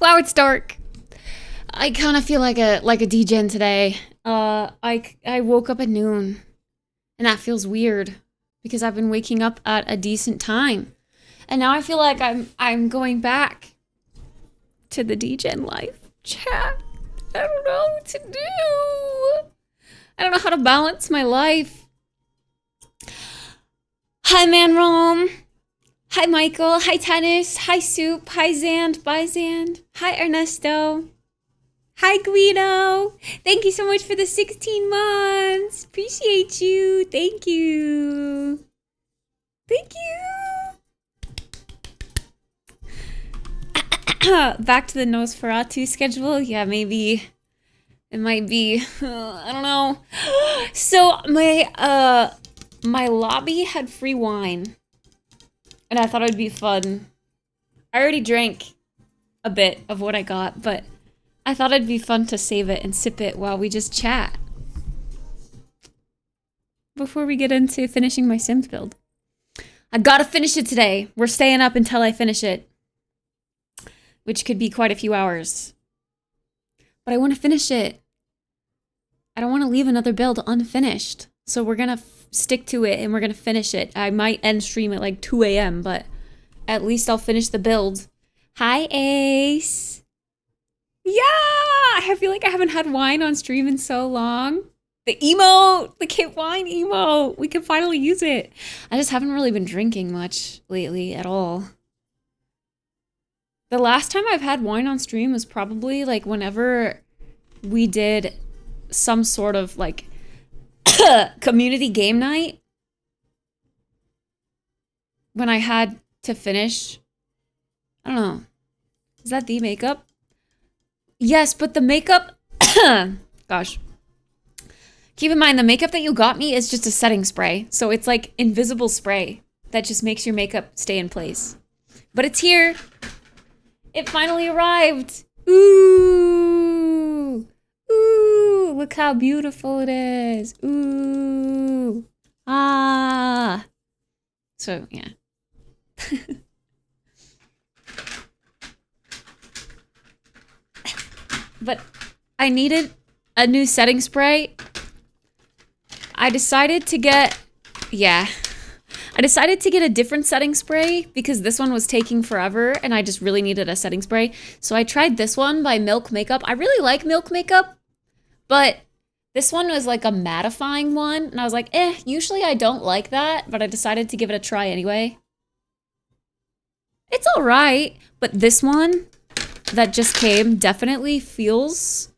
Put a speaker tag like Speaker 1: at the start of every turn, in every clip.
Speaker 1: Wow, it's dark. I kind of feel like a degen today. I woke up at noon, and that feels weird because I've been waking up at a decent time, and now I feel like I'm going back to the degen life. Chat. I don't know what to do. I don't know how to balance my life. Hi, Man Rome. Hi, Michael. Hi, Tennis. Hi, Soup. Hi, Zand. Bye, Zand. Hi, Ernesto. Hi, Guido. Thank you so much for the 16 months. Appreciate you. Thank you. Thank you. Back to the Nosferatu schedule. Yeah, maybe it might be. I don't know. So my lobby had free wine, and I thought it'd be fun. I already drank a bit of what I got, but I thought it'd be fun to save it and sip it while we just chat. Before we get into finishing my Sims build. I gotta finish it today. We're staying up until I finish it, which could be quite a few hours. But I want to finish it. I don't want to leave another build unfinished. So we're gonna stick to it and we're gonna finish it. I might end stream at like 2 a.m., but at least I'll finish the build. Hi, Ace. Yeah, I feel like I haven't had wine on stream in so long. The emote, the Kit wine emote. We can finally use it. I just haven't really been drinking much lately at all. The last time I've had wine on stream was probably like whenever we did some sort of like community game night. When I had to finish, I don't know. Is that the makeup? Yes, but the makeup, gosh. Keep in mind, the makeup that you got me is just a setting spray. So it's like invisible spray that just makes your makeup stay in place. But it's here. It finally arrived. Ooh. Ooh, look how beautiful it is. Ooh. Ah. So, yeah. But I needed a new setting spray. I decided to get a different setting spray because this one was taking forever and I just really needed a setting spray. So I tried this one by Milk Makeup. I really like Milk Makeup, but this one was like a mattifying one. And I was like, usually I don't like that, but I decided to give it a try anyway. It's all right, but this one that just came definitely feels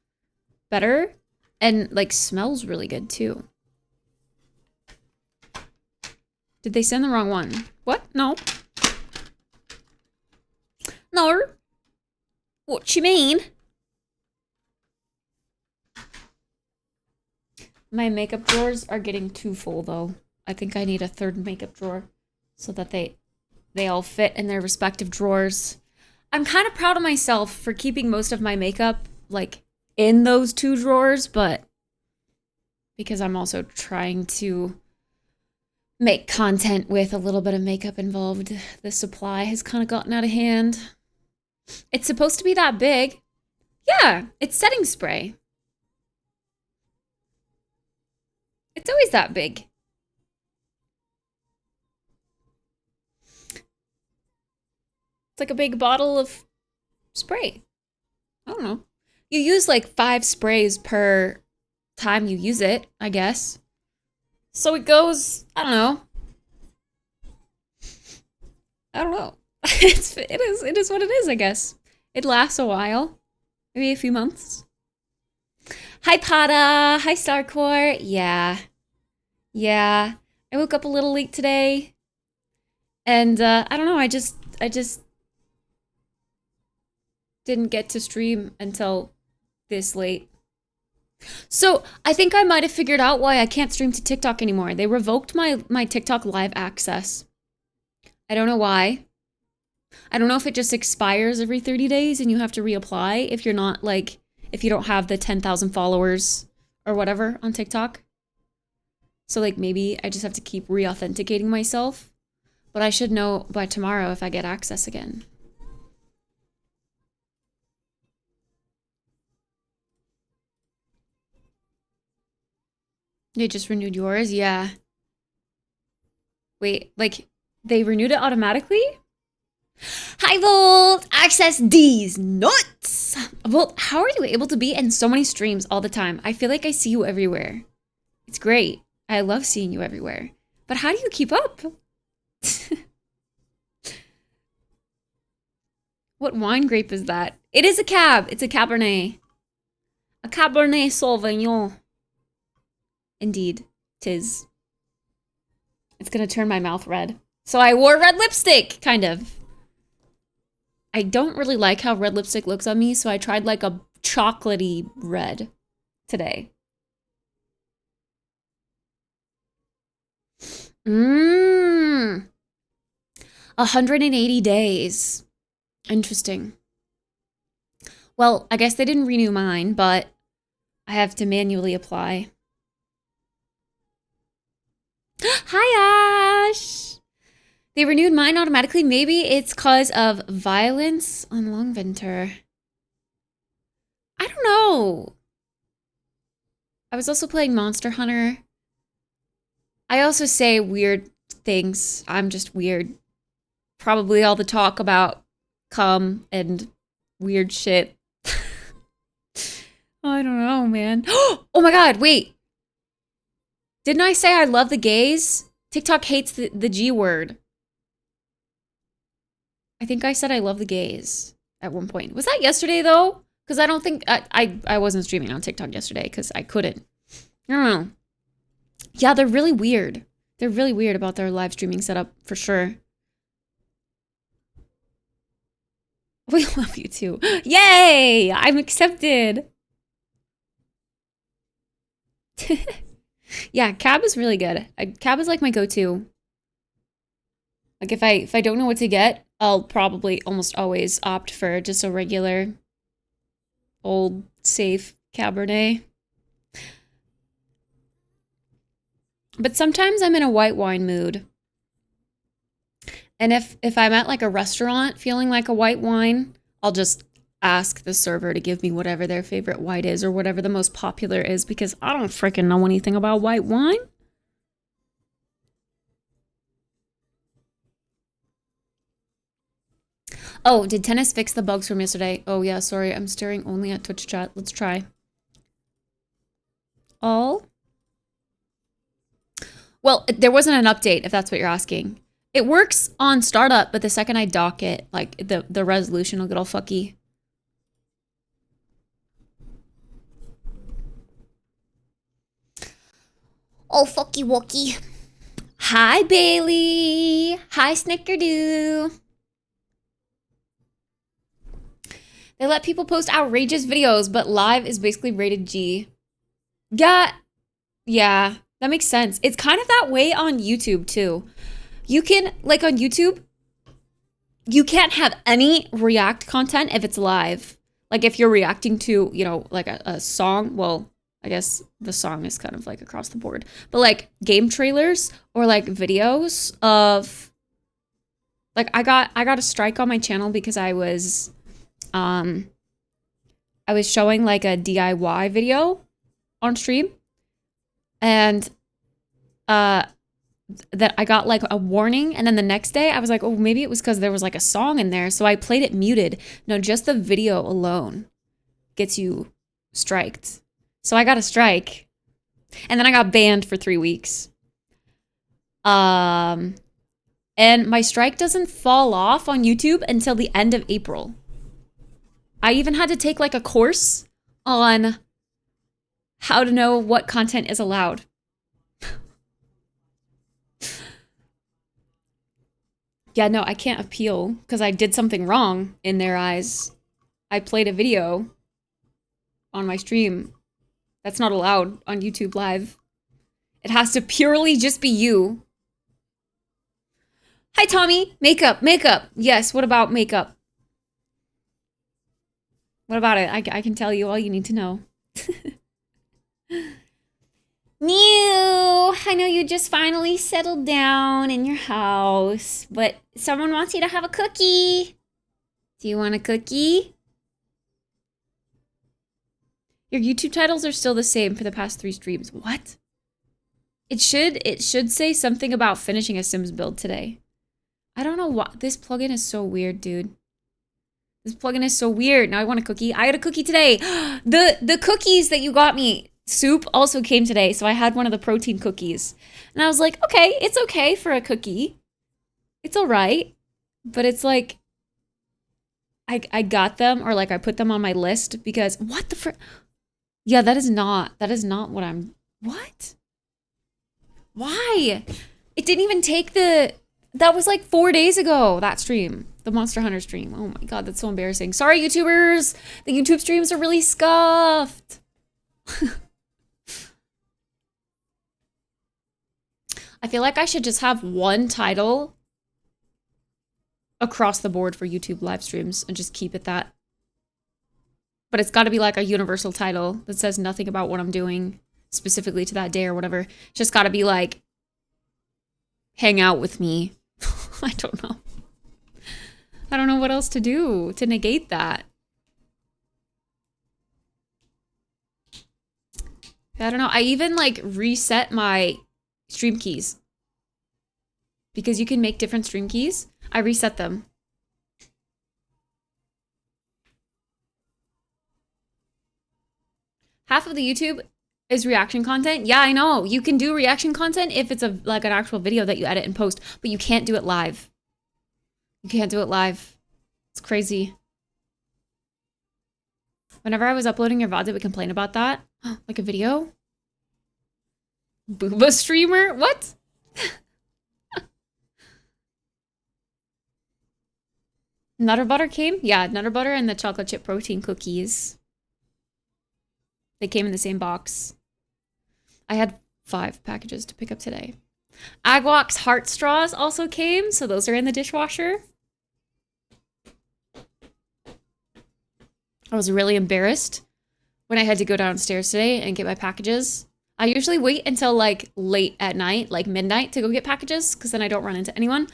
Speaker 1: better and like smells really good too. Did they send the wrong one? What? No. No. What you mean? My makeup drawers are getting too full though. I think I need a third makeup drawer so that they all fit in their respective drawers. I'm kind of proud of myself for keeping most of my makeup like in those two drawers, but because I'm also trying to make content with a little bit of makeup involved, the supply has kind of gotten out of hand. It's supposed to be that big. Yeah, it's setting spray. It's always that big. It's like a big bottle of spray. I don't know. You use like 5 sprays per time you use it, I guess. So it goes, I don't know. It is what it is, I guess. It lasts a while. Maybe a few months. Hi, Pada. Hi, Starcore. Yeah. Yeah. I woke up a little late today. And, I don't know, I just didn't get to stream until this late. So, I think I might have figured out why I can't stream to TikTok anymore. They revoked my TikTok live access. I don't know why. I don't know if it just expires every 30 days and you have to reapply if you're not like, if you don't have the 10,000 followers or whatever on TikTok. So like maybe I just have to keep re-authenticating myself. But I should know by tomorrow if I get access again. They just renewed yours? Yeah. Wait, like, they renewed it automatically? Hi, Volt! Access D's nuts! Volt, how are you able to be in so many streams all the time? I feel like I see you everywhere. It's great. I love seeing you everywhere. But how do you keep up? What wine grape is that? It is a cab. It's a Cabernet. A Cabernet Sauvignon. Indeed, 'tis. It's gonna turn my mouth red. So I wore red lipstick, kind of. I don't really like how red lipstick looks on me, so I tried like a chocolatey red today. 180 days. Interesting. Well, I guess they didn't renew mine, but I have to manually apply. Hi, Ash! They renewed mine automatically. Maybe it's because of violence on Longvinter. I don't know. I was also playing Monster Hunter. I also say weird things. I'm just weird. Probably all the talk about cum and weird shit. I don't know, man. Oh my god, wait. Didn't I say I love the gays? TikTok hates the G word. I think I said I love the gays at one point. Was that yesterday, though? Because I don't think... I wasn't streaming on TikTok yesterday because I couldn't. I don't know. Yeah, they're really weird. They're really weird about their live streaming setup, for sure. We love you, too. Yay! I'm accepted! Yeah, cab is really good. Cab is like my go-to. Like if I don't know what to get, I'll probably almost always opt for just a regular old safe Cabernet. But sometimes I'm in a white wine mood. And if I'm at like a restaurant feeling like a white wine, I'll just ask the server to give me whatever their favorite white is or whatever the most popular is because I don't freaking know anything about white wine. Oh, did Tennis fix the bugs from yesterday? Oh yeah, sorry, I'm staring only at Twitch chat. Let's try. All? Well, there wasn't an update, if that's what you're asking. It works on startup, but the second I dock it, like, the resolution will get all fucky. Oh, fucky wucky. Hi, Bailey. Hi, Snickerdo. They let people post outrageous videos, but live is basically rated G. Yeah, that makes sense. It's kind of that way on YouTube, too. You can, like on YouTube, you can't have any React content if it's live. Like if you're reacting to, you know, like a song, well, I guess the song is kind of like across the board. But like game trailers or like videos of, like I got a strike on my channel because I was showing like a DIY video on stream. And that I got like a warning, and then the next day I was like, oh, maybe it was because there was like a song in there, so I played it muted. No, just the video alone gets you striked. So I got a strike, and then I got banned for 3 weeks. And my strike doesn't fall off on YouTube until the end of April. I even had to take like a course on how to know what content is allowed. Yeah, no, I can't appeal because I did something wrong in their eyes. I played a video on my stream. That's not allowed on YouTube Live. It has to purely just be you. Hi, Tommy. Makeup. Yes, what about makeup? What about it? I can tell you all you need to know. Mew! I know you just finally settled down in your house, but someone wants you to have a cookie. Do you want a cookie? Your YouTube titles are still the same for the past 3 streams. What? It should say something about finishing a Sims build today. I don't know why. This plugin is so weird, dude. This plugin is so weird. Now I want a cookie. I had a cookie today. The cookies that you got me, Soup, also came today. So I had one of the protein cookies. And I was like, okay, it's okay for a cookie. It's all right. But it's like, I got them, or like I put them on my list because, what the frick? Yeah, that is not what I'm, what? Why? It didn't even take that was like 4 days ago, that stream. The Monster Hunter stream. Oh my god, that's so embarrassing. Sorry, YouTubers. The YouTube streams are really scuffed. I feel like I should just have one title across the board for YouTube live streams and just keep it that. But it's got to be like a universal title that says nothing about what I'm doing specifically to that day or whatever. It's just got to be like, hang out with me. I don't know. I don't know what else to do to negate that. I don't know. I even like reset my stream keys. Because you can make different stream keys. I reset them. Half of the YouTube is reaction content. Yeah, I know. You can do reaction content if it's like an actual video that you edit and post, but you can't do it live. You can't do it live. It's crazy. Whenever I was uploading your VODs, it would complain about that. Like a video? Booba streamer? What? Nutter butter came? Yeah, Nutter butter and the chocolate chip protein cookies. They came in the same box. I had 5 packages to pick up today. Agwalk's heart straws also came, so those are in the dishwasher. I was really embarrassed when I had to go downstairs today and get my packages. I usually wait until like late at night, like midnight, to go get packages because then I don't run into anyone.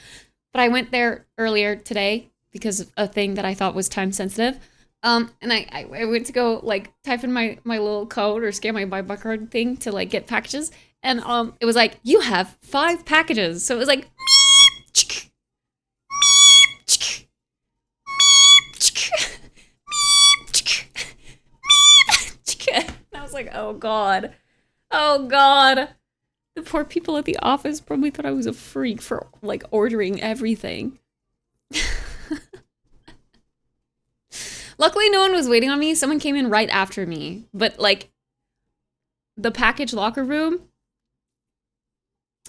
Speaker 1: But I went there earlier today because of a thing that I thought was time sensitive. And I went to go like type in my little code or scan my buy card thing to like get packages. And it was like, you have 5 packages. So it was like, and I was like, oh god. Oh god. The poor people at the office probably thought I was a freak for like ordering everything. Luckily, no one was waiting on me. Someone came in right after me. But, like, the package locker room,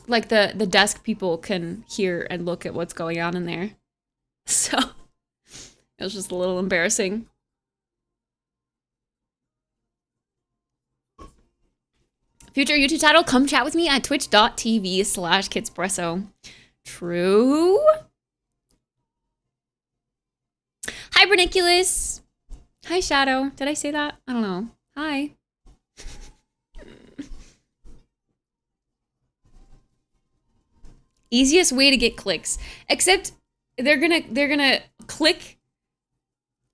Speaker 1: like, the desk people can hear and look at what's going on in there. So, it was just a little embarrassing. Future YouTube title, come chat with me at twitch.tv/Kittspresso. True. Hi, Berniculus. Hi, Shadow. Did I say that? I don't know. Hi. Easiest way to get clicks. Except they're gonna click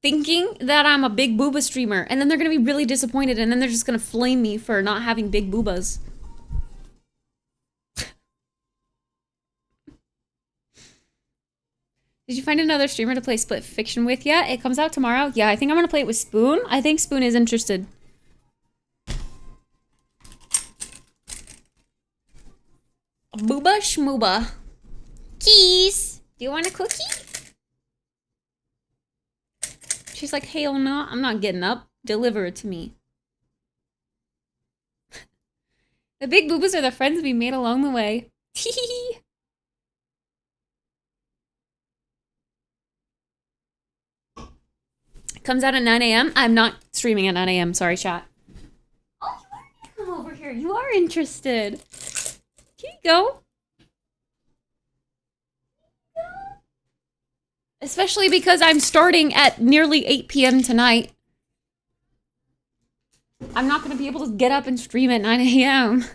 Speaker 1: thinking that I'm a big booba streamer, and then they're gonna be really disappointed, and then they're just gonna flame me for not having big boobas. Did you find another streamer to play Split Fiction with yet? It comes out tomorrow. Yeah, I think I'm gonna play it with Spoon. I think Spoon is interested. Booba schmooba. Keys! Do you want a cookie? She's like, hell no, I'm not getting up. Deliver it to me. The big boobas are the friends we made along the way. Teehee. Comes out at 9 a.m. I'm not streaming at 9 a.m. Sorry, chat. Oh, you are gonna come over here. You are interested. Here you go. Especially because I'm starting at nearly 8 p.m. tonight. I'm not gonna be able to get up and stream at 9 a.m.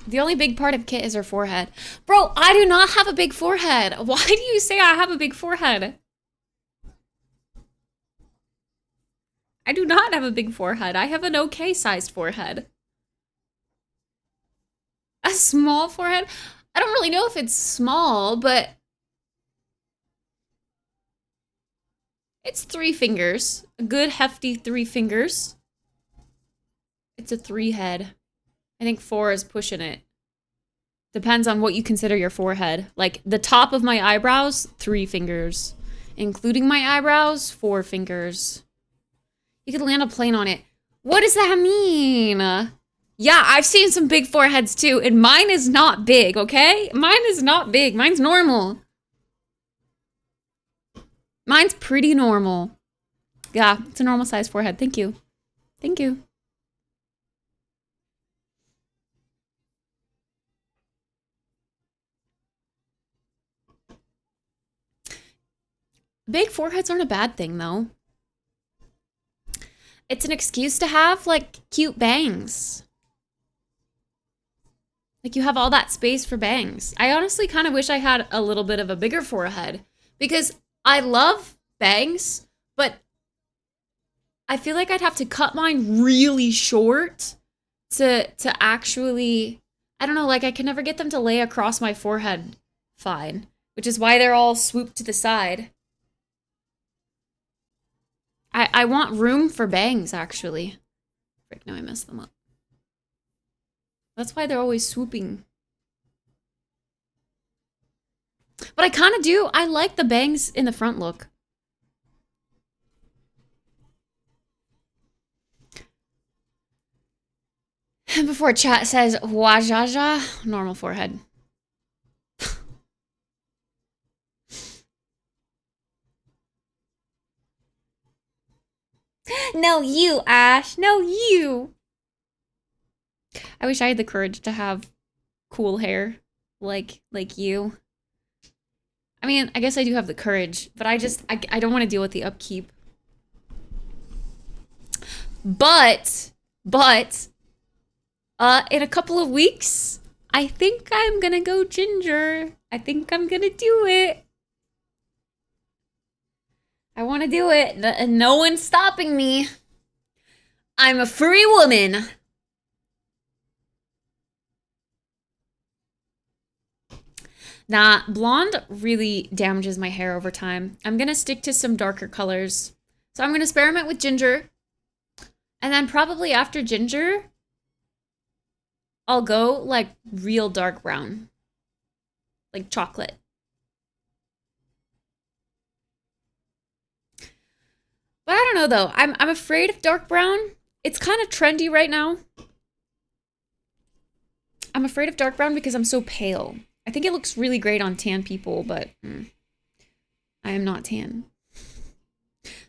Speaker 1: The only big part of Kit is her forehead. Bro, I do not have a big forehead. Why do you say I have a big forehead? I do not have a big forehead. I have an okay sized forehead. A small forehead? I don't really know if it's small, but it's 3 fingers. A good hefty 3 fingers. It's a 3 head. I think 4 is pushing it. Depends on what you consider your forehead. Like the top of my eyebrows, 3 fingers. Including my eyebrows, 4 fingers. You could land a plane on it. What does that mean? Yeah, I've seen some big foreheads too, and mine is not big, okay? Mine is not big. Mine's normal. Mine's pretty normal. Yeah, it's a normal size forehead. Thank you. Thank you. Big foreheads aren't a bad thing, though. It's an excuse to have, like, cute bangs. Like, you have all that space for bangs. I honestly kind of wish I had a little bit of a bigger forehead. Because I love bangs, but I feel like I'd have to cut mine really short to actually... I don't know, like, I can never get them to lay across my forehead fine. Which is why they're all swooped to the side. I want room for bangs, actually. Frick, no, I messed them up. That's why they're always swooping. But I kind of do. I like the bangs in the front look. And before chat says, wajaja, normal forehead. No, you, Ash. No, you. I wish I had the courage to have cool hair like you. I mean, I guess I do have the courage, but I don't want to deal with the upkeep. But, in a couple of weeks, I think I'm gonna go ginger. I think I'm gonna do it. I want to do it, and no one's stopping me. I'm a free woman. Nah, blonde really damages my hair over time. I'm gonna stick to some darker colors. So I'm gonna experiment with ginger. And then probably after ginger, I'll go like real dark brown. Like chocolate. But I don't know though. I'm afraid of dark brown. It's kind of trendy right now. I'm afraid of dark brown because I'm so pale. I think it looks really great on tan people, but I am not tan.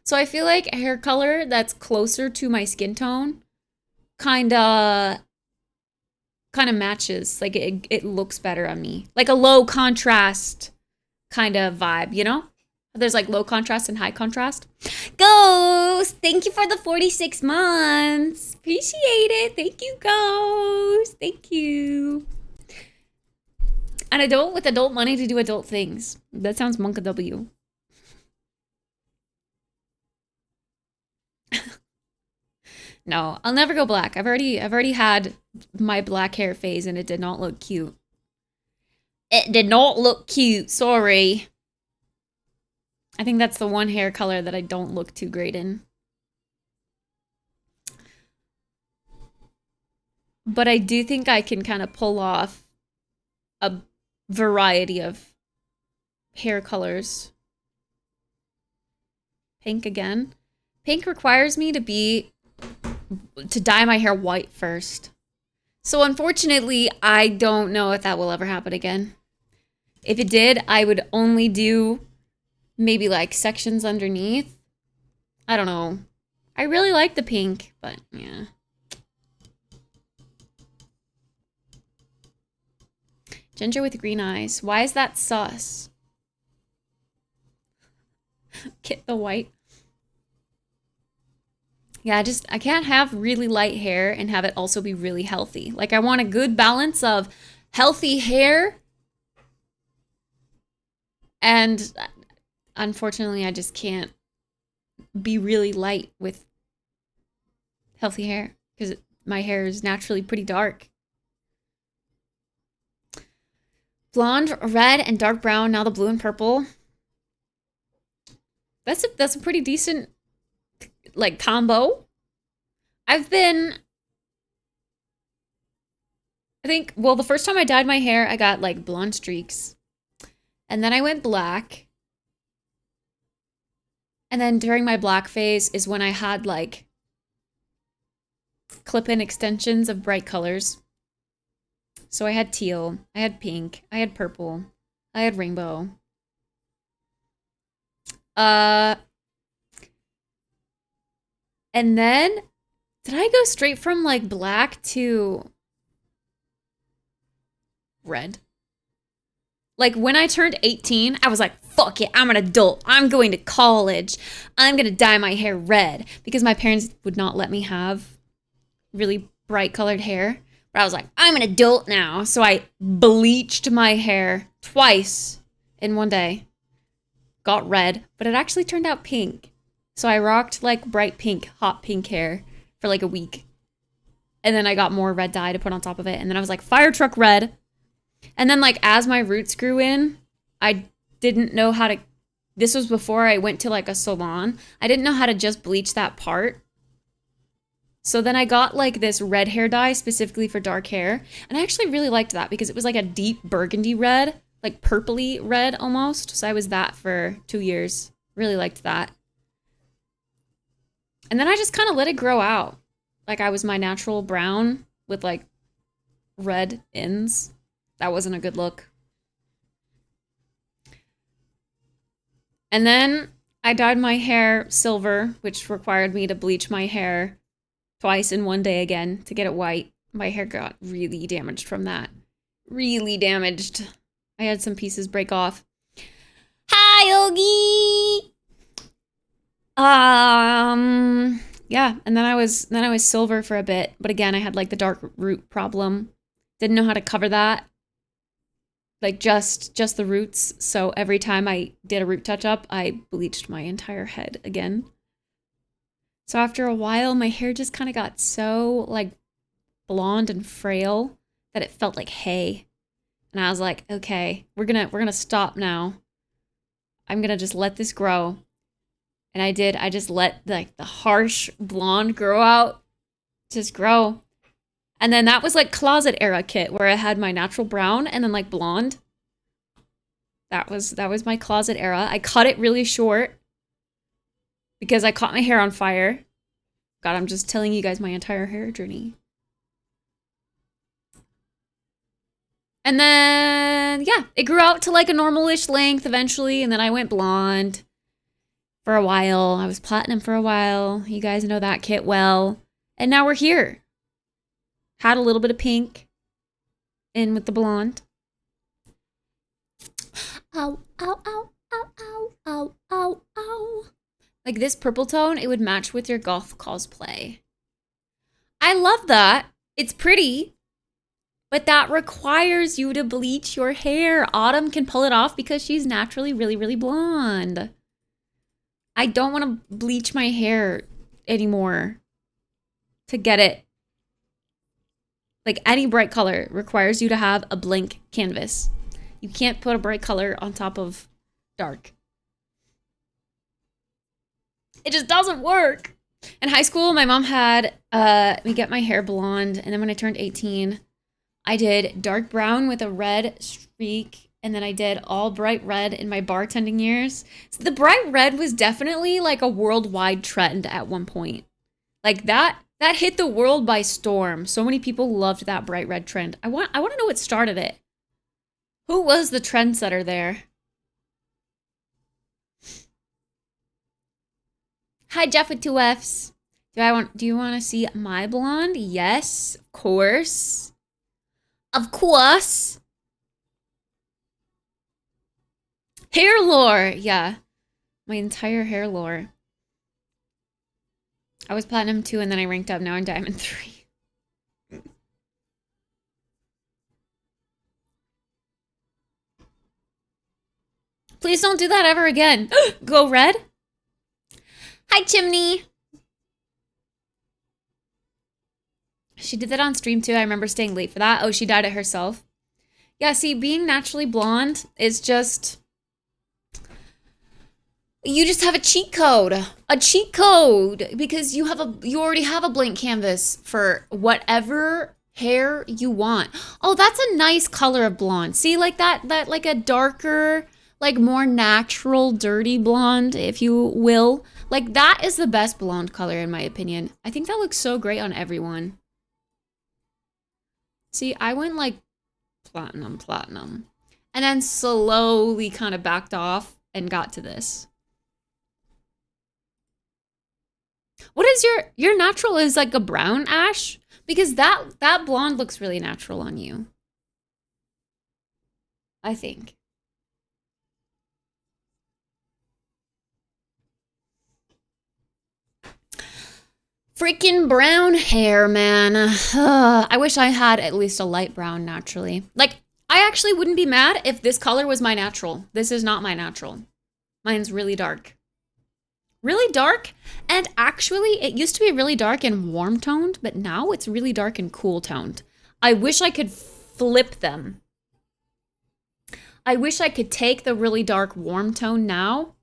Speaker 1: So I feel like a hair color that's closer to my skin tone kind of matches. Like it looks better on me. Like a low contrast kind of vibe, you know? There's like low contrast and high contrast. Ghost, thank you for the 46 months. Appreciate it. Thank you, Ghost. Thank you. An adult with adult money to do adult things. That sounds Monka W. No, I'll never go black. I've already had my black hair phase and it did not look cute. It did not look cute, sorry. I think that's the one hair color that I don't look too great in. But I do think I can kind of pull off a variety of hair colors. Pink again. Pink requires me to dye my hair white first. So unfortunately, I don't know if that will ever happen again. If it did, I would only do maybe like sections underneath. I don't know. I really like the pink, but yeah. Ginger with green eyes. Why is that sus? Get the white. Yeah, I can't have really light hair and have it also be really healthy. Like I want a good balance of healthy hair and unfortunately I just can't be really light with healthy hair because my hair is naturally pretty dark. Blonde, red, and dark brown. Now the blue and purple. That's a pretty decent like combo. I think, well, the first time I dyed my hair, I got like blonde streaks. And then I went black. And then during my black phase is when I had like clip-in extensions of bright colors. So I had teal, I had pink, I had purple, I had rainbow. And then, did I go straight from like black to red? Like when I turned 18, I was like, fuck it, I'm an adult. I'm going to college. I'm gonna dye my hair red because my parents would not let me have really bright colored hair. But I was like, I'm an adult now. So I bleached my hair twice in one day. Got red, but it actually turned out pink. So I rocked like bright pink, hot pink hair for like a week. And then I got more red dye to put on top of it. And then I was like, fire truck red. And then like as my roots grew in, I didn't know how to, this was before I went to like a salon. I didn't know how to just bleach that part. So then I got like this red hair dye specifically for dark hair. And I actually really liked that because it was like a deep burgundy red, like purpley red almost. So I was that for 2 years. Really liked that. And then I just kind of let it grow out. Like I was my natural brown with like red ends. That wasn't a good look. And then I dyed my hair silver, which required me to bleach my hair twice in one day again to get it white. My hair got really damaged from that. Really damaged. I had some pieces break off. Hi, Yogi! Yeah, and then I was silver for a bit, but again, I had like the dark root problem. Didn't know how to cover that. Like just the roots. So every time I did a root touch up, I bleached my entire head again. So after a while, my hair just kind of got so like blonde and frail that it felt like hay. And I was like, okay, we're gonna stop now. I'm gonna just let this grow. And I did. I just let like the harsh blonde grow out. Just grow. And then that was like closet era kit where I had my natural brown and then like blonde. That was my closet era. I cut it really short because I caught my hair on fire. God, I'm just telling you guys my entire hair journey. And then, yeah, it grew out to like a normal-ish length eventually. And then I went blonde for a while. I was platinum for a while. You guys know that kit well. And now we're here. Had a little bit of pink in with the blonde. Ow, ow, ow, ow, ow, ow, ow, ow. Like this purple tone, it would match with your goth cosplay. I love that. It's pretty, but that requires you to bleach your hair. Autumn can pull it off because she's naturally really, really blonde. I don't want to bleach my hair anymore to get it. Like any bright color requires you to have a blank canvas. You can't put a bright color on top of dark. It just doesn't work. In high school, my mom had me get my hair blonde. And then when I turned 18, I did dark brown with a red streak. And then I did all bright red in my bartending years. So the bright red was definitely like a worldwide trend at one point. Like that hit the world by storm. So many people loved that bright red trend. I want to know what started it. Who was the trendsetter there? Hi, Jeff with 2 Fs. Do you want to see my blonde? Yes, of course. Of course. Hair lore. Yeah. My entire hair lore. I was platinum 2 and then I ranked up. Now I'm diamond 3. Please don't do that ever again. Go red. Hi, Chimney. She did that on stream too. I remember staying late for that. Oh, she dyed it herself. Yeah, see, being naturally blonde is just... You just have a cheat code. A cheat code. Because you already have a blank canvas for whatever hair you want. Oh, that's a nice color of blonde. See, like that like a darker, like more natural, dirty blonde, if you will. Like that is the best blonde color in my opinion. I think that looks so great on everyone. See, I went like platinum. And then slowly kind of backed off and got to this. What is your natural is like a brown ash? Because that blonde looks really natural on you. I think. Freaking brown hair, man. I wish I had at least a light brown naturally. Like, I actually wouldn't be mad if this color was my natural. This is not my natural. Mine's really dark. Really dark, and actually it used to be really dark and warm toned, but now it's really dark and cool toned. I wish I could flip them. I wish I could take the really dark warm tone now,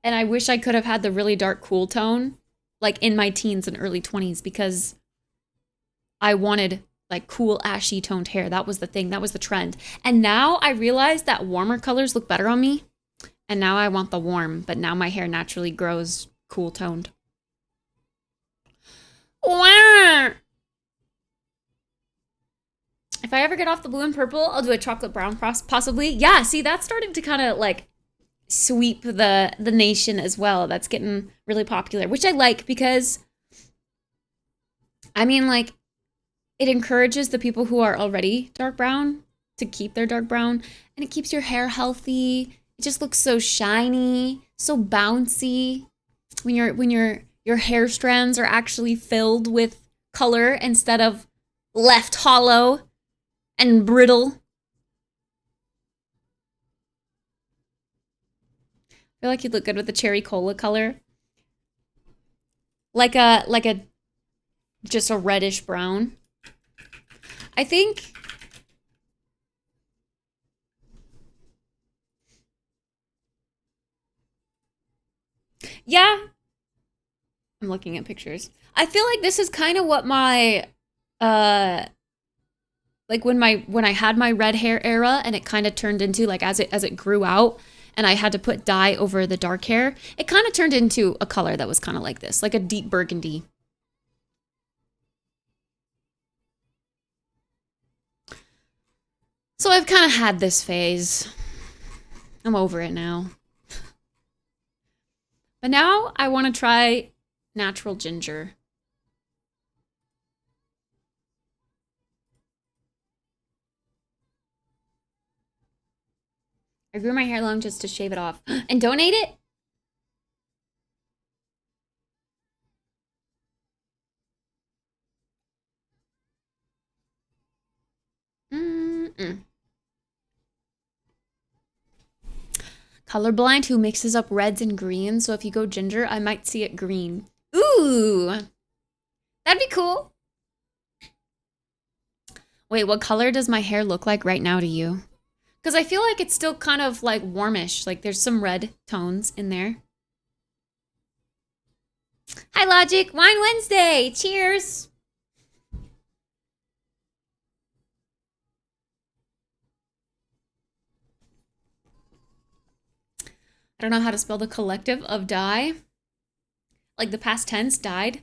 Speaker 1: and I wish I could have had the really dark cool tone like in my teens and early 20s because I wanted like cool ashy toned hair. That was the thing, that was the trend. And now I realize that warmer colors look better on me. And now I want the warm, but now my hair naturally grows cool toned. Wow. If I ever get off the blue and purple, I'll do a chocolate brown possibly. Yeah, see, that's starting to kind of like sweep the nation as well. That's getting really popular, which I like because, I mean, like, it encourages the people who are already dark brown to keep their dark brown, and it keeps your hair healthy. It just looks so shiny, so bouncy when your hair strands are actually filled with color instead of left hollow and brittle. I feel like you'd look good with the cherry cola color. Like a just a reddish brown. I think yeah. I'm looking at pictures. I feel like this is kind of what my like when I had my red hair era and it kind of turned into like as it grew out and I had to put dye over the dark hair, it kind of turned into a color that was kind of like this, like a deep burgundy. So I've kind of had this phase. I'm over it now. But now I want to try natural ginger. I grew my hair long just to shave it off. And donate it? Colorblind who mixes up reds and greens. So if you go ginger, I might see it green. Ooh, that'd be cool. Wait, what color does my hair look like right now to you? Because I feel like it's still kind of like warmish. Like there's some red tones in there. Hi, Logic. Wine Wednesday. Cheers. I don't know how to spell the collective of die. Like the past tense, died.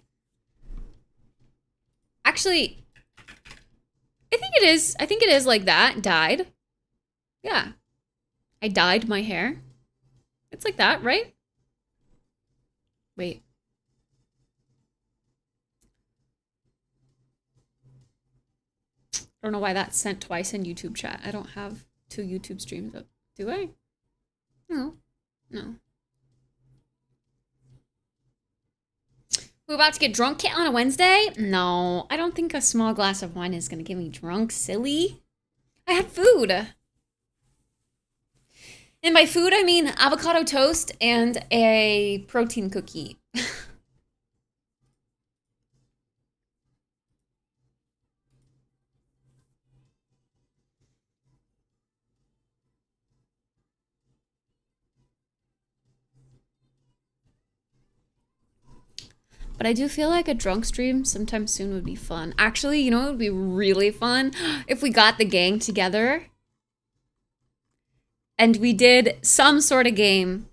Speaker 1: Actually, I think it is. I think it is like that. Died. Yeah. I dyed my hair. It's like that, right? Wait. I don't know why that's sent twice in YouTube chat. I don't have 2 YouTube streams up. Do I? No. No. We're about to get drunk, Kit, on a Wednesday? No, I don't think a small glass of wine is gonna get me drunk, silly. I had food. And by food, I mean avocado toast and a protein cookie. But I do feel like a drunk stream sometime soon would be fun. Actually, you know what would be really fun? If we got the gang together and we did some sort of game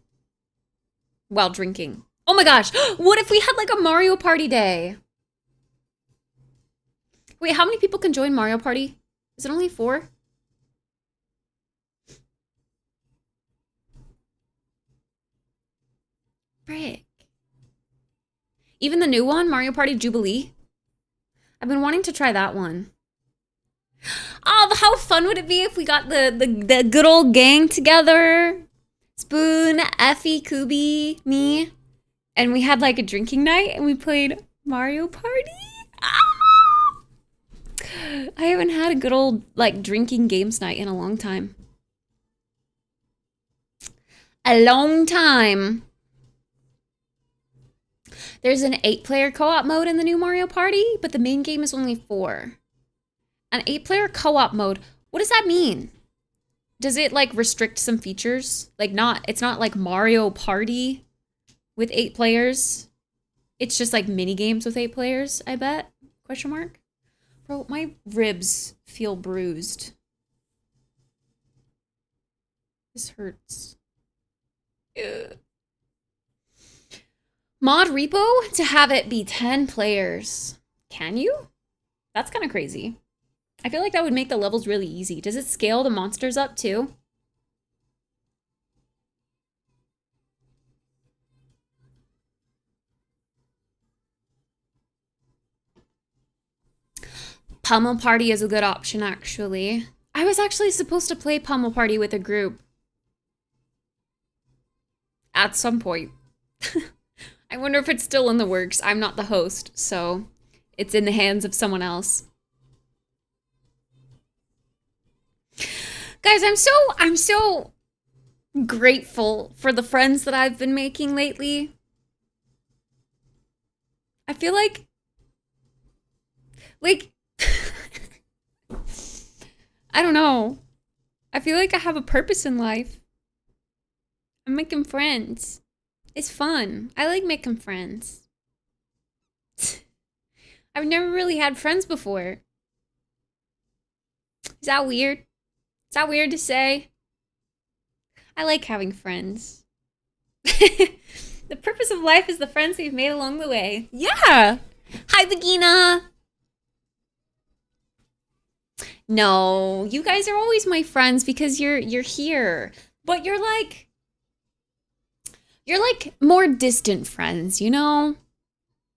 Speaker 1: while drinking. Oh my gosh, what if we had like a Mario Party day? Wait, how many people can join Mario Party? Is it only 4? Frick. Even the new one, Mario Party Jubilee? I've been wanting to try that one. Oh, how fun would it be if we got the good old gang together? Spoon, Effie, Kubi, me. And we had like a drinking night and we played Mario Party. Ah! I haven't had a good old like drinking games night in a long time. A long time. There's an 8-player co-op mode in the new Mario Party, but the main game is only 4. An 8-player co-op mode, what does that mean? Does it like restrict some features? Like it's not like Mario Party with 8 players. It's just like mini games with 8 players, I bet? Question mark? Bro, my ribs feel bruised. This hurts. Ugh. Mod repo to have it be 10 players. Can you? That's kind of crazy. I feel like that would make the levels really easy. Does it scale the monsters up too? Pummel Party is a good option, actually. I was actually supposed to play Pummel Party with a group. At some point. I wonder if it's still in the works. I'm not the host, so it's in the hands of someone else. Guys, I'm so grateful for the friends that I've been making lately. I feel like I don't know. I feel like I have a purpose in life. I'm making friends. It's fun. I like making friends. I've never really had friends before. Is that weird? Is that weird to say? I like having friends. The purpose of life is the friends we've made along the way. Yeah! Hi, Vagina! No, you guys are always my friends because you're here. But you're like more distant friends, you know?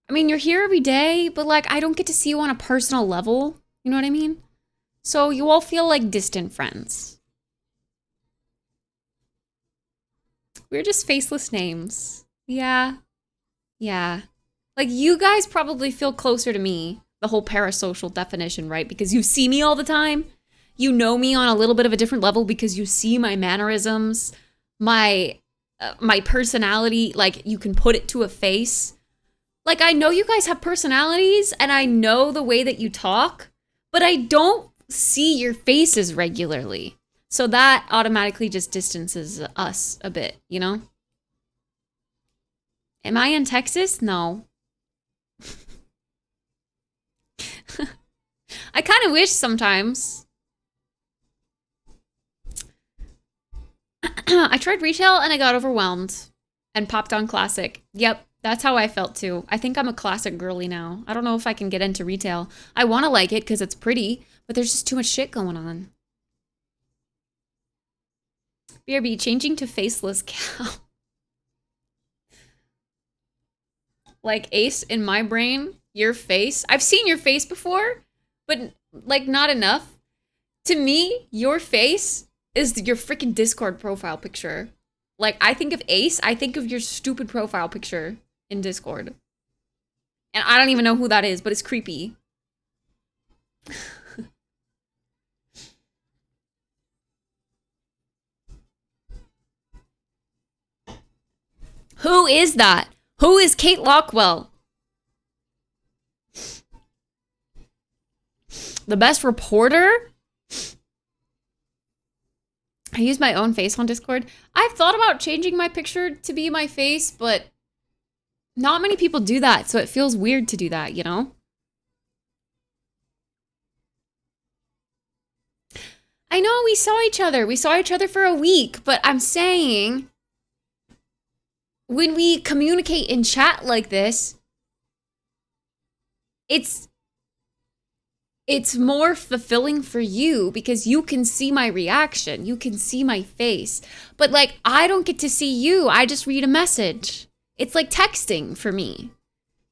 Speaker 1: I mean, you're here every day, but like I don't get to see you on a personal level. You know what I mean? So you all feel like distant friends. We're just faceless names. Yeah. Yeah. Like you guys probably feel closer to me. The whole parasocial definition, right? Because you see me all the time. You know me on a little bit of a different level because you see my mannerisms, my personality, like you can put it to a face. Like I know you guys have personalities and I know the way that you talk, but I don't see your faces regularly. So that automatically just distances us a bit, you know? Am I in Texas? No. I kind of wish sometimes. I tried retail and I got overwhelmed and popped on classic. Yep, that's how I felt too. I think I'm a classic girly now. I don't know if I can get into retail. I want to like it because it's pretty, but there's just too much shit going on. BRB, changing to faceless cow. Like Ace in my brain, your face. I've seen your face before, but like not enough. To me, your face is your freaking Discord profile picture. Like I think of Ace, I think of your stupid profile picture in Discord. And I don't even know who that is, but it's creepy. Who is that? Who is Kate Lockwell? The best reporter? I use my own face on Discord. I've thought about changing my picture to be my face, but Not many people do that, so it feels weird to do that, you know? I know we saw each other. We saw each other for a week, but I'm saying when we communicate in chat like this, it's more fulfilling for you because you can see my reaction. You can see my face. But like, I don't get to see you. I just read a message. It's like texting for me.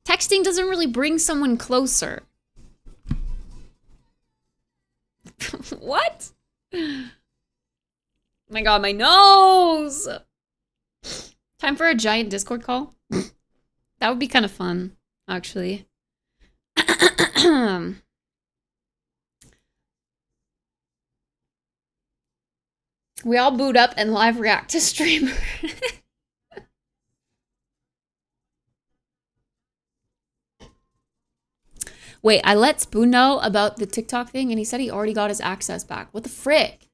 Speaker 1: Texting doesn't really bring someone closer. What? Oh my God, my nose. Time for a giant Discord call? That would be kind of fun, actually. We all boot up and live react to streamer. Wait, I let Spoon know about the TikTok thing and he said he already got his access back. What the frick?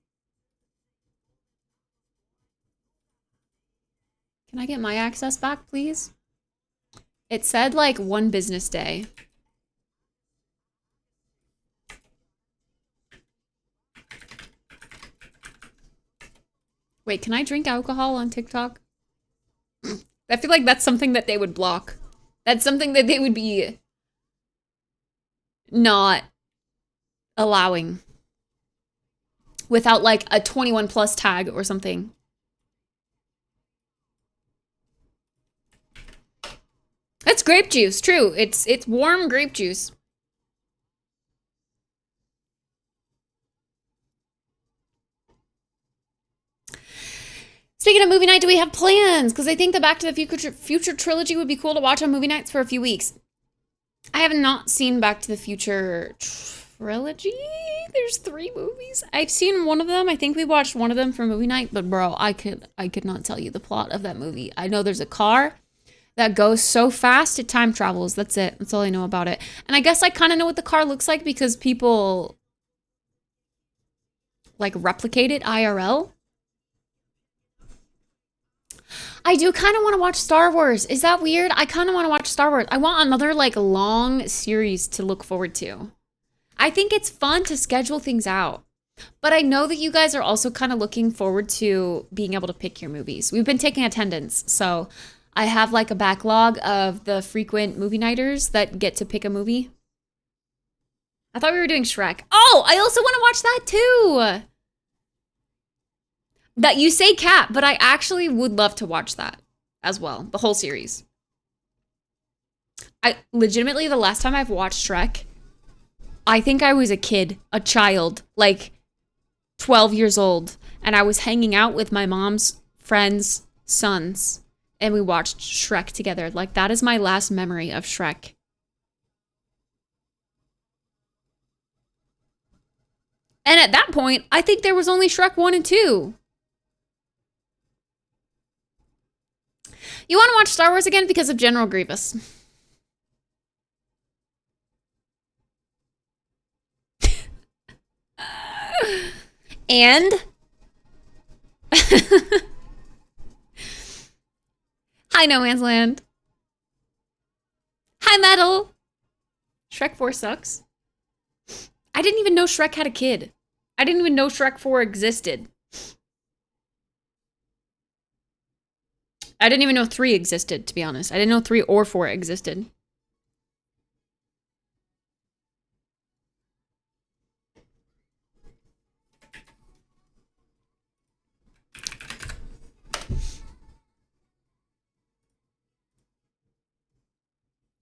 Speaker 1: Can I get my access back, please? It said like 1 business day. Wait, can I drink alcohol on TikTok? I feel like that's something that they would block. That's something that they would be not allowing without like a 21 plus tag or something. That's grape juice, true. It's warm grape juice. Speaking of movie night, do we have plans? Because I think the Back to the Future trilogy would be cool to watch on movie nights for a few weeks. I have not seen Back to the Future trilogy. There's 3 movies. I've seen one of them. I think we watched one of them for movie night, but bro, I could not tell you the plot of that movie. I know there's a car that goes so fast it time travels. That's it. That's all I know about it. And I guess I kind of know what the car looks like because people like replicate it IRL. I do kind of want to watch Star Wars. Is that weird? I kind of want to watch Star Wars. I want another like long series to look forward to. I think it's fun to schedule things out. But I know that you guys are also kind of looking forward to being able to pick your movies. We've been taking attendance, so I have like a backlog of the frequent movie nighters that get to pick a movie. I thought we were doing Shrek. Oh, I also want to watch that too. That you say Cat, but I actually would love to watch that as well. The whole series. I legitimately, the last time I've watched Shrek, I think I was a kid, a child, like 12 years old. And I was hanging out with my mom's friends' sons. And we watched Shrek together. Like, that is my last memory of Shrek. And at that point, I think there was only Shrek 1 and 2. You want to watch Star Wars again because of General Grievous. And hi, No Man's Land. Hi, Metal. Shrek 4 sucks. I didn't even know Shrek had a kid. I didn't even know Shrek 4 existed. I didn't even know 3 existed, to be honest. I didn't know 3 or 4 existed.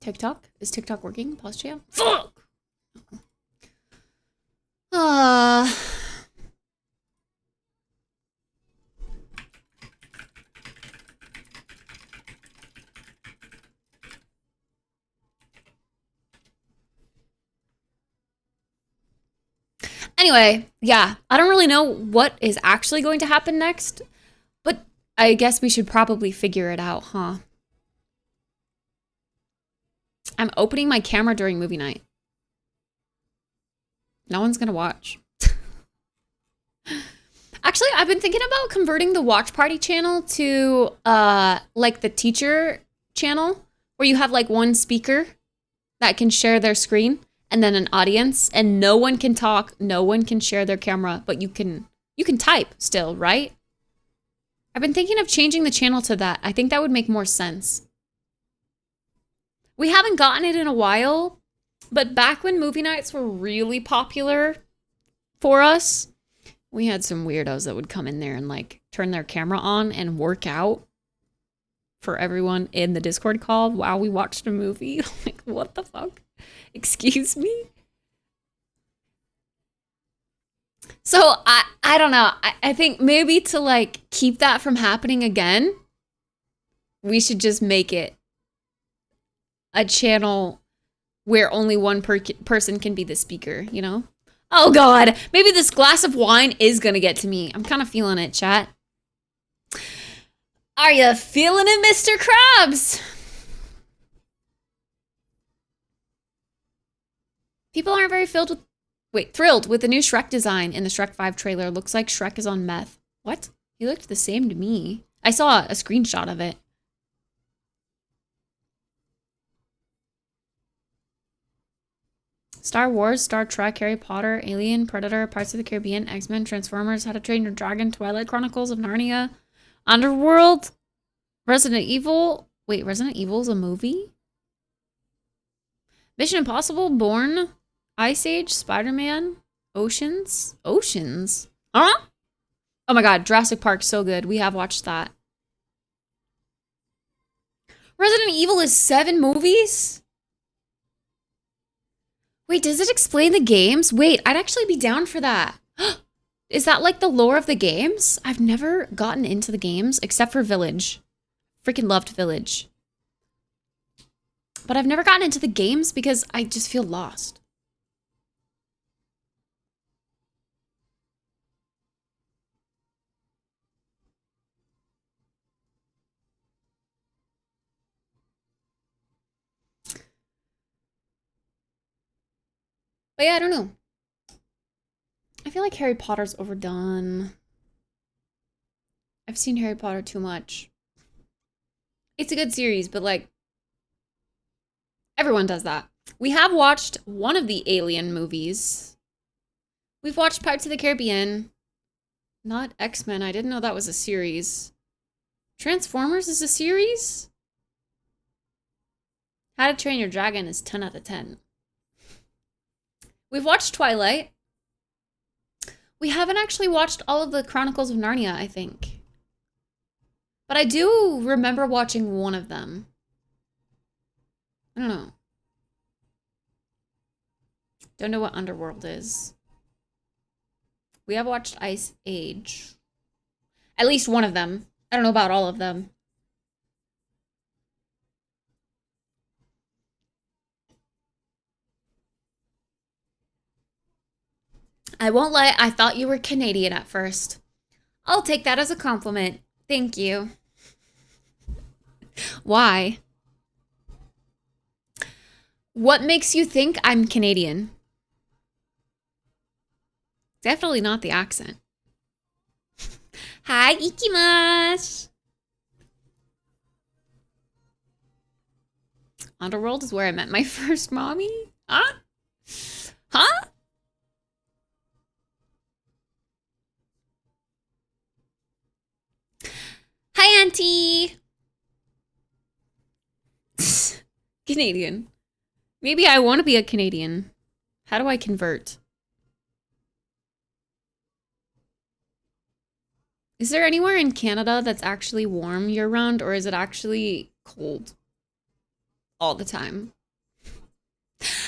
Speaker 1: TikTok? Is TikTok working? Pause chat. Fuck! Anyway, yeah, I don't really know what is actually going to happen next, but I guess we should probably figure it out, huh? I'm opening my camera during movie night. No one's gonna watch. Actually, I've been thinking about converting the watch party channel to like the teacher channel where you have like one speaker that can share their screen and then an audience, and no one can talk, no one can share their camera, but you can type still, right? I've been thinking of changing the channel to that. I think that would make more sense. We haven't gotten it in a while, but back when movie nights were really popular for us, we had some weirdos that would come in there and like turn their camera on and work out for everyone in the Discord call while we watched a movie. Like, what the fuck? Excuse me? So I don't know. I think maybe to like keep that from happening again, we should just make it a channel where only one person can be the speaker, you know? Oh God, maybe this glass of wine is gonna get to me. I'm kind of feeling it, chat. Are you feeling it, Mr. Krabs? People aren't very thrilled with the new Shrek design in the Shrek 5 trailer. Looks like Shrek is on meth. What? He looked the same to me. I saw a screenshot of it. Star Wars, Star Trek, Harry Potter, Alien, Predator, Pirates of the Caribbean, X-Men, Transformers, How to Train Your Dragon, Twilight Chronicles of Narnia, Underworld, Resident Evil. Wait, Resident Evil's a movie? Mission Impossible, Bourne, Ice Age, Spider-Man, Oceans? Oceans? Huh? Oh my God, Jurassic Park, so good. We have watched that. Resident Evil is 7 movies? Wait, does it explain the games? Wait, I'd actually be down for that. Is that like the lore of the games? I've never gotten into the games except for Village. Freaking loved Village. But I've never gotten into the games because I just feel lost. But yeah, I don't know. I feel like Harry Potter's overdone. I've seen Harry Potter too much. It's a good series, but like, everyone does that. We have watched one of the Alien movies. We've watched Pirates of the Caribbean. Not X-Men. I didn't know that was a series. Transformers is a series? How to Train Your Dragon is 10 out of 10. We've watched Twilight. We haven't actually watched all of the Chronicles of Narnia, I think. But I do remember watching one of them. I don't know. Don't know what Underworld is. We have watched Ice Age. At least one of them. I don't know about all of them. I won't lie, I thought you were Canadian at first. I'll take that as a compliment. Thank you. Why? What makes you think I'm Canadian? Definitely not the accent. Hi, ikimasu. Underworld is where I met my first mommy? Huh? Huh? Hi, Auntie. Canadian. Maybe I want to be a Canadian. How do I convert? Is there anywhere in Canada that's actually warm year-round, or is it actually cold all the time?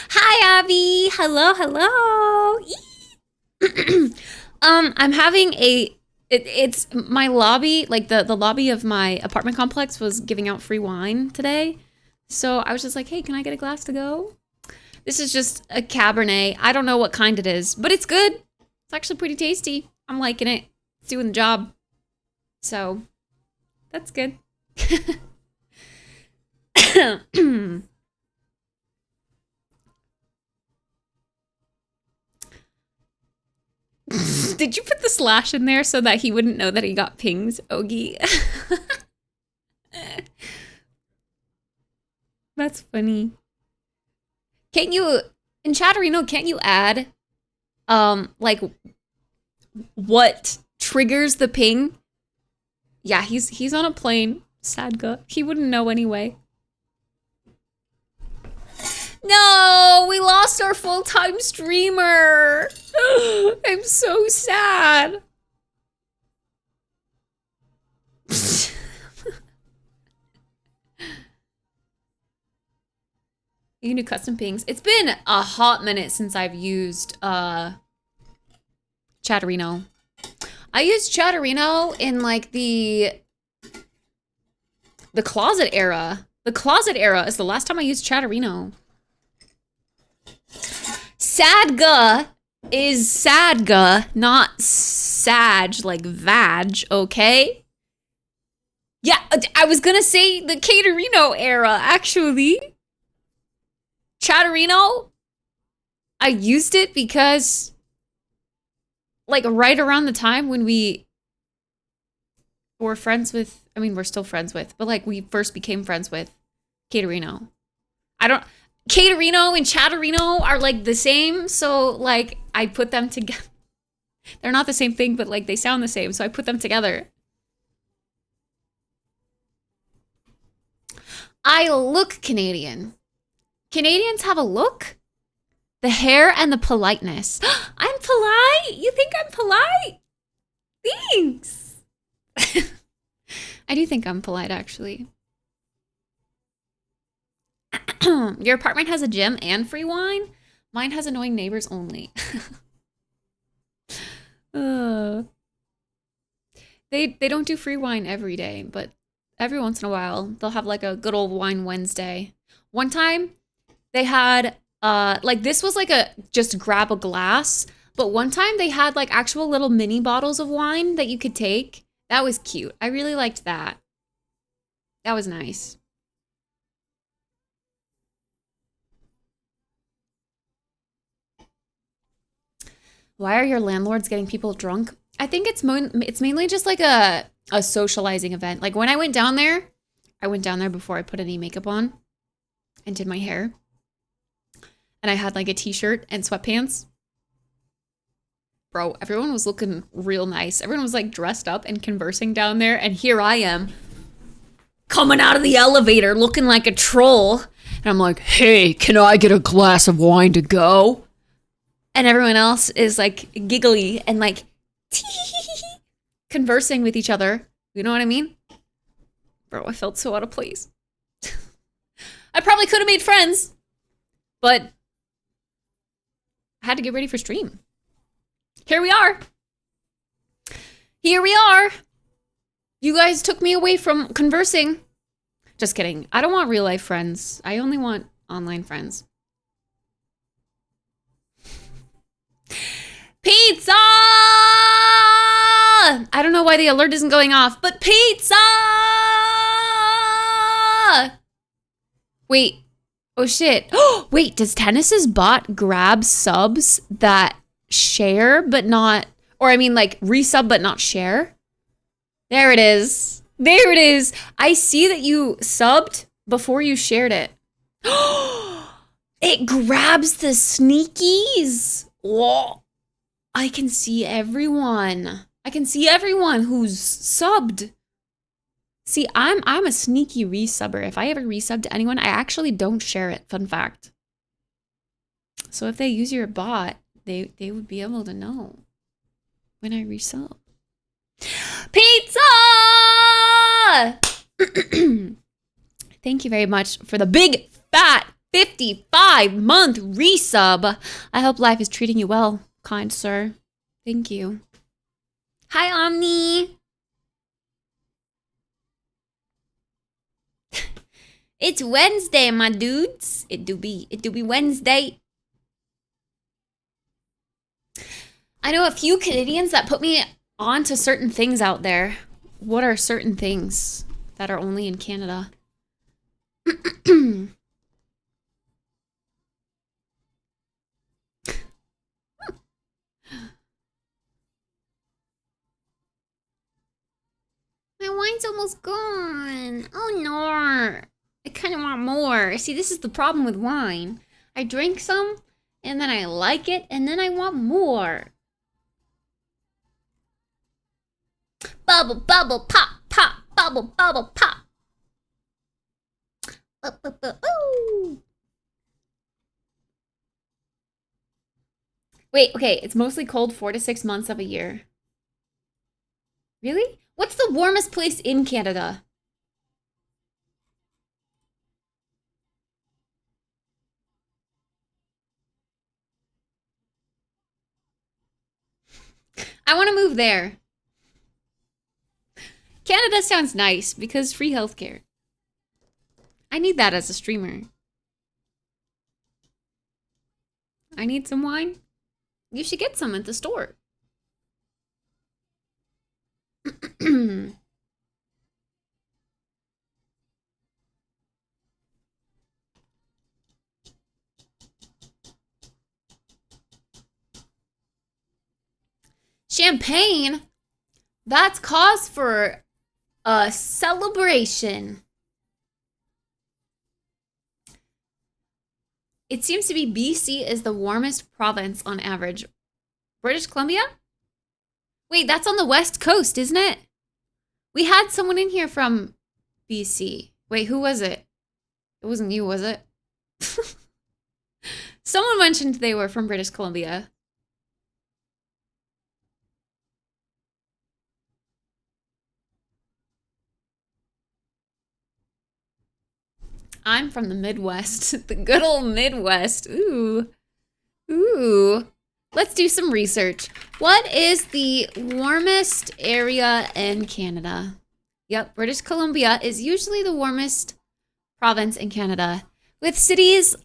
Speaker 1: Hi, Abby. Hello, hello. I'm having a... It's my lobby, like the lobby of my apartment complex was giving out free wine today. So I was just like, hey, can I get a glass to go? This is just a Cabernet. I don't know what kind it is, but it's good. It's actually pretty tasty. I'm liking it. It's doing the job. So that's good. Did you put the slash in there so that he wouldn't know that he got pings, Ogie? That's funny. Can't you, in Chatterino, can't you add, like, what triggers the ping? Yeah, he's on a plane. Sadga. He wouldn't know anyway. No, we lost our full-time streamer. I'm so sad. You can do custom pings. It's been a hot minute since I've used Chatterino. I used Chatterino in like the closet era. The closet era is the last time I used Chatterino. Sadga is Sadga, not Sag, like Vag, okay? Yeah, I was gonna say the Caterino era, actually. Chatterino, I used it because, like, right around the time when we were friends with, I mean, we're still friends with, but, like, we first became friends with Caterino. Caterino and Chatterino are, like, the same, so, like, I put them together. They're not the same thing, but, like, they sound the same, so I put them together. I look Canadian. Canadians have a look? The hair and the politeness. I'm polite? You think I'm polite? Thanks. I do think I'm polite, actually. Your apartment has a gym and free wine? Mine has annoying neighbors only. They don't do free wine every day, but every once in a while, they'll have like a good old wine Wednesday. One time, they had, like this was like a just grab a glass, but one time they had like actual little mini bottles of wine that you could take. That was cute. I really liked that. That was nice. Why are your landlords getting people drunk? I think it's mainly just like a socializing event. Like when I went down there before I put any makeup on and did my hair. And I had like a t-shirt and sweatpants. Bro, everyone was looking real nice. Everyone was like dressed up and conversing down there. And here I am coming out of the elevator looking like a troll. And I'm like, hey, can I get a glass of wine to go? And everyone else is like giggly and like conversing with each other. You know what I mean? Bro, I felt so out of place. I probably could have made friends, but I had to get ready for stream. Here we are. Here we are. You guys took me away from conversing. Just kidding. I don't want real life friends. I only want online friends. Pizza! I don't know why the alert isn't going off, but pizza! Wait. Oh shit. Wait, does Tennis's bot grab subs that share but not, or I mean like resub but not share? There it is. There it is. I see that you subbed before you shared it. It grabs the sneakies. Whoa. I can see everyone. I can see everyone who's subbed. See, I'm a sneaky resubber. If I ever resub to anyone, I actually don't share it. Fun fact. So if they use your bot, they would be able to know when I resub. Pizza! Thank you very much for the big fat 55-month resub. I hope life is treating you well, kind sir. Thank you. Hi, Omni. It's Wednesday, my dudes. It do be Wednesday. I know a few Canadians that put me on to certain things out there. What are certain things that are only in Canada? My wine's almost gone. Oh no. I kind of want more. See, this is the problem with wine. I drink some, and then I like it, and then I want more. Bubble, bubble, pop, pop, bubble, bubble, pop. Ooh. Wait, okay, it's mostly cold 4 to 6 months of a year. Really? What's the warmest place in Canada? I want to move there. Canada sounds nice because free healthcare. I need that as a streamer. I need some wine. You should get some at the store. Champagne? That's cause for a celebration. It seems to be BC is the warmest province on average. British Columbia? Wait, that's on the west coast, isn't it? We had someone in here from BC. Wait, who was it? It wasn't you, was it? Someone mentioned they were from British Columbia. I'm from the Midwest. The good old Midwest. Ooh. Ooh. Let's do some research. What is the warmest area in Canada? Yep, British Columbia is usually the warmest province in Canada, with cities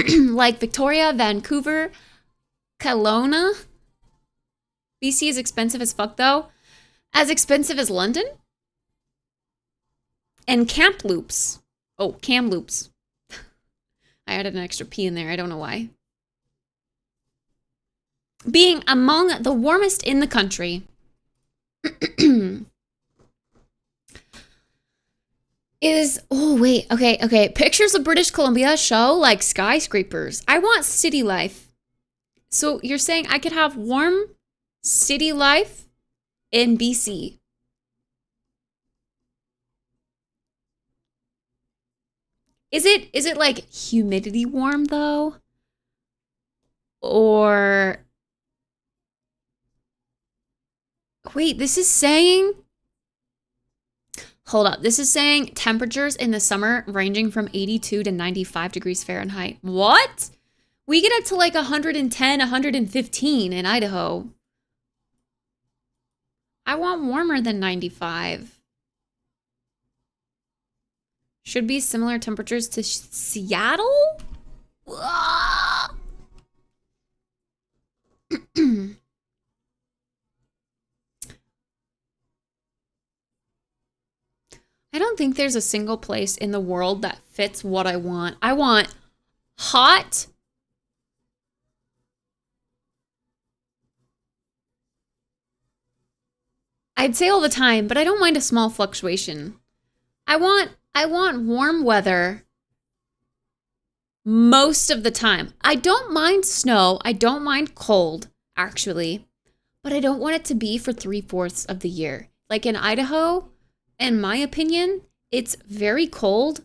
Speaker 1: like Victoria, Vancouver, Kelowna. BC is expensive as fuck, though. As expensive as London. And Kamloops. Oh, Kamloops. I added an extra P in there. I don't know why. Being among the warmest in the country. Oh, wait. Okay. Pictures of British Columbia show like skyscrapers. I want city life. So you're saying I could have warm city life in BC? Is it like humidity warm though? Or wait, this is saying, hold up. This is saying temperatures in the summer ranging from 82 to 95 degrees Fahrenheit. What? We get up to like 110, 115 in Idaho. I want warmer than 95. Should be similar temperatures to Seattle? I don't think there's a single place in the world that fits what I want. I want hot. I'd say all the time, but I don't mind a small fluctuation. I want warm weather most of the time. I don't mind snow. I don't mind cold, actually. But I don't want it to be for 3/4 of the year. Like in Idaho, in my opinion, it's very cold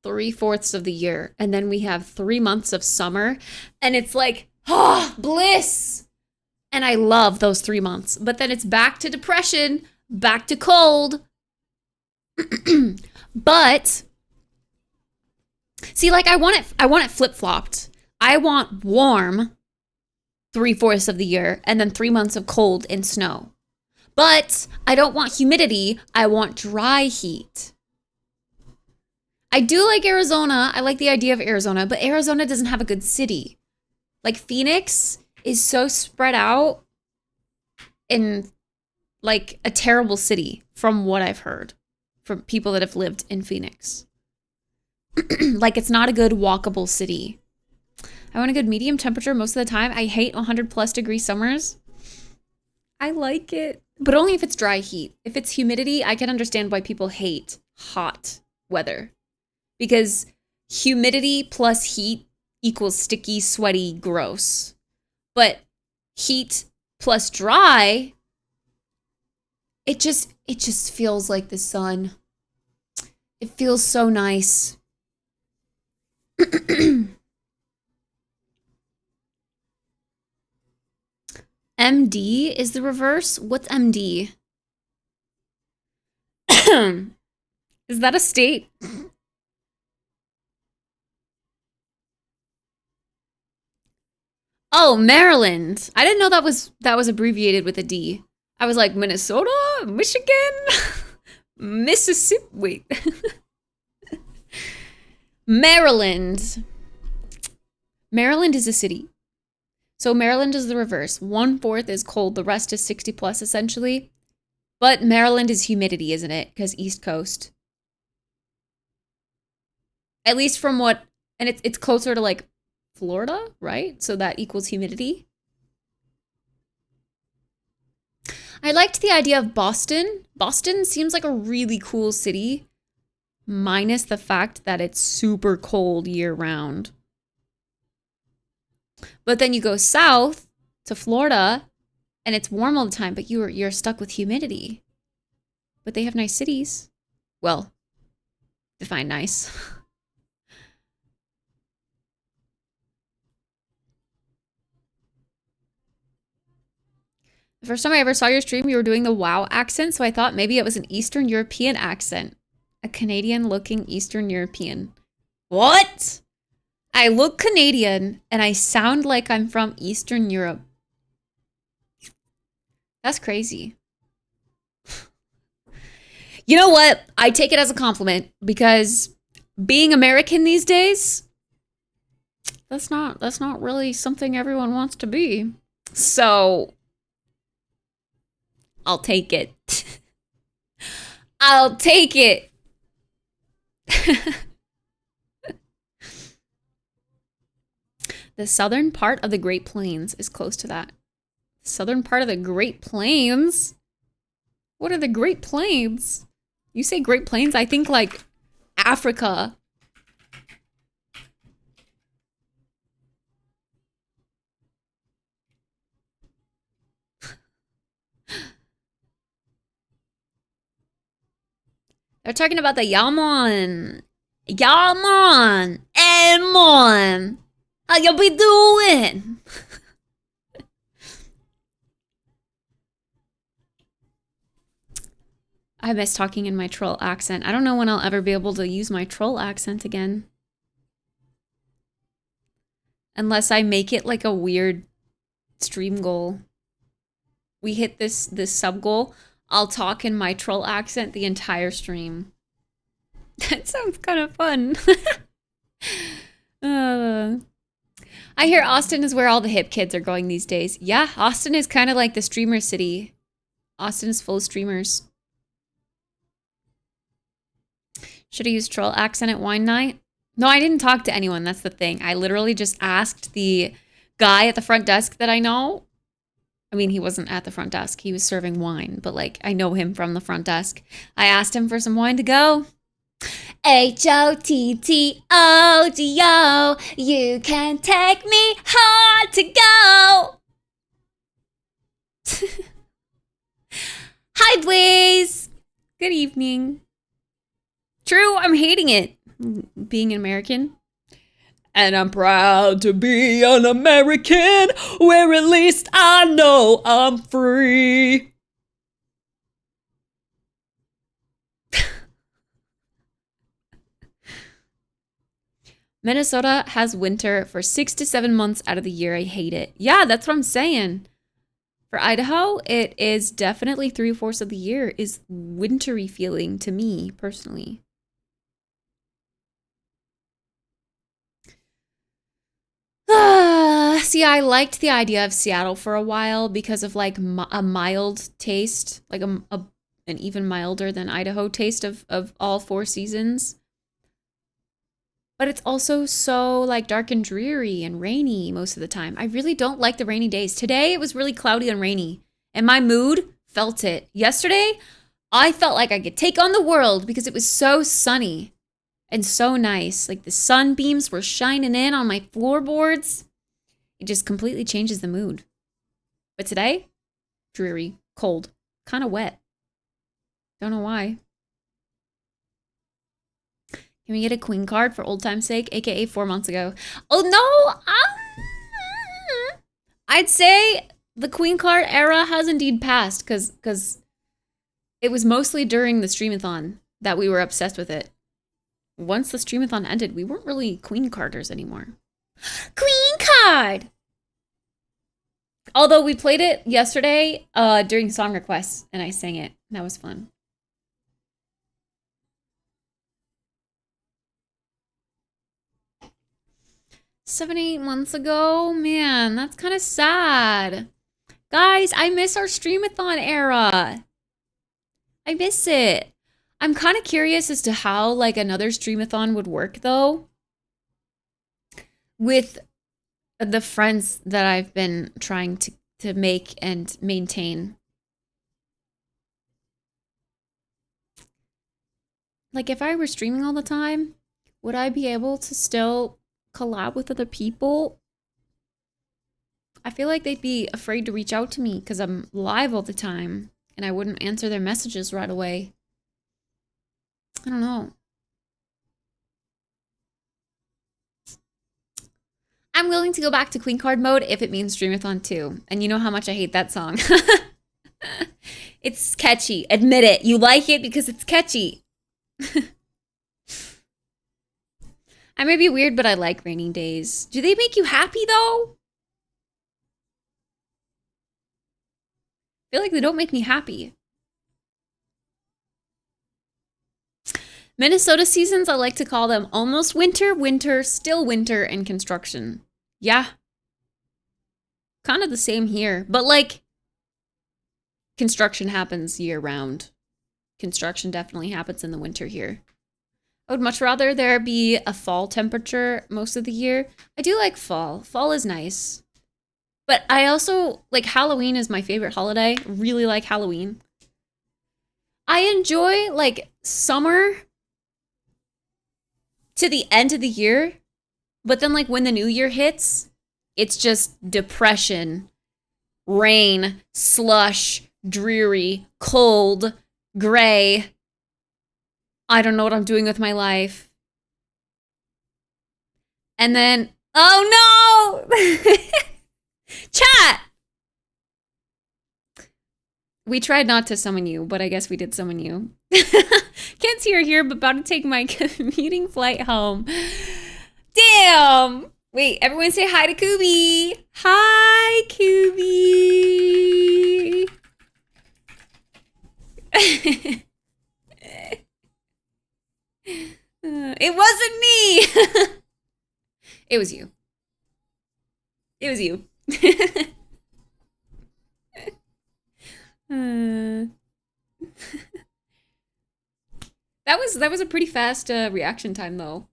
Speaker 1: 3/4 of the year. And then we have 3 months of summer. And it's like, bliss. And I love those 3 months. But then it's back to depression, back to cold. But see, like I want it flip-flopped. I want warm 3/4 of the year and then 3 months of cold and snow. But I don't want humidity. I want dry heat. I do like Arizona. I like the idea of Arizona, but Arizona doesn't have a good city. Like Phoenix is so spread out in like a terrible city from what I've heard from people that have lived in Phoenix. Like it's not a good walkable city. I want a good medium temperature most of the time. I hate 100+ degree summers. I like it, but only if it's dry heat. If it's humidity, I can understand why people hate hot weather because humidity plus heat equals sticky, sweaty, gross. But heat plus dry, it just feels like the sun. It feels so nice. MD is the reverse? What's MD? Is that a state? Oh, Maryland. I didn't know that was abbreviated with a D. I was like, Minnesota, Michigan, Mississippi. Wait. Maryland. Maryland is a city. So Maryland is the reverse. 1/4 is cold, the rest is 60 plus essentially. But Maryland is humidity, isn't it? Because East Coast. At least from what, and it's closer to like Florida, right? So that equals humidity. I liked the idea of Boston. Boston seems like a really cool city, minus the fact that it's super cold year round. But then you go south to Florida and it's warm all the time, but you're stuck with humidity. But they have nice cities. Well, define nice. The first time I ever saw your stream, you were doing the wow accent, so I thought maybe it was an Eastern European accent. A Canadian-looking Eastern European. What? I look Canadian, and I sound like I'm from Eastern Europe. That's crazy. You know what? I take it as a compliment, because being American these days, that's not really something everyone wants to be. So I'll take it. I'll take it. The southern part of the Great Plains is close to that. Southern part of the Great Plains? What are the Great Plains? You say Great Plains, I think like Africa. They're talking about the Yamon. Yamon. Elmon. How you be doing? I miss talking in my troll accent. I don't know when I'll ever be able to use my troll accent again. Unless I make it like a weird stream goal. We hit this sub goal. I'll talk in my troll accent the entire stream. That sounds kind of fun. I hear Austin is where all the hip kids are going these days. Yeah, Austin is kind of like the streamer city. Austin is full of streamers. Should I use troll accent at wine night? No, I didn't talk to anyone. That's the thing. I literally just asked the guy at the front desk that I know. I mean, he wasn't at the front desk. He was serving wine, but like I know him from the front desk. I asked him for some wine to go. HOTTOGO, you can take me hard to go. Hi, Blaze. Good evening. True, I'm hating it, being an American. And I'm proud to be an American, where at least I know I'm free. Minnesota has winter for 6 to 7 months out of the year. I hate it. Yeah, that's what I'm saying. For Idaho, it is definitely 3/4 of the year is wintry feeling to me personally. See, I liked the idea of Seattle for a while because of like a mild taste, like an even milder than Idaho taste of all 4 seasons. But it's also so like dark and dreary and rainy most of the time. I really don't like the rainy days. Today it was really cloudy and rainy, and my mood felt it. Yesterday, I felt like I could take on the world because it was so sunny. and so nice. Like the sunbeams were shining in on my floorboards. It just completely changes the mood. But today, dreary, cold, kind of wet. Don't know why. Can we get a queen card for old time's sake, aka 4 months ago? Oh no! I'd say the queen card era has indeed passed because it was mostly during the streamathon that we were obsessed with it. Once the streamathon ended, we weren't really queen carders anymore. Queen card! Although we played it yesterday during song requests and I sang it. That was fun. Seven, 8 months ago? Man, that's kind of sad. Guys, I miss our streamathon era. I miss it. I'm kind of curious as to how like another streamathon would work though. With the friends that I've been trying to make and maintain. Like if I were streaming all the time, would I be able to still collab with other people? I feel like they'd be afraid to reach out to me because I'm live all the time and I wouldn't answer their messages right away. I don't know. I'm willing to go back to Queen Card mode if it means Streamathon 2. And you know how much I hate that song. It's catchy. Admit it. You like it because it's catchy. I may be weird, but I like rainy days. Do they make you happy, though? I feel like they don't make me happy. Minnesota seasons, I like to call them almost winter, winter, still winter, and construction. Yeah. Kind of the same here. But, like, construction happens year-round. Construction definitely happens in the winter here. I would much rather there be a fall temperature most of the year. I do like fall. Fall is nice. But I also, like, Halloween is my favorite holiday. Really like Halloween. I enjoy, like, summer to the end of the year. But then, like, when the new year hits, it's just depression, rain, slush, dreary, cold, gray. I don't know what I'm doing with my life. And then, oh no! Chat! We tried not to summon you, but I guess we did summon you. Kids here, but about to take my commuting flight home. Damn! Wait, everyone say hi to Kubi! Hi, Kubi! It wasn't me! It was you. It was you. That was a pretty fast reaction time though.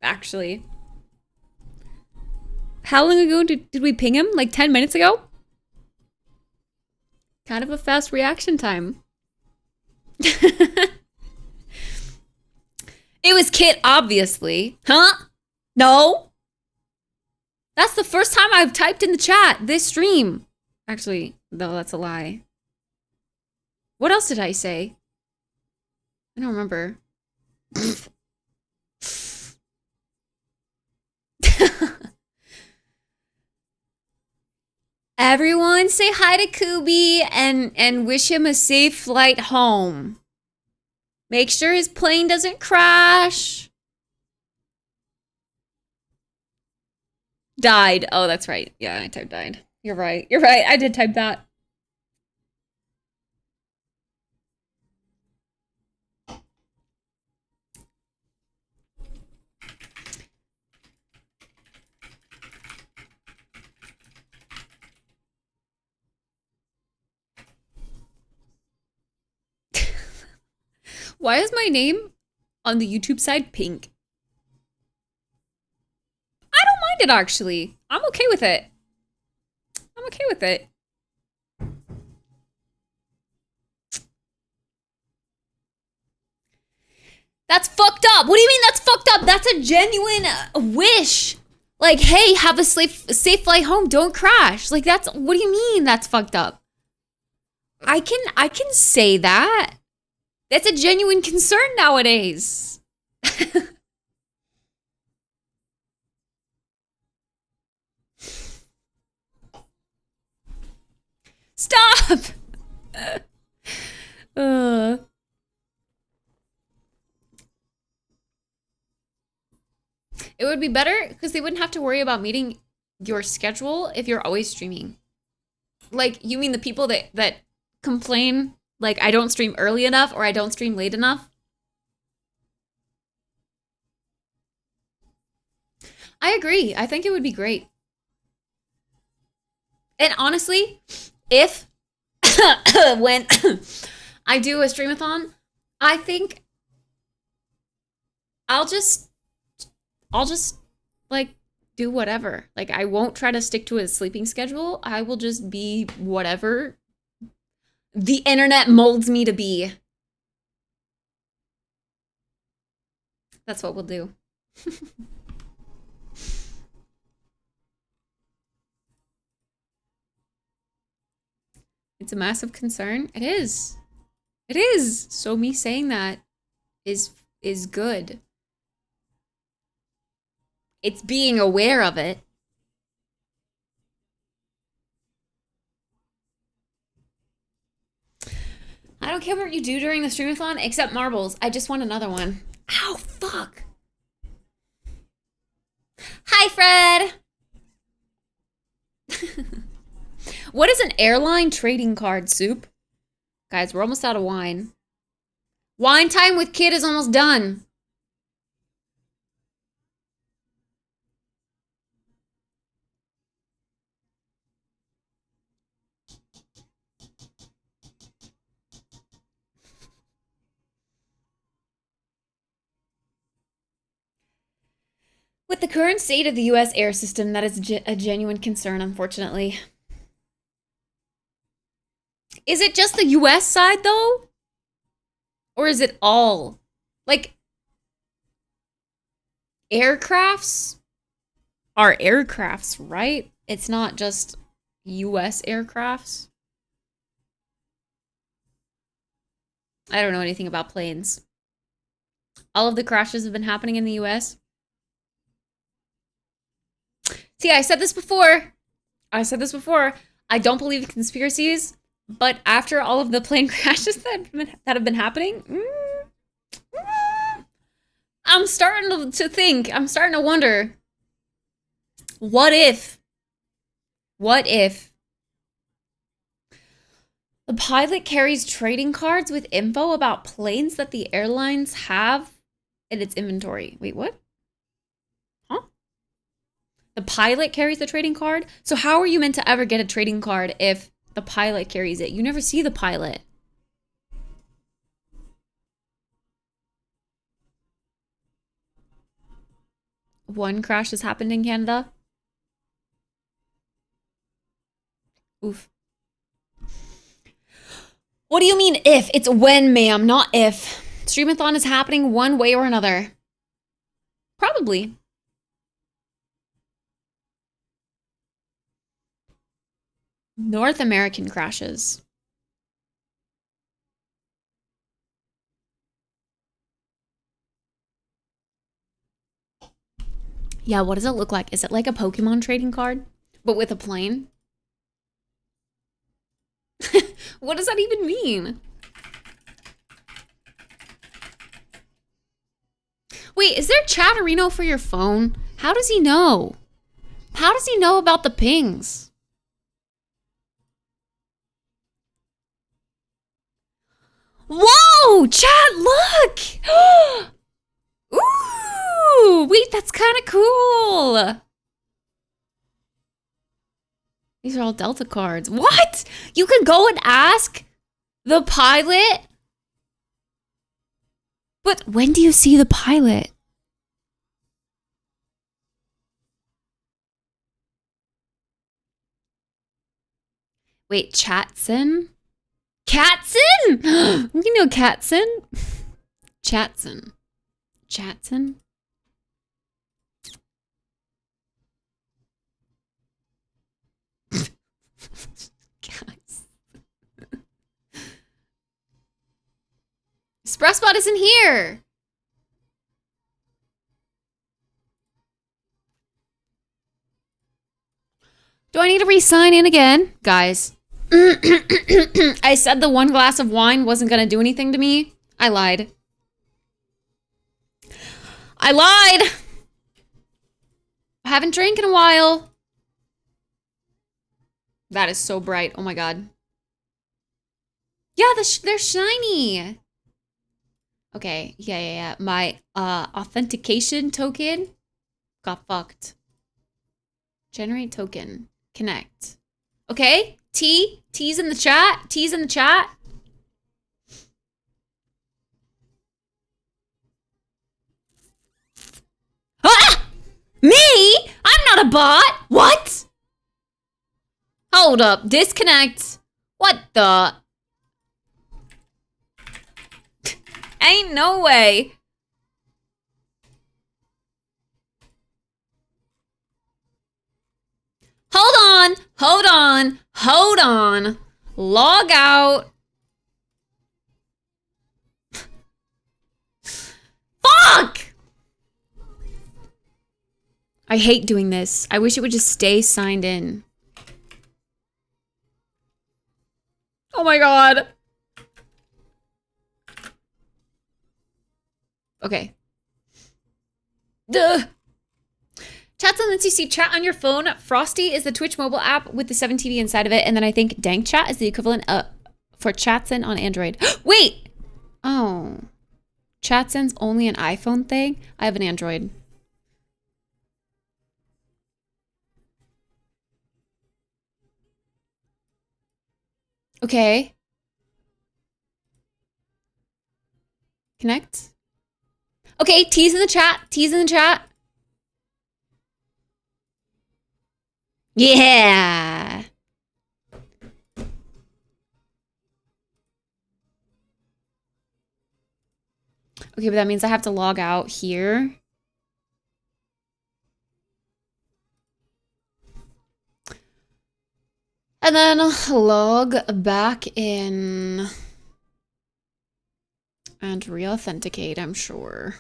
Speaker 1: Actually. How long ago did we ping him? Like 10 minutes ago? Kind of a fast reaction time. It was KITT, obviously. Huh? No? That's the first time I've typed in the chat this stream. Actually, no, that's a lie. What else did I say? I don't remember. Everyone say hi to Kubi and wish him a safe flight home. Make sure his plane doesn't crash. Died. Oh, that's right. Yeah, I typed died. You're right. You're right. I did type that. Why is my name on the YouTube side pink? I don't mind it, actually. I'm okay with it. I'm okay with it. That's fucked up. What do you mean that's fucked up? That's a genuine wish. Like, hey, have a safe flight home. Don't crash. Like, that's, what do you mean that's fucked up? I can say that. That's a genuine concern nowadays. Stop. It would be better because they wouldn't have to worry about meeting your schedule if you're always streaming. Like, you mean the people that complain, like, I don't stream early enough or I don't stream late enough? I agree. I think it would be great. And honestly, if when I do a streamathon, I think I'll just like do whatever. Like, I won't try to stick to a sleeping schedule. I will just be whatever the internet molds me to be. That's what we'll do. It's a massive concern. It is. It is. So me saying that is good. It's being aware of it. I don't care what you do during the streamathon except marbles. I just want another one. Ow, fuck. Hi, Fred. What is an airline trading card, Soup? Guys, we're almost out of wine. Wine time with KITT is almost done. With the current state of the US air system, that is a genuine concern, unfortunately. Is it just the US side, though? Or is it all? Like, aircrafts are aircrafts, right? It's not just US aircrafts. I don't know anything about planes. All of the crashes have been happening in the US. See, I said this before. I don't believe in conspiracies, but after all of the plane crashes that have been happening, I'm starting to think, I'm starting to wonder, what if the pilot carries trading cards with info about planes that the airlines have in its inventory? Wait, what? Huh? The pilot carries the trading card? So how are you meant to ever get a trading card if the pilot carries it? You never see the pilot. One crash has happened in Canada. Oof. What do you mean if? It's when, ma'am, not if. Streamathon is happening one way or another. Probably. North American crashes. Yeah, what does it look like? Is it like a Pokemon trading card, but with a plane? What does that even mean? Wait, is there Chatterino for your phone? How does he know? How does he know about the pings? Whoa, chat, look! Ooh, wait, that's kind of cool. These are all Delta cards. What? You can go and ask the pilot? But when do you see the pilot? Wait, Chatson? Catson? You know Catson? Chatson. Chatson? Guys. Expressbot isn't here. Do I need to re-sign in again? Guys. I said the one glass of wine wasn't gonna do anything to me. I lied. I lied! I haven't drank in a while. That is so bright. Oh my god. Yeah, they're shiny. Okay, yeah. My authentication token got fucked. Generate token. Connect. Okay, T's in the chat. T's in the chat. Ah! Me? I'm not a bot. What? Hold up. Disconnect. What the? Ain't no way. Hold on. Log out. Fuck! I hate doing this. I wish it would just stay signed in. Oh my god. Okay. Duh. Chatson lets you see chat on your phone. Frosty is the Twitch mobile app with the 7TV inside of it. And then I think Dank Chat is the equivalent for Chatson on Android. Wait! Oh. Chatson's only an iPhone thing? I have an Android. Okay. Connect. Okay, T's in the chat. T's in the chat. Yeah. Okay, but that means I have to log out here. And then log back in. And re-authenticate, I'm sure.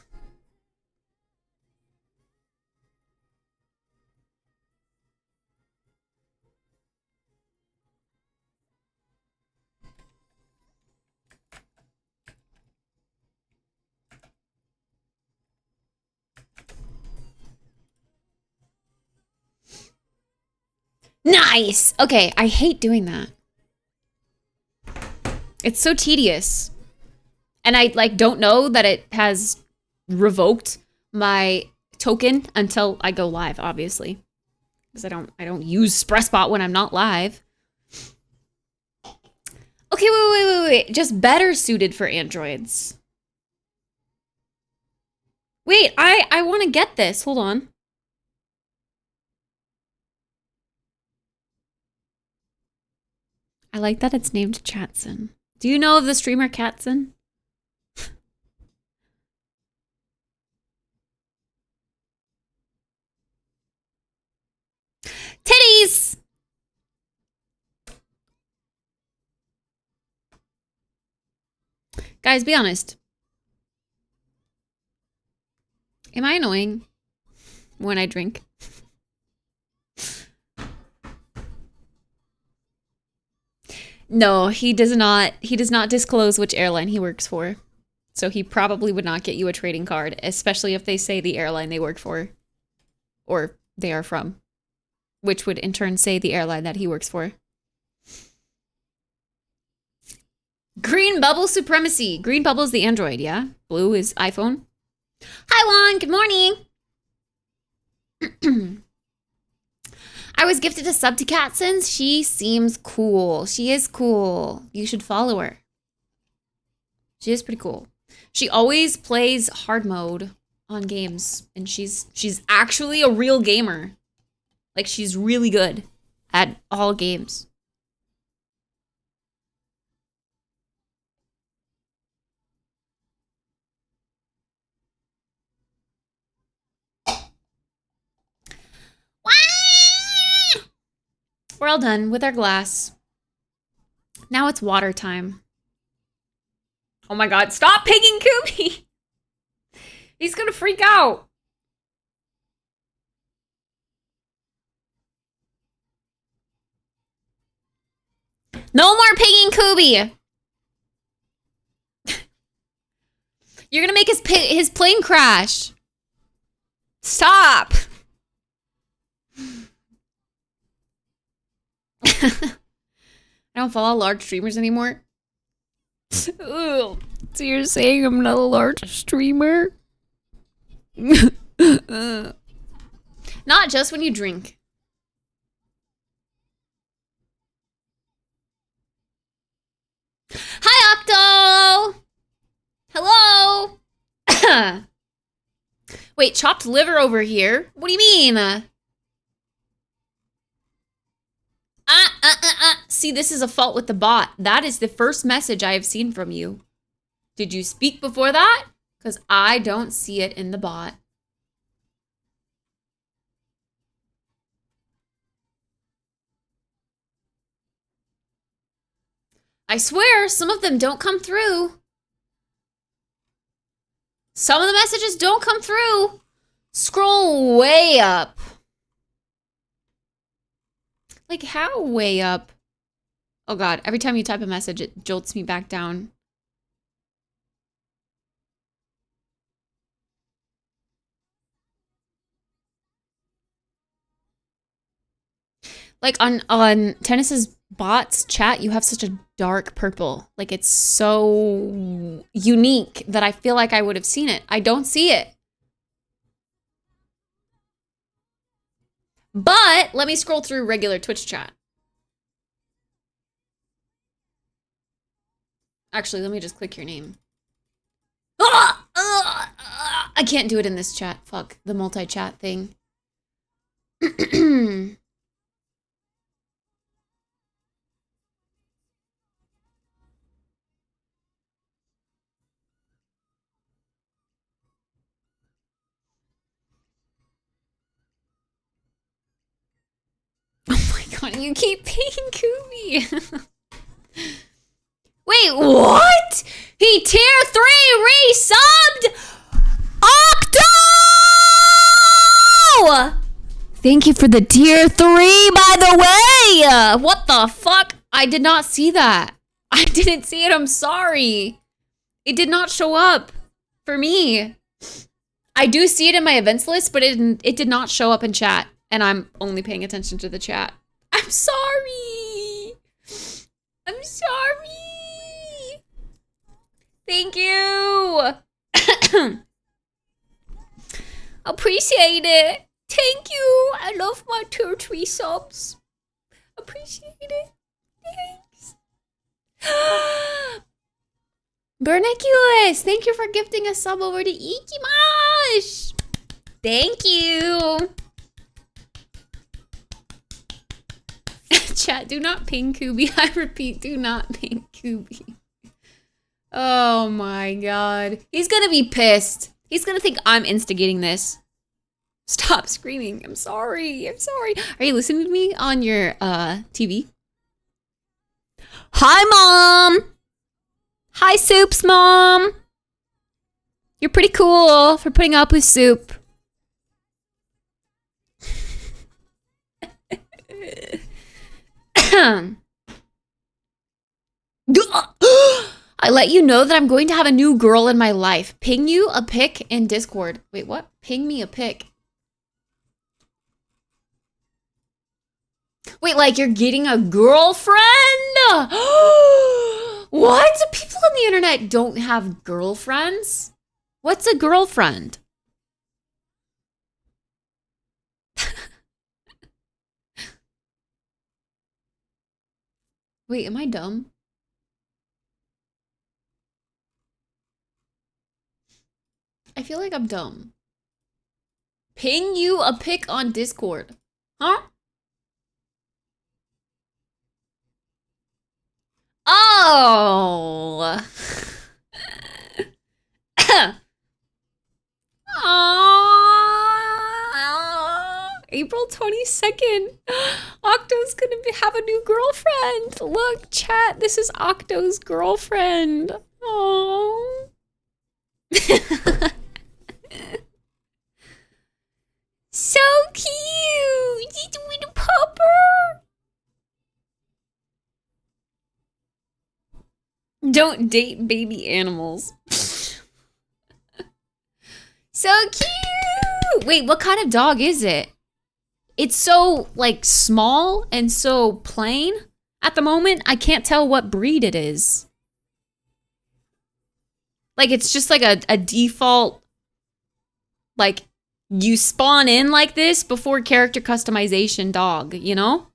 Speaker 1: Nice! Okay, I hate doing that. It's so tedious. And I like don't know that it has revoked my token until I go live, obviously. Because I don't use Expressbot when I'm not live. Okay, wait. Just better suited for Androids. Wait, I want to get this. Hold on. I like that it's named Chatson. Do you know of the streamer Catson? Titties! Guys, be honest. Am I annoying when I drink? No, he does not disclose which airline he works for. So he probably would not get you a trading card, especially if they say the airline they work for or they are from, which would in turn say the airline that he works for. Green bubble supremacy. Green bubble is the Android, yeah? Blue is iPhone. Hi, Juan. Good morning. I was gifted a sub to Catsons. She seems cool. She is cool. You should follow her. She is pretty cool. She always plays hard mode on games, and she's actually a real gamer. Like, she's really good at all games. We're all done with our glass. Now it's water time. Oh my god, stop picking Kubi! He's gonna freak out. No more picking Kubi! You're gonna make his plane crash. Stop! I don't follow large streamers anymore. Ooh, so you're saying I'm not a large streamer? Not just when you drink. Hi, Octo! Hello! Wait, chopped liver over here? What do you mean? See, this is a fault with the bot. That is the first message I have seen from you. Did you speak before that? Because I don't see it in the bot. I swear, some of them don't come through. Some of the messages don't come through. Scroll way up. Like, how way up? Oh god, every time you type a message, it jolts me back down. Like, on Tennis's bot's chat, you have such a dark purple. Like, it's so unique that I feel like I would have seen it. I don't see it. But let me scroll through regular Twitch chat. Actually, let me just click your name. I can't do it in this chat. Fuck, the multi-chat thing. Oh my god, you keep paying Kubi. Wait, what? He tier 3 resubbed Octo! Thank you for the tier 3, by the way! What the fuck? I did not see that. I didn't see it, I'm sorry. It did not show up for me. I do see it in my events list, but it did not show up in chat. And I'm only paying attention to the chat. I'm sorry. I'm sorry. Thank you. Appreciate it. Thank you. I love my tier 3 subs. Appreciate it. Thanks. Berniculus, thank you for gifting a sub over to Ikimash. Thank you. Chat, do not ping Kubi. I repeat, do not ping Kubi. Oh my god. He's gonna be pissed. He's gonna think I'm instigating this. Stop screaming. I'm sorry. I'm sorry. Are you listening to me on your TV? Hi, Mom. Hi, Soup's mom. You're pretty cool for putting up with Soup. I let you know that I'm going to have a new girl in my life. Ping you a pic in Discord. Wait, what? Ping me a pic. Wait, like you're getting a girlfriend? What? People on the internet don't have girlfriends? What's a girlfriend? Wait, am I dumb? I feel like I'm dumb. Ping you a pic on Discord. Huh? Oh. April 22nd. Octo's gonna have a new girlfriend. Look, chat, this is Octo's girlfriend. Oh. So cute. He's a little pupper. Don't date baby animals. So cute. Wait, what kind of dog is it? It's so, like, small and so plain at the moment. I can't tell what breed it is. Like, it's just like a default, like, you spawn in like this before character customization dog, you know?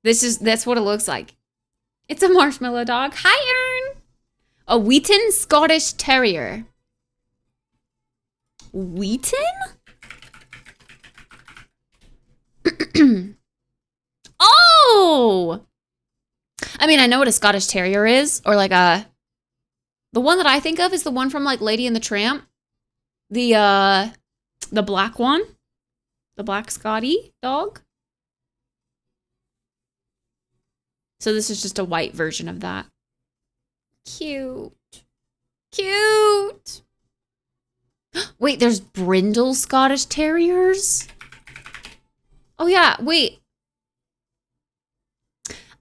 Speaker 1: That's what it looks like. It's a marshmallow dog. Hi, Ern. A Wheaton Scottish Terrier. Wheaton? Oh! I mean, I know what a Scottish Terrier is, or like the one that I think of is the one from like Lady and the Tramp. The black one. The black Scotty dog. So this is just a white version of that. Cute. Cute. Wait, there's brindle Scottish Terriers? Oh yeah, wait.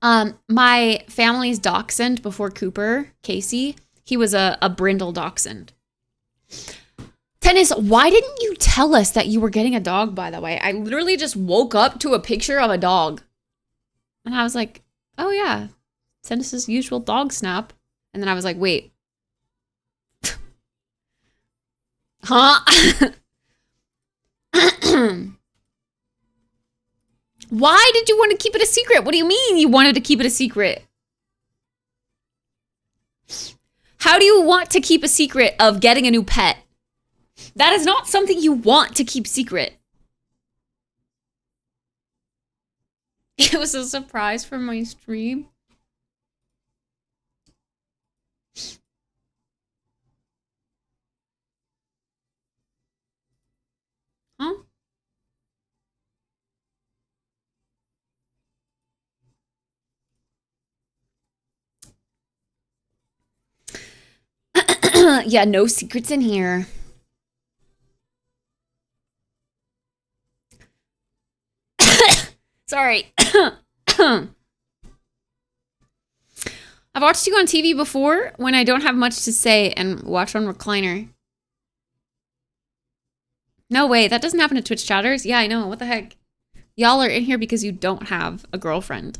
Speaker 1: My family's dachshund before Cooper, Casey, he was a brindle dachshund. Tennis, why didn't you tell us that you were getting a dog, by the way? I literally just woke up to a picture of a dog. And I was like, oh yeah, Tennis's usual dog snap. And then I was like, wait. Huh? Why did you want to keep it a secret? What do you mean you wanted to keep it a secret? How do you want to keep a secret of getting a new pet? That is not something you want to keep secret. It was a surprise for my stream. Huh? Yeah, no secrets in here. Sorry. I've watched you on TV before when I don't have much to say and watch on recliner. No way, that doesn't happen to Twitch chatters. Yeah, I know. What the heck? Y'all are in here because you don't have a girlfriend.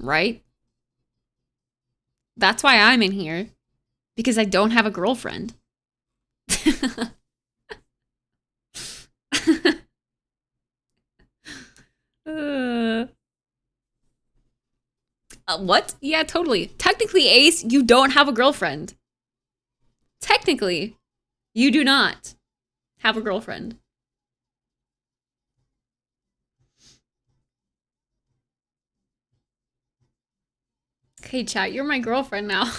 Speaker 1: Right? That's why I'm in here. Because I don't have a girlfriend. What? Yeah, totally. Technically, Ace, you don't have a girlfriend. Technically, you do not have a girlfriend. Okay, chat, you're my girlfriend now.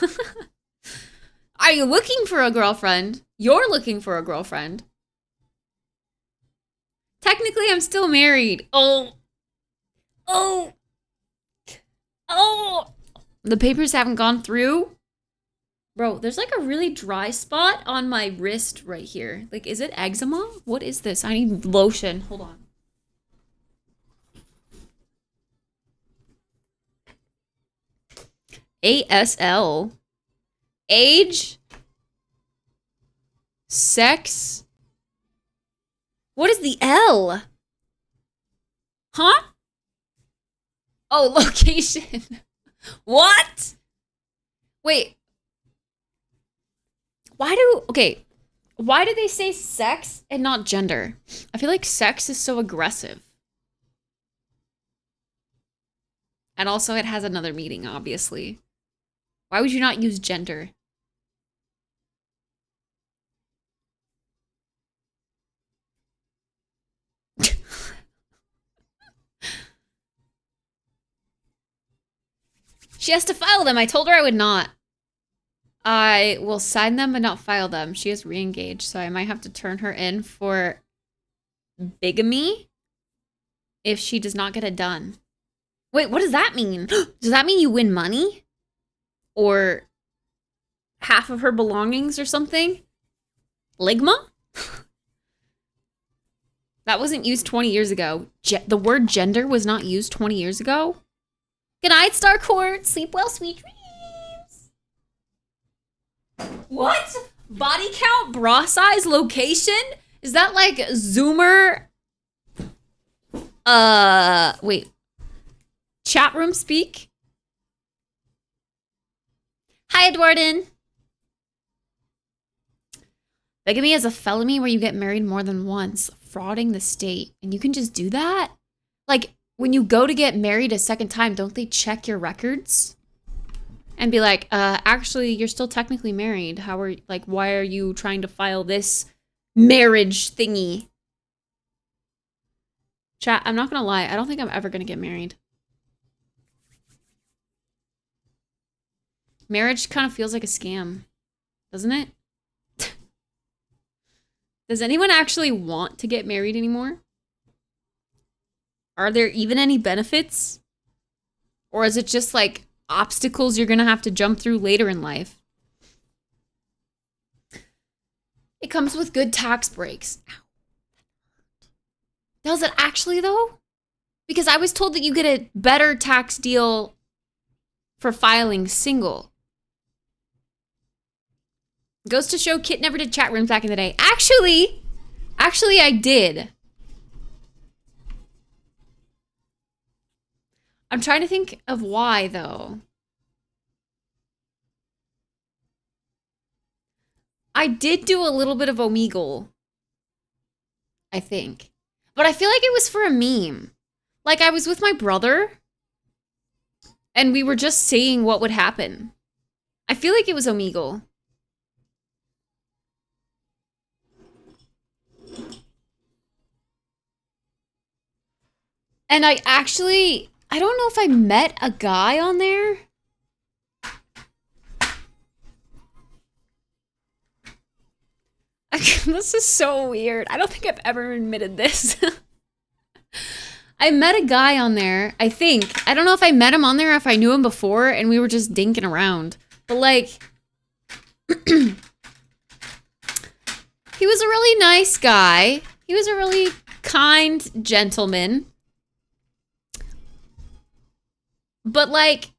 Speaker 1: Are you looking for a girlfriend? You're looking for a girlfriend. Technically, I'm still married. Oh. Oh. Oh. The papers haven't gone through. Bro, there's like a really dry spot on my wrist right here. Like, is it eczema? What is this? I need lotion. Hold on. ASL. Age? Sex? What is the L? Huh? Oh, location. What? Wait. Why do they say sex and not gender? I feel like sex is so aggressive. And also it has another meaning, obviously. Why would you not use gender? She has to file them. I told her I would not. I will sign them but not file them. She is re-engaged, so I might have to turn her in for bigamy if she does not get it done. Wait, what does that mean? Does that mean you win money? Or half of her belongings or something? Ligma? That wasn't used 20 years ago. The word gender was not used 20 years ago. Good night, Star Court. Sleep well, sweet dreams. What? Body count, bra size, location? Is that like Zoomer? Wait. Chat room speak? Hi, Edwarden. Bigamy is a felony where you get married more than once, frauding the state. And you can just do that? Like, when you go to get married a second time, don't they check your records? And be like, actually, you're still technically married. Why are you trying to file this marriage thingy? Chat, I'm not gonna lie. I don't think I'm ever gonna get married. Marriage kind of feels like a scam, doesn't it? Does anyone actually want to get married anymore? Are there even any benefits? Or is it just like obstacles you're gonna have to jump through later in life? It comes with good tax breaks. Ow. Does it actually though? Because I was told that you get a better tax deal for filing single. Goes to show Kit never did chat rooms back in the day. Actually, I did. I'm trying to think of why, though. I did do a little bit of Omegle, I think. But I feel like it was for a meme. Like, I was with my brother, and we were just seeing what would happen. I feel like it was Omegle. And I don't know if I met a guy on there. This is so weird. I don't think I've ever admitted this. I met a guy on there, I think. I don't know if I met him on there or if I knew him before and we were just dinking around. But like, he was a really nice guy. He was a really kind gentleman. But like,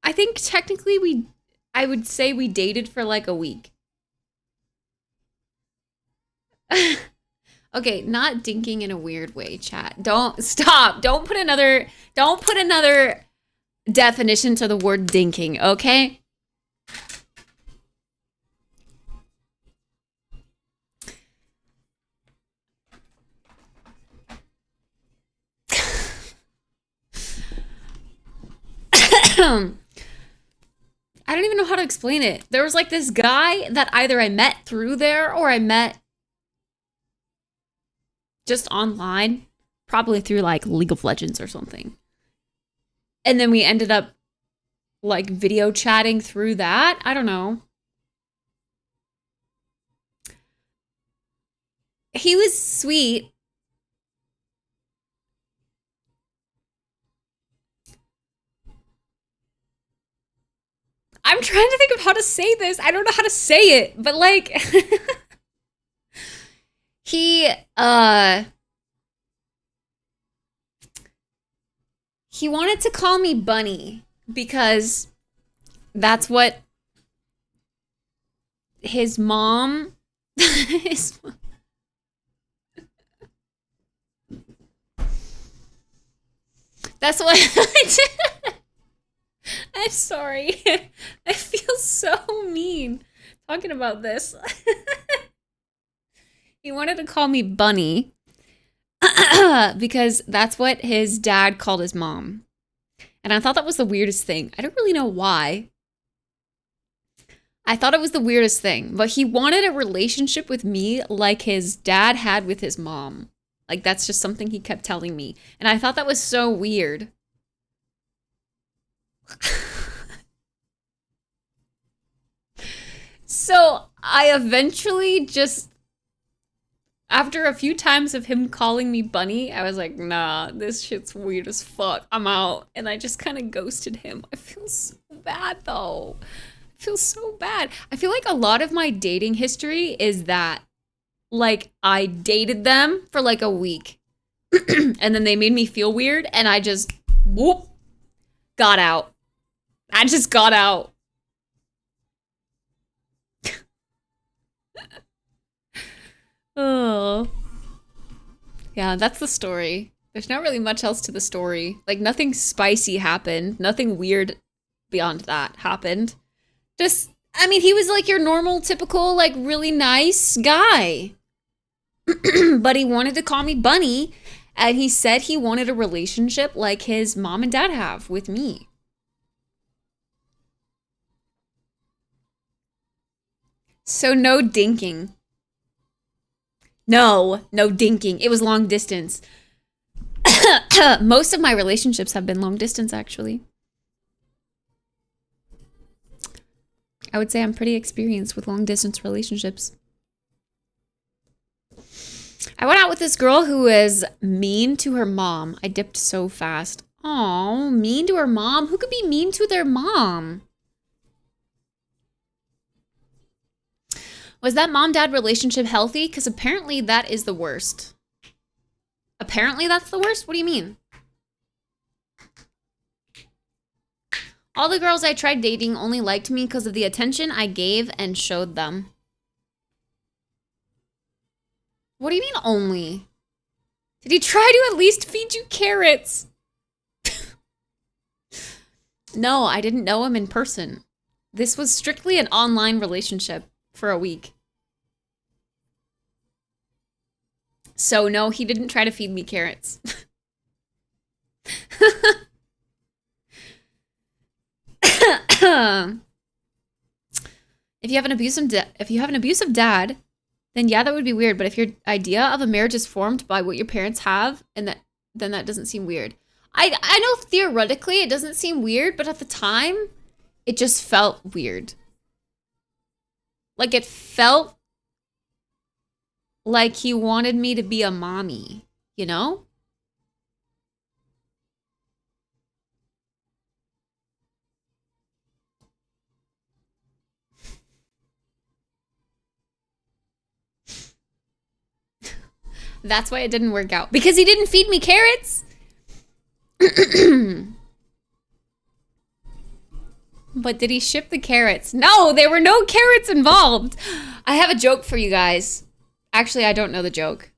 Speaker 1: I think technically I would say we dated for like a week. Okay, not dinking in a weird way, chat. Don't stop. Don't put another definition to the word dinking, okay? I don't even know how to explain it. There was like this guy that either I met through there or I met just online, probably through like League of Legends or something. And then we ended up like video chatting through that. I don't know. He was sweet. I'm trying to think of how to say this. I don't know how to say it, but like he wanted to call me Bunny because that's what his mom that's what I did. I'm sorry. I feel so mean talking about this. He wanted to call me Bunny because that's what his dad called his mom. And I thought that was the weirdest thing. I don't really know why. I thought it was the weirdest thing, but he wanted a relationship with me like his dad had with his mom. Like that's just something he kept telling me. And I thought that was so weird. So I eventually just, after a few times of him calling me bunny, I was like, nah, this shit's weird as fuck. I'm out. And I just kind of ghosted him. I feel so bad though. I feel so bad. I feel like a lot of my dating history is that, like, I dated them for like a week and then they made me feel weird and I just, whoop, got out. I just got out. Oh. Yeah, that's the story. There's not really much else to the story. Like, nothing spicy happened. Nothing weird beyond that happened. Just, I mean, he was like your normal, typical, like, really nice guy. But he wanted to call me Bunny, and he said he wanted a relationship like his mom and dad have with me. So no dinking. No dinking. It was long distance. Most of my relationships have been long distance, actually. I would say I'm pretty experienced with long distance relationships. I went out with this girl who is mean to her mom. I dipped so fast. Oh, mean to her mom? Who could be mean to their mom? Was that mom-dad relationship healthy? Because apparently that is the worst. Apparently that's the worst? What do you mean? All the girls I tried dating only liked me because of the attention I gave and showed them. What do you mean only? Did he try to at least feed you carrots? No, I didn't know him in person. This was strictly an online relationship for a week. So no, he didn't try to feed me carrots. If you have an abusive dad, then yeah, that would be weird. But if your idea of a marriage is formed by what your parents have, then that doesn't seem weird. I know theoretically it doesn't seem weird, but at the time, it just felt weird. Like, it felt like he wanted me to be a mommy, you know? That's why it didn't work out. Because he didn't feed me carrots. But did he ship the carrots? No, there were no carrots involved. I have a joke for you guys. Actually, I don't know the joke.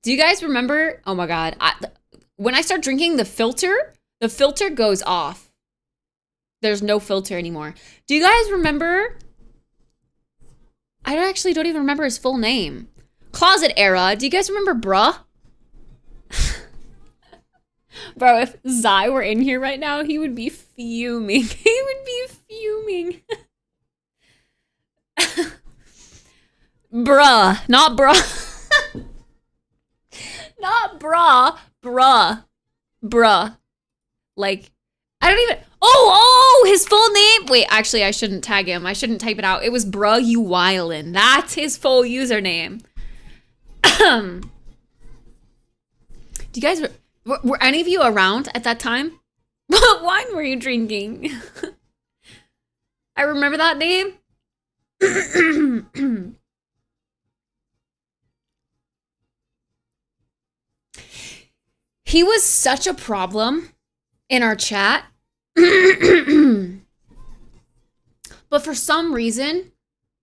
Speaker 1: Do you guys remember? Oh my God. When I start drinking, the filter goes off. There's no filter anymore. Do you guys remember? I actually don't even remember his full name. Closet Era. Do you guys remember Bruh? Bro, if Zai were in here right now, he would be fuming. He would be fuming. Bruh, not bruh. Not bruh. Bruh. Like, I don't even... Oh, his full name. Wait, actually, I shouldn't tag him. I shouldn't type it out. It was Bruh You Wildin'. That's his full username. Do you guys... Were any of you around at that time? What wine were you drinking? I remember that name. He was such a problem in our chat. But for some reason,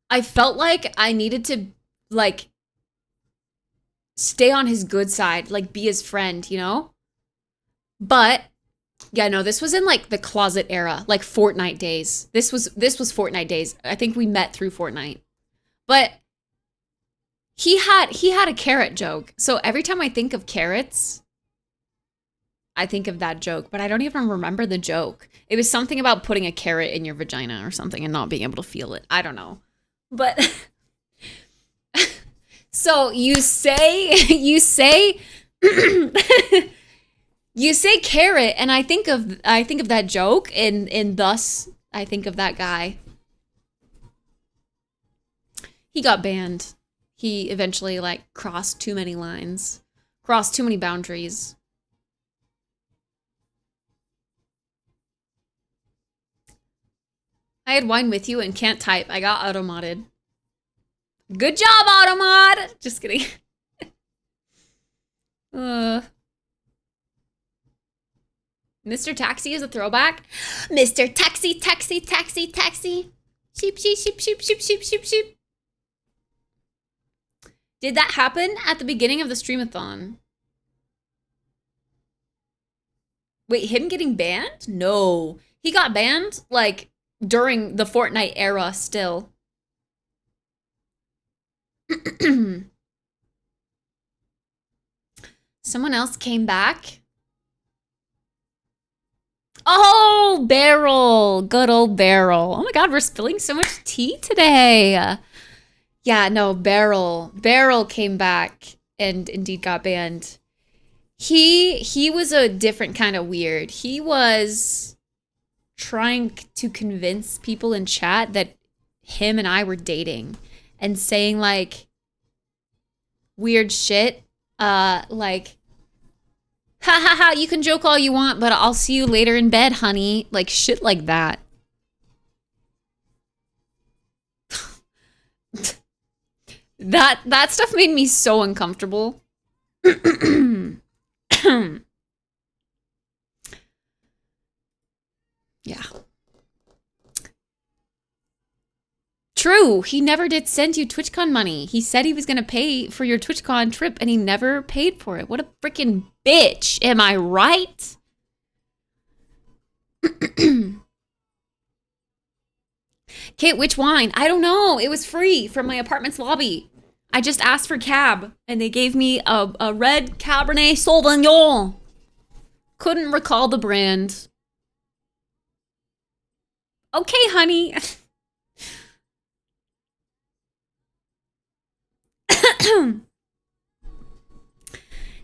Speaker 1: I felt like I needed to, like, stay on his good side, like, be his friend, you know? But yeah, no, this was in like the closet era, like Fortnite days. This was Fortnite days. I think we met through Fortnite. But he had a carrot joke. So every time I think of carrots, I think of that joke, but I don't even remember the joke. It was something about putting a carrot in your vagina or something and not being able to feel it. I don't know. But so you say you say carrot, and I think of that joke, and thus I think of that guy. He got banned. He eventually, like, crossed too many lines. Crossed too many boundaries. I had wine with you and can't type. I got auto-modded. Good job, auto-mod! Just kidding. Mr. Taxi is a throwback. Mr. Taxi, taxi, taxi, taxi. Sheep, sheep, sheep, sheep, sheep, sheep, sheep, sheep. Did that happen at the beginning of the streamathon? Wait, him getting banned? No. He got banned, like, during the Fortnite era still. Someone else came back. Oh, Barrel. Good old Barrel. Oh my god, we're spilling so much tea today. Yeah, no, Barrel. Barrel came back and indeed got banned. He was a different kind of weird. He was trying to convince people in chat that him and I were dating and saying like weird shit. Like, ha ha ha, you can joke all you want, but I'll see you later in bed, honey. Like shit like that. That stuff made me so uncomfortable. Yeah. True, he never did send you TwitchCon money. He said he was gonna pay for your TwitchCon trip and he never paid for it. What a freaking bitch, am I right? Kate, which wine? I don't know. It was free from my apartment's lobby. I just asked for cab and they gave me a red Cabernet Sauvignon. Couldn't recall the brand. Okay, honey.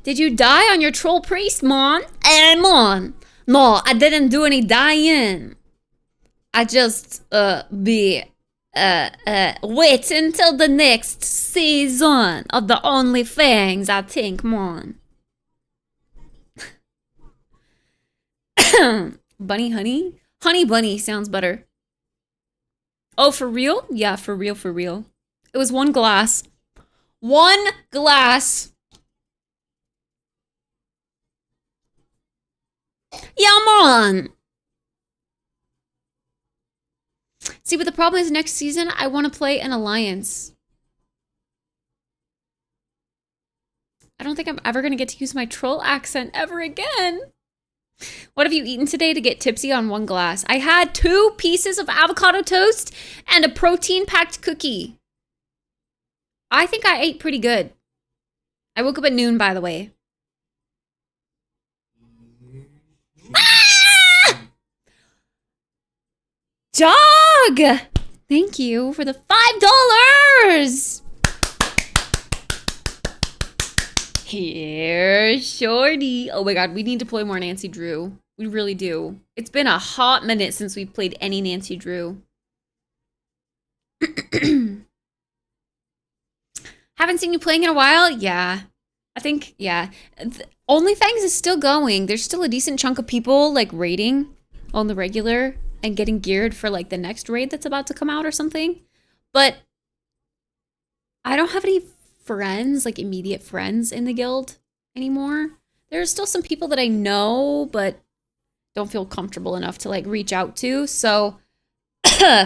Speaker 1: Did you die on your troll priest, Mon? Mon. No, I didn't do any dying. I just, wait until the next season of the OnlyFans, I think, Mon. Bunny honey? Honey bunny sounds better. Oh, for real? Yeah, for real, for real. It was one glass. One glass. Yeah, man. See, but the problem is next season, I want to play an alliance. I don't think I'm ever going to get to use my troll accent ever again. What have you eaten today to get tipsy on one glass? I had 2 pieces of avocado toast and a protein-packed cookie. I think I ate pretty good. I woke up at noon, by the way. Ah! Dog! Thank you for the $5! Here, shorty. Oh my god, we need to play more Nancy Drew. We really do. It's been a hot minute since we've played any Nancy Drew. Haven't seen you playing in a while? Yeah. I think, yeah. OnlyFans is still going. There's still a decent chunk of people, like, raiding on the regular and getting geared for, like, the next raid that's about to come out or something. But I don't have any friends, like, immediate friends in the guild anymore. There's still some people that I know, but don't feel comfortable enough to, like, reach out to. So,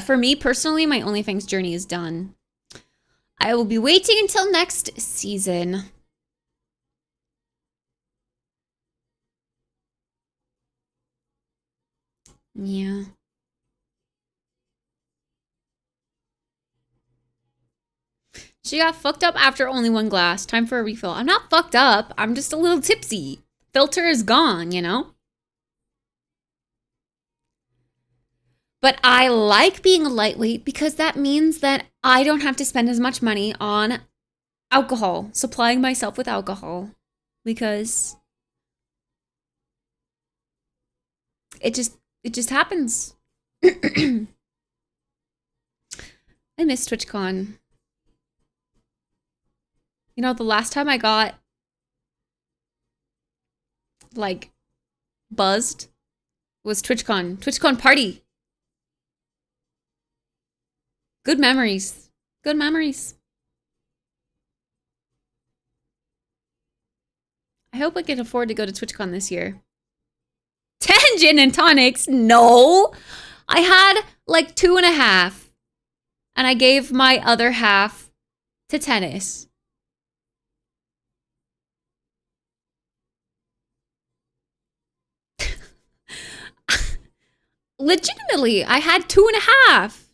Speaker 1: for me, personally, my OnlyFans journey is done. I will be waiting until next season. Yeah. She got fucked up after only one glass. Time for a refill. I'm not fucked up. I'm just a little tipsy. Filter is gone, you know? But I like being a lightweight because that means that I don't have to spend as much money on alcohol, supplying myself with alcohol, because it just happens. I miss TwitchCon. You know, the last time I got, like, buzzed was TwitchCon. TwitchCon party. Good memories. Good memories. I hope I can afford to go to TwitchCon this year. 10 gin and tonics? No! I had like 2.5. And I gave my other half to tennis. Legitimately, I had 2.5.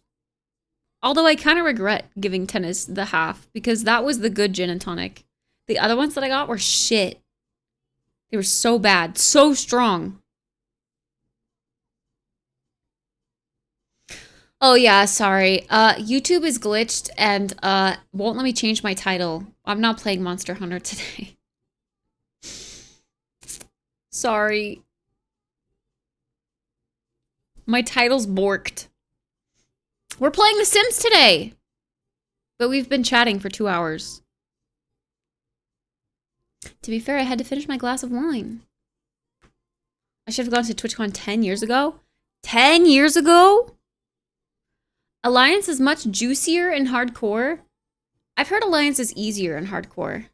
Speaker 1: Although I kind of regret giving tennis the half because that was the good gin and tonic. The other ones that I got were shit. They were so bad, so strong. Oh yeah, sorry. YouTube is glitched and won't let me change my title. I'm not playing Monster Hunter today. Sorry. My title's borked. We're playing The Sims today. But we've been chatting for 2 hours. To be fair, I had to finish my glass of wine. I should have gone to TwitchCon 10 years ago. 10 years ago? Alliance is much juicier in hardcore. I've heard Alliance is easier in hardcore.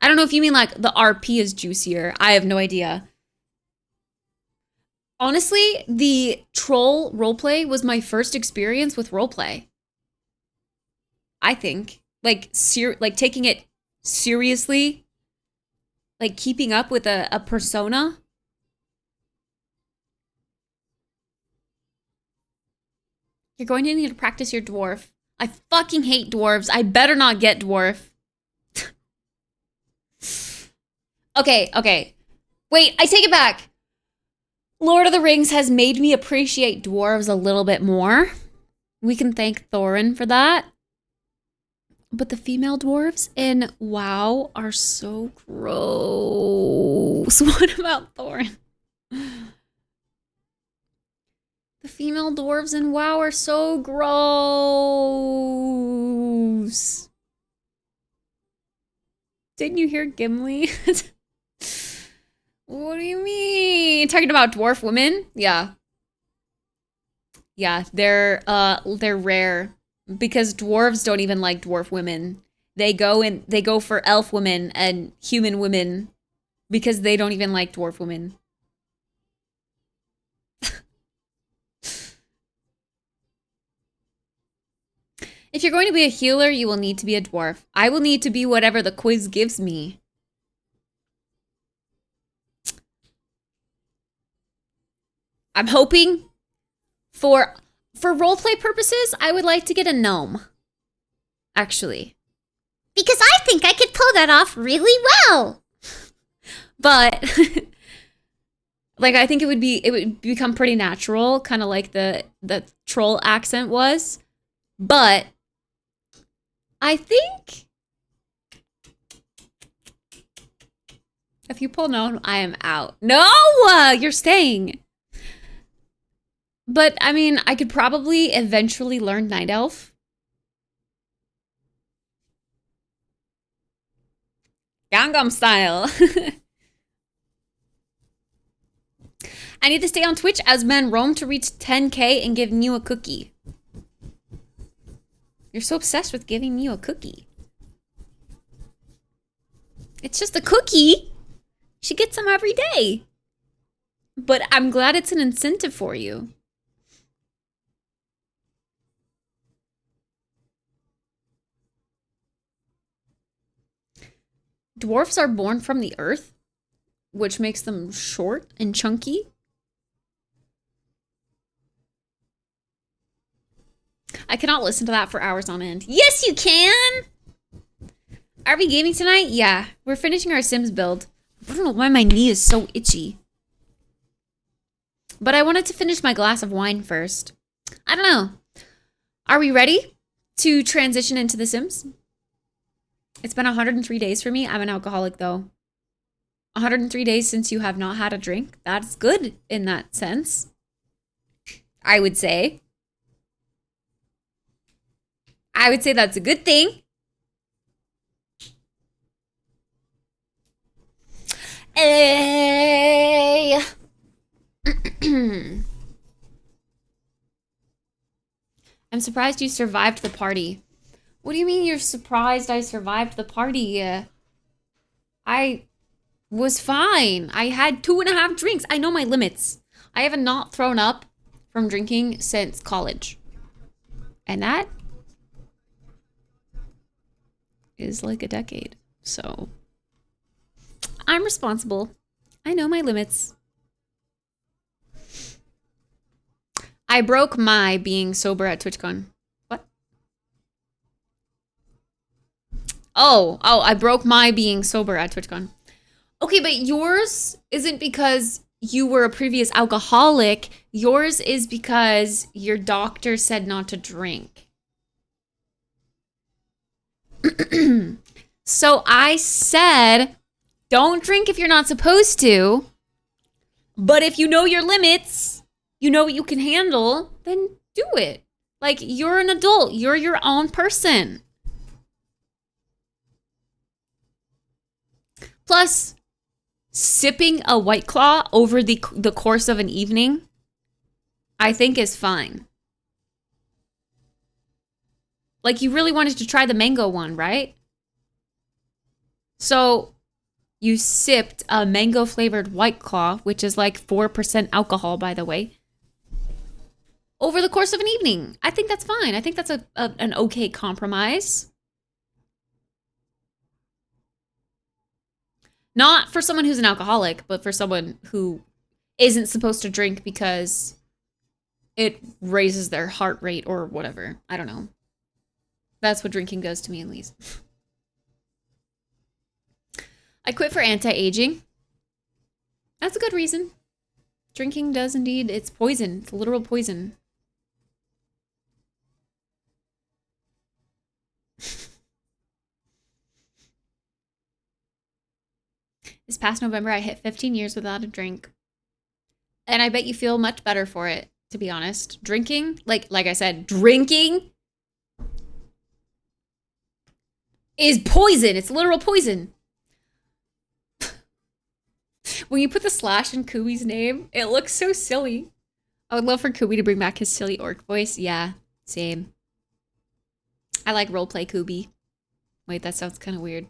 Speaker 1: I don't know if you mean like the RP is juicier. I have no idea. Honestly, the troll roleplay was my first experience with roleplay. I think. Like taking it seriously. Like keeping up with a persona. You're going to need to practice your dwarf. I fucking hate dwarves. I better not get dwarf. Okay. Wait, I take it back. Lord of the Rings has made me appreciate dwarves a little bit more. We can thank Thorin for that. But the female dwarves in WoW are so gross. What about Thorin? The female dwarves in WoW are so gross. Didn't you hear Gimli? What do you mean? Talking about dwarf women? Yeah. Yeah, they're rare because dwarves don't even like dwarf women. They go for elf women and human women because they don't even like dwarf women. If you're going to be a healer, you will need to be a dwarf. I will need to be whatever the quiz gives me. I'm hoping for roleplay purposes, I would like to get a gnome. Actually. Because I think I could pull that off really well. But like I think it would become pretty natural, kind of like the troll accent was. But I think if you pull no, I am out. No, you're staying. But I mean, I could probably eventually learn Night Elf. Gangnam Style. I need to stay on Twitch as men roam to reach 10K and give Mew a cookie. You're so obsessed with giving Mew a cookie. It's just a cookie. She gets them every day. But I'm glad it's an incentive for you. Dwarfs are born from the earth, which makes them short and chunky. I cannot listen to that for hours on end. Yes, you can! Are we gaming tonight? Yeah, we're finishing our Sims build. I don't know why my knee is so itchy. But I wanted to finish my glass of wine first. I don't know. Are we ready to transition into The Sims? It's been 103 days for me. I'm an alcoholic, though. 103 days since you have not had a drink. That's good in that sense. I would say. I would say that's a good thing. Hey. I'm surprised you survived the party. What do you mean you're surprised I survived the party? I was fine. I had 2.5 drinks. I know my limits. I haven't not thrown up from drinking since college. And that is like a decade. So I'm responsible. I know my limits. I broke my being sober at TwitchCon. What? Oh, I broke my being sober at TwitchCon. Okay, but yours isn't because you were a previous alcoholic. Yours is because your doctor said not to drink. So I said, don't drink if you're not supposed to. But if you know your limits, you know what you can handle, then do it. Like, you're an adult. You're your own person. Plus, sipping a White Claw over the course of an evening, I think is fine. Like, you really wanted to try the mango one, right? So, you sipped a mango-flavored White Claw, which is like 4% alcohol, by the way, over the course of an evening. I think that's fine. I think that's an okay compromise. Not for someone who's an alcoholic, but for someone who isn't supposed to drink because it raises their heart rate or whatever. I don't know. That's what drinking does to me, at least. I quit for anti-aging. That's a good reason. Drinking does indeed. It's poison. It's literal poison. This past November, I hit 15 years without a drink. And I bet you feel much better for it, to be honest. Drinking, like I said, drinking is poison. It's literal poison. When you put the slash in Kubi's name, it looks so silly. I would love for Kubi to bring back his silly orc voice. Yeah, same. I like roleplay Kubi. Wait, that sounds kind of weird.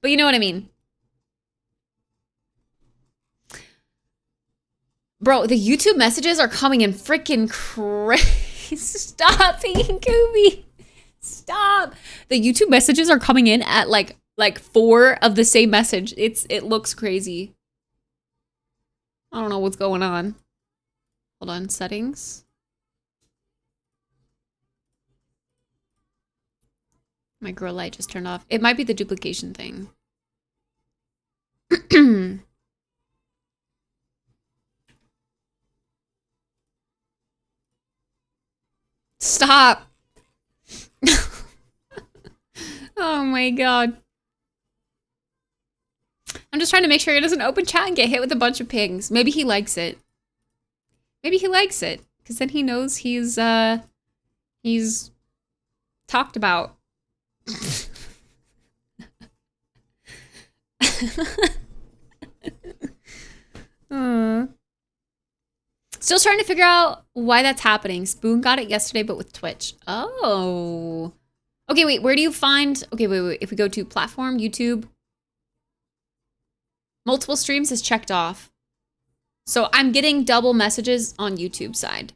Speaker 1: But you know what I mean. Bro, the YouTube messages are coming in freaking crazy. Stop pinging Kubi. Stop. The YouTube messages are coming in at like 4 of the same message. It looks crazy. I don't know what's going on. Hold on, settings. My grow light just turned off. It might be the duplication thing. Stop. Oh my god. I'm just trying to make sure he doesn't open chat and get hit with a bunch of pings. Maybe he likes it. Maybe he likes it. Because then he knows he's talked about. Still trying to figure out why that's happening. Spoon got it yesterday, but with Twitch. Oh. Okay, wait, where do you find... Okay, wait. If we go to platform, YouTube, multiple streams is checked off. So I'm getting double messages on YouTube side.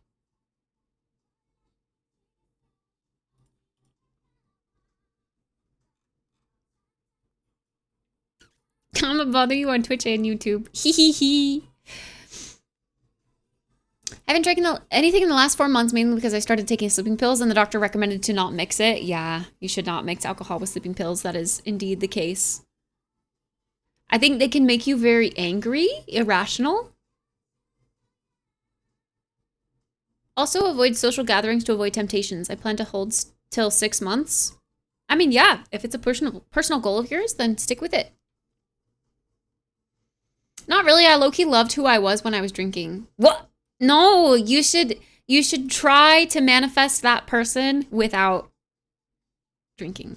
Speaker 1: I'm gonna bother you on Twitch and YouTube. Hee hee hee. I haven't drank anything in the last 4 months, mainly because I started taking sleeping pills and the doctor recommended to not mix it. Yeah, you should not mix alcohol with sleeping pills. That is indeed the case. I think they can make you very angry, irrational. Also, avoid social gatherings to avoid temptations. I plan to hold till 6 months. I mean, yeah, if it's a personal goal of yours, then stick with it. Not really. I low-key loved who I was when I was drinking. What? No, you should try to manifest that person without drinking.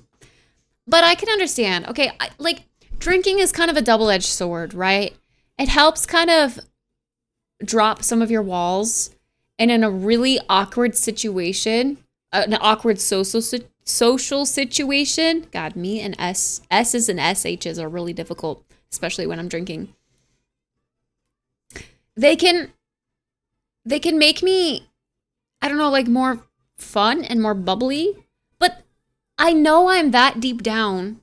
Speaker 1: But I can understand. Okay, like drinking is kind of a double-edged sword, right? It helps kind of drop some of your walls, and in a really awkward situation, an awkward social situation, God, me and S's and SH's are really difficult, especially when I'm drinking. They can make me, I don't know, like more fun and more bubbly, but I know I'm that deep down.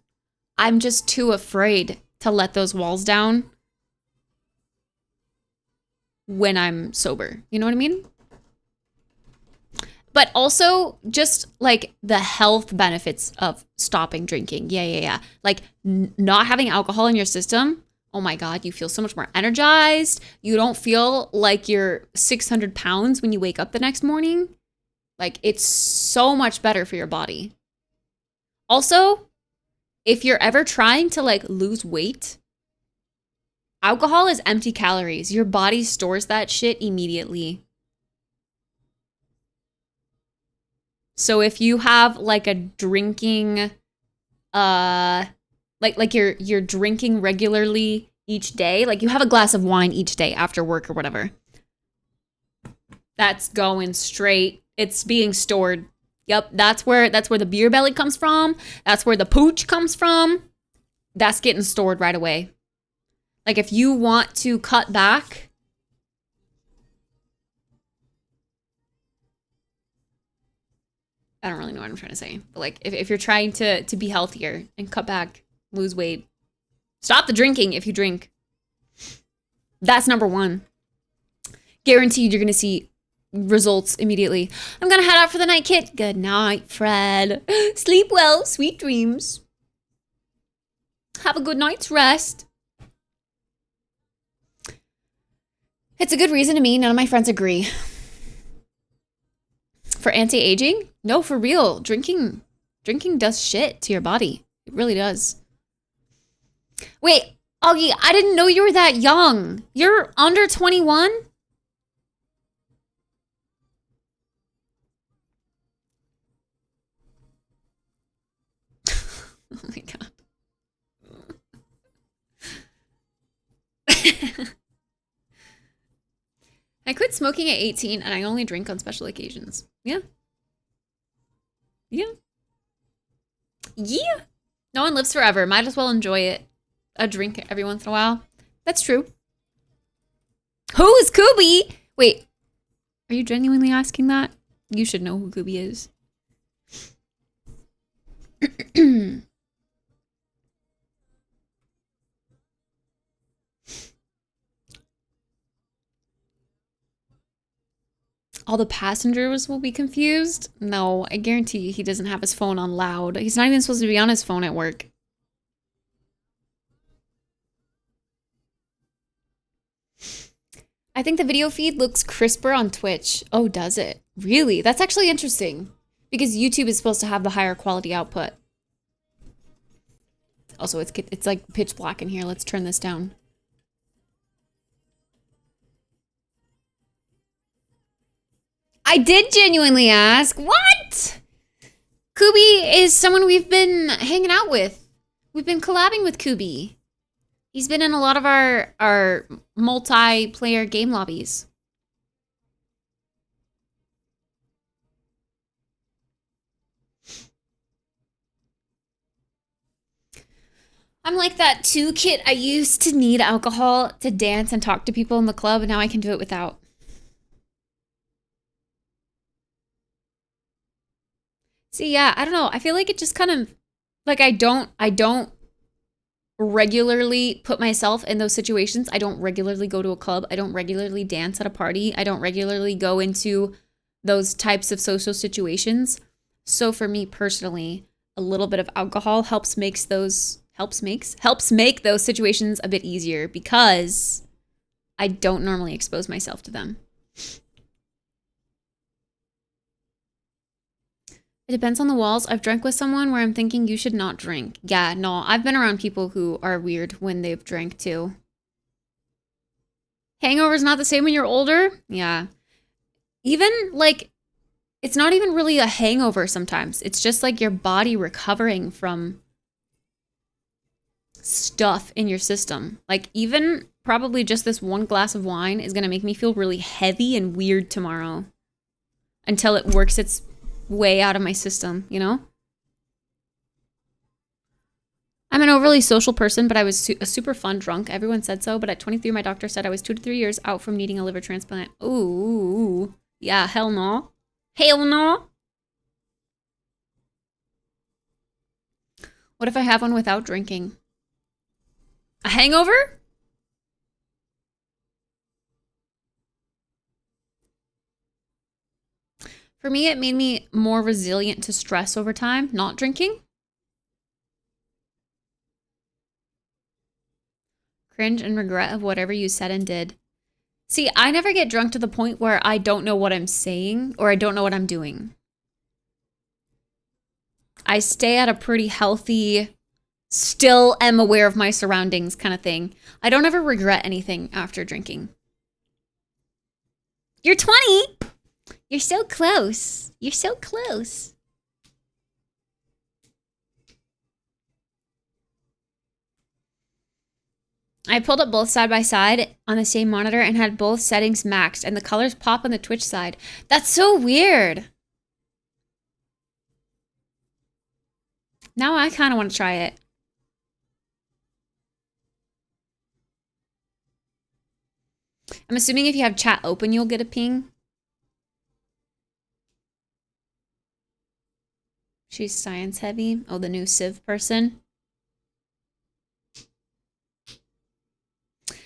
Speaker 1: I'm just too afraid to let those walls down when I'm sober. You know what I mean? But also just like the health benefits of stopping drinking. Yeah. Like not having alcohol in your system. Oh my God, you feel so much more energized. You don't feel like you're 600 pounds when you wake up the next morning. Like it's so much better for your body. Also, if you're ever trying to like lose weight, alcohol is empty calories. Your body stores that shit immediately. So if you have like a drinking, like you're drinking regularly each day, like you have a glass of wine each day after work or whatever, that's going straight. It's being stored. Yep, that's where the beer belly comes from. That's where the pooch comes from. That's getting stored right away. Like if you want to cut back, I don't really know what I'm trying to say, but like if you're trying to be healthier and cut back, lose weight, stop the drinking if you drink. That's number one. Guaranteed you're going to see results immediately. I'm going to head out for the night, Kit. Good night, Fred. Sleep well, sweet dreams. Have a good night's rest. It's a good reason to me. None of my friends agree. For anti-aging? No, for real. Drinking does shit to your body. It really does. Wait, Augie, I didn't know you were that young. You're under 21? Oh my God. I quit smoking at 18 and I only drink on special occasions. Yeah. Yeah. No one lives forever. Might as well enjoy it. A drink every once in a while. That's true. Who is Kubi? Wait, are you genuinely asking that? You should know who Kubi is. All the passengers will be confused? No, I guarantee you he doesn't have his phone on loud. He's not even supposed to be on his phone at work. I think the video feed looks crisper on Twitch. Oh, does it? Really? That's actually interesting. Because YouTube is supposed to have the higher quality output. Also, it's like pitch black in here. Let's turn this down. I did genuinely ask. What? Kubi is someone we've been hanging out with. We've been collabing with Kubi. He's been in a lot of our multiplayer game lobbies. I'm like that too, Kit. I used to need alcohol to dance and talk to people in the club, and now I can do it without. See, yeah, I don't know. I feel like it just kind of, like I don't regularly put myself in those situations. I don't regularly go to a club. I don't regularly dance at a party. I don't regularly go into those types of social situations. So for me personally, a little bit of alcohol helps make those situations a bit easier because I don't normally expose myself to them. It depends on the walls. I've drank with someone where I'm thinking you should not drink. Yeah, no, I've been around people who are weird when they've drank too. Hangover's not the same when you're older? Yeah. Even like, it's not even really a hangover sometimes. It's just like your body recovering from stuff in your system. Like even probably just this one glass of wine is gonna make me feel really heavy and weird tomorrow until it works its way out of my system, you know? I'm an overly social person, but I was a super fun drunk. Everyone said so, but at 23, my doctor said I was 2 to 3 years out from needing a liver transplant. Ooh, yeah, hell no. Hell no. What if I have one without drinking? A hangover? For me, it made me more resilient to stress over time, not drinking. Cringe and regret of whatever you said and did. See, I never get drunk to the point where I don't know what I'm saying or I don't know what I'm doing. I stay at a pretty healthy, still am aware of my surroundings kind of thing. I don't ever regret anything after drinking. You're 20. You're so close. You're so close. I pulled up both side by side on the same monitor and had both settings maxed, and the colors pop on the Twitch side. That's so weird. Now I kind of want to try it. I'm assuming if you have chat open, you'll get a ping. She's science heavy. Oh, the new Civ person.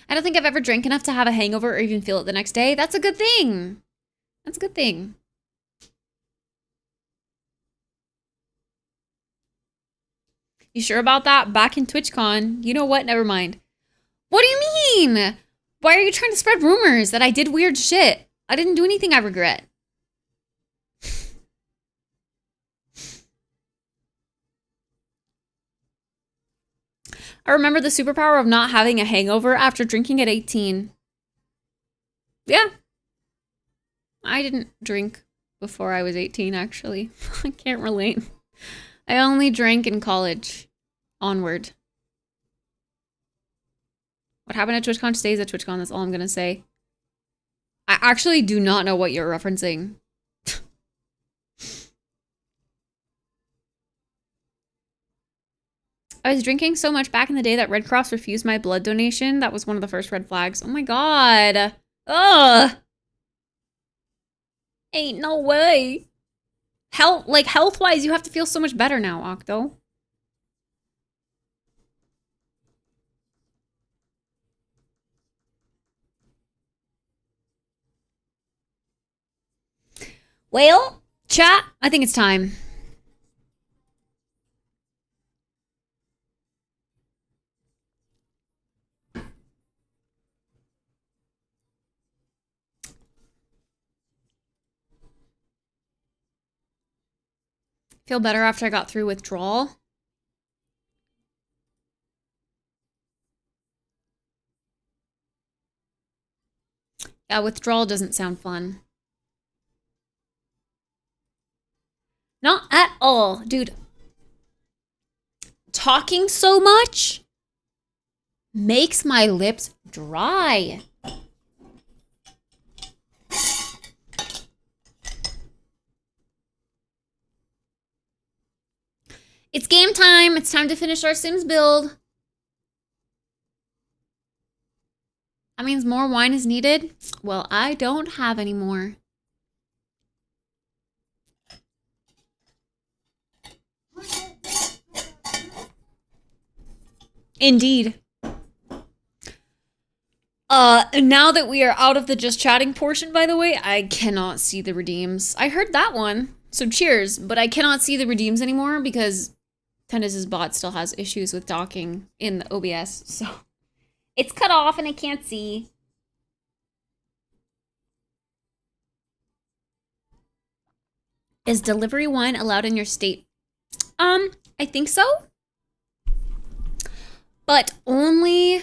Speaker 1: I don't think I've ever drank enough to have a hangover or even feel it the next day. That's a good thing. That's a good thing. You sure about that? Back in TwitchCon. You know what? Never mind. What do you mean? Why are you trying to spread rumors that I did weird shit? I didn't do anything I regret. I remember the superpower of not having a hangover after drinking at 18. Yeah. I didn't drink before I was 18, actually. I can't relate. I only drank in college. Onward. What happened at TwitchCon stays at TwitchCon. That's all I'm going to say. I actually do not know what you're referencing. I was drinking so much back in the day that Red Cross refused my blood donation. That was one of the first red flags. Oh my god. Ugh. Ain't no way. Health-wise, you have to feel so much better now, Octo. Well, chat, I think it's time. Feel better after I got through withdrawal. Yeah, withdrawal doesn't sound fun. Not at all, dude. Talking so much makes my lips dry. It's game time. It's time to finish our Sims build. That means more wine is needed. Well, I don't have any more. Indeed. Now that we are out of the just chatting portion, by the way, I cannot see the redeems. I heard that one, so cheers, but I cannot see the redeems anymore because Tennis's bot still has issues with docking in the OBS, so it's cut off and I can't see. Is delivery wine allowed in your state? I think so. But only...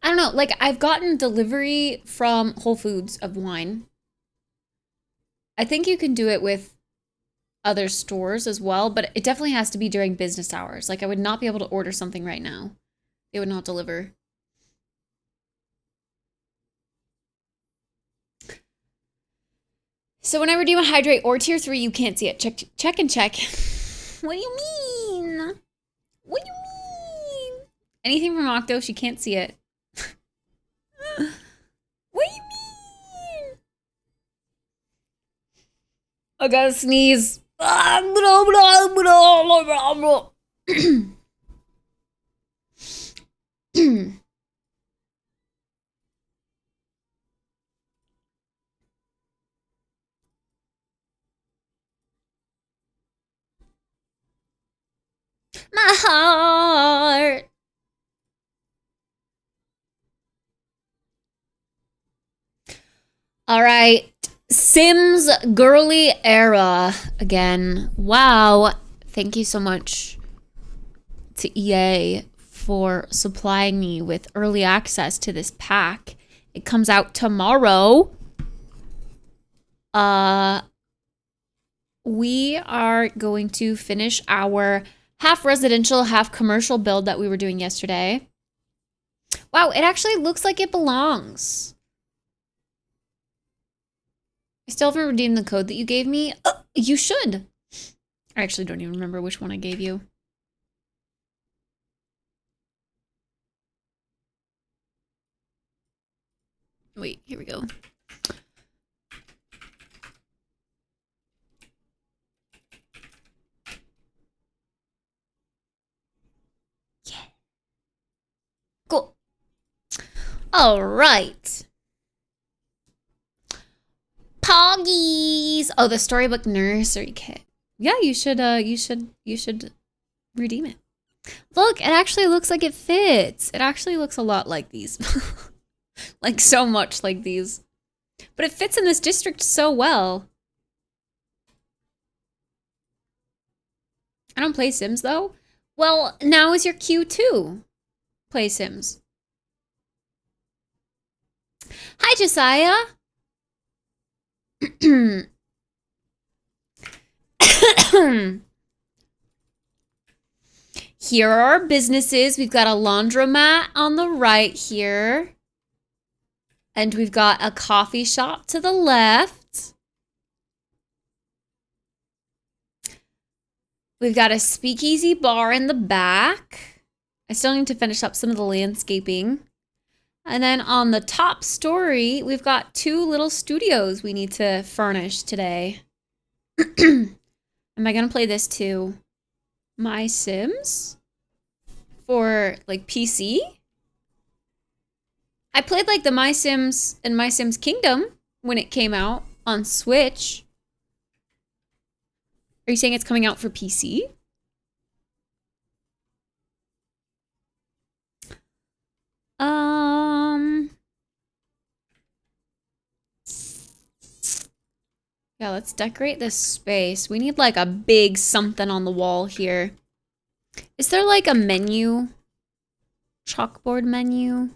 Speaker 1: I don't know, like I've gotten delivery from Whole Foods of wine. I think you can do it with other stores as well, but it definitely has to be during business hours. Like I would not be able to order something right now. They would not deliver. So when I redeem a hydrate or tier 3, you can't see it. Check and check. What do you mean? What do you mean? Anything from Octo, she can't see it. What do you mean? I gotta sneeze. My heart. All right. Sims girly era again. Wow. Thank you so much to EA for supplying me with early access to this pack. It comes out tomorrow. We are going to finish our half residential, half commercial build that we were doing yesterday. Wow, it actually looks like it belongs. I still haven't redeemed the code that you gave me. You should. I actually don't even remember which one I gave you. Wait, here we go. Yeah. Cool. All right. Poggies. Oh, the storybook nursery kit. Yeah, you should redeem it. Look, it actually looks like it fits. It actually looks a lot like these. Like so much like these. But it fits in this district so well. I don't play Sims though. Well, now is your cue to play Sims. Hi, Josiah. Here are our businesses. We've got a laundromat on the right here. And we've got a coffee shop to the left. We've got a speakeasy bar in the back. I still need to finish up some of the landscaping. And then on the top story, we've got 2 little studios we need to furnish today. Am I gonna play this too? My Sims? For like PC? I played like the My Sims and My Sims Kingdom when it came out on Switch. Are you saying it's coming out for PC? Yeah, let's decorate this space. We need like a big something on the wall here. Is there like a menu? Chalkboard menu?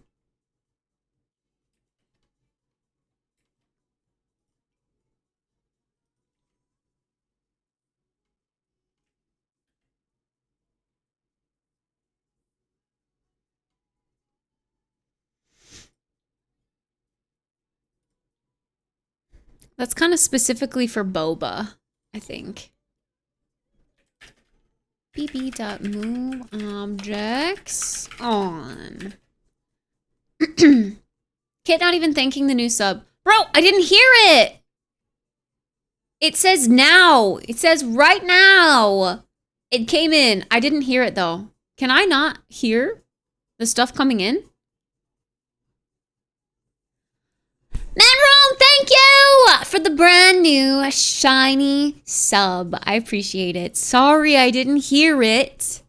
Speaker 1: That's kind of specifically for boba, I think. bb.move objects on. Kit not even thanking the new sub. Bro, I didn't hear it. It says now. It says right now. It came in. I didn't hear it though. Can I not hear the stuff coming in? Manroom, thank you for the brand new shiny sub. I appreciate it. Sorry I didn't hear it.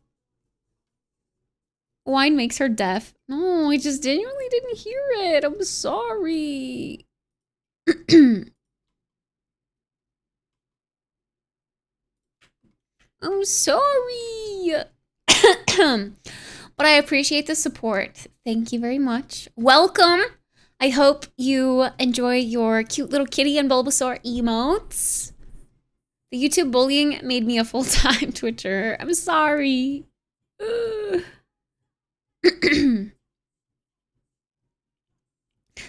Speaker 1: Wine makes her deaf. No, I just genuinely didn't hear it. I'm sorry. I'm sorry. But I appreciate the support. Thank you very much. Welcome. I hope you enjoy your cute little kitty and Bulbasaur emotes. The YouTube bullying made me a full-time Twitcher. I'm sorry.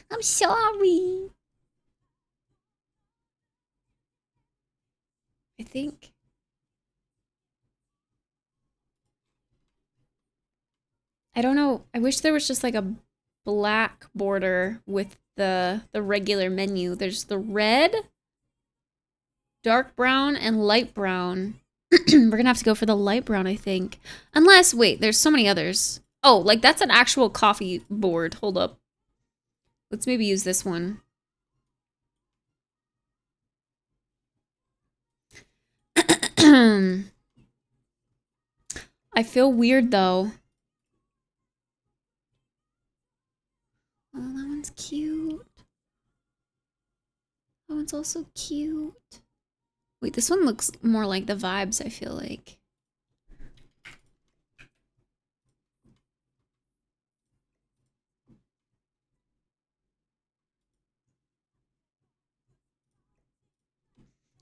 Speaker 1: I'm sorry. I think. I don't know. I wish there was just like a black border with the regular menu. There's the red, dark brown, and light brown. We're gonna have to go for the light brown, I think. Unless, wait, there's so many others. Oh, like that's an actual coffee board. Hold up. Let's maybe use this one. I feel weird though. Oh, that one's cute. That one's also cute. Wait, this one looks more like the vibes, I feel like.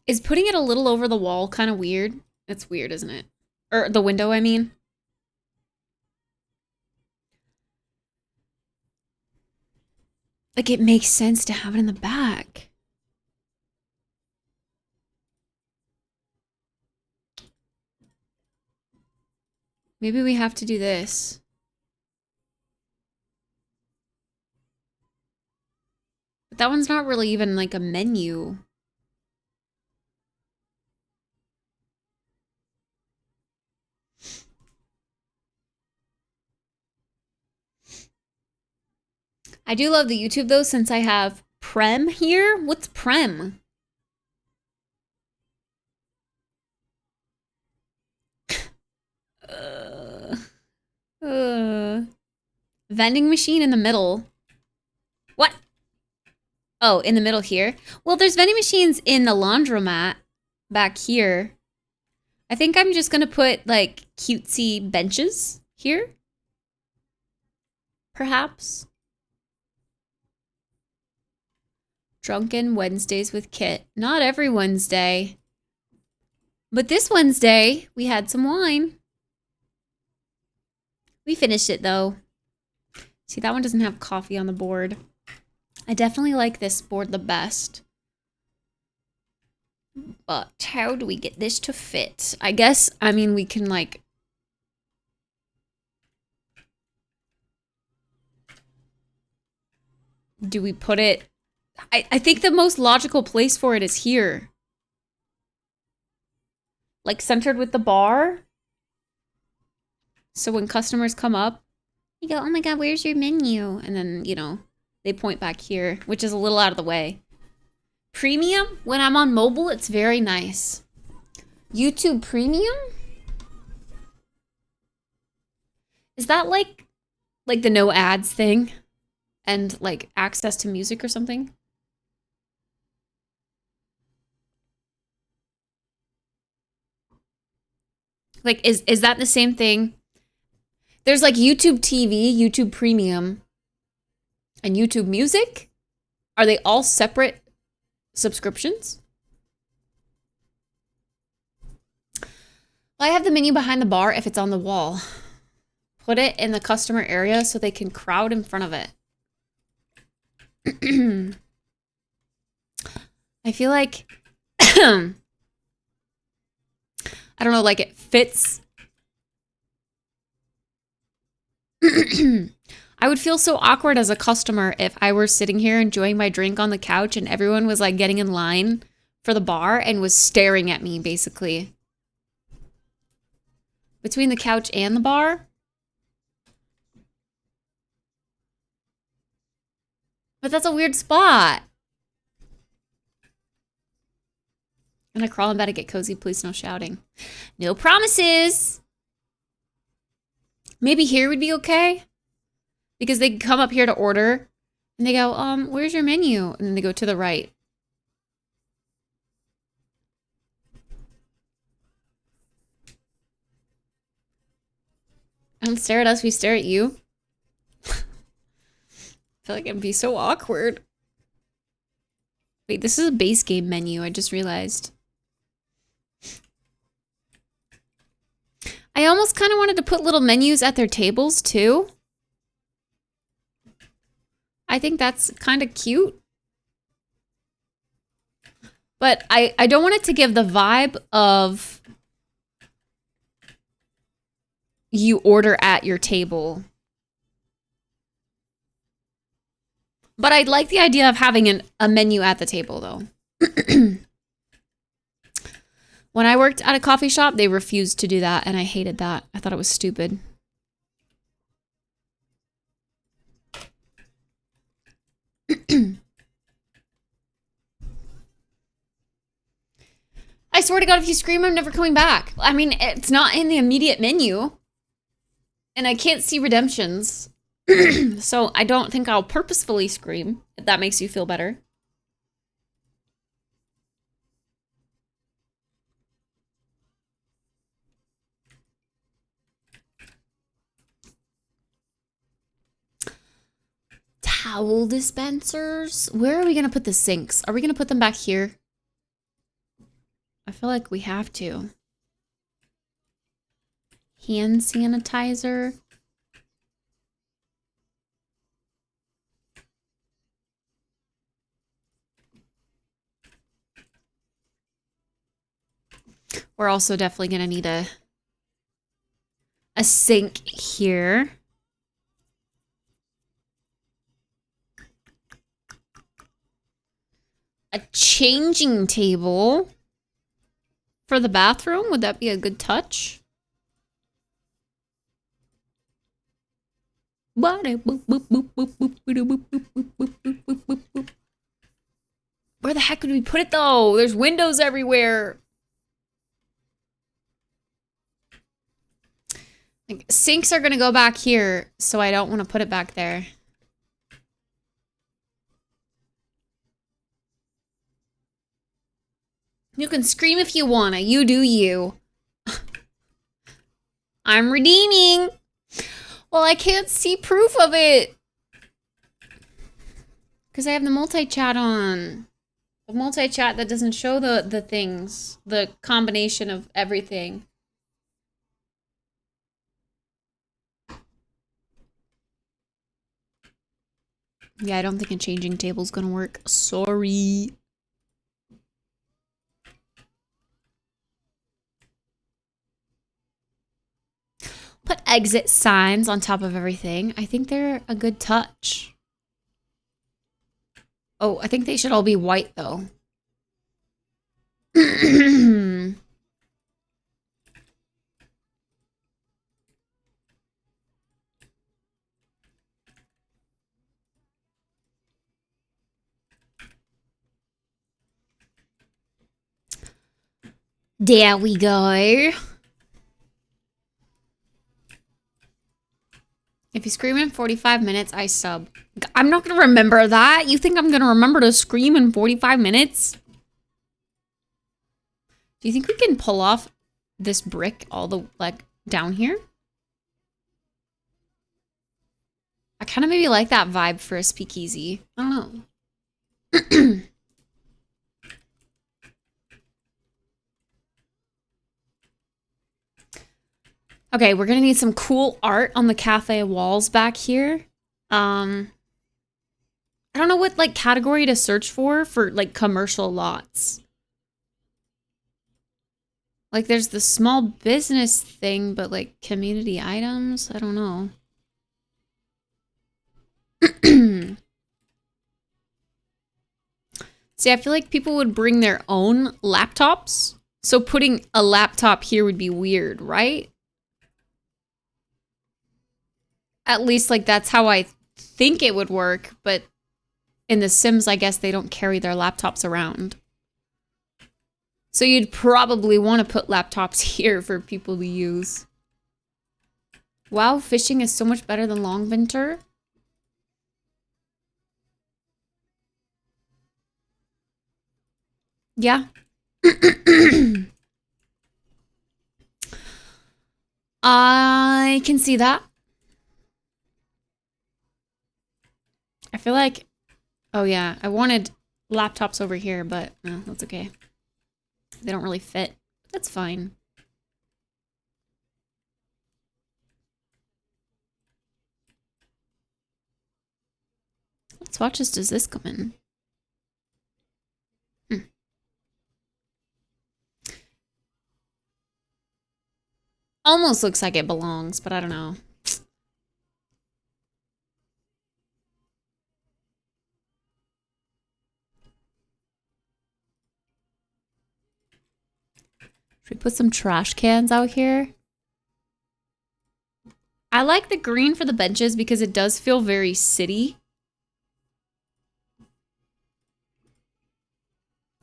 Speaker 1: Is putting it a little over the wall kind of weird? It's weird, isn't it? Or the window, I mean. Like, it makes sense to have it in the back. Maybe we have to do this. But that one's not really even like a menu. I do love the YouTube though, since I have Prem here. What's Prem? Vending machine in the middle. What? Oh, in the middle here? Well, there's vending machines in the laundromat back here. I think I'm just gonna put like cutesy benches here. Perhaps. Drunken Wednesdays with KITT. Not every Wednesday. But this Wednesday, we had some wine. We finished it though. See, that one doesn't have coffee on the board. I definitely like this board the best. But how do we get this to fit? I guess, I mean, we can like... Do we put it... I think the most logical place for it is here. Like centered with the bar. So when customers come up, you go, oh my god, where's your menu? And then, you know, they point back here, which is a little out of the way. Premium? When I'm on mobile, it's very nice. YouTube Premium? Is that like the no ads thing? And like access to music or something? Like, is that the same thing? There's like YouTube TV, YouTube Premium, and YouTube Music? Are they all separate subscriptions? Well, I have the menu behind the bar if it's on the wall. Put it in the customer area so they can crowd in front of it. I feel like... I don't know, like it fits. I would feel so awkward as a customer if I were sitting here enjoying my drink on the couch and everyone was like getting in line for the bar and was staring at me, basically. Between the couch and the bar. But that's a weird spot. I'm gonna crawl in bed and get cozy. Please no shouting. No promises. Maybe here would be okay. Because they come up here to order. And they go, where's your menu? And then they go to the right. Don't stare at us, we stare at you. I feel like it'd be so awkward. Wait, this is a base game menu, I just realized. almost kind of wanted to put little menus at their tables too. I think that's kind of cute. But I don't want it to give the vibe of you order at your table. But I'd like the idea of having a menu at the table, though. When I worked at a coffee shop, they refused to do that, and I hated that. I thought it was stupid. I swear to God, if you scream, I'm never coming back. I mean, it's not in the immediate menu. And I can't see redemptions. So I don't think I'll purposefully scream, if that makes you feel better. Towel dispensers? Where are we going to put the sinks? Are we going to put them back here? I feel like we have to. Hand sanitizer. We're also definitely going to need a sink here. A changing table for the bathroom. Would that be a good touch? Where the heck would we put it though? There's windows everywhere. Like, sinks are gonna go back here, so I don't want to put it back there. You can scream if you wanna. You do you. I'm redeeming. Well, I can't see proof of it. Because I have the multi-chat on. The multi-chat that doesn't show the things. The combination of everything. Yeah, I don't think a changing table's gonna work. Sorry. Put exit signs on top of everything. I think they're a good touch. Oh, I think they should all be white, though. There we go. If you scream in 45 minutes, I sub. I'm not going to remember that. You think I'm going to remember to scream in 45 minutes? Do you think we can pull off this brick all the, like, down here? I kind of maybe like that vibe for a speakeasy. I don't know. Okay, we're gonna need some cool art on the cafe walls back here. I don't know what like category to search for like commercial lots. Like there's the small business thing, but like community items, I don't know. See, I feel like people would bring their own laptops. So putting a laptop here would be weird, right? At least, like, that's how I think it would work. But in The Sims, I guess they don't carry their laptops around. So you'd probably want to put laptops here for people to use. Wow, fishing is so much better than Longvinter. Yeah. I can see that. I feel like, oh yeah, I wanted laptops over here, but no, that's okay. They don't really fit. That's fine. swatches does this come in? Almost looks like it belongs, but I don't know. Should we put some trash cans out here? I like the green for the benches because it does feel very city.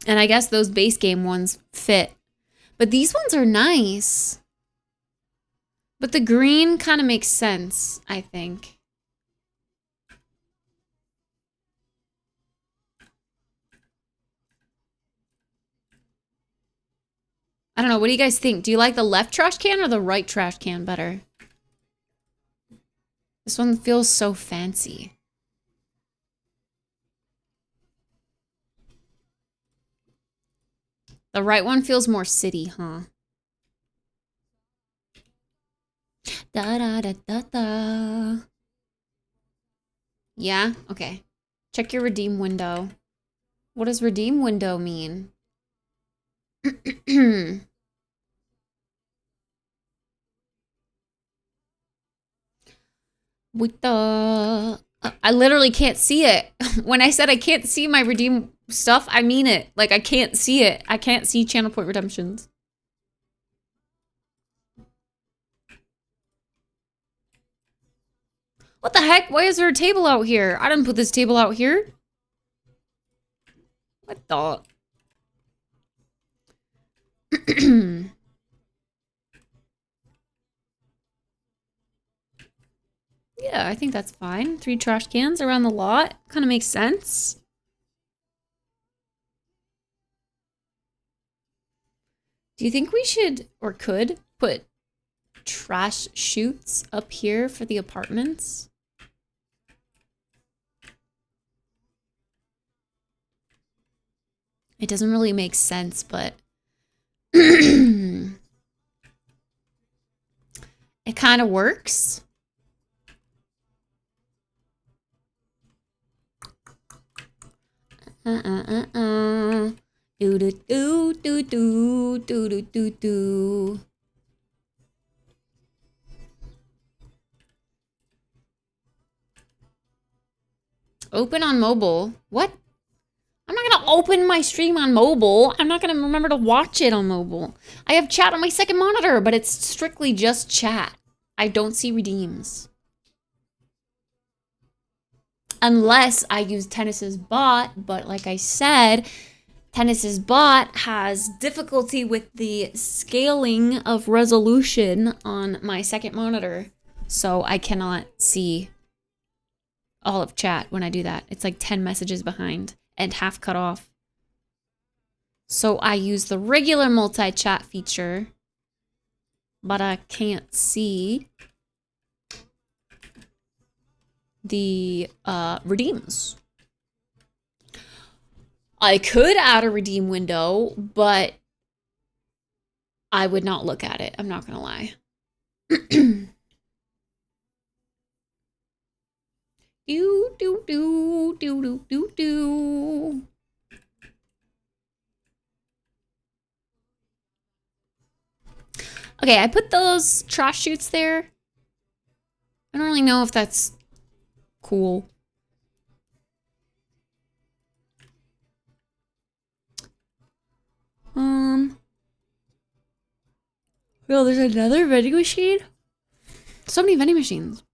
Speaker 1: And I guess those base game ones fit. But these ones are nice. But the green kind of makes sense, I think. I don't know. What do you guys think? Do you like the left trash can or the right trash can better? This one feels so fancy. The right one feels more city, huh? Da da da da da. Yeah? Okay. Check your redeem window. What does redeem window mean? With the... I literally can't see it. When I said I can't see my redeem stuff, I mean it. Like, I can't see it. I can't see channel point redemptions. What the heck? Why is there a table out here? I didn't put this table out here. What the... Yeah, I think that's fine. 3 trash cans around the lot. Kind of makes sense. Do you think we should, or could, put trash chutes up here for the apartments? It doesn't really make sense, but... it kind of works. Do do do do do do do do. Open on mobile. What? I'm not gonna open my stream on mobile. I'm not gonna remember to watch it on mobile. I have chat on my second monitor, but it's strictly just chat. I don't see redeems. Unless I use Tennis's bot, but like I said, Tennis's bot has difficulty with the scaling of resolution on my second monitor. So I cannot see all of chat when I do that. It's like 10 messages behind and half cut off. So I use the regular multi-chat feature, but I can't see the redeems. I could add a redeem window, but I would not look at it. I'm not gonna lie. Do do do do do do do. Okay, I put those trash chutes there. I don't really know if that's cool. Oh, there's another vending machine? So many vending machines.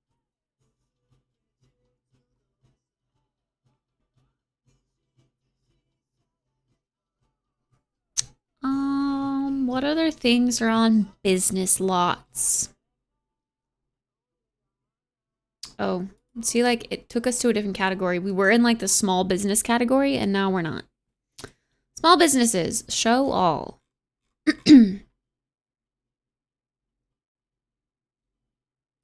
Speaker 1: What other things are on business lots? Oh, see, like, it took us to a different category. We were in, like, the small business category, and now we're not. Small businesses, show all.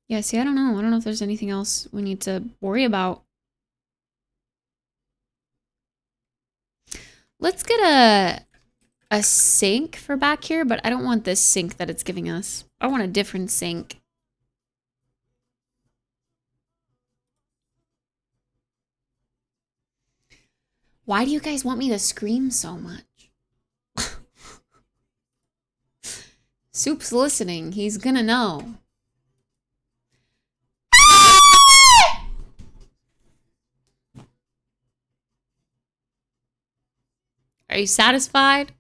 Speaker 1: Yeah, see, I don't know. I don't know if there's anything else we need to worry about. Let's get a sink for back here, but I don't want this sink that it's giving us. I want a different sink. Why do you guys want me to scream so much? Soup's listening. He's gonna know. Are you satisfied?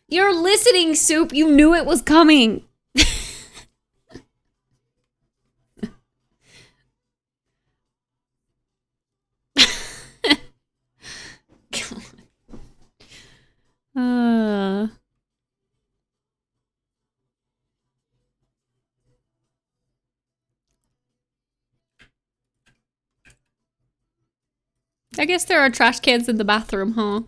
Speaker 1: You're listening, Soup. You knew it was coming. I guess there are trash cans in the bathroom, huh?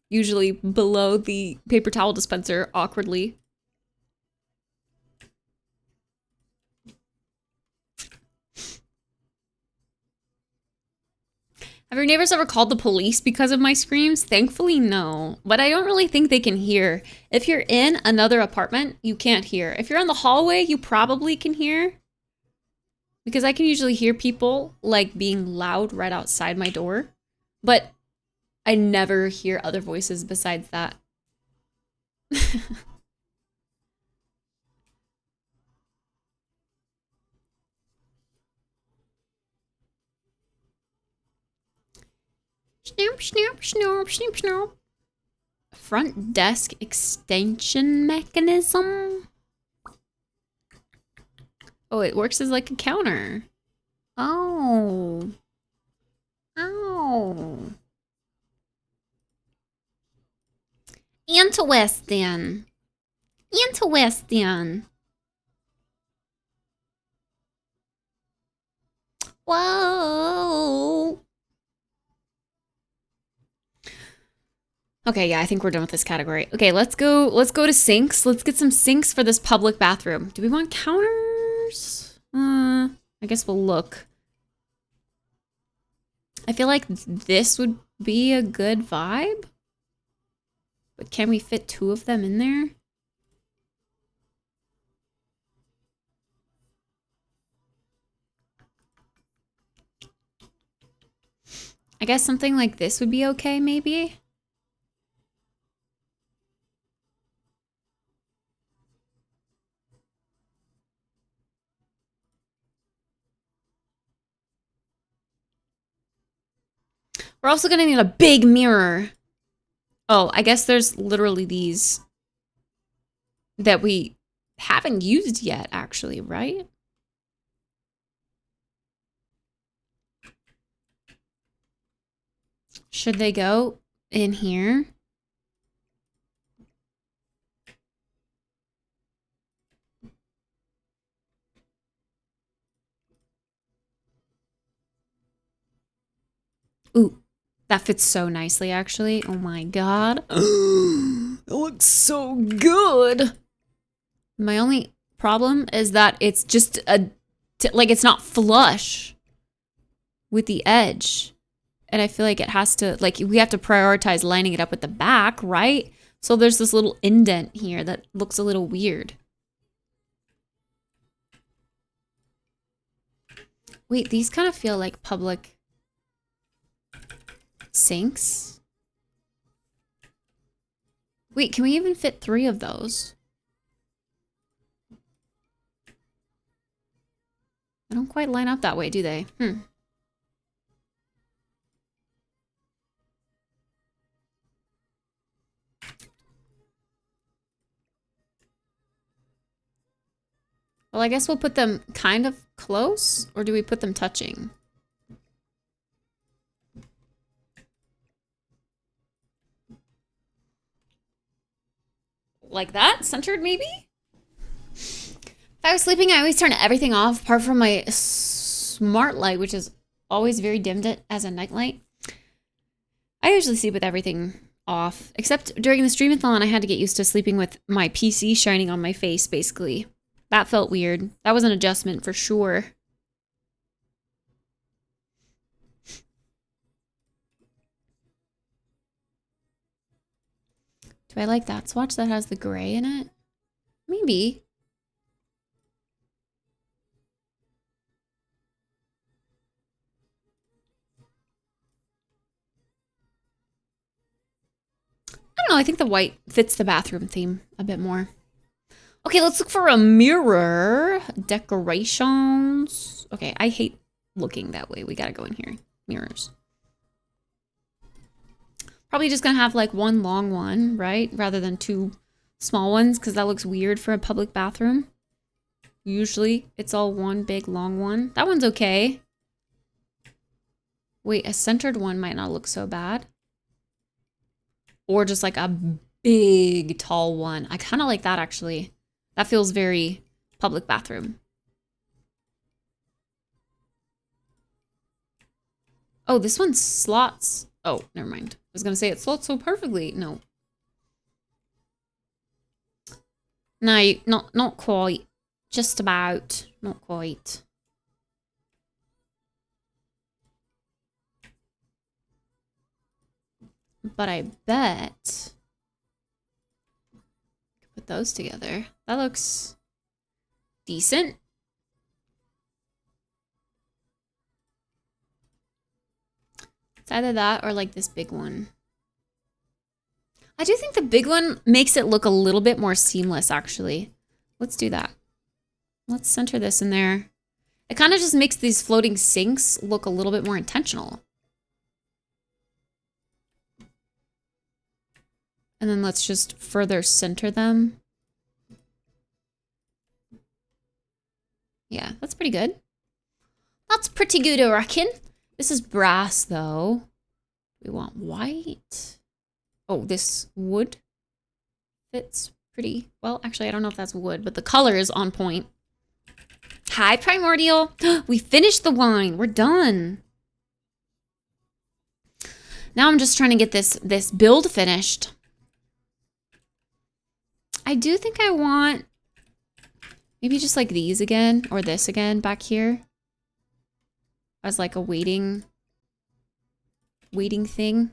Speaker 1: Usually below the paper towel dispenser, awkwardly. Have your neighbors ever called the police because of my screams? Thankfully, no. But I don't really think they can hear. If you're in another apartment, you can't hear. If you're in the hallway, you probably can hear. Because I can usually hear people, like, being loud right outside my door. But I never hear other voices besides that. Snoop, snoop, snoop, snoop, snoop. Front desk extension mechanism. Oh, it works as like a counter. Oh. Oh. Interesting. Interesting. Whoa. Okay, yeah, I think we're done with this category. Okay, let's go to sinks. Let's get some sinks for this public bathroom. Do we want counters? I guess we'll look. I feel like this would be a good vibe. But can we fit 2 of them in there? I guess something like this would be okay, maybe? We're also gonna need a big mirror. Oh, I guess there's literally these that we haven't used yet, actually, right? Should they go in here? Ooh, that fits so nicely, actually. Oh my god. It looks so good. My only problem is that it's just like it's not flush with the edge. And I feel like it has to, like, we have to prioritize lining it up with the back, right? So there's this little indent here that looks a little weird. Wait, these kind of feel like public sinks. Wait, can we even fit 3 of those? They don't quite line up that way, do they? Well, I guess we'll put them kind of close, or do we put them touching? Like that? Centered, maybe? If I was sleeping, I always turn everything off, apart from my smart light, which is always very dimmed as a nightlight. I usually sleep with everything off, except during the streamathon, I had to get used to sleeping with my PC shining on my face, basically. That felt weird. That was an adjustment for sure. Do I like that swatch that has the gray in it? Maybe. I don't know, I think the white fits the bathroom theme a bit more. Okay, let's look for a mirror. Decorations. Okay, I hate looking that way. We gotta go in here. Mirrors. Probably just gonna have like one long one, right? Rather than two small ones, because that looks weird for a public bathroom. Usually, it's all one big long one. That one's okay. Wait, a centered one might not look so bad. Or just like a big, tall one. I kind of like that, actually. That feels very public bathroom. Oh, this one slots. Oh, never mind. I was going to say it slots so perfectly. No. No, not quite. Just about. Not quite. But I bet... put those together. That looks decent. It's either that or like this big one. I do think the big one makes it look a little bit more seamless, actually. Let's do that. Let's center this in there. It kind of just makes these floating sinks look a little bit more intentional. And then let's just further center them. Yeah, that's pretty good. That's pretty good, I reckon. This is brass, though. We want white. Oh, this wood fits pretty well. Actually, I don't know if that's wood, but the color is on point. Hi, Primordial. We finished the wine. We're done. Now I'm just trying to get this build finished. I do think I want maybe just like these again, or this again back here as like a waiting thing.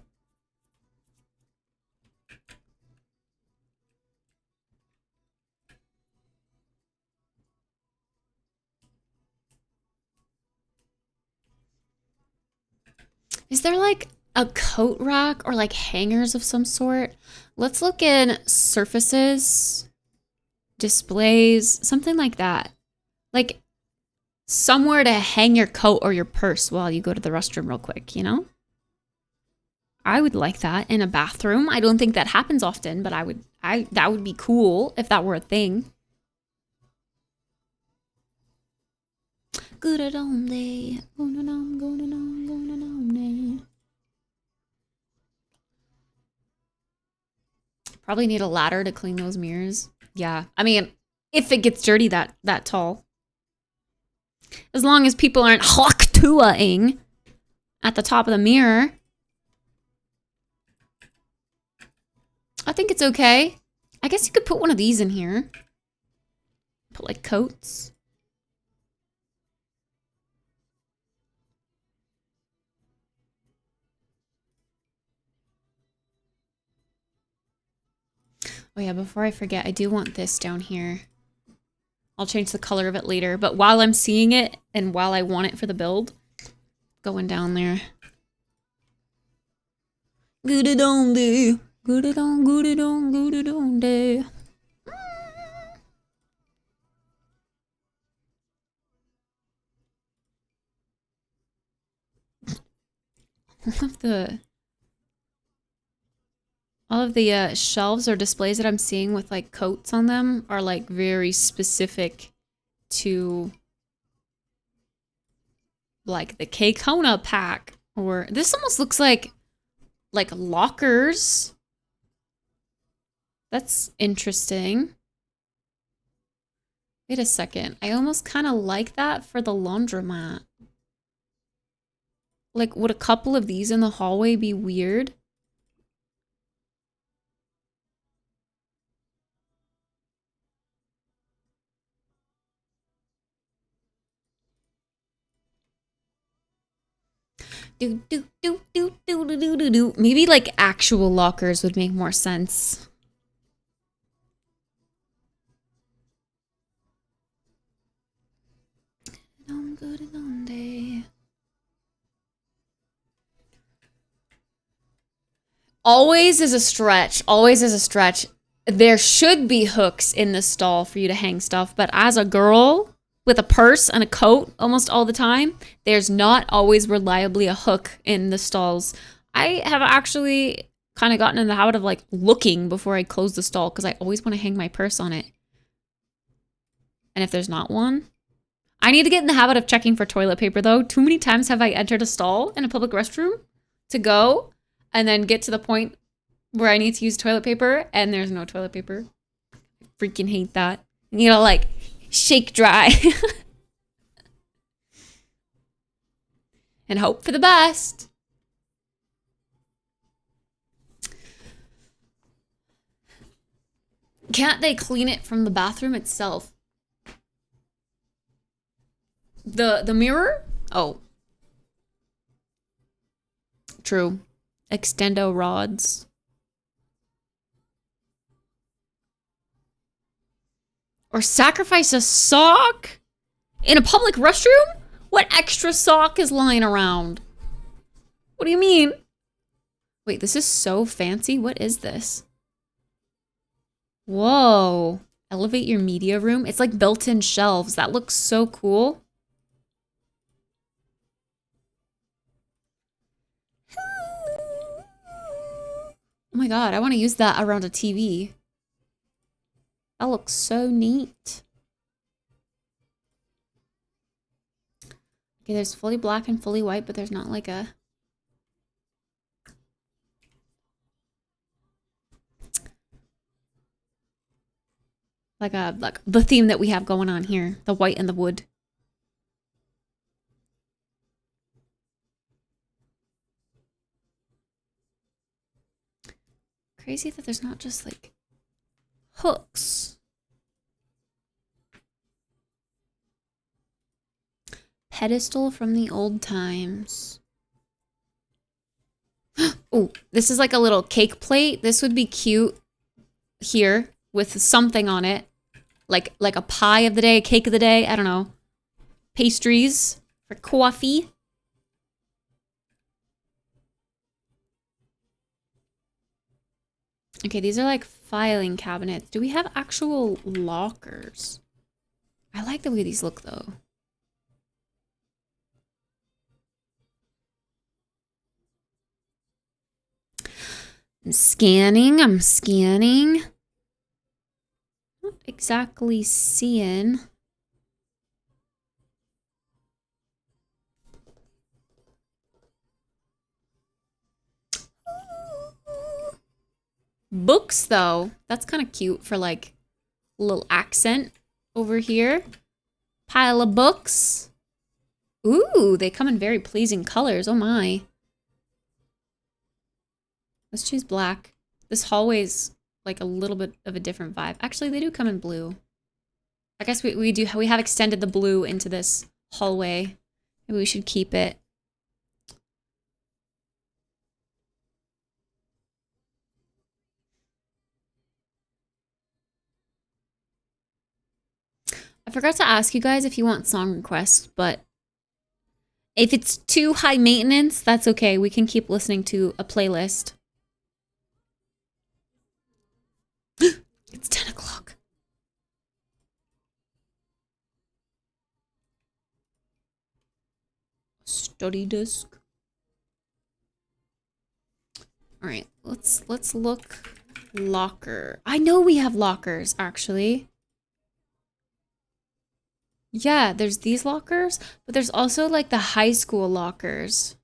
Speaker 1: Is there like a coat rack or like hangers of some sort? Let's look in surfaces, displays, something like that. Like somewhere to hang your coat or your purse while you go to the restroom real quick, you know? I would like that in a bathroom. I don't think that happens often, but that would be cool if that were a thing. Good on day. Probably need a ladder to clean those mirrors. Yeah, I mean, if it gets dirty that tall. As long as people aren't hawk-tuaing at the top of the mirror. I think it's okay. I guess you could put one of these in here. Put like coats. Oh yeah, before I forget, I do want this down here. I'll change the color of it later, but while I'm seeing it and while I want it for the build, going down there. Good it on day. Good it on, good it on, good it on day. All of the shelves or displays that I'm seeing with like coats on them are like very specific to like the K-Kona pack, or this almost looks like lockers. That's interesting. Wait a second. I almost kind of like that for the laundromat. Like, would a couple of these in the hallway be weird? Maybe like actual lockers would make more sense. good and donde. Always is a stretch. Always is a stretch. There should be hooks in the stall for you to hang stuff, but as a girl with a purse and a coat almost all the time, there's not always reliably a hook in the stalls. I have actually kind of gotten in the habit of like looking before I close the stall because I always want to hang my purse on it. And if there's not one, I need to get in the habit of checking for toilet paper though. Too many times have I entered a stall in a public restroom to go and then get to the point where I need to use toilet paper and there's no toilet paper. I freaking hate that. You know, like shake dry and hope for the best. Can't they clean it from the bathroom itself? The mirror? Oh. True. Extendo rods. Or sacrifice a sock? In a public restroom? What extra sock is lying around? What do you mean? Wait, this is so fancy. What is this? Whoa. Elevate your media room. It's like built-in shelves. That looks so cool. Oh my god, I want to use that around a TV. That looks so neat. Okay, there's fully black and fully white, but there's not like a... like the theme that we have going on here. The white and the wood. Crazy that there's not just like hooks. Pedestal from the old times. Oh, this is like a little cake plate. This would be cute here with something on it. Like a pie of the day, a cake of the day, I don't know. Pastries for coffee. Okay, these are like filing cabinets. Do we have actual lockers? I like the way these look though. I'm scanning. Not exactly seeing. Books though, that's kind of cute for like a little accent over here. Pile of books. Ooh, they come in very pleasing colors. Oh my. Let's choose black. This hallway's like a little bit of a different vibe. Actually, they do come in blue. I guess we have extended the blue into this hallway. Maybe we should keep it. I forgot to ask you guys if you want song requests, but if it's too high maintenance, that's okay. We can keep listening to a playlist. It's 10 o'clock. Study desk. All right, let's look. Locker. I know we have lockers, actually. Yeah, there's these lockers, but there's also like the high school lockers.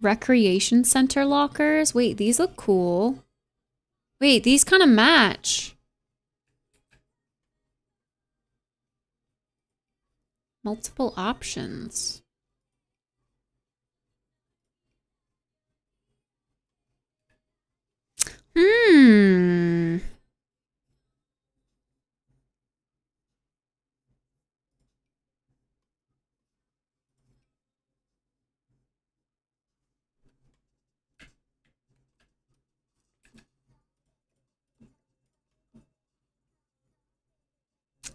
Speaker 1: Recreation center lockers. Wait, these look cool. Wait, these kind of match. Multiple options. Hmm.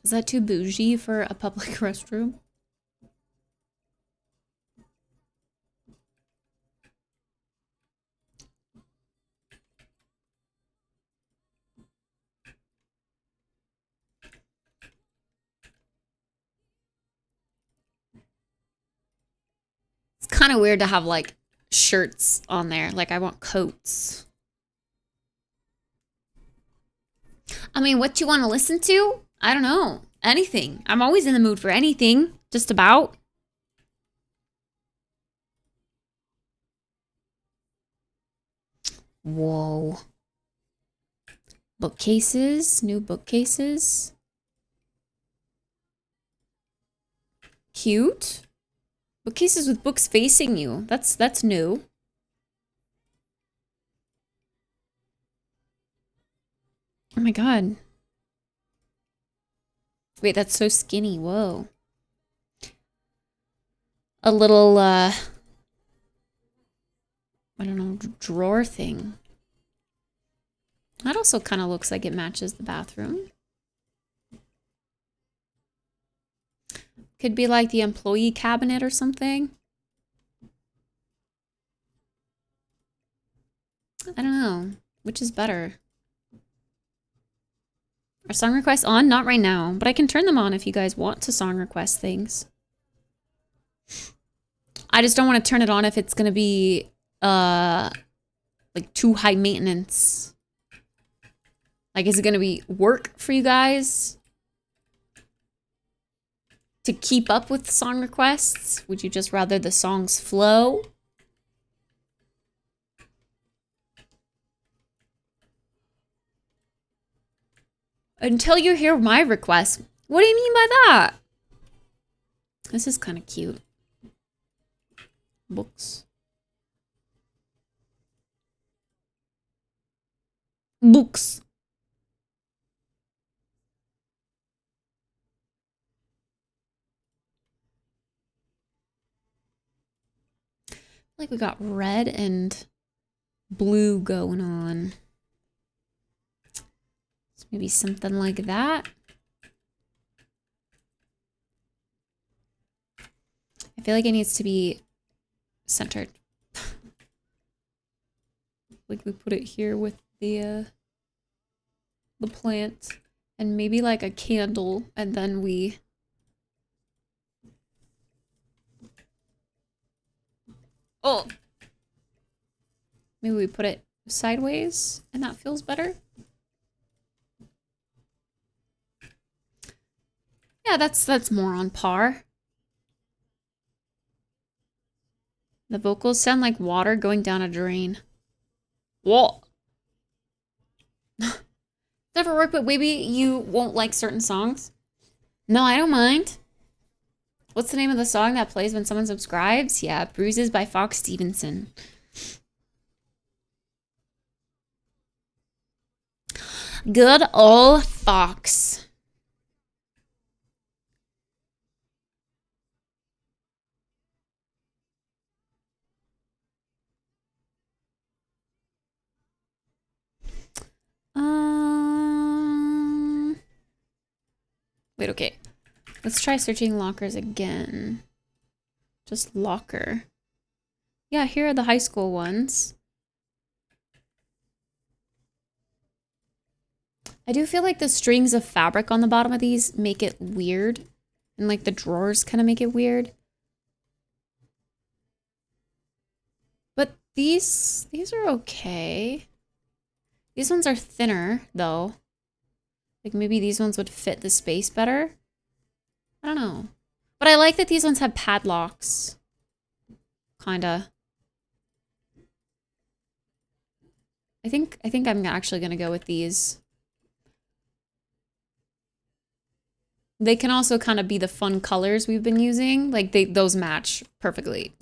Speaker 1: Is that too bougie for a public restroom? It's kind of weird to have like shirts on there. Like I want coats. I mean, what you want to listen to? I don't know. Anything. I'm always in the mood for anything. Just about. Whoa. Bookcases. New bookcases. Cute. Bookcases with books facing you. That's new. Oh my god. Wait, that's so skinny. Whoa. A little, I don't know, drawer thing. That also kind of looks like it matches the bathroom. Could be like the employee cabinet or something. I don't know. Which is better? Are song requests on? Not right now, but I can turn them on if you guys want to song request things. I just don't want to turn it on if it's going to be like too high maintenance. Like, is it going to be work for you guys to keep up with song requests? Would you just rather the songs flow? Until you hear my request. What do you mean by that? This is kind of cute. Books. Books. Like we got red and blue going on. So maybe something like that. I feel like it needs to be centered. Like we put it here with the plant and maybe like a candle, and then we maybe we put it sideways and that feels better. Yeah, that's more on par. The vocals sound like water going down a drain. What? Never work, but maybe you won't like certain songs. No, I don't mind. What's the name of the song that plays when someone subscribes? Yeah, Bruises by Fox Stevenson. Good old Fox. Wait, okay. Let's try searching lockers again. Just locker. Yeah, here are the high school ones. I do feel like the strings of fabric on the bottom of these make it weird. And like the drawers kind of make it weird. But these are okay. These ones are thinner though. Like maybe these ones would fit the space better. I don't know. But I like that these ones have padlocks. Kinda. I think I'm actually gonna go with these. They can also kind of be the fun colors we've been using. Like those match perfectly.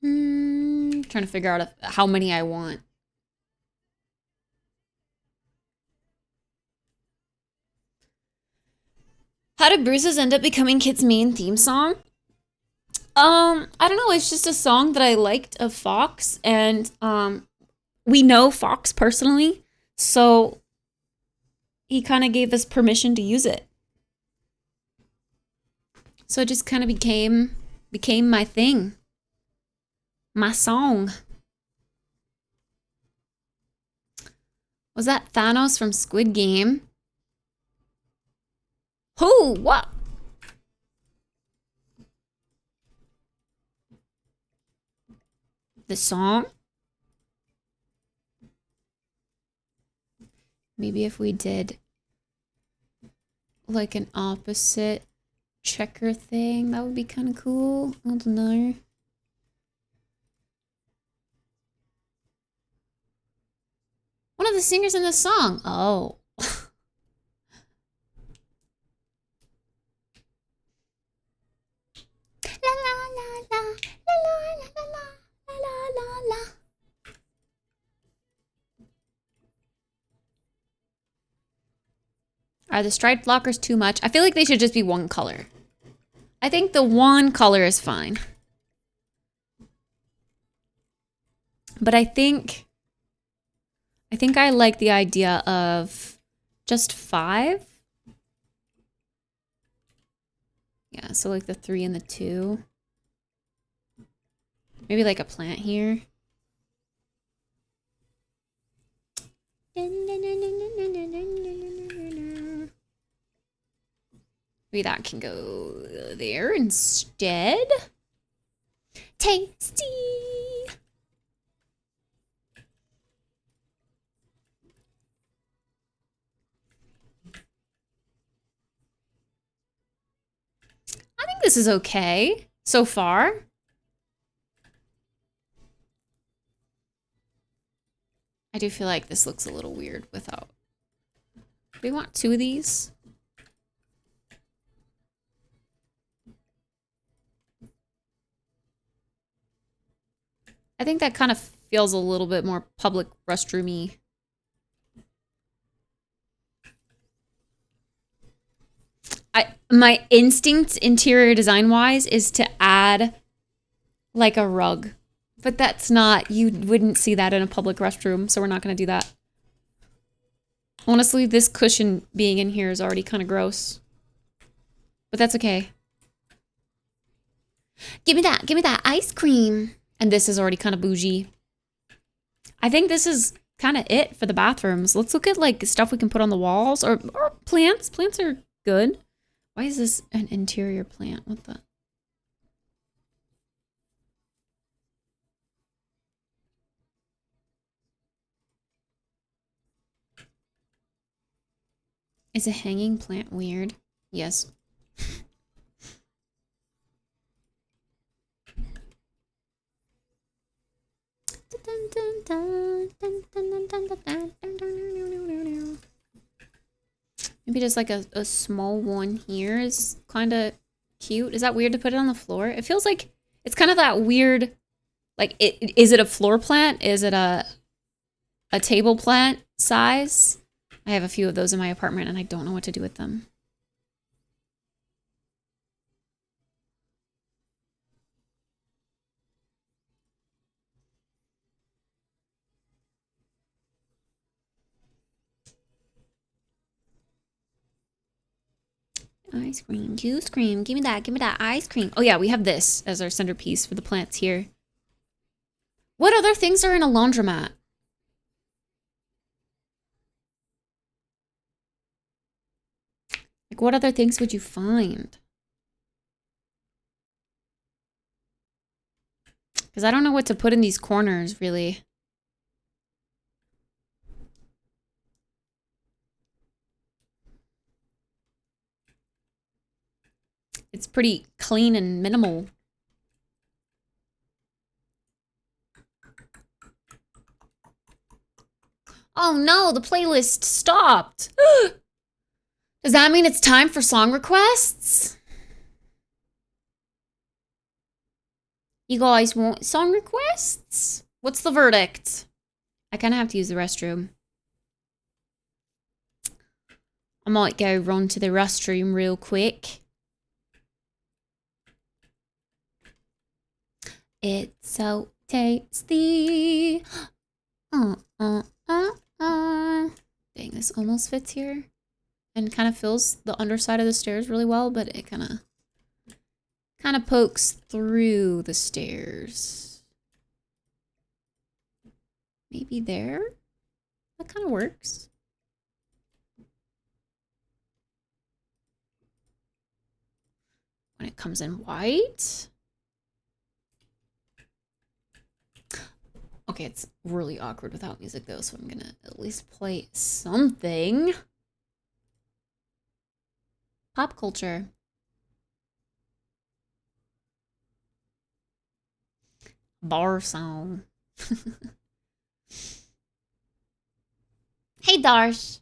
Speaker 1: Trying to figure out how many I want. How did Bruises end up becoming Kit's main theme song? I don't know. It's just a song that I liked of Fox, and we know Fox personally, so he kind of gave us permission to use it. So it just kind of became my thing, my song. Was that Thanos from Squid Game? Who? What? The song? Maybe if we did like an opposite checker thing, that would be kind of cool. I don't know. One of the singers in the song. Oh. La la la la la la la la la la la. Are the striped blockers too much? I feel like they should just be one color. I think the one color is fine. But I think I like the idea of just 5. Yeah, so like the 3 and the 2. Maybe like a plant here. Maybe that can go there instead. Tasty! I think this is okay so far. I do feel like this looks a little weird without. Do we want 2 of these? I think that kind of feels a little bit more public restroomy. My instinct interior design wise is to add like a rug, but that's not, you wouldn't see that in a public restroom, so we're not going to do that. Honestly, this cushion being in here is already kind of gross, but that's okay. Give me that ice cream. And this is already kind of bougie. I think this is kind of it for the bathrooms. Let's look at like stuff we can put on the walls or plants. Plants are good. Why is this an interior plant? What the? Is a hanging plant weird? Yes. Maybe just like a small one here is kind of cute. Is that weird to put it on the floor? It feels like it's kind of that weird, like, is it a floor plant? Is it a table plant size? I have a few of those in my apartment and I don't know what to do with them. Ice cream, juice cream. Give me that ice cream. Oh yeah, we have this as our centerpiece for the plants here. What other things are in a laundromat? Like, what other things would you find? Because I don't know what to put in these corners, really. It's pretty clean and minimal. Oh no, the playlist stopped. Does that mean it's time for song requests? You guys want song requests? What's the verdict? I kind of have to use the restroom. I might go run to the restroom real quick. It's so tasty. Dang, this almost fits here. And kind of fills the underside of the stairs really well, but it kind of pokes through the stairs. Maybe there? That kind of works. When it comes in white. Okay, it's really awkward without music though, so I'm gonna at least play something. Pop culture. Bar song. Hey Darsh.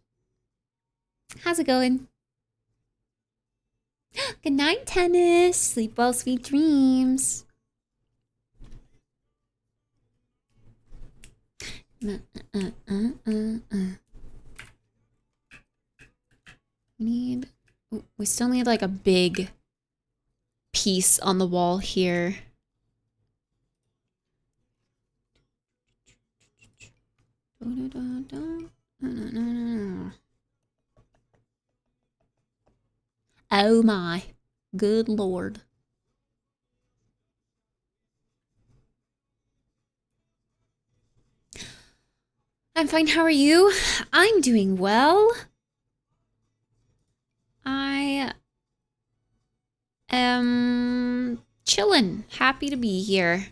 Speaker 1: How's it going? Good night, Tennis. Sleep well, sweet dreams. We still need like a big piece on the wall here. Oh my, good Lord. I'm fine, how are you? I'm doing well. I am chillin', happy to be here.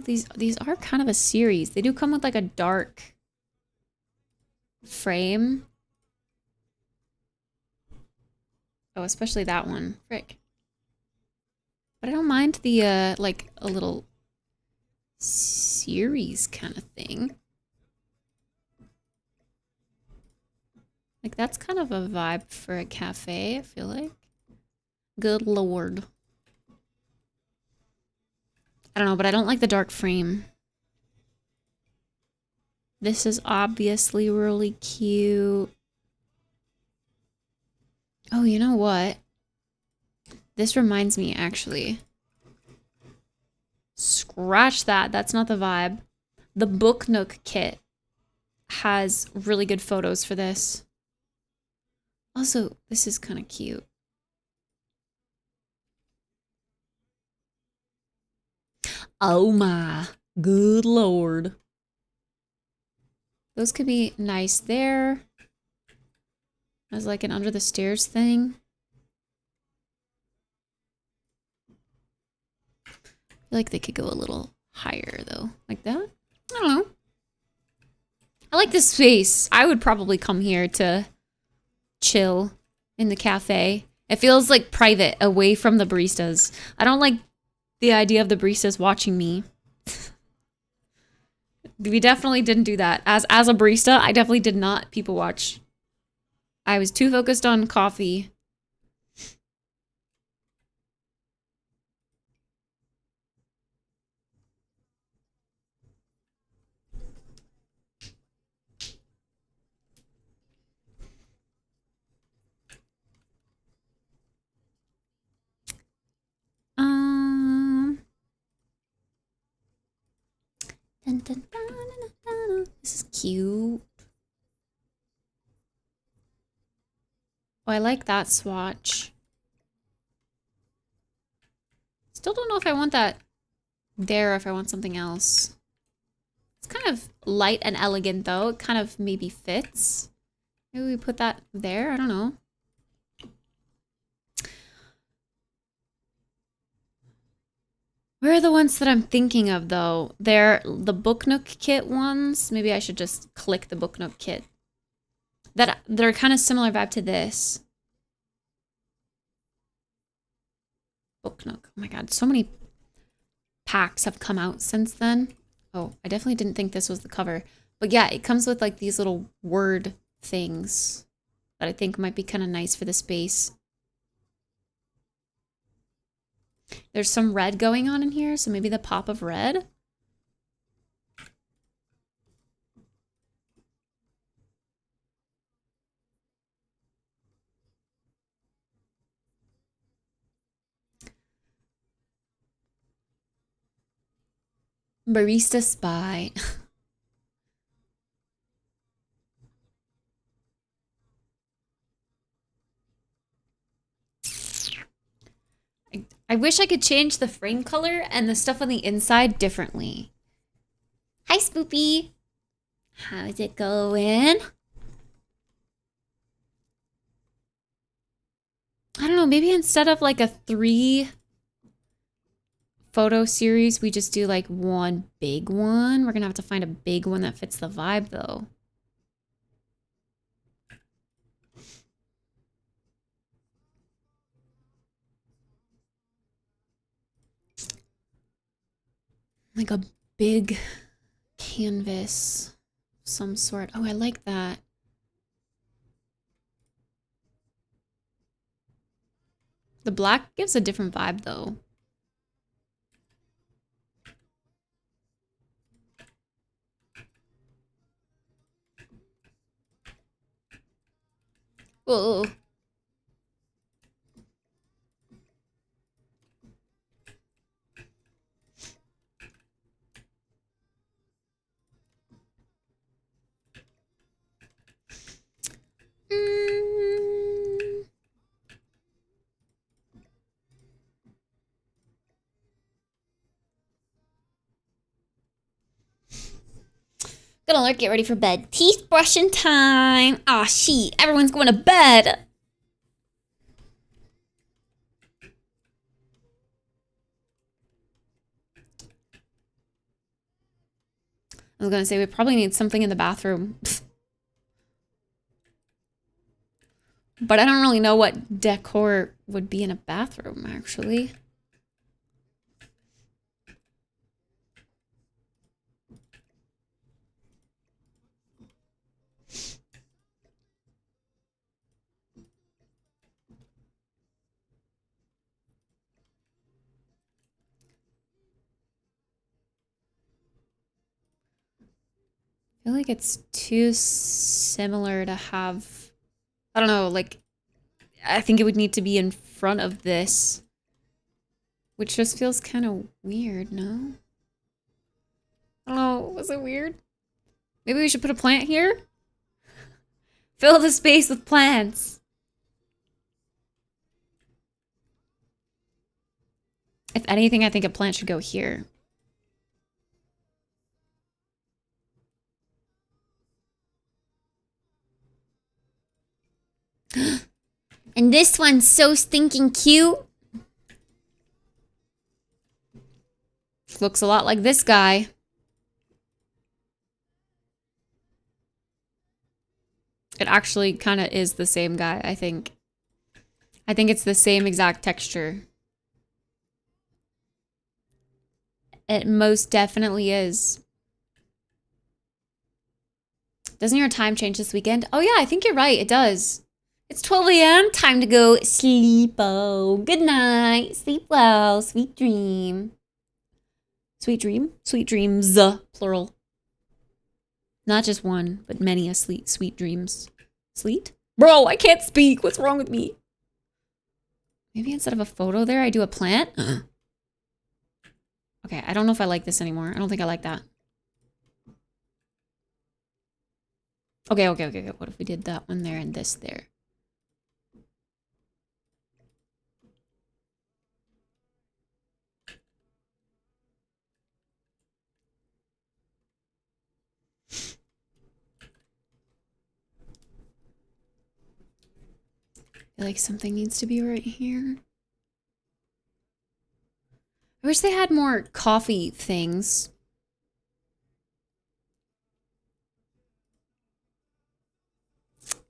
Speaker 1: These are kind of a series. They do come with like a dark frame. Oh, especially that one. Frick. But I don't mind the like a little series kind of thing. Like that's kind of a vibe for a cafe, I feel like. Good Lord. I don't know, but I don't like the dark frame. This is obviously really cute. Oh, you know what? This reminds me, actually. Scratch that. That's not the vibe. The Book Nook kit has really good photos for this. Also, this is kind of cute. Oh my, good Lord. Those could be nice there. As like an under the stairs thing. I feel like they could go a little higher though. Like that? I don't know. I like this space. I would probably come here to chill in the cafe. It feels like private, away from the baristas. I don't like the idea of the baristas watching me. We definitely didn't do that. As a barista, I definitely did not people watch. I was too focused on coffee. Dun, dun, dun, dun, dun. This is cute. Oh, I like that swatch. Still don't know if I want that there or if I want something else. It's kind of light and elegant though. It kind of maybe fits. Maybe we put that there. I don't know. Where are the ones that I'm thinking of though? They're the Book Nook kit ones. Maybe I should just click the Book Nook kit. They're kind of similar vibe to this. Book Nook. Oh my god, so many packs have come out since then. Oh, I definitely didn't think this was the cover. But yeah, it comes with like these little word things that I think might be kind of nice for the space. There's some red going on in here, so maybe the pop of red. Barista spy. I wish I could change the frame color and the stuff on the inside differently. Hi, Spoopy. How's it going? I don't know, maybe instead of like a 3 photo series, we just do like one big one. We're gonna have to find a big one that fits the vibe though. Like a big canvas of some sort. Oh, I like that. The black gives a different vibe though. Oh. Gonna alert, get ready for bed. Teeth brushing time. Aw, sheet. Everyone's going to bed. I was gonna say we probably need something in the bathroom. But I don't really know what decor would be in a bathroom, actually. I feel like it's too similar to have, I don't know, like, I think it would need to be in front of this, which just feels kind of weird, no? I don't know, was it weird? Maybe we should put a plant here? Fill the space with plants. If anything, I think a plant should go here. And this one's so stinking cute. Looks a lot like this guy. It actually kind of is the same guy, I think. I think it's the same exact texture. It most definitely is. Doesn't your time change this weekend? Oh yeah, I think you're right, it does. It's 12 a.m. Time to go sleep-o. Good night. Sleep well. Sweet dream. Sweet dream? Sweet dreams, plural. Not just one, but many a sweet dreams. Sleet? Bro, I can't speak. What's wrong with me? Maybe instead of a photo there, I do a plant? Okay, I don't know if I like this anymore. I don't think I like that. Okay. What if we did that one there and this there? I feel like something needs to be right here. I wish they had more coffee things.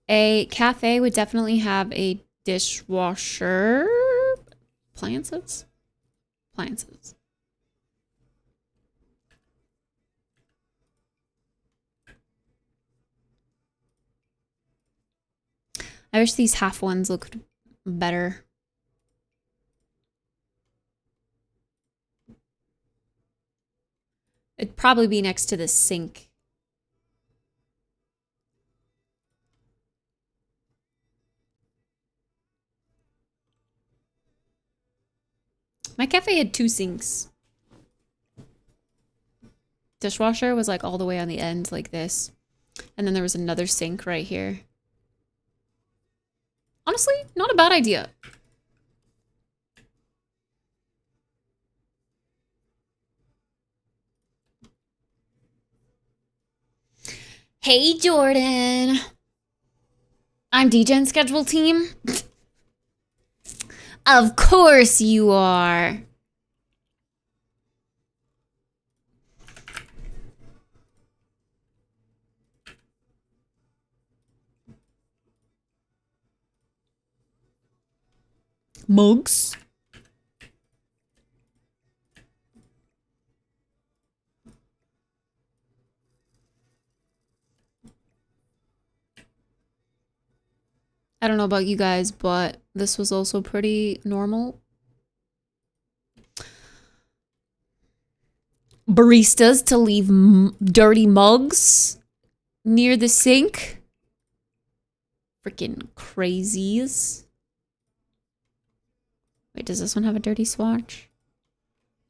Speaker 1: A cafe would definitely have a dishwasher. Appliances? Appliances. I wish these half ones looked better. It'd probably be next to the sink. My cafe had 2 sinks. dishwasher was like all the way on the end like this. And then there was another sink right here. Honestly, not a bad idea. Hey, Jordan. I'm DJing schedule team. Of course you are. Mugs. I don't know about you guys, but this was also pretty normal. Baristas to leave dirty mugs near the sink. Freaking crazies. Wait, does this one have a dirty swatch?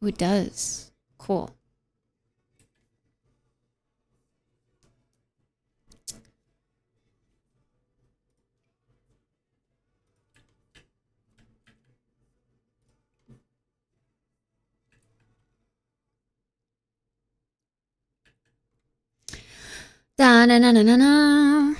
Speaker 1: Oh, it does. Cool. Da na na na na na.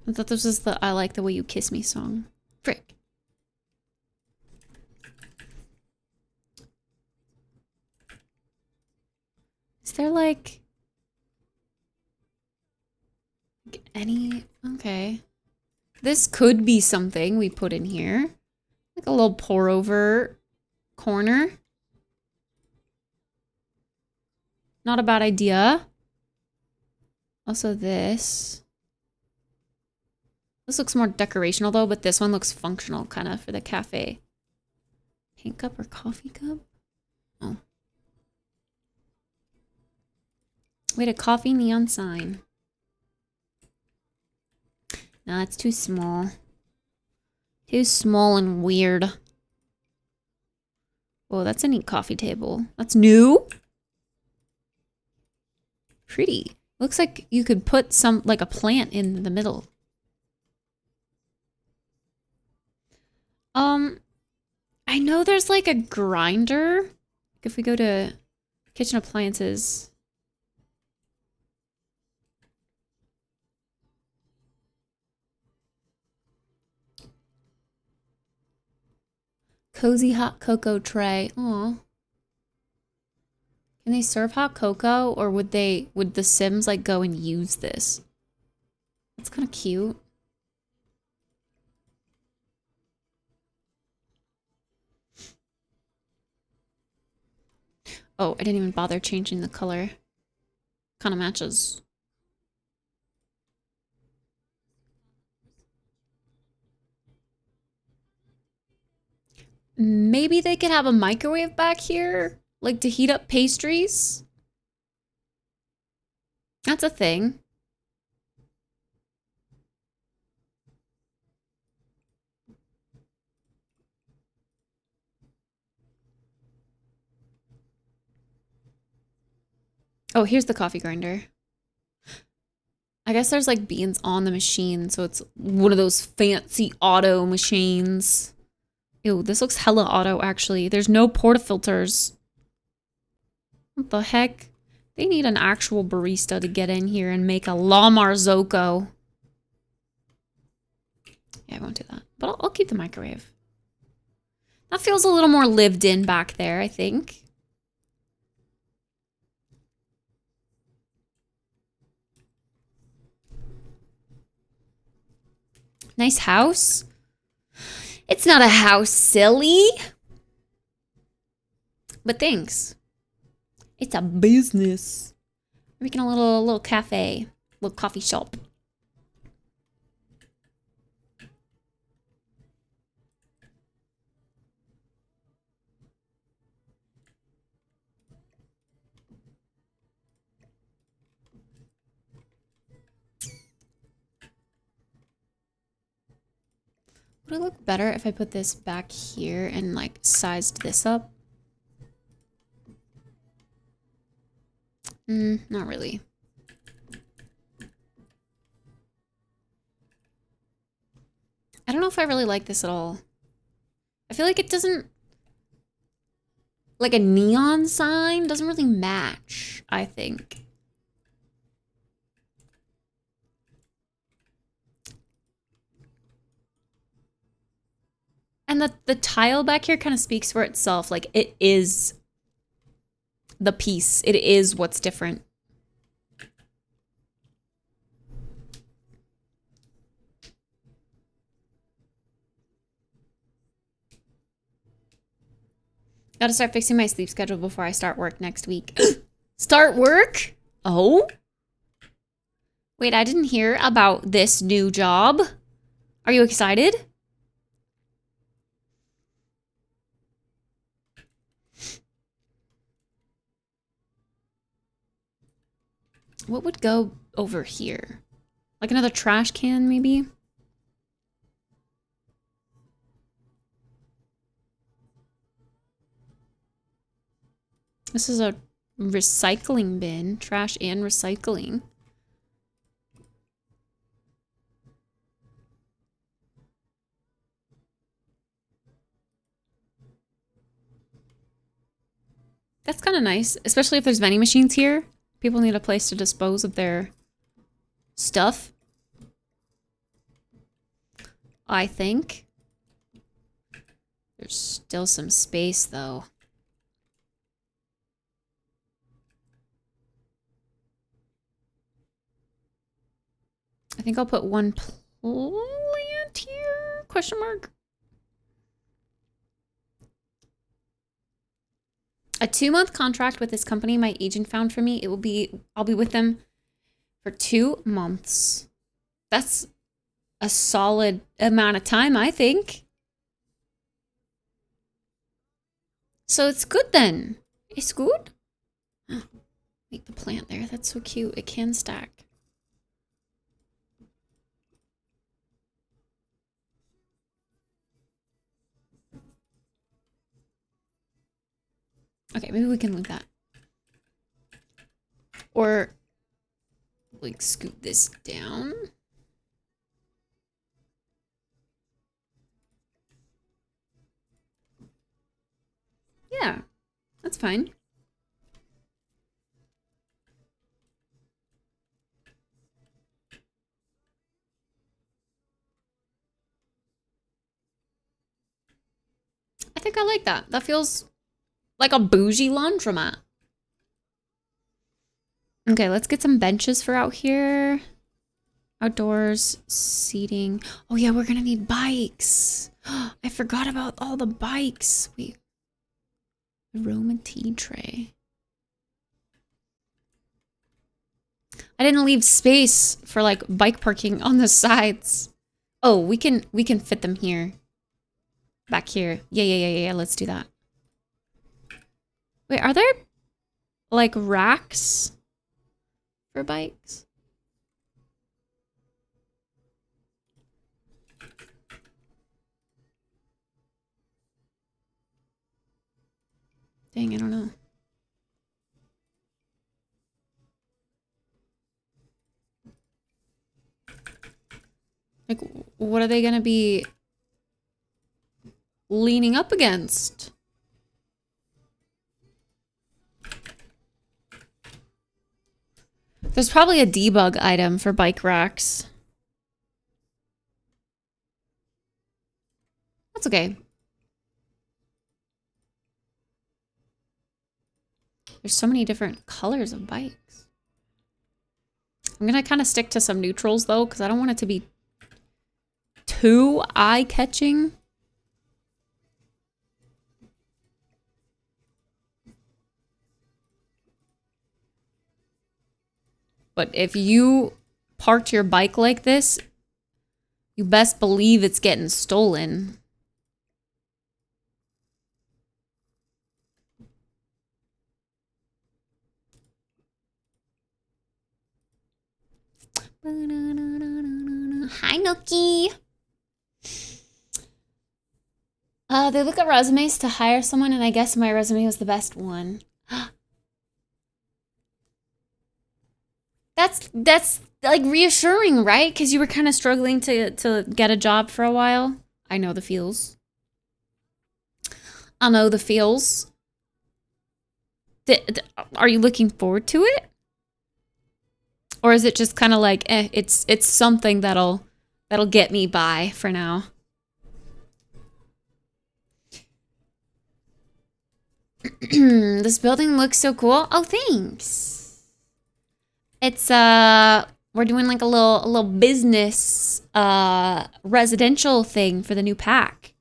Speaker 1: I thought this was the I Like the Way You Kiss Me song. Frick. Is there like any... Okay. This could be something we put in here. Like a little pour over corner. Not a bad idea. Also this. This looks more decorational though, but this one looks functional kind of for the cafe. Paint cup or coffee cup? Oh. Wait, a coffee neon sign. No, it's too small. Too small and weird. Whoa, that's a neat coffee table. That's new? Pretty. Looks like you could put some, like a plant in the middle. I know there's like a grinder. If we go to kitchen appliances. Cozy hot cocoa tray. Aw. Can they serve hot cocoa, or would the Sims like go and use this? That's kind of cute. Oh, I didn't even bother changing the color. Kind of matches. Maybe they could have a microwave back here, like to heat up pastries. That's a thing. Oh, here's the coffee grinder. I guess there's like beans on the machine, so it's one of those fancy auto machines. Ew, this looks hella auto actually. There's no portafilters. What the heck? They need an actual barista to get in here and make a La Marzocco. Yeah, I won't do that. But I'll keep the microwave. That feels a little more lived in back there, I think. Nice house. It's not a house, silly. But thanks. It's a business. We're making a little cafe, little coffee shop. Would it look better if I put this back here and like sized this up? Not really. I don't know if I really like this at all. I feel like it doesn't, like a neon sign doesn't really match, I think. And the tile back here kind of speaks for itself. Like it is the piece. It is what's different. Gotta start fixing my sleep schedule before I start work next week. Start work? Oh? Wait, I didn't hear about this new job. Are you excited? What would go over here? Like another trash can, maybe? This is a recycling bin. Trash and recycling. That's kind of nice, especially if there's vending machines here. People need a place to dispose of their stuff. I think. There's still some space, though. I think I'll put one plant here? Question mark. A 2-month contract with this company my agent found for me. I'll be with them for 2 months. That's a solid amount of time, I think. So it's good then. It's good. Make the plant there. That's so cute. It can stack. Okay, maybe we can leave that. Or, like, scoot this down. Yeah, that's fine. I think I like that. That feels like a bougie laundromat. Okay, let's get some benches for out here. Outdoors, seating. Oh yeah, we're gonna need bikes. I forgot about all the bikes. Wait. The Roman tea tray. I didn't leave space for like bike parking on the sides. Oh, we can fit them here. Back here. Yeah, let's do that. Wait, are there like racks for bikes? Dang, I don't know. Like, what are they gonna be leaning up against? There's probably a debug item for bike racks. That's okay. There's so many different colors of bikes. I'm gonna kind of stick to some neutrals though, because I don't want it to be too eye-catching. But if you parked your bike like this, you best believe it's getting stolen. Hi, Nookie. They look at resumes to hire someone, and I guess my resume was the best one. That's like reassuring, right? Because you were kind of struggling to get a job for a while. I know the feels. I know the feels. Are you looking forward to it? Or is it just kind of like, it's something that'll get me by for now? This building looks so cool. Oh, thanks. It's we're doing like a little business residential thing for the new pack.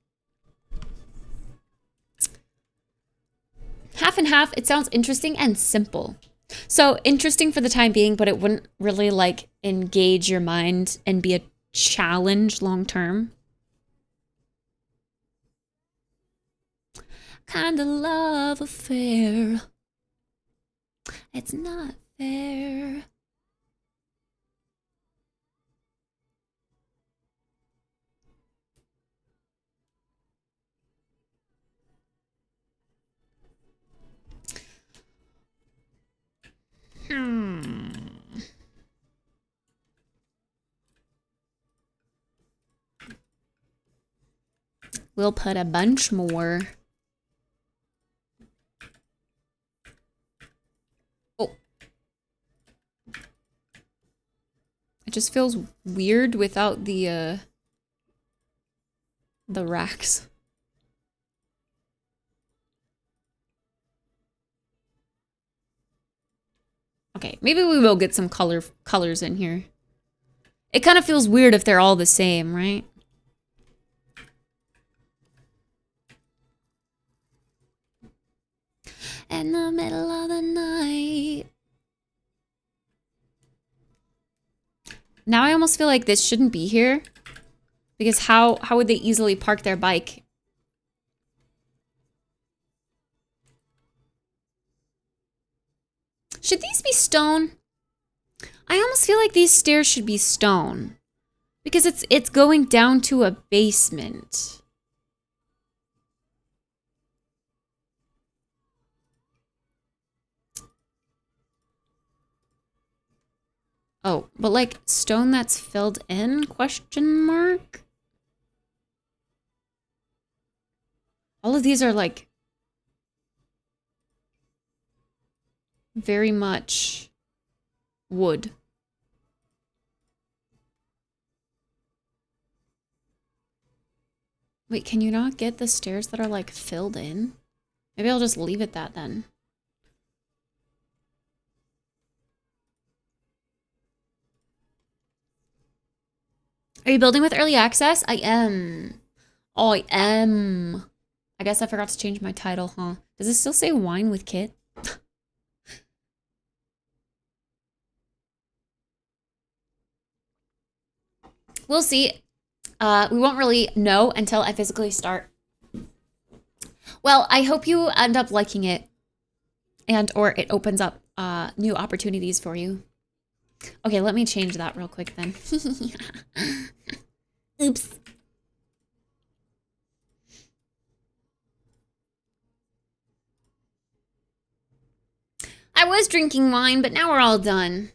Speaker 1: Half and half. It sounds interesting and simple. So interesting for the time being, but it wouldn't really like engage your mind and be a challenge long term. Kinda love affair. It's not fair. We'll put a bunch more. Oh. It just feels weird without the racks. Okay, maybe we will get some colors in here. It kind of feels weird if they're all the same, right? In the middle of the night. Now I almost feel like this shouldn't be here. Because how would they easily park their bike? Should these be stone? I almost feel like these stairs should be stone. Because it's going down to a basement. Oh, but like stone that's filled in? Question mark? All of these are like very much wood. Wait, can you not get the stairs that are like filled in? Maybe I'll just leave it that then. Are you building with early access? I am. Oh, I am. I guess I forgot to change my title, huh? Does it still say wine with KITT? We'll see. We won't really know until I physically start. Well, I hope you end up liking it and or it opens up new opportunities for you. Okay, let me change that real quick then. Oops. I was drinking wine, but now we're all done.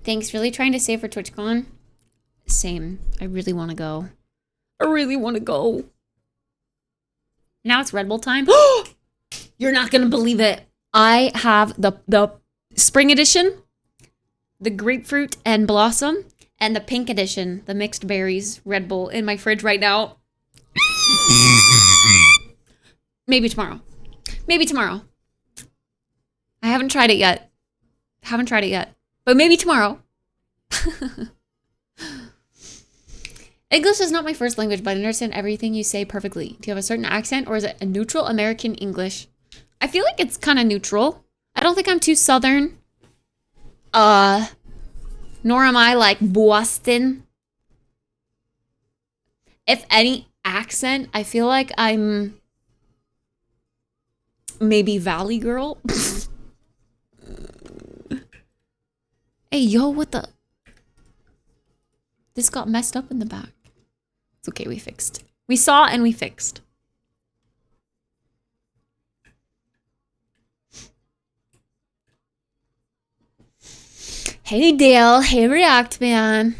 Speaker 1: Thanks. Really trying to save for TwitchCon? Same. I really want to go. I really want to go. Now it's Red Bull time. You're not going to believe it. I have the spring edition, the grapefruit and blossom, and the pink edition, the mixed berries Red Bull in my fridge right now. Maybe tomorrow. Maybe tomorrow. I haven't tried it yet. But maybe tomorrow. English is not my first language, but I understand everything you say perfectly. Do you have a certain accent, or is it a neutral American English? I feel like it's kind of neutral. I don't think I'm too Southern. Nor am I like Boston. If any accent, I feel like I'm Maybe Valley Girl. Hey, yo, what the? This got messed up in the back. It's okay, we fixed. We saw and we fixed. Hey, Dale. Hey, React Man.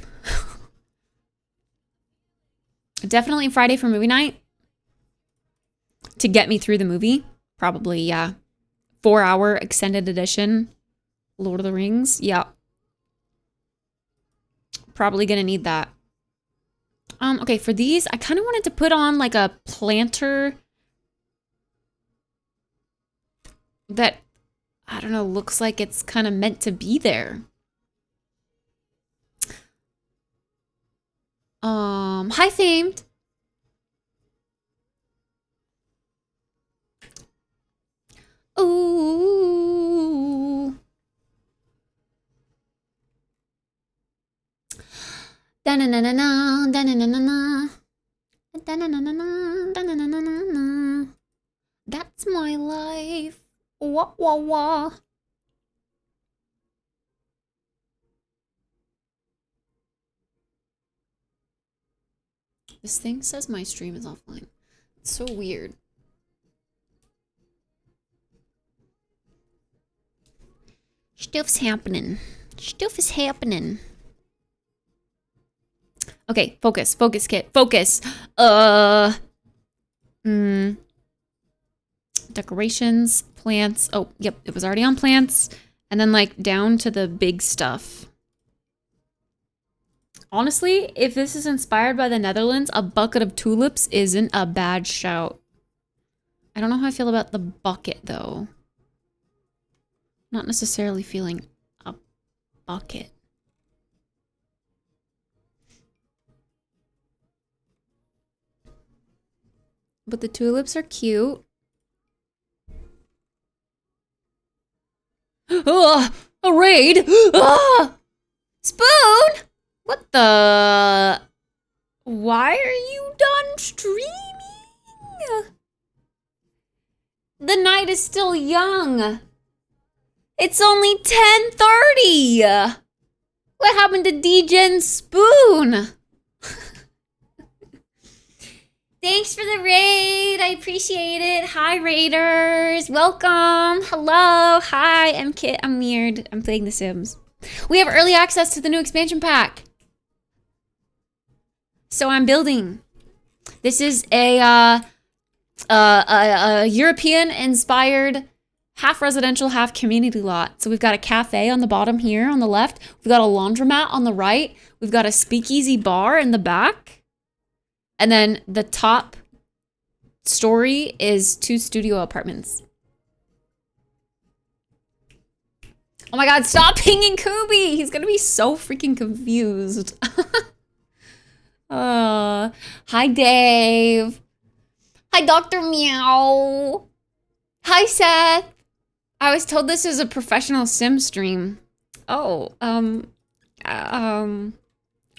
Speaker 1: Definitely Friday for movie night. To get me through the movie. Probably, yeah. 4-hour extended edition. Lord of the Rings. Yeah. Probably gonna need that. Okay, for these, I kind of wanted to put on like a planter that, I don't know, looks like it's kind of meant to be there. Hi, Famed. Ooh. Da-na-na-na-na, da-na-na-na-na. Da-na-na-na-na, da-na-na-na-na. That's my life. Wah, wah, wah. This thing says my stream is offline. It's so weird. Stuff's happening. Stuff is happening. Okay, focus, focus, Kit, focus. Decorations, plants. Oh, yep, it was already on plants. And then like down to the big stuff. Honestly, if this is inspired by the Netherlands, a bucket of tulips isn't a bad shout. I don't know how I feel about the bucket though. Not necessarily feeling a bucket. But the tulips are cute. Oh, a raid! Oh, Spoon! What the? Why are you done streaming? The night is still young. It's only 10:30. What happened to DJ Spoon? Thanks for the raid. I appreciate it. Hi, raiders. Welcome. Hello. Hi, I'm Kit. I'm Weird. I'm playing The Sims. We have early access to the new expansion pack. So I'm building. This is a European-inspired half residential, half community lot. So we've got a cafe on the bottom here on the left. We've got a laundromat on the right. We've got a speakeasy bar in the back. And then the top story is 2 studio apartments. Oh my god, stop pinging Kubi! He's gonna be so freaking confused. Hi, Dave. Hi, Dr. Meow. Hi, Seth. I was told this is a professional sim stream. Oh, I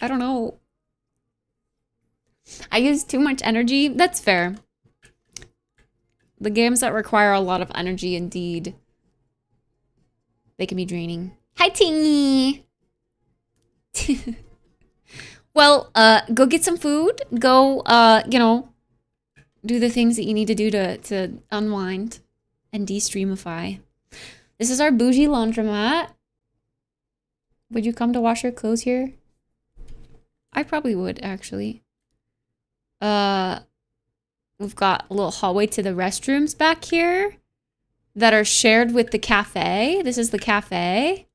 Speaker 1: don't know. I use too much energy. That's fair. The games that require a lot of energy, indeed, they can be draining. Hi, Tingy. Well, go get some food. Go, you know, do the things that you need to do to unwind and de-streamify. This is our bougie laundromat. Would you come to wash your clothes here? I probably would, actually. We've got a little hallway to the restrooms back here that are shared with the cafe. This is the cafe.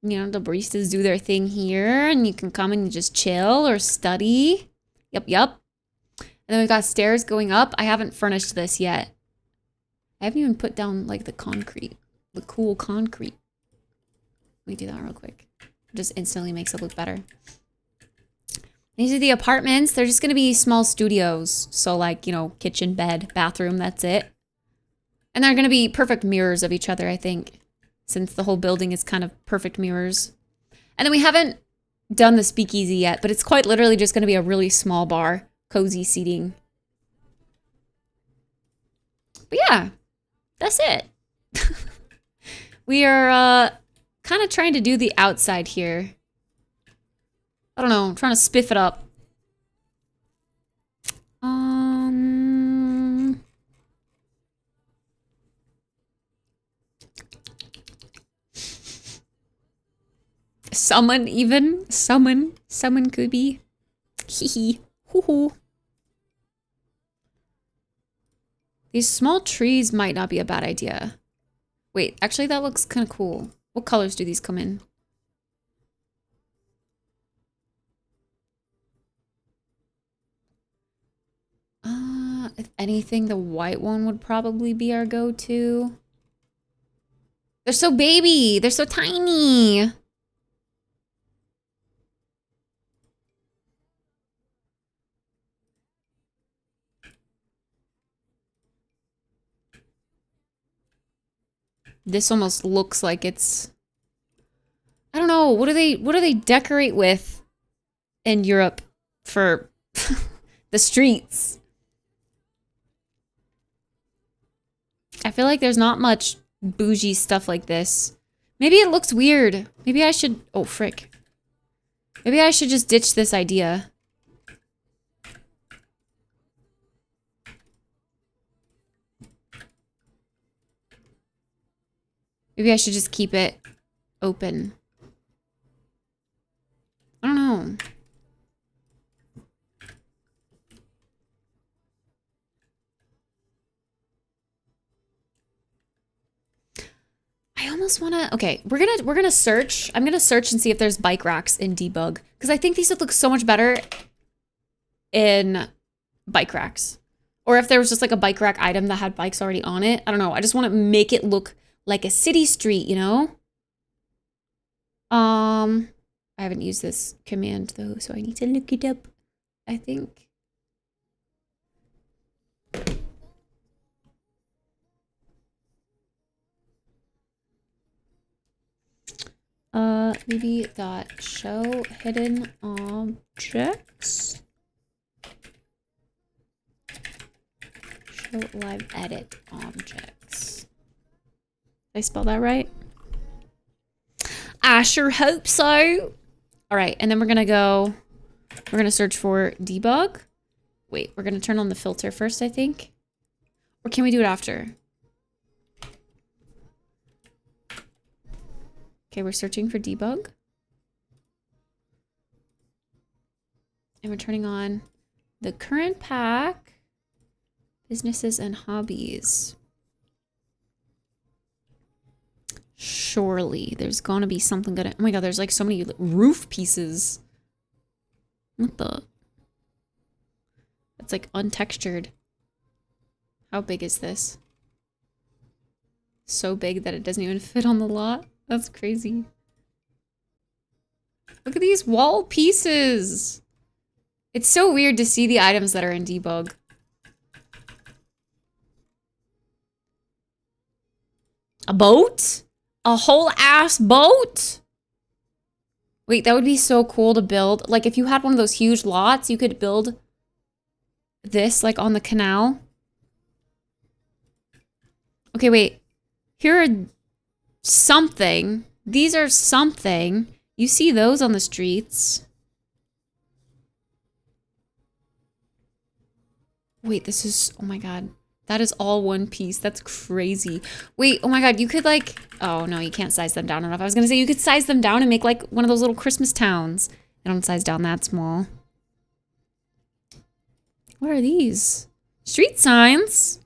Speaker 1: You know, the baristas do their thing here, and you can come and just chill or study. Yep. And then we've got stairs going up. I haven't furnished this yet. I haven't even put down, like, the concrete. The cool concrete. Let me do that real quick. It just instantly makes it look better. These are the apartments. They're just going to be small studios. So, like, you know, kitchen, bed, bathroom, that's it. And they're going to be perfect mirrors of each other, I think. Since the whole building is kind of perfect mirrors. And then we haven't done the speakeasy yet, but it's quite literally just going to be a really small bar. Cozy seating. But yeah, That's it. We are kind of trying to do the outside here. I don't know, I'm trying to spiff it up. Someone even? Someone could be. Hee hoo hoo. These small trees might not be a bad idea. Wait, actually that looks kind of cool. What colors do these come in? If anything, the white one would probably be our go-to. They're so baby. They're so tiny. This almost looks like it's... I don't know. What do they decorate with in Europe for the streets? I feel like there's not much bougie stuff like this. Maybe it looks weird. Maybe I should... Oh, frick. Maybe I should just ditch this idea. Maybe I should just keep it open. I don't know. I almost want to... Okay, we're gonna search. I'm gonna search and see if there's bike racks in debug. Because I think these would look so much better in bike racks. Or if there was just like a bike rack item that had bikes already on it. I don't know. I just want to make it look like a city street, you know? I haven't used this command though, so I need to look it up, I think. Maybe that show hidden objects. Show live edit objects. Did I spell that right? I sure hope so. All right, and then we're gonna search for debug. Wait, we're gonna turn on the filter first, I think. Or can we do it after? Okay, we're searching for debug. And we're turning on the current pack, businesses and hobbies. Surely there's gonna be something good. Oh my god, there's like so many roof pieces. What the? It's like untextured. How big is this? So big that it doesn't even fit on the lot. That's crazy. Look at these wall pieces. It's so weird to see the items that are in debug. A boat? A whole ass boat? Wait, that would be so cool to build. Like if you had one of those huge lots, you could build this like on the canal. Okay, wait. Here are something. These are something. You see those on the streets. Wait, this is, oh my god. That is all one piece. That's crazy. Wait, oh my god, you could like, oh no, you can't size them down enough. I was gonna say you could size them down and make like one of those little Christmas towns. They don't size down that small. What are these? Street signs?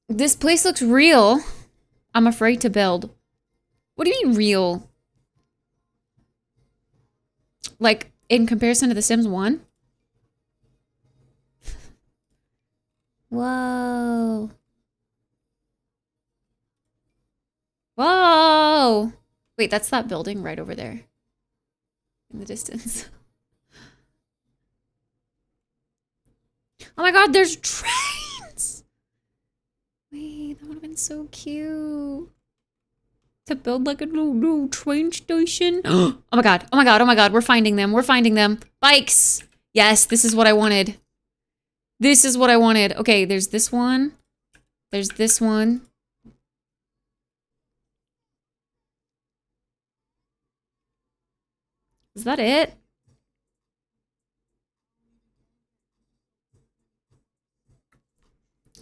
Speaker 1: This place looks real. I'm afraid to build. What do you mean real? Like, in comparison to The Sims 1? Whoa. Whoa! Wait, that's that building right over there. In the distance. Oh my god, there's trains! Wait, that would have been so cute. To build like a little train station. Oh my god, oh my god, oh my god, we're finding them, we're finding them. Bikes! Yes, this is what I wanted. This is what I wanted. Okay, there's this one. There's this one. Is that it?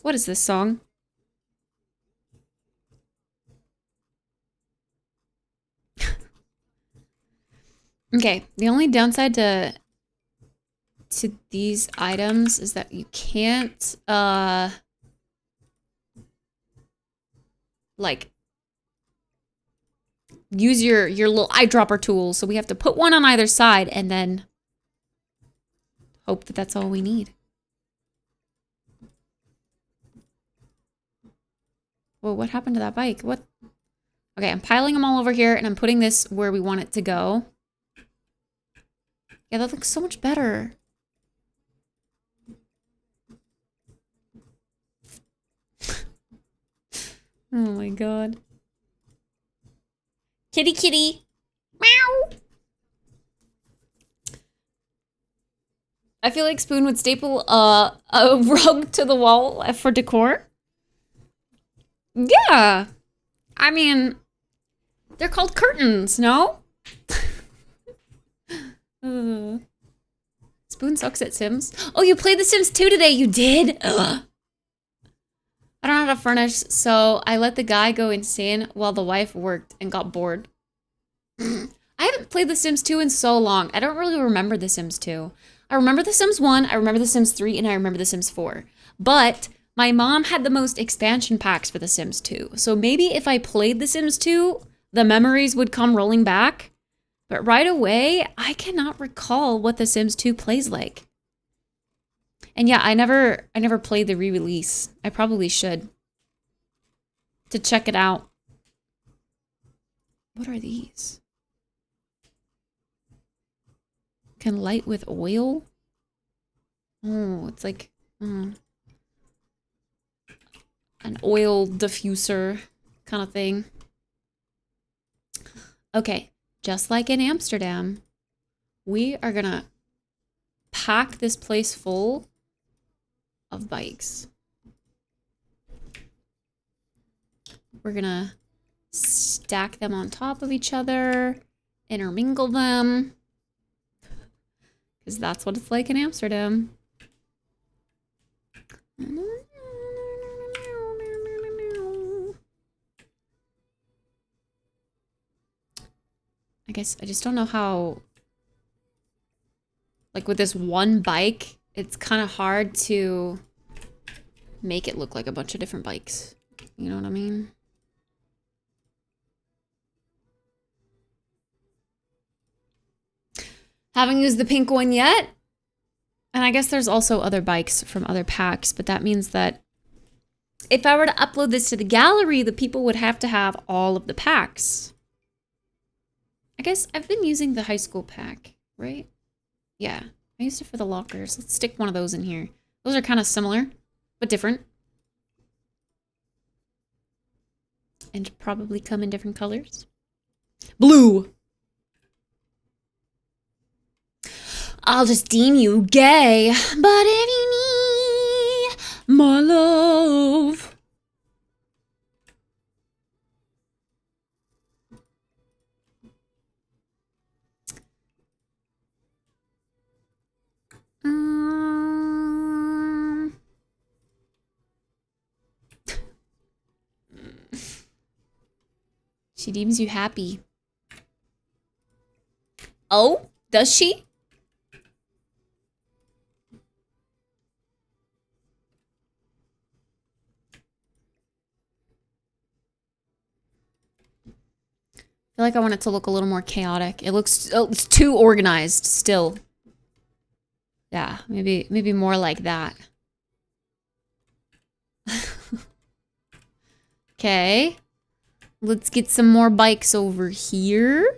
Speaker 1: What is this song? Okay, the only downside to these items is that you can't like use your little eyedropper tool, so we have to put one on either side and then hope that that's all we need. Whoa, what happened to that bike? What? Okay, I'm piling them all over here and I'm putting this where we want it to go. Yeah, that looks so much better. Oh my god. Kitty kitty. Meow. I feel like Spoon would staple a rug to the wall for decor. Yeah. I mean, they're called curtains, no? Spoon sucks at Sims. Oh, you played The Sims 2 today. You did? Ugh. I don't know how to furnish, so I let the guy go insane while the wife worked and got bored. I haven't played The Sims 2 in so long. I don't really remember The Sims 2. I remember The Sims 1, I remember The Sims 3, and I remember The Sims 4. But my mom had the most expansion packs for The Sims 2. So maybe if I played The Sims 2, the memories would come rolling back. But right away, I cannot recall what The Sims 2 plays like. And yeah, I never played the re-release. I probably should. To check it out. What are these? Can light with oil? Oh, it's like an oil diffuser kind of thing. Okay, just like in Amsterdam, we are gonna pack this place full of bikes. We're gonna stack them on top of each other, intermingle them, because that's what it's like in Amsterdam. I guess I just don't know how, like with this one bike, it's kind of hard to make it look like a bunch of different bikes. You know what I mean? Haven't used the pink one yet. And I guess there's also other bikes from other packs, but that means that if I were to upload this to the gallery, the people would have to have all of the packs. I guess I've been using the high school pack, right? Yeah, I used it for the lockers. Let's stick one of those in here. Those are kind of similar, but different. And probably come in different colors. Blue! I'll just deem you gay, but if you need my love. She deems you happy. Oh, does she? I feel like I want it to look a little more chaotic. It looks it's too organized still. Yeah, maybe more like that. Okay. Let's get some more bikes over here.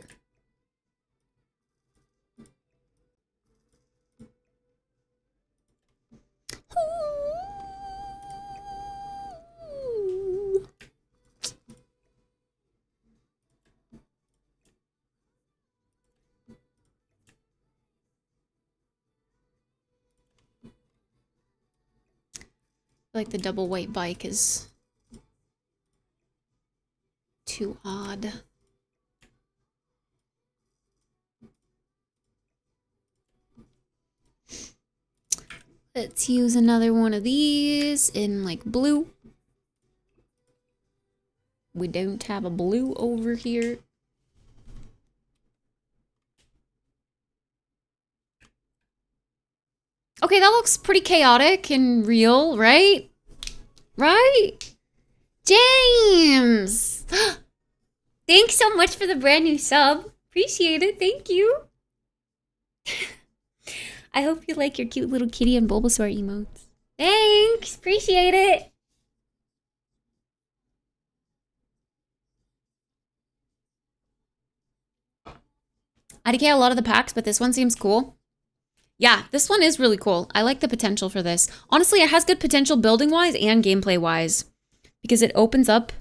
Speaker 1: Like the double white bike is too odd. Let's use another one of these in like blue. We don't have a blue over here. Okay, that looks pretty chaotic and real, right? Right? James! Thanks so much for the brand new sub. Appreciate it. Thank you. I hope you like your cute little kitty and Bulbasaur emotes. Thanks. Appreciate it. I decay a lot of the packs, but this one seems cool. Yeah, this one is really cool. I like the potential for this. Honestly, it has good potential building-wise and gameplay-wise. Because it opens up...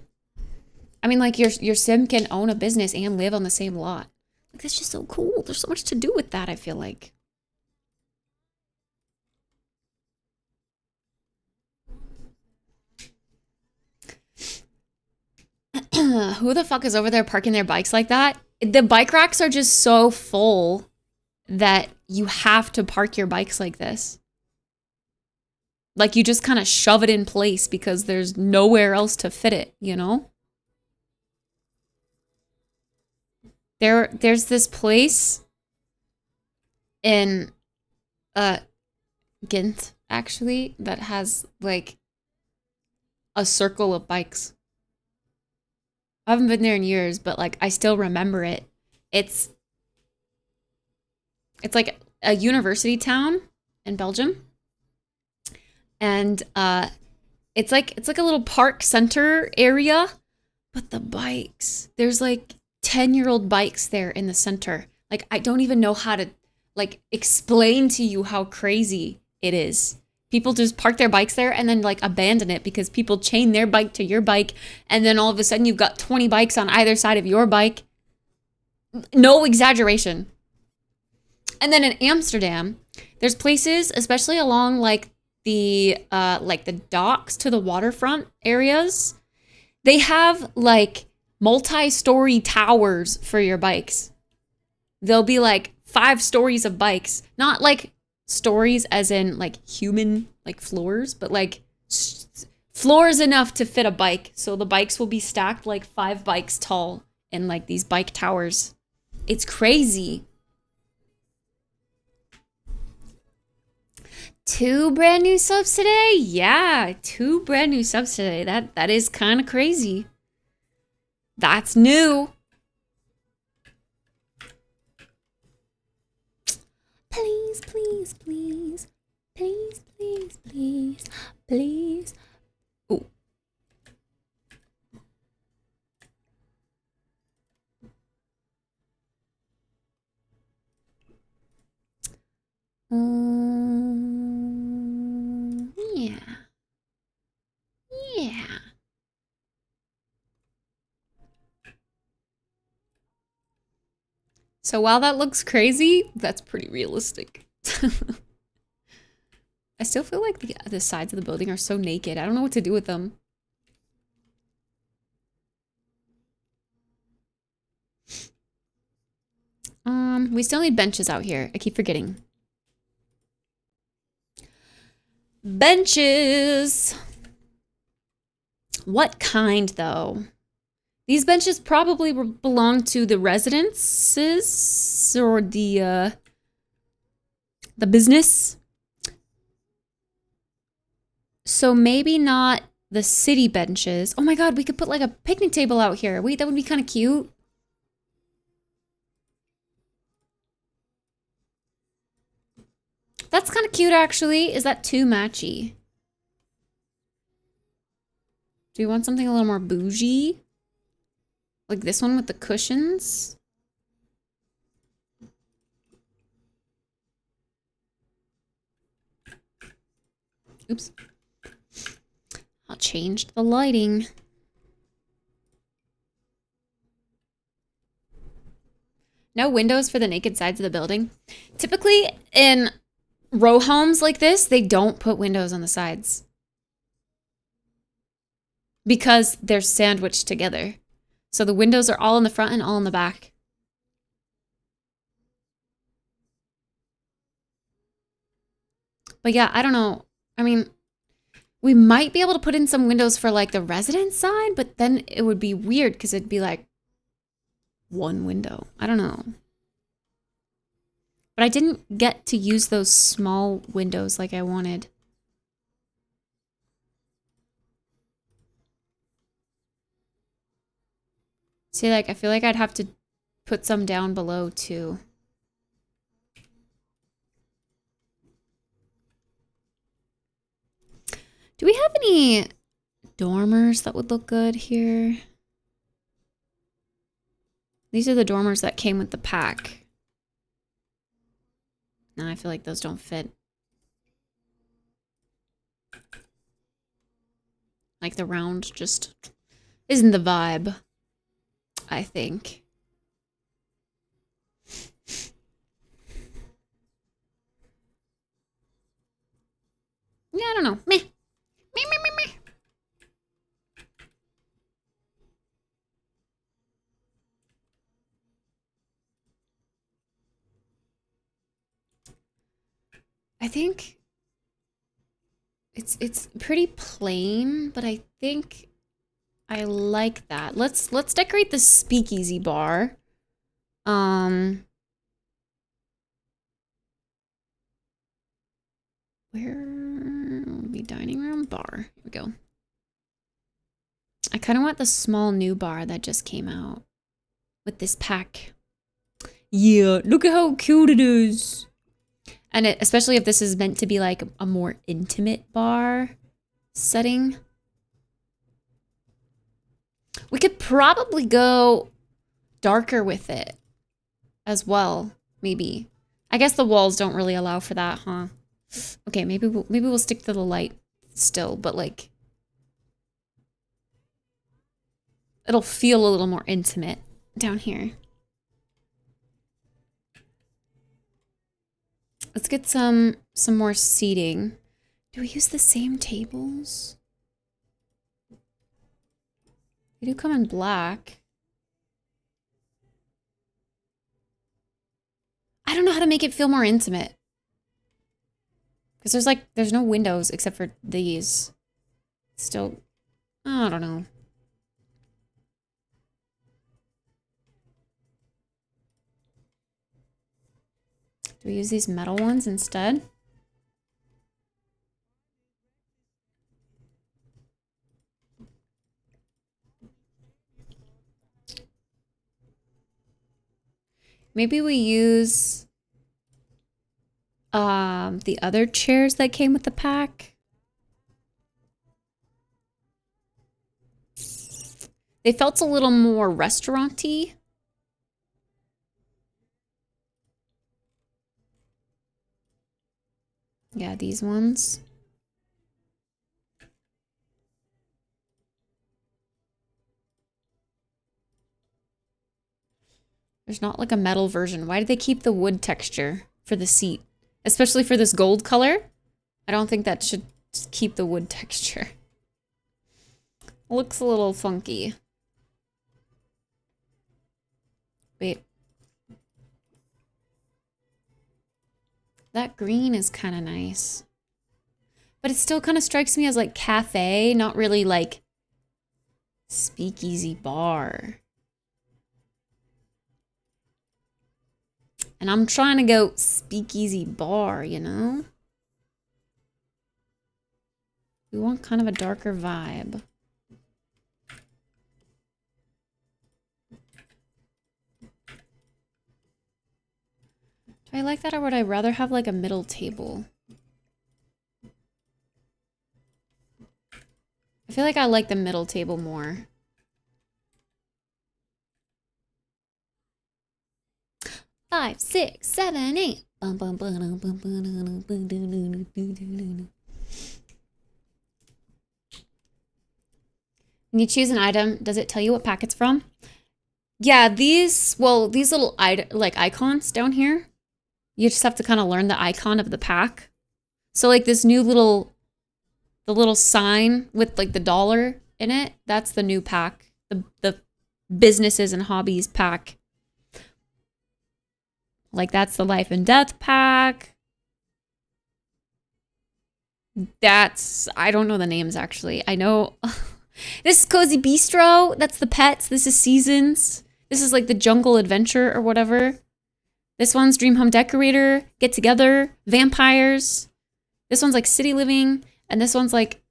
Speaker 1: I mean, like, your sim can own a business and live on the same lot. Like, that's just so cool. There's so much to do with that, I feel like. Who the fuck is over there parking their bikes like that? The bike racks are just so full that you have to park your bikes like this. Like, you just kind of shove it in place because there's nowhere else to fit it, you know? There's this place in Ghent, actually, that has, like, a circle of bikes. I haven't been there in years, but, like, I still remember it. It's like a university town in Belgium. And it's like a little park center area, but the bikes, there's like 10-year-old bikes there in the center. Like, I don't even know how to like explain to you how crazy it is. People just park their bikes there and then like abandon it because people chain their bike to your bike, and then all of a sudden you've got 20 bikes on either side of your bike. No exaggeration. And then in Amsterdam, there's places, especially along like the docks to the waterfront areas, they have like multi-story towers for your bikes. There'll be like 5 stories of bikes, not like stories as in like human like floors, but like floors enough to fit a bike. So the bikes will be stacked like 5 bikes tall in like these bike towers. It's crazy. 2 brand new subs today? Yeah, 2 brand new subs today. That is kind of crazy. That's new. Please, please, please. Please, please, please. Please. Ooh. Yeah. Yeah. So while that looks crazy, that's pretty realistic. I still feel like the sides of the building are so naked. I don't know what to do with them. We still need benches out here. I keep forgetting. Benches! What kind, though? These benches probably belong to the residences or the business. So maybe not the city benches. Oh my god, we could put like a picnic table out here. Wait, that would be kind of cute. That's kind of cute, actually. Is that too matchy? Do you want something a little more bougie? Like this one with the cushions? Oops. I'll change the lighting. No windows for the naked sides of the building. Typically in row homes like this, they don't put windows on the sides. because they're sandwiched together. So the windows are all in the front and all in the back. But yeah, I don't know. I mean, we might be able to put in some windows for like the resident side, but then it would be weird because it'd be like one window. I don't know. But I didn't get to use those small windows like I wanted. See, like, I feel like I'd have to put some down below too. Do we have any dormers that would look good here? These are the dormers that came with the pack. No, I feel like those don't fit. Like the round just isn't the vibe, I think. Yeah, I don't know. Meh. Meh, meh, meh, meh. I think it's pretty plain, but I think I like that. Let's decorate the speakeasy bar. Where will be dining room bar? Here we go. I kind of want the small new bar that just came out with this pack. Yeah, look at how cute it is. And especially if this is meant to be like a more intimate bar setting. We could probably go darker with it as well, maybe. I guess the walls don't really allow for that, huh? Okay, maybe we'll stick to the light still, but like it'll feel a little more intimate down here. Let's get some more seating. Do we use the same tables? They do come in black. I don't know how to make it feel more intimate. Because there's no windows except for these. Still, I don't know. Do we use these metal ones instead? Maybe we use the other chairs that came with the pack. They felt a little more restaurant-y. Yeah, these ones. There's not like a metal version. Why did they keep the wood texture for the seat? Especially for this gold color? I don't think that should keep the wood texture. Looks a little funky. Wait. That green is kind of nice. But it still kind of strikes me as like cafe, not really like speakeasy bar. And I'm trying to go speakeasy bar, you know? We want kind of a darker vibe. Do I like that, or would I rather have like a middle table? I feel like I like the middle table more. Five, six, seven, eight. When you choose an item, does it tell you what pack it's from? Yeah, these little like icons down here, you just have to kind of learn the icon of the pack. So like this new the little sign with like the dollar in it. That's the new pack. The businesses and hobbies pack. Like that's the life and death pack. That's, I don't know the names actually. I know this is Cozy Bistro. That's the pets. This is Seasons. This is like the Jungle Adventure or whatever. This one's Dream Home Decorator, Get Together, Vampires. This one's like City Living. And this one's like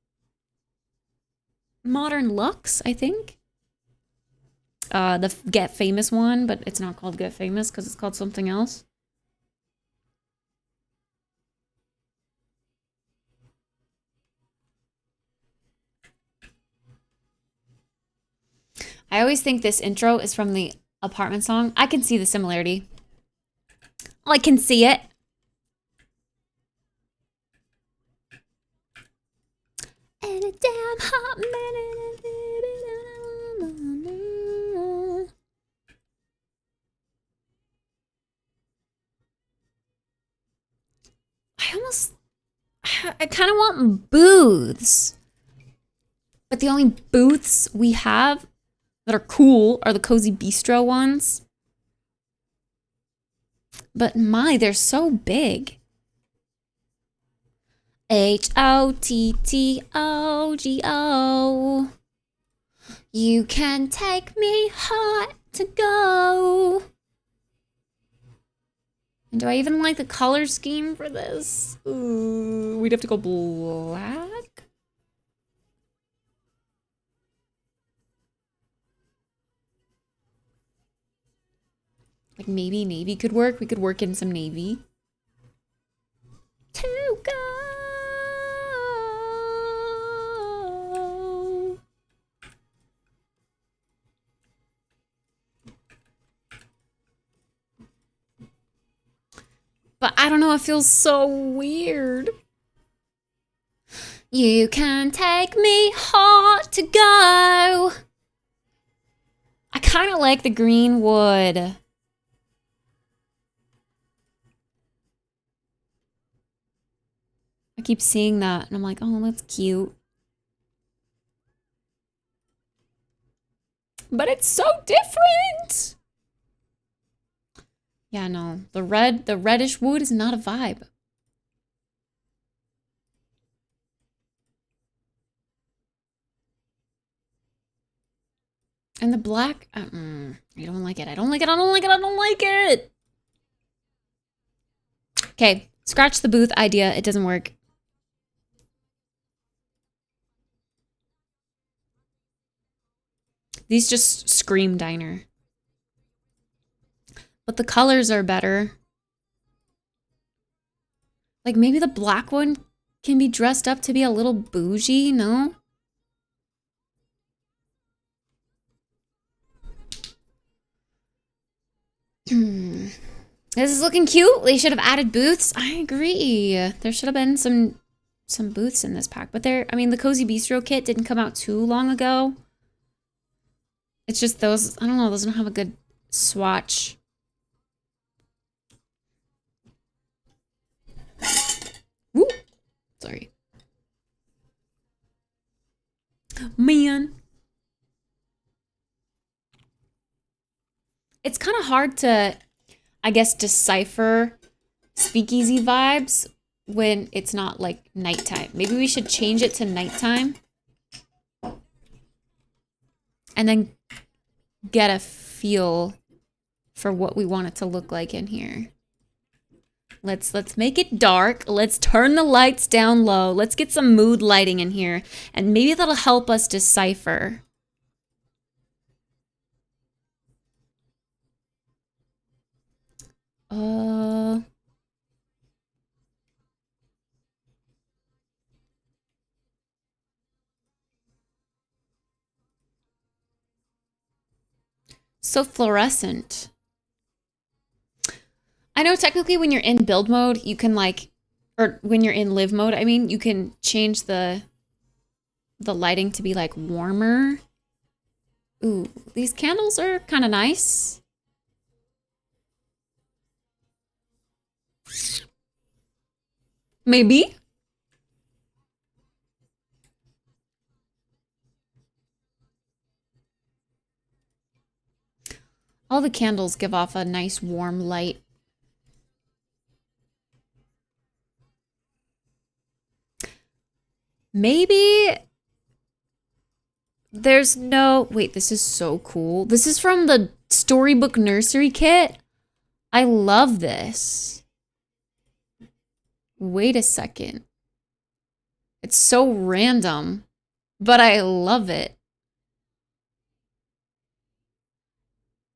Speaker 1: Modern Luxe, I think. The Get Famous one, but it's not called Get Famous because it's called something else. I always think this intro is from the Apartment song. I can see the similarity. I can see it. And a damn hot minute. I kind of want booths. But the only booths we have that are cool are the Cozy Bistro ones. But my, they're so big. HOTTOGO. You can take me hot to go. And do I even like the color scheme for this? Ooh, we'd have to go black. Like maybe navy could work. We could work in some navy. To go. But I don't know, it feels so weird. You can take me hot to go. I kind of like the green wood. I keep seeing that and I'm like, oh, that's cute. But it's so different. Yeah, no, the reddish wood is not a vibe. And the black, I don't like it. I don't like it. I don't like it. I don't like it. Okay, scratch the booth idea. It doesn't work. These just scream diner. But the colors are better. Like maybe the black one can be dressed up to be a little bougie, no? This is looking cute. They should have added booths. I agree. There should have been some booths in this pack. But I mean, the Cozy Bistro kit didn't come out too long ago. It's just those, I don't know, those don't have a good swatch. Woo! Sorry. Man. It's kind of hard to, I guess, decipher speakeasy vibes when it's not like nighttime. Maybe we should change it to nighttime. And then get a feel for what we want it to look like in here. Let's make it dark. Let's turn the lights down low. Let's get some mood lighting in here. And maybe that'll help us decipher. So fluorescent. I know technically when you're in build mode, you can like, or when you're in live mode, I mean, you can change the lighting to be like warmer. Ooh, these candles are kind of nice. Maybe. All the candles give off a nice warm light. Maybe there's no... Wait, this is so cool. This is from the Storybook Nursery kit. I love this. Wait a second. It's so random, but I love it.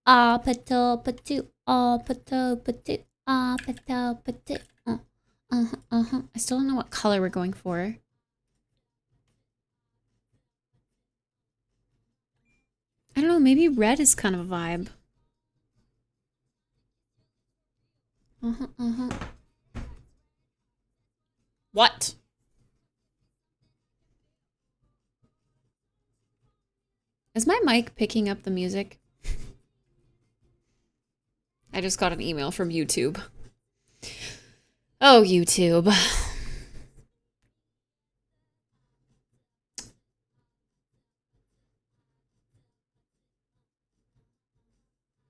Speaker 1: Ah, pato, patu, ah, pato, patu, ah, pato, patu. I still don't know what color we're going for. I don't know, maybe red is kind of a vibe. What? Is my mic picking up the music? I just got an email from YouTube. Oh, YouTube.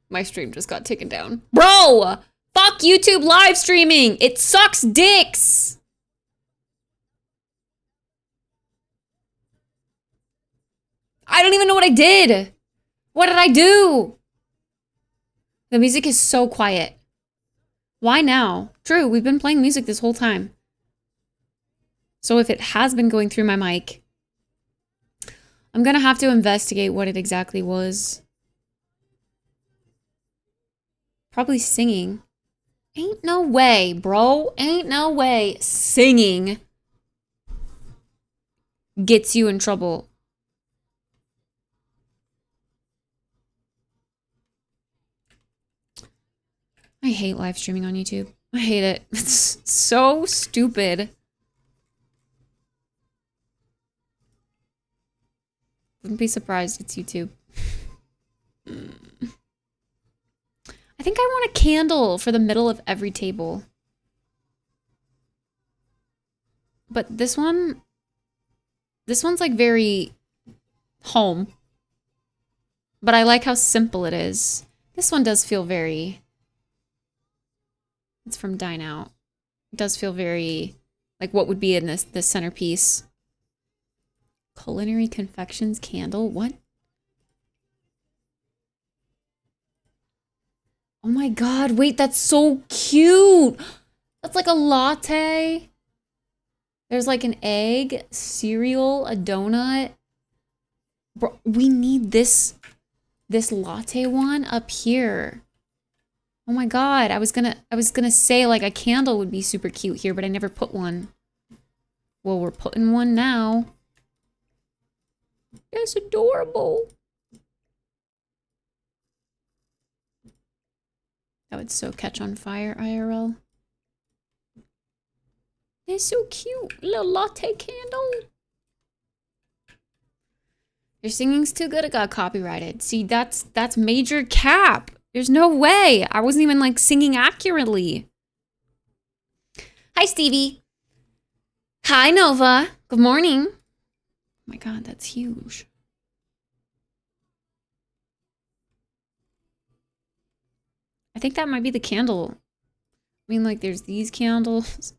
Speaker 1: My stream just got taken down. Bro! Fuck YouTube live streaming! It sucks dicks! I don't even know what I did! What did I do? The music is so quiet. Why now? True, we've been playing music this whole time. So if it has been going through my mic, I'm gonna have to investigate what it exactly was. Probably singing. Ain't no way, bro. Ain't no way singing gets you in trouble. I hate live streaming on YouTube. I hate it. It's so stupid. Wouldn't be surprised it's YouTube. I think I want a candle for the middle of every table. But this one's like very home. But I like how simple it is. This one does feel very... It's from Dine Out. It does feel very like what would be in this centerpiece. Culinary confections candle? What? Oh my god, wait, that's so cute! That's like a latte. There's like an egg, cereal, a donut. Bro, we need this latte one up here. Oh my god, I was gonna say like a candle would be super cute here, but I never put one. Well, we're putting one now. It's adorable. That would so catch on fire, IRL. They're so cute. Little latte candle. Your singing's too good, it got copyrighted. See, that's major cap. There's no way. I wasn't even like singing accurately. Hi, Stevie. Hi, Nova. Good morning. Oh my god, that's huge. I think that might be the candle. I mean, like, there's these candles.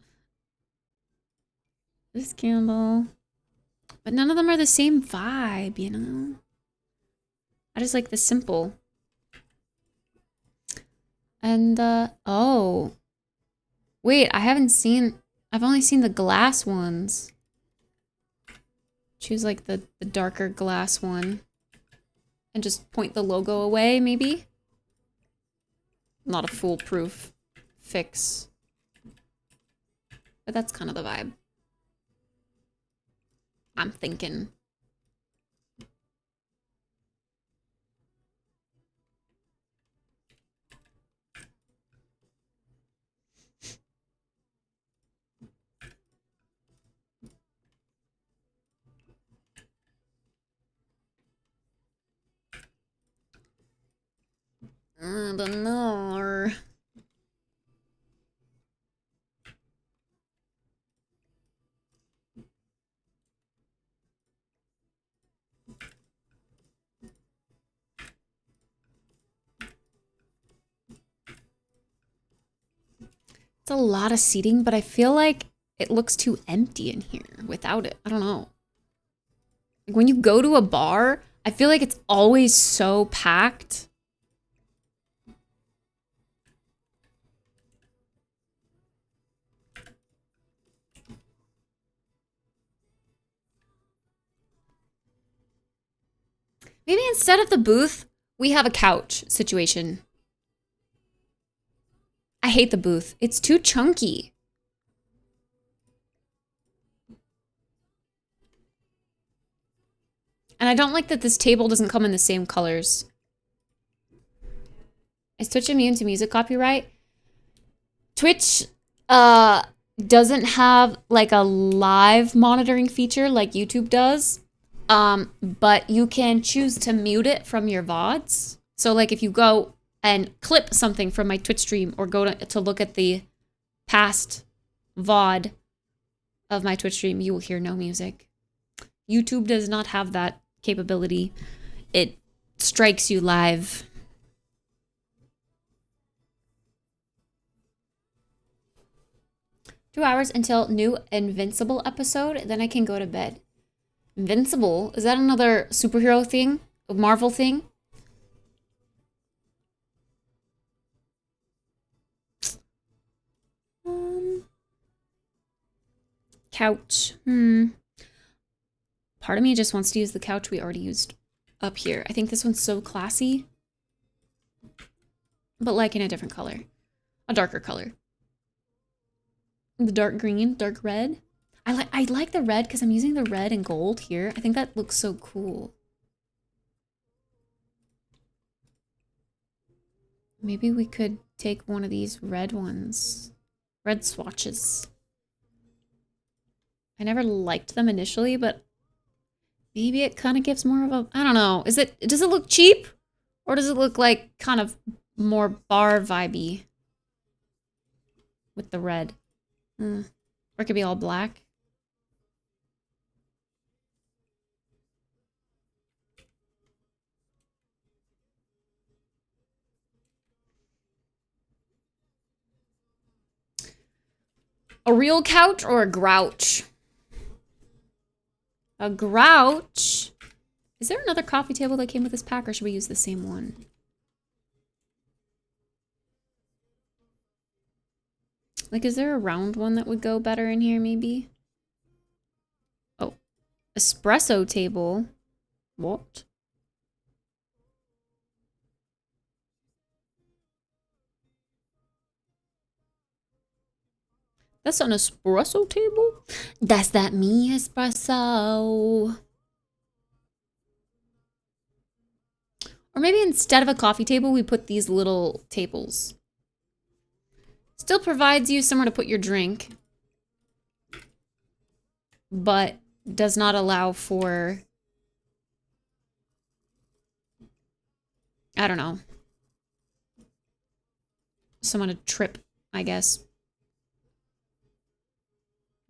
Speaker 1: This candle. But none of them are the same vibe, you know? I just like the simple. And, oh. Wait, I've only seen the glass ones. Choose, like, the darker glass one. And just point the logo away, maybe? Not a foolproof fix. But that's kind of the vibe. I'm thinking. I don't know. It's a lot of seating, but I feel like it looks too empty in here without it. I don't know. Like when you go to a bar, I feel like it's always so packed. Maybe instead of the booth, we have a couch situation. I hate the booth. It's too chunky. And I don't like that this table doesn't come in the same colors. Is Twitch immune to music copyright? Twitch doesn't have like a live monitoring feature like YouTube does. But you can choose to mute it from your VODs. So like if you go and clip something from my Twitch stream or go to look at the past VOD of my Twitch stream, you will hear no music. YouTube does not have that capability. It strikes you live. Two hours until new Invincible episode, then I can go to bed. Invincible? Is that another superhero thing? A Marvel thing? Couch. Part of me just wants to use the couch we already used up here. I think this one's so classy. But like in a different color. A darker color. The dark green, dark red. I like the red because I'm using the red and gold here. I think that looks so cool. Maybe we could take one of these red ones. Red swatches. I never liked them initially, but maybe it kind of gives more of a, I don't know. Does it look cheap? Or does it look like kind of more bar vibey with the red? Or it could be all black. A real couch or a grouch? A grouch? Is there another coffee table that came with this pack, or should we use the same one? Like, is there a round one that would go better in here, maybe? Oh. Espresso table? What? That's an espresso table? That's that me espresso. Or maybe instead of a coffee table, we put these little tables. Still provides you somewhere to put your drink. But does not allow for... I don't know. Someone to trip, I guess.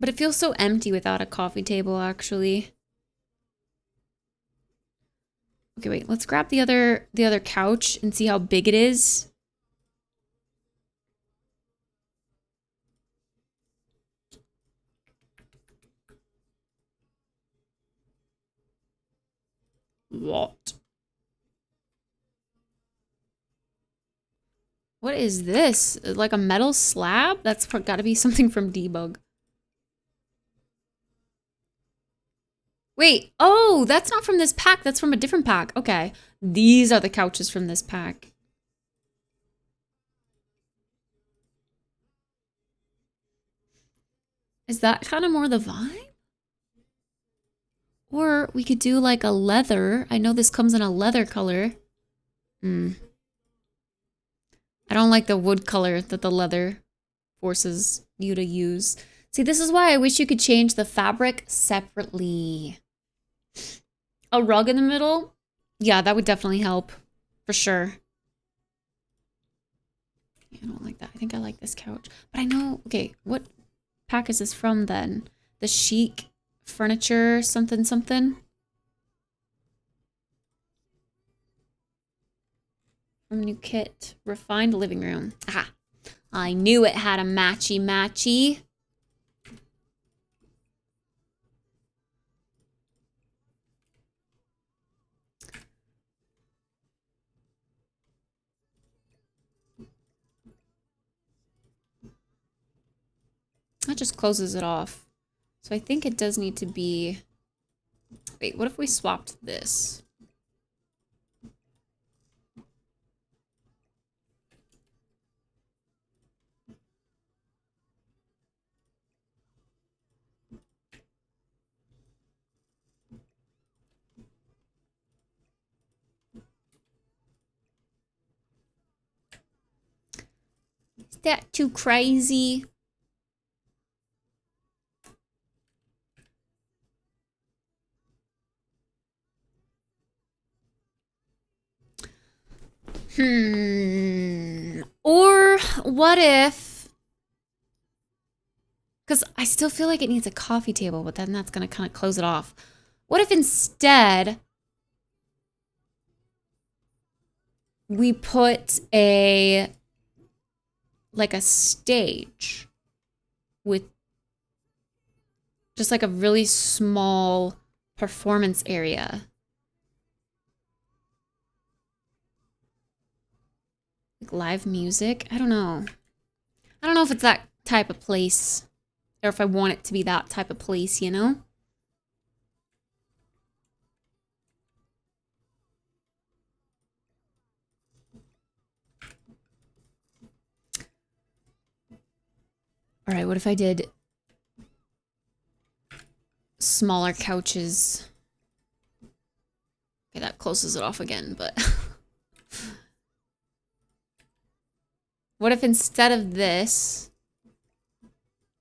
Speaker 1: But it feels so empty without a coffee table, actually. Okay, wait. Let's grab the other couch and see how big it is. What? What is this? Like a metal slab? That's gotta be something from Debug. Wait, oh, that's not from this pack. That's from a different pack. Okay. These are the couches from this pack. Is that kind of more the vibe? Or we could do like a leather. I know this comes in a leather color. I don't like the wood color that the leather forces you to use. See, this is why I wish you could change the fabric separately. A rug in the middle? Yeah, that would definitely help. For sure. I don't like that. I think I like this couch. But I know... Okay, what pack is this from then? The Chic Furniture something something? From New KITT. Refined living room. Aha. I knew it had a matchy-matchy. That just closes it off. So I think it does need to be... Wait, what if we swapped this? Is that too crazy? Or what if... Because I still feel like it needs a coffee table, but then that's going to kind of close it off. What if instead we put a... like a stage with just like a really small performance area? Like live music? I don't know. I don't know if it's that type of place or if I want it to be that type of place, you know? All right, what if I did smaller couches? Okay, that closes it off again, but... What if instead of this...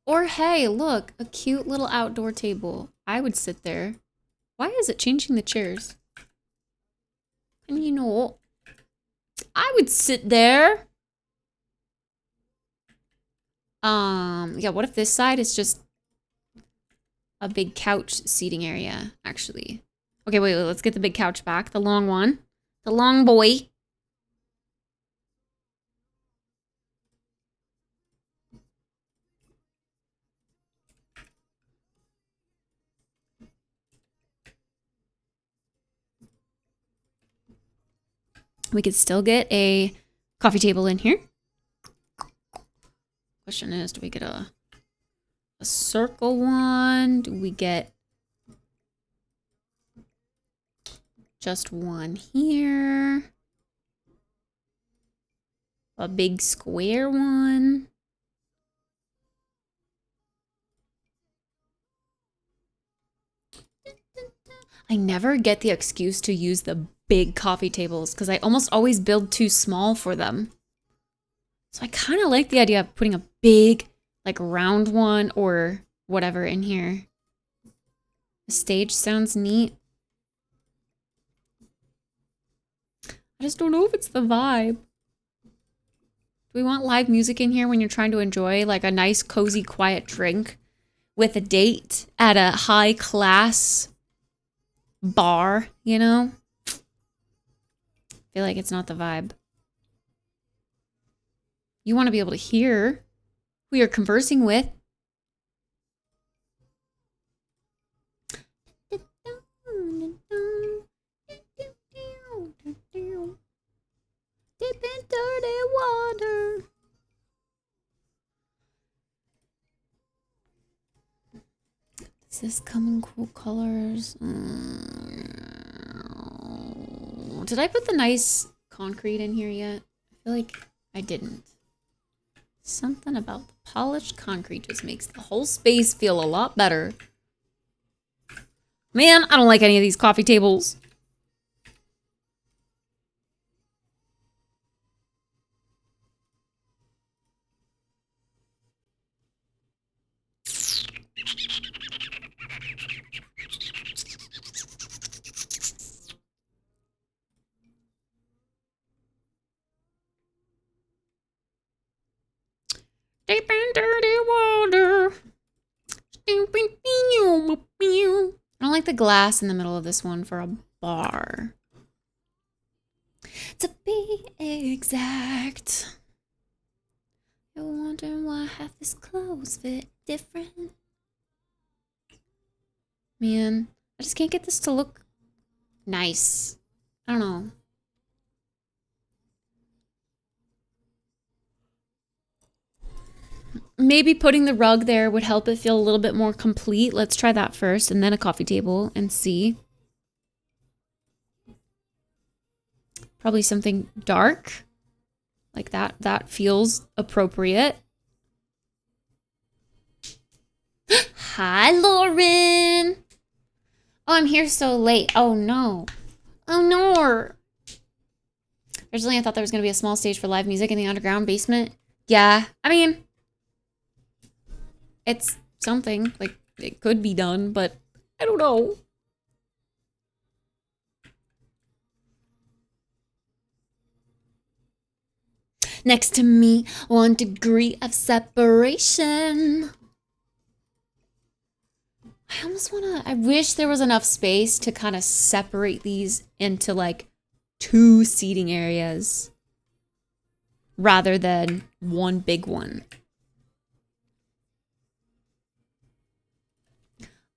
Speaker 1: Or hey, look, a cute little outdoor table. I would sit there. Why is it changing the chairs? And you know, I would sit there. Yeah, what if this side is just a big couch seating area, actually? Okay, wait, let's get the big couch back. The long one. The long boy. We could still get a coffee table in here. Question is, do we get a circle one? Do we get just one here? A big square one? I never get the excuse to use the big coffee tables because I almost always build too small for them. So I kind of like the idea of putting a big, like round one or whatever in here. The stage sounds neat. I just don't know if it's the vibe. Do we want live music in here when you're trying to enjoy like a nice, cozy, quiet drink with a date at a high class bar, you know? I feel like it's not the vibe. You want to be able to hear who you're conversing with. Deep in dirty water. Does this come in cool colors? Did I put the nice concrete in here yet? I feel like I didn't. Something about the polished concrete just makes the whole space feel a lot better. Man, I don't like any of these coffee tables. Deep in dirty water. I don't like the glass in the middle of this one for a bar. To be exact, it have this clothes fit different? Man, I just can't get this to look nice. I don't know. Maybe putting the rug there would help it feel a little bit more complete. Let's try that first, and then a coffee table and see. Probably something dark. Like that. That feels appropriate. Hi, Lauren. Oh, I'm here so late. Oh, no. Oh, no. Originally, I thought there was going to be a small stage for live music in the underground basement. Yeah, I mean, it's something. Like, it could be done, but I don't know. Next to me, 1 degree of separation. I almost wanna, I wish there was enough space to kind of separate these into like 2 seating areas rather than 1 big one.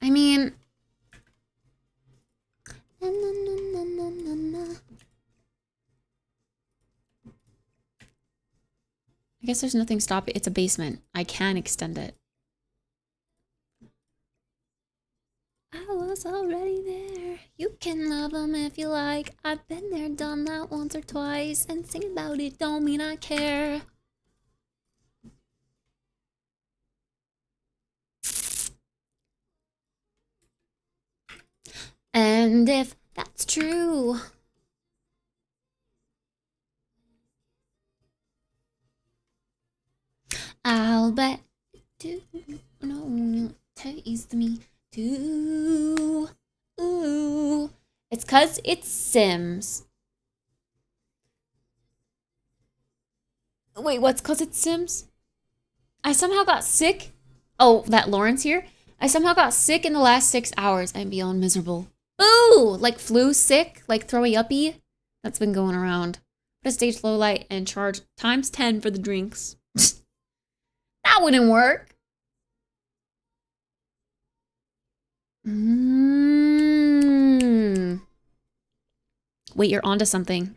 Speaker 1: I mean, I guess there's nothing stopping. It's a basement. I can extend it. I was already there. You can love them if you like. I've been there, done that once or twice. And sing about it don't mean I care. And if that's true, I'll bet you no taste me too. Ooh. It's 'cause it's Sims. Wait, what's 'cause it's Sims? I somehow got sick. Oh, that Lauren's here? I somehow got sick in the last 6 hours. I'm beyond miserable. Ooh, like flu sick, like throwy uppy. That's been going around. Put a stage low light and charge ×10 for the drinks. That wouldn't work. Wait, you're onto something.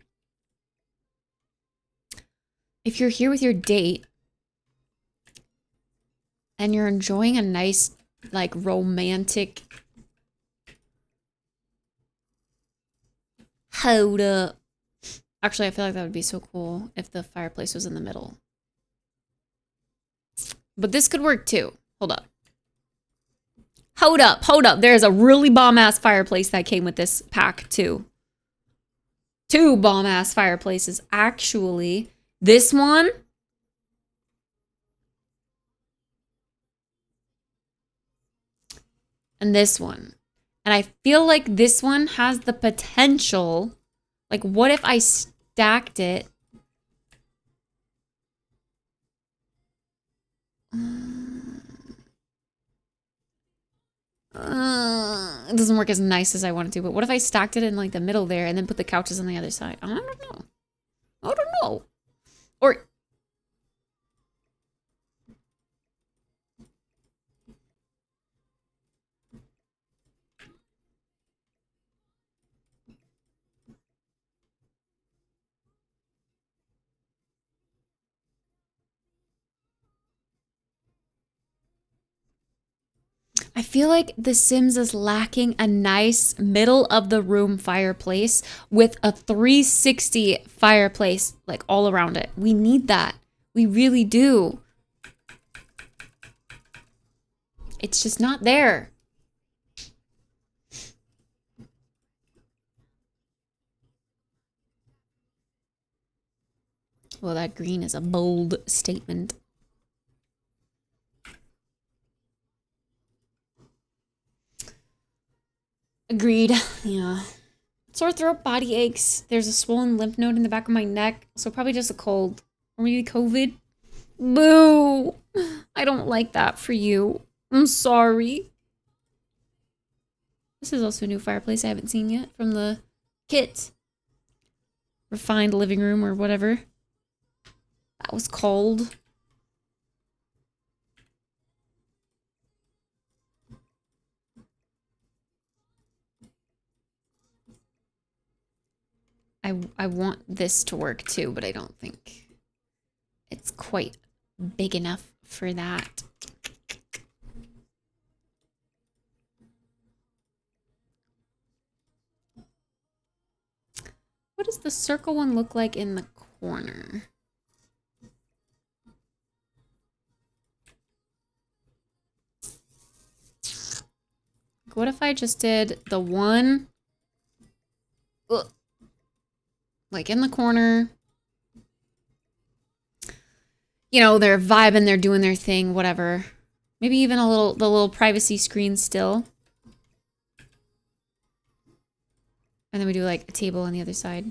Speaker 1: If you're here with your date and you're enjoying a nice, like, romantic... Hold up. Actually, I feel like that would be so cool if the fireplace was in the middle. But this could work too. Hold up. Hold up, hold up. There's a really bomb-ass fireplace that came with this pack too. 2 bomb-ass fireplaces, actually. This one. And this one. And I feel like this one has the potential. Like, what if I stacked it? It doesn't work as nice as I want it to, but what if I stacked it in like the middle there and then put the couches on the other side? I don't know. I don't know. Or... I feel like The Sims is lacking a nice middle of the room fireplace with a 360 fireplace like all around it. We need that. We really do. It's just not there. Well, that green is a bold statement. Agreed. Yeah. Sore throat, body aches. There's a swollen lymph node in the back of my neck. So probably just a cold. Or maybe COVID. Boo! I don't like that for you. I'm sorry. This is also a new fireplace I haven't seen yet from the KITT. Refined living room or whatever. That was cold. I want this to work too, but I don't think it's quite big enough for that. What does the circle one look like in the corner? What if I just did the one, like in the corner? You know, they're vibing, they're doing their thing, whatever. Maybe even the little privacy screen still. And then we do like a table on the other side.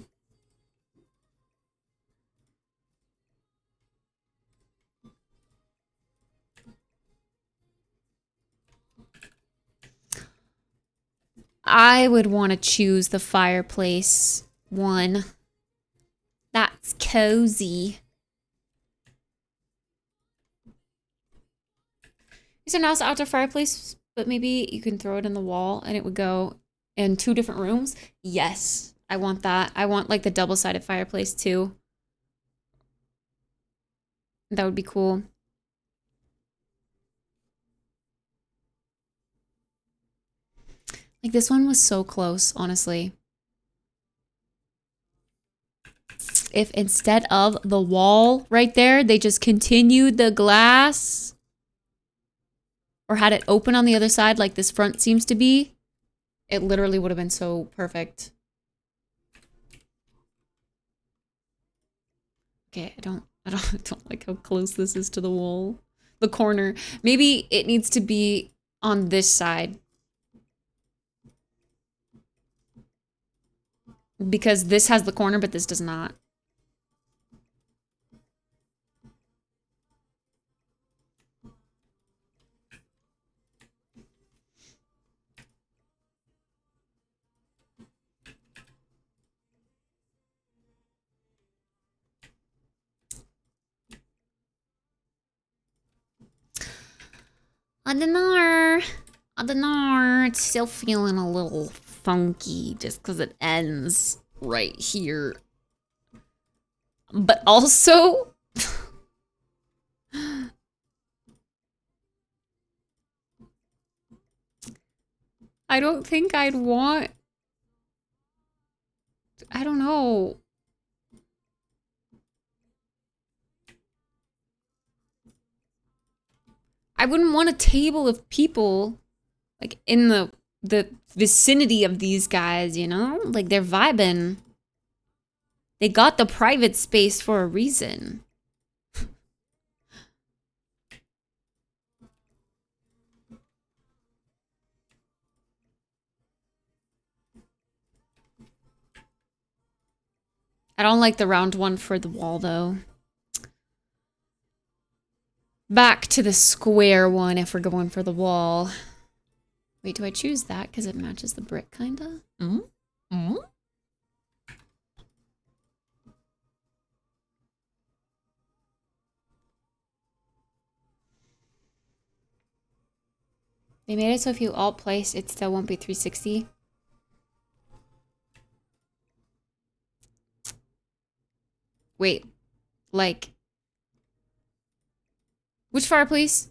Speaker 1: I would want to choose the fireplace one. That's cozy. It's a nice outdoor fireplace, but maybe you can throw it in the wall and it would go in 2 different rooms. Yes, I want that. I want like the double-sided fireplace too. That would be cool. Like this one was so close, honestly. If instead of the wall right there, they just continued the glass or had it open on the other side like this front seems to be, it literally would have been so perfect. Okay, I don't like how close this is to the wall. The corner. Maybe it needs to be on this side. Because this has the corner, but this does not. I don't know. I don't know. It's still feeling a little funky just because it ends right here. But also... I don't think I'd want... I don't know. I wouldn't want a table of people like in the vicinity of these guys, you know? Like they're vibing. They got the private space for a reason. I don't like the round one for the wall though. Back to the square one if we're going for the wall. Wait, do I choose that because it matches the brick kinda? They made it so if you alt place, it still won't be 360. Wait, like... Which fireplace?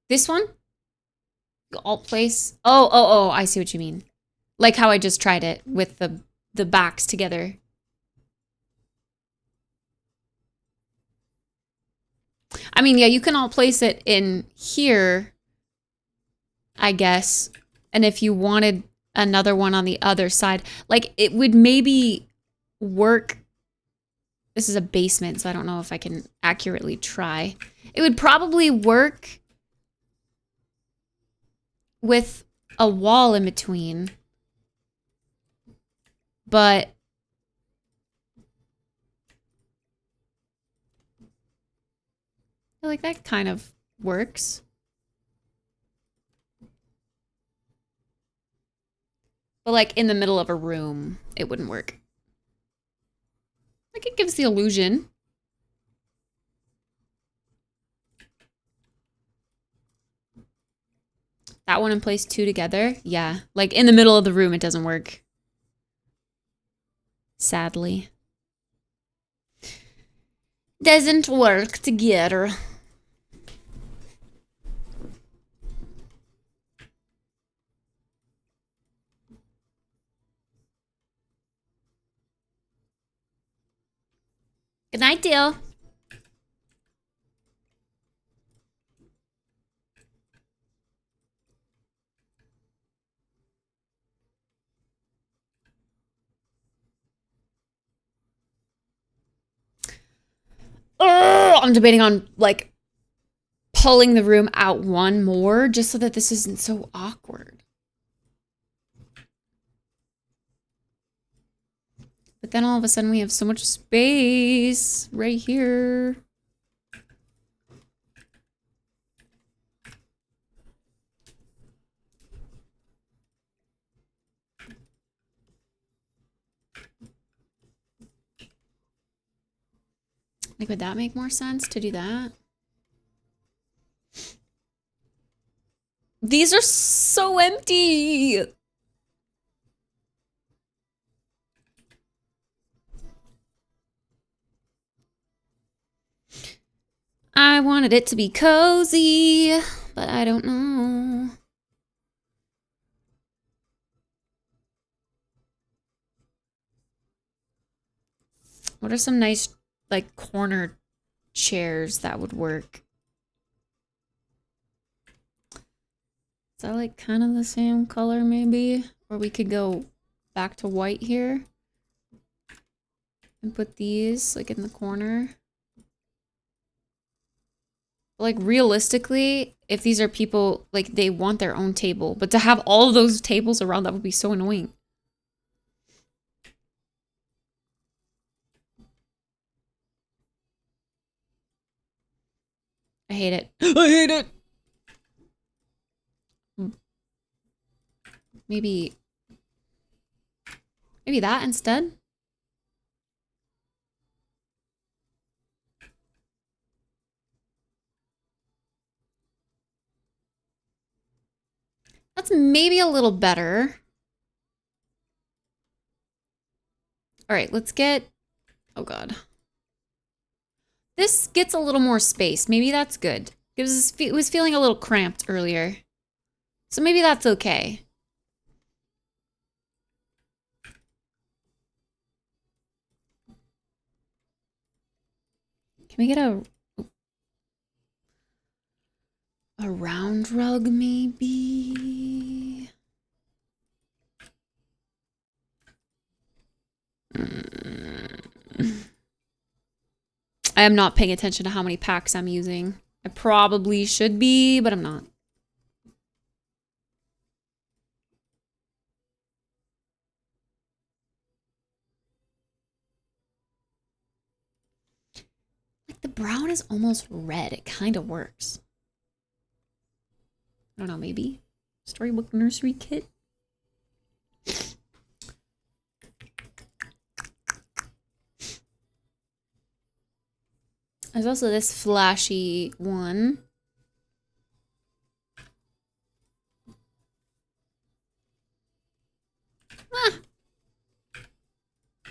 Speaker 1: This one? Alt place? Oh, I see what you mean. Like how I just tried it with the backs together. I mean, yeah, you can alt place it in here, I guess. And if you wanted another one on the other side, like it would maybe work. This is a basement, so I don't know if I can accurately try. It would probably work with a wall in between. But I feel like that kind of works. But like in the middle of a room, it wouldn't work. Like it gives the illusion. That one in place 2 together? Yeah. Like in the middle of the room, it doesn't work. Sadly. Doesn't work together. Good night, deal. I'm debating on, like, pulling the room out one more just so that this isn't so awkward. But then all of a sudden we have so much space right here. Like, would that make more sense to do that? These are so empty. I wanted it to be cozy, but I don't know. What are some nice, like, corner chairs that would work? Is that, like, kind of the same color, maybe? Or we could go back to white here. And put these, like, in the corner. Like, realistically, if these are people, like, they want their own table. But to have all of those tables around, that would be so annoying. I hate it. I hate it! Maybe that instead? That's maybe a little better. All right, let's get... Oh, God. This gets a little more space. Maybe that's good. It was feeling a little cramped earlier. So maybe that's okay. Can we get a round rug, maybe? I am not paying attention to how many packs I'm using. I probably should be, but I'm not. Like, the brown is almost red. It kind of works. I don't know, maybe? Storybook nursery kit? There's also this flashy one. Ah.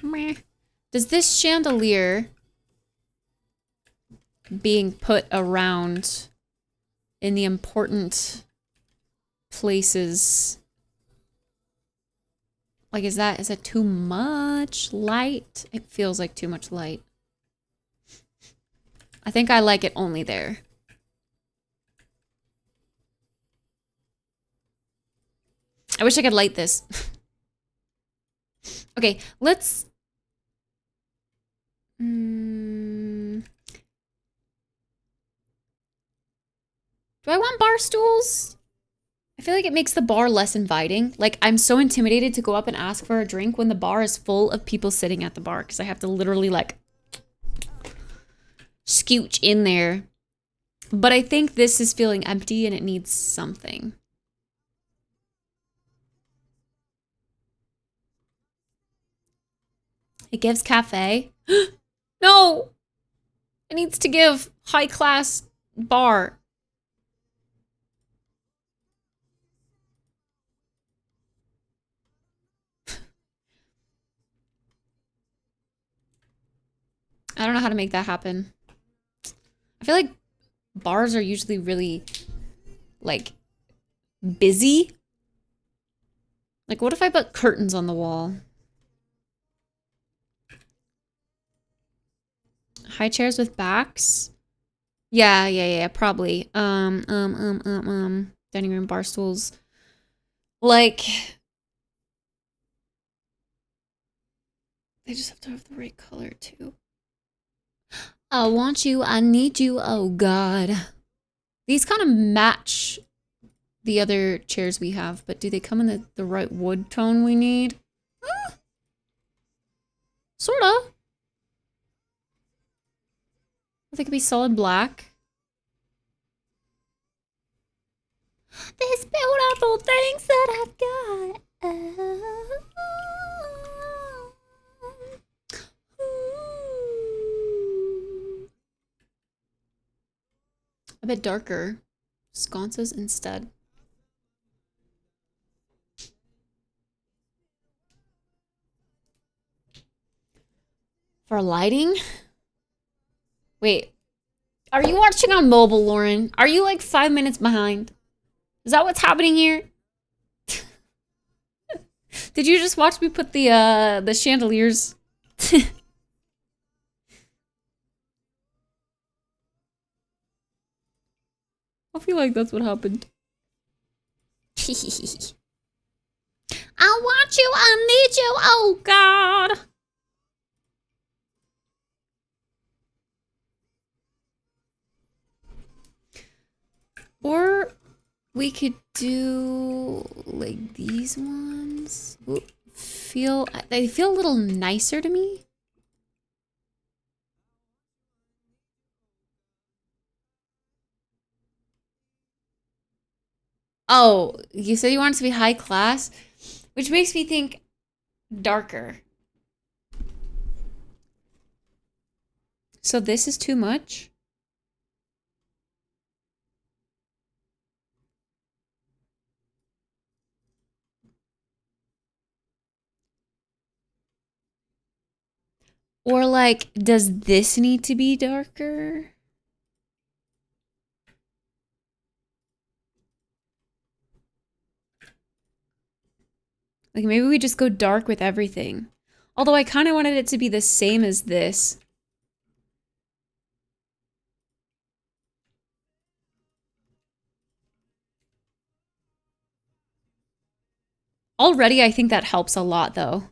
Speaker 1: Meh. Does this chandelier being put around in the important places, like, is it too much light? It feels like too much light. I think I like it only there. I wish I could light this. Okay, let's... Do I want bar stools? I feel like it makes the bar less inviting. Like, I'm so intimidated to go up and ask for a drink when the bar is full of people sitting at the bar, because I have to literally, like, scooch in there. But I think this is feeling empty and it needs something. It gives cafe. No! It needs to give high class bar. I don't know how to make that happen. I feel like bars are usually really, like, busy. Like, what if I put curtains on the wall? High chairs with backs? Yeah, probably. Dining room bar stools. Like, they just have to have the right color, too. I want you, I need you, oh God. These kind of match the other chairs we have, but do they come in the right wood tone we need? Sorta. They could be solid black. These beautiful things that I've got. A bit darker. Sconces instead. For lighting? Wait. Are you watching on mobile, Lauren? Are you like 5 minutes behind? Is that what's happening here? Did you just watch me put the chandeliers? I feel like that's what happened. I want you, I need you, oh God. Or we could do like these ones. Ooh, they feel a little nicer to me. Oh, you said you want it to be high class, which makes me think darker. So this is too much? Or like, does this need to be darker? Like maybe we just go dark with everything. Although I kind of wanted it to be the same as this. Already I think that helps a lot though.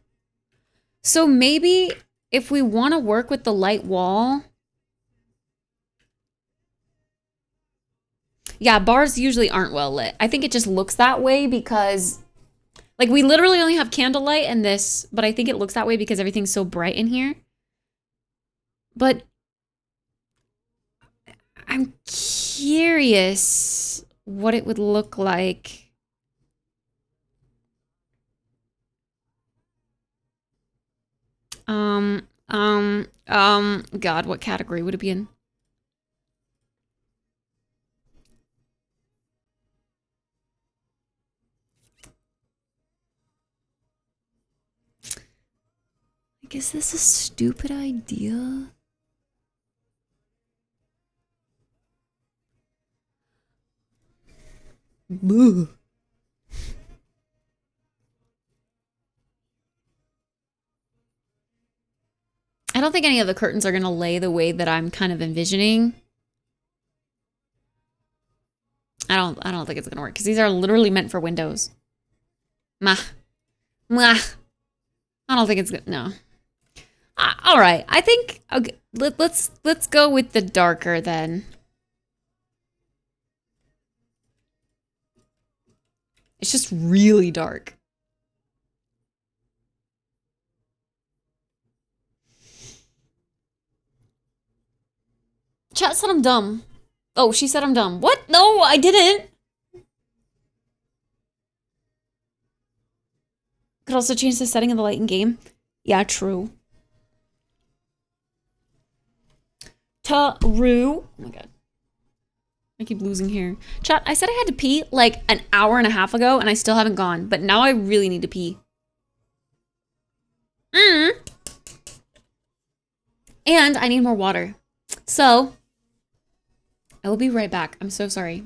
Speaker 1: So maybe if we want to work with the light wall. Yeah, bars usually aren't well lit. I think it just looks that way because like we literally only have candlelight and this, but I think it looks that way because everything's so bright in here. But I'm curious what it would look like. God, what category would it be in? Like, is this a stupid idea? Boo. I don't think any of the curtains are gonna lay the way that I'm kind of envisioning. I don't think it's gonna work because these are literally meant for windows. Mah. I don't think it's good. No. All right. I think okay, let's go with the darker then. It's just really dark. Chat said I'm dumb. Oh, she said I'm dumb. What? No, I didn't. Could also change the setting of the light in game. Yeah, true. True. Oh my god. I keep losing hair. Chat, I said I had to pee like an hour and a half ago and I still haven't gone, but now I really need to pee. And I need more water. So I will be right back. I'm so sorry.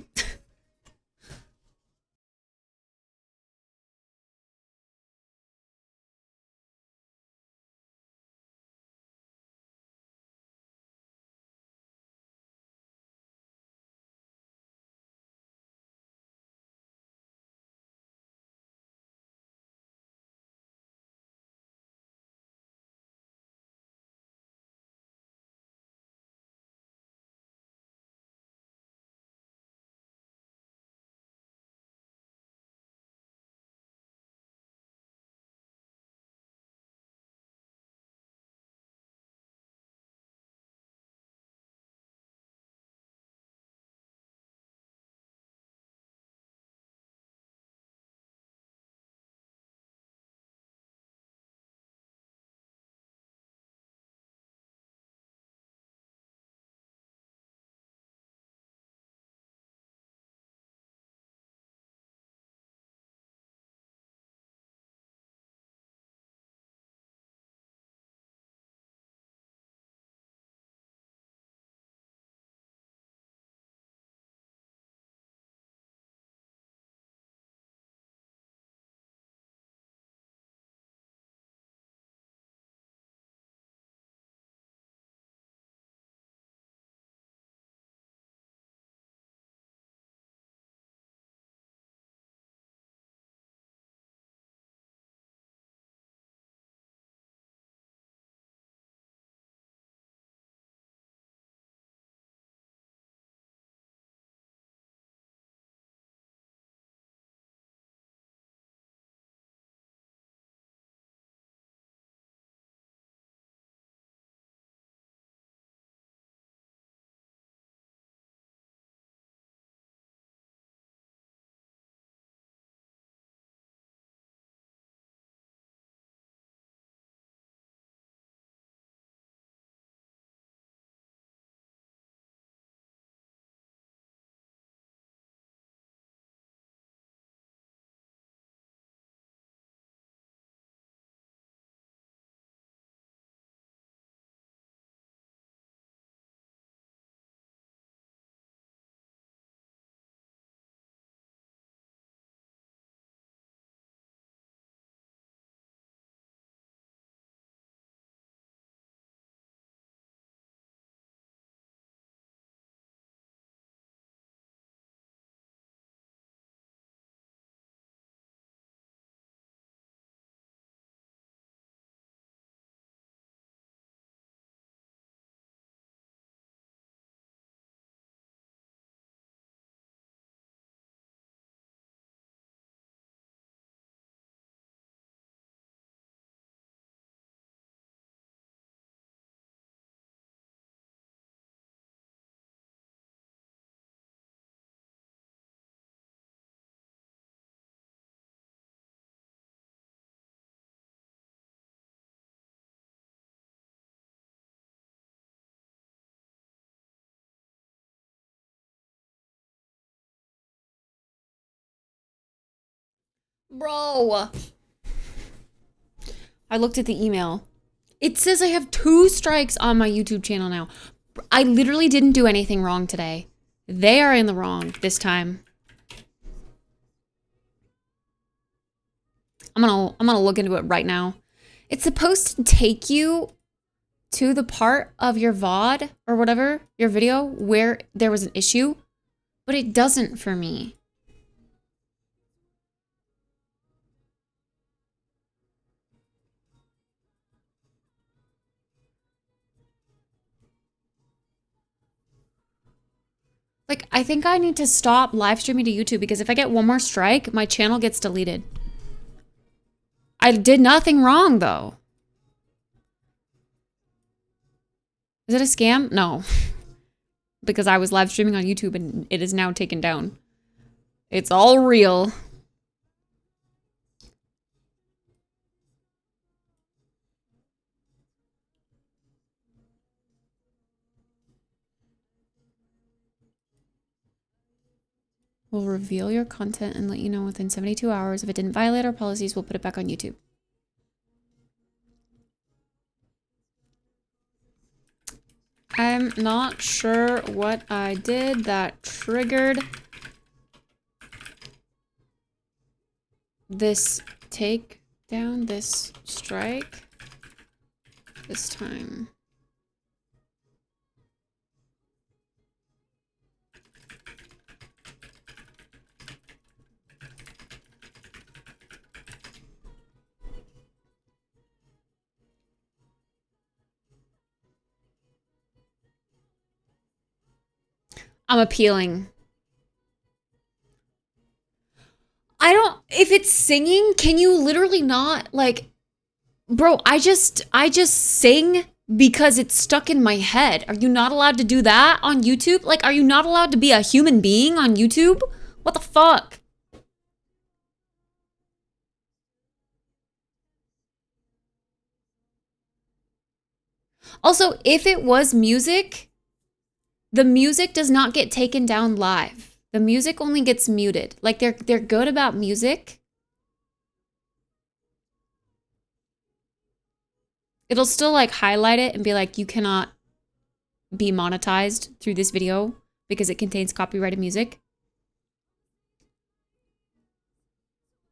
Speaker 1: Bro. I looked at the email. It says I have 2 strikes on my YouTube channel now. I literally didn't do anything wrong today. They are in the wrong this time. I'm gonna look into it right now. It's supposed to take you to the part of your VOD or whatever, your video, where there was an issue, but it doesn't for me. Like, I think I need to stop live streaming to YouTube because if I get one more strike, my channel gets deleted. I did nothing wrong, though. Is it a scam? No. Because I was live streaming on YouTube and it is now taken down. It's all real. We'll reveal your content and let you know within 72 hours. If it didn't violate our policies, we'll put it back on YouTube. I'm not sure what I did that triggered this takedown, this strike this time. I'm appealing. I don't, if it's singing, can you literally not, like, bro, I just sing because it's stuck in my head. Are you not allowed to do that on YouTube? Like, are you not allowed to be a human being on YouTube? What the fuck? Also, if it was music, the music does not get taken down live. The music only gets muted. Like, they're good about music. It'll still like highlight it and be like, you cannot be monetized through this video because it contains copyrighted music.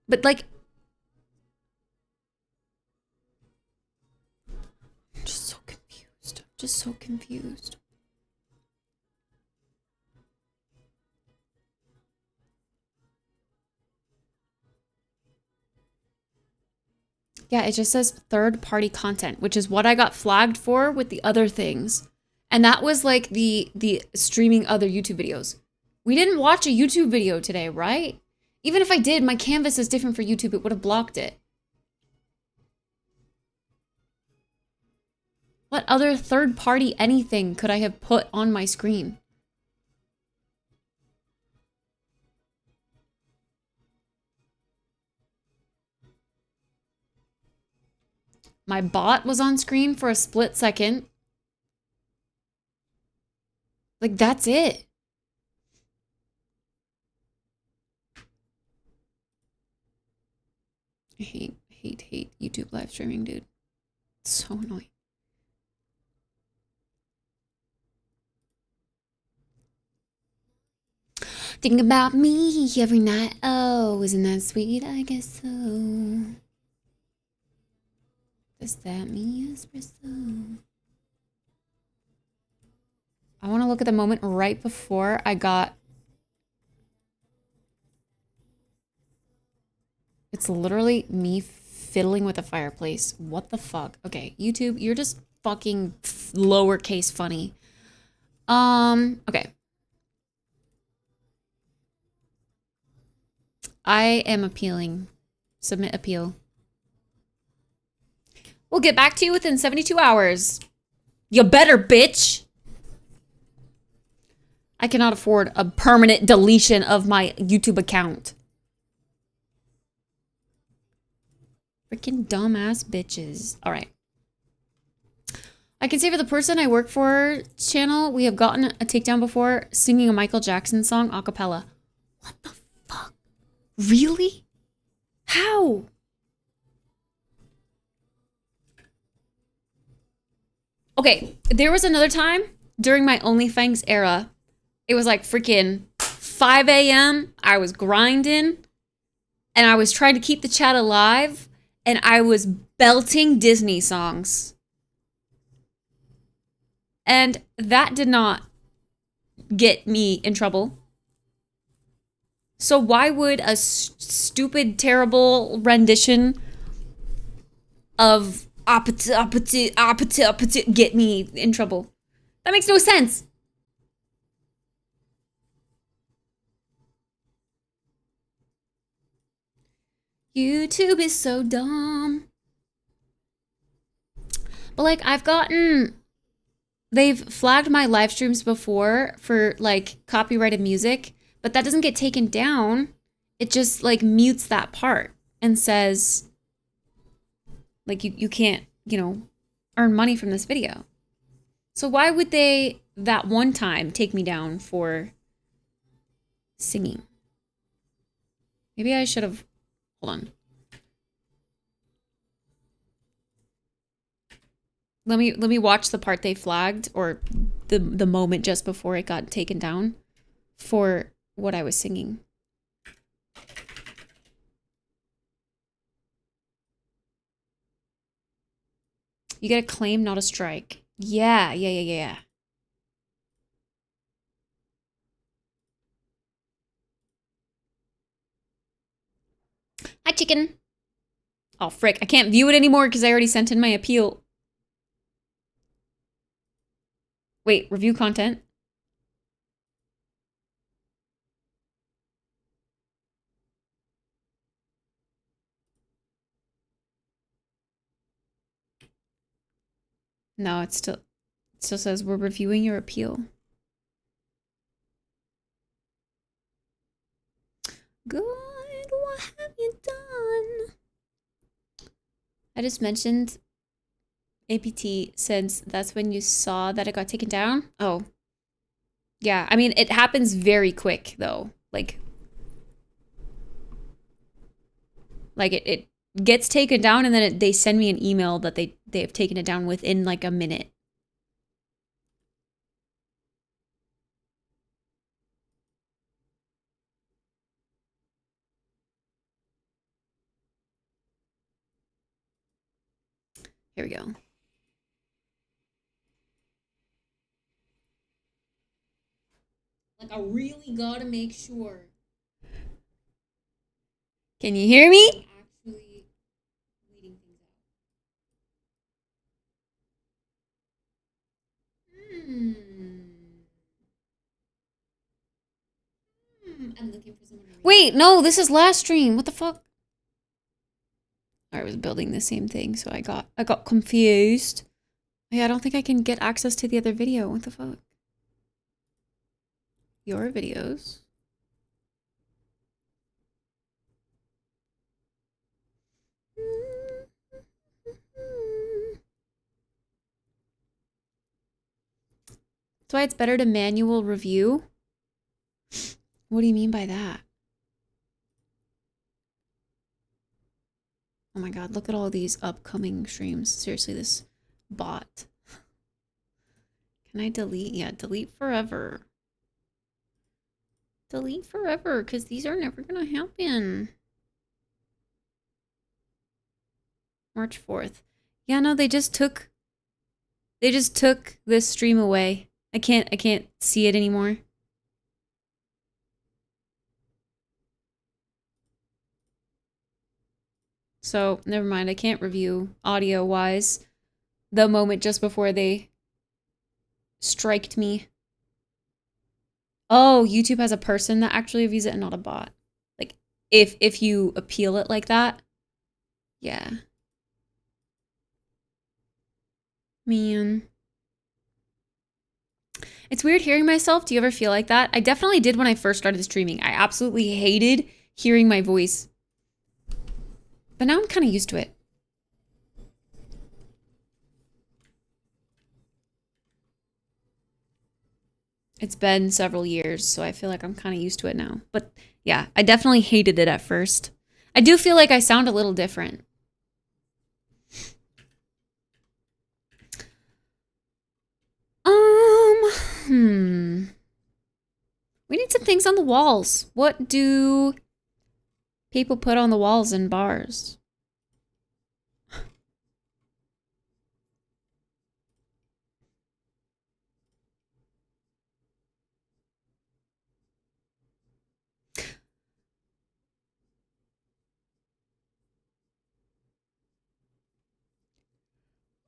Speaker 1: But like, I'm just so confused. I'm just so confused. Yeah, it just says third-party content, which is what I got flagged for with the other things. And that was like the streaming other YouTube videos. We didn't watch a YouTube video today, right? Even if I did, my canvas is different for YouTube. It would have blocked it. What other third-party anything could I have put on my screen? My bot was on screen for a split second. Like, that's it. I hate YouTube live streaming, dude. It's so annoying. Think about me every night. Oh, isn't that sweet? I guess so. Does that mean espresso? I want to look at the moment right before I got... It's literally me fiddling with a fireplace. What the fuck? Okay, YouTube, you're just fucking lowercase funny. Okay. I am appealing. Submit appeal. We'll get back to you within 72 hours. You better, bitch. I cannot afford a permanent deletion of my YouTube account. Freaking dumbass bitches. All right. I can say for the person I work for channel, we have gotten a takedown before singing a Michael Jackson song a cappella. What the fuck? Really? How? Okay, there was another time during my OnlyFans era. It was like freaking 5 a.m. I was grinding and I was trying to keep the chat alive and I was belting Disney songs. And that did not get me in trouble. So why would a stupid, terrible rendition of get me in trouble? That makes no sense. YouTube is so dumb. But like they've flagged my live streams before for like copyrighted music, but that doesn't get taken down. It just like mutes that part and says like you can't, you know, earn money from this video. So why would they that one time take me down for singing? Maybe I should have, hold on. Let me watch the part they flagged or the moment just before it got taken down for what I was singing. You get a claim, not a strike. Yeah. Hi, chicken. Oh, frick. I can't view it anymore because I already sent in my appeal. Wait, review content. No, it still says we're reviewing your appeal. Good, what have you done? I just mentioned APT since that's when you saw that it got taken down. Oh. Yeah, I mean, it happens very quick though. Like it gets taken down and then they send me an email that they have taken it down within like a minute. Here we go. Like, I really gotta make sure. Can you hear me? Actually weeding things out. I'm looking for someone. Wait, no, this is last stream. What the fuck? I was building the same thing, so I got confused. Yeah, I don't think I can get access to the other video. What the fuck? Your videos. That's why it's better to manual review. What do you mean by that? Oh my god, look at all these upcoming streams. Seriously, this bot. Can I delete? Yeah, delete forever. Delete forever, because these are never gonna happen. March 4th. Yeah, no, they just took this stream away. I can't see it anymore. So, never mind. I can't review audio-wise the moment just before they striked me. Oh, YouTube has a person that actually reviews it and not a bot. Like, if you appeal it like that. Yeah. Man. It's weird hearing myself. Do you ever feel like that? I definitely did when I first started streaming. I absolutely hated hearing my voice. But now I'm kind of used to it. It's been several years, so I feel like I'm kind of used to it now. But yeah, I definitely hated it at first. I do feel like I sound a little different. We need some things on the walls. What do people put on the walls in bars?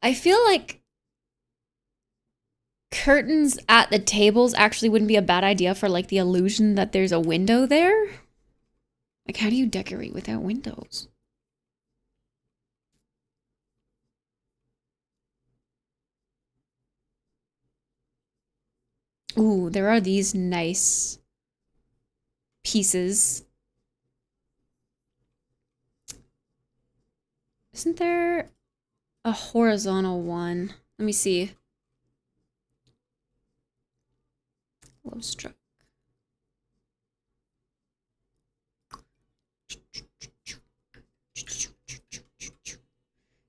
Speaker 1: I feel like curtains at the tables actually wouldn't be a bad idea for like the illusion that there's a window there. Like, how do you decorate without windows? Ooh, there are these nice pieces. Isn't there a horizontal one? Let me see. Love struck.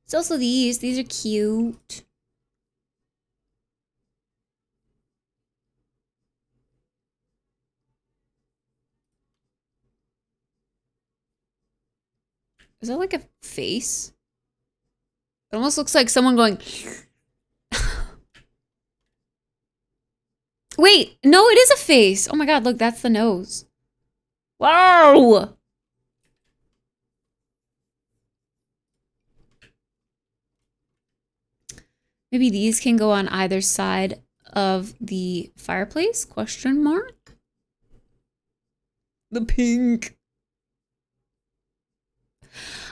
Speaker 1: It's also these. These are cute. Is that like a face? It almost looks like someone going... Wait, no, it is a face. Oh my god, look, that's the nose. Wow! Maybe these can go on either side of the fireplace? Question mark? The pink.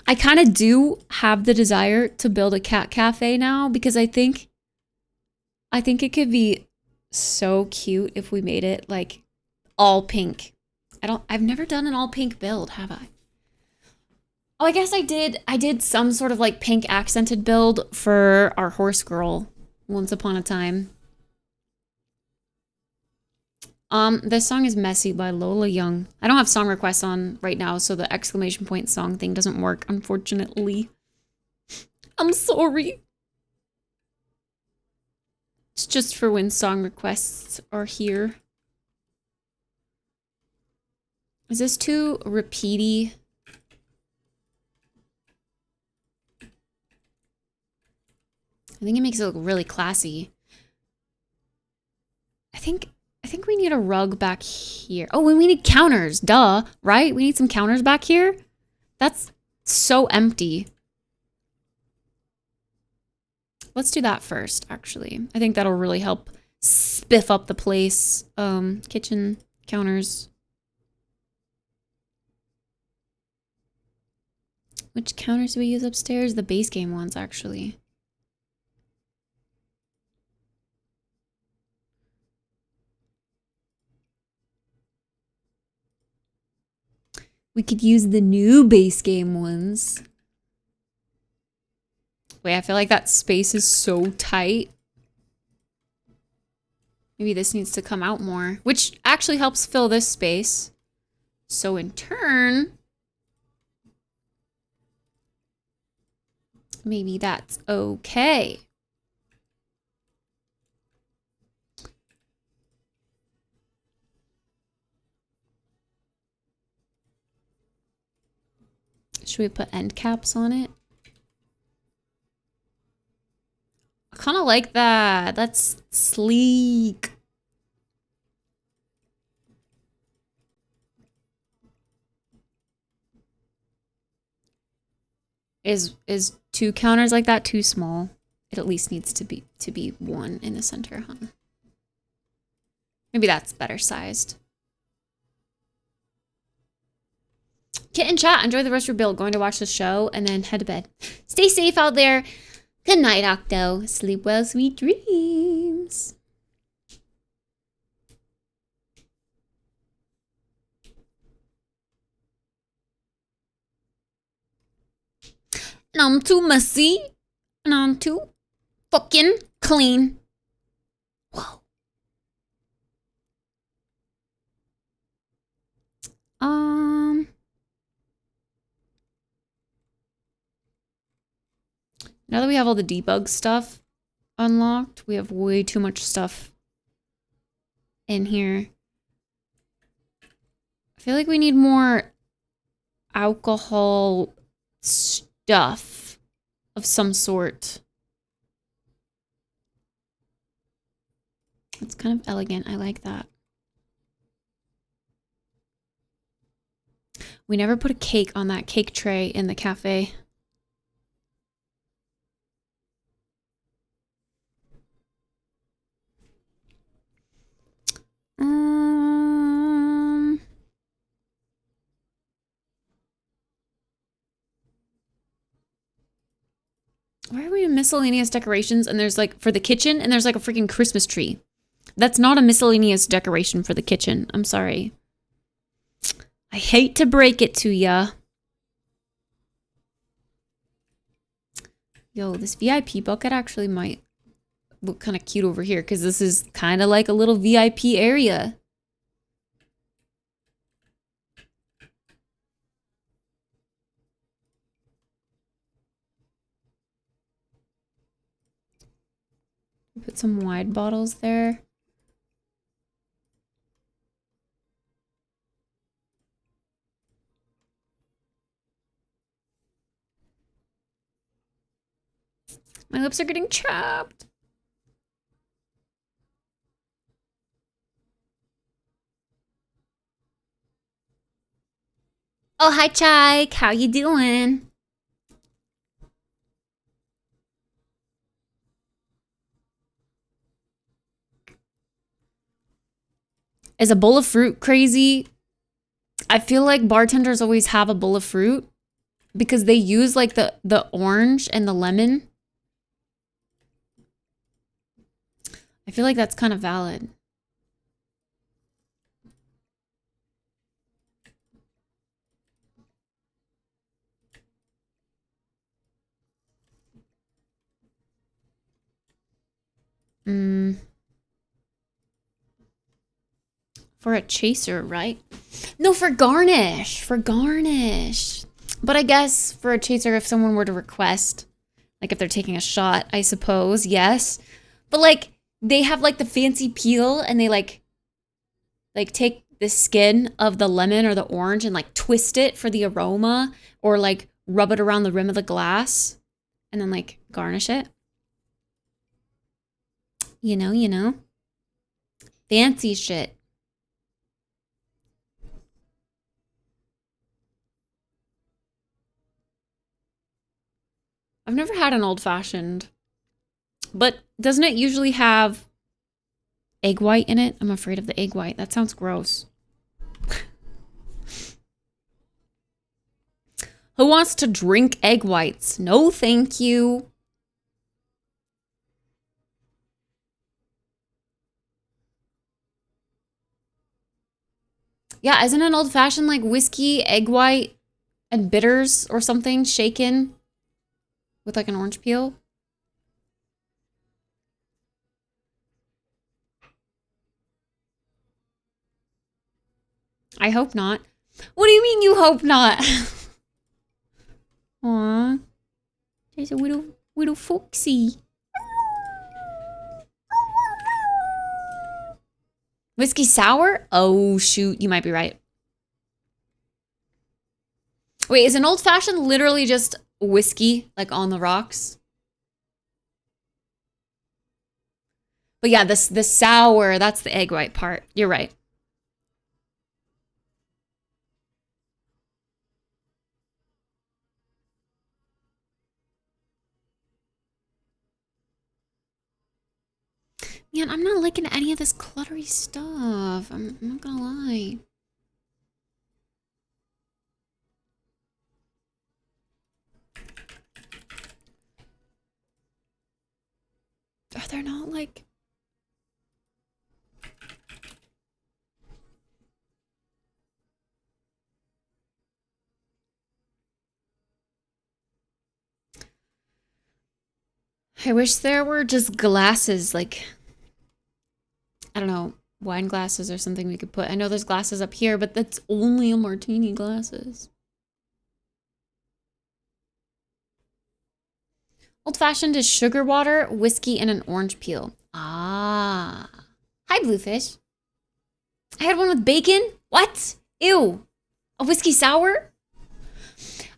Speaker 1: I kind of do have the desire to build a cat cafe now because I think it could be so cute if we made it like all pink. I've never done an all pink build, have I? Oh, I guess I did some sort of like pink accented build for our horse girl once upon a time. This song is Messy by Lola Young. I don't have song requests on right now, so the exclamation point song thing doesn't work, unfortunately. I'm sorry. It's just for when song requests are here. Is this too repeaty? I think it makes it look really classy. I think we need a rug back here. Oh, we need counters, duh, right? We need some counters back here. That's so empty. Let's do that first, actually. I think that'll really help spiff up the place. Kitchen counters. Which counters do we use upstairs? The base game ones, actually. We could use the new base game ones. Wait, I feel like that space is so tight. Maybe this needs to come out more, which actually helps fill this space. So in turn, maybe that's okay. Should we put end caps on it? I kind of like that. That's sleek. Is 2 counters like that too small? It at least needs to be 1 in the center, huh? Maybe that's better sized. Kit and chat, enjoy the rest of your build. Going to watch the show and then head to bed. Stay safe out there. Good night, Octo. Sleep well, sweet dreams. And I'm too messy. And I'm too fucking clean. Whoa. Now that we have all the debug stuff unlocked, we have way too much stuff in here. I feel like we need more alcohol stuff of some sort. It's kind of elegant. I like that. We never put a cake on that cake tray in the cafe. Why are we in miscellaneous decorations? And there's like, for the kitchen, and there's like a freaking Christmas tree. That's not a miscellaneous decoration for the kitchen. I'm sorry. I hate to break it to ya. Yo, this VIP bucket actually might look kind of cute over here because this is kind of like a little VIP area. Put some wide bottles there. My lips are getting chapped. Oh, hi, Chike. How you doing? Is a bowl of fruit crazy? I feel like bartenders always have a bowl of fruit because they use like the orange and the lemon. I feel like that's kind of valid. For a chaser, right? No, for garnish. For garnish. But I guess for a chaser, if someone were to request, like if they're taking a shot, I suppose, yes. But like, they have like the fancy peel and they like take the skin of the lemon or the orange and like twist it for the aroma or like rub it around the rim of the glass and then like garnish it. You know. Fancy shit. I've never had an old fashioned, but doesn't it usually have egg white in it? I'm afraid of the egg white. That sounds gross. Who wants to drink egg whites? No, thank you. Yeah, isn't an old fashioned like whiskey, egg white, and bitters or something shaken with like an orange peel? I hope not. What do you mean you hope not? Aww. There's a little foxy. Whiskey sour? Oh, shoot. You might be right. Wait, is an old fashioned literally just whiskey, like on the rocks? But yeah, the sour, that's the egg white part. You're right. Man, I'm not liking any of this cluttery stuff. I'm not gonna lie. Are there not like... I wish there were just glasses, like, I don't know, wine glasses or something we could put. I know there's glasses up here, but that's only a martini glasses. Old-fashioned is sugar water, whiskey, and an orange peel. Ah. Hi, Bluefish. I had one with bacon? What? Ew. A whiskey sour?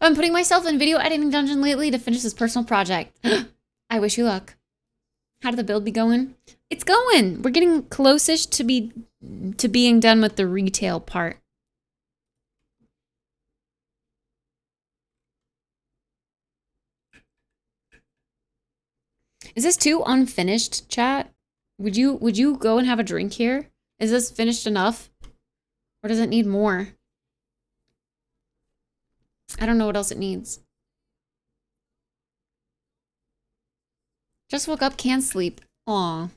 Speaker 1: I've been putting myself in video editing dungeon lately to finish this personal project. I wish you luck. How did the build be going? It's going. We're getting close-ish to being done with the retail part. Is this too unfinished, chat? Would you go and have a drink here? Is this finished enough? Or does it need more? I don't know what else it needs. Just woke up, can't sleep. Aw.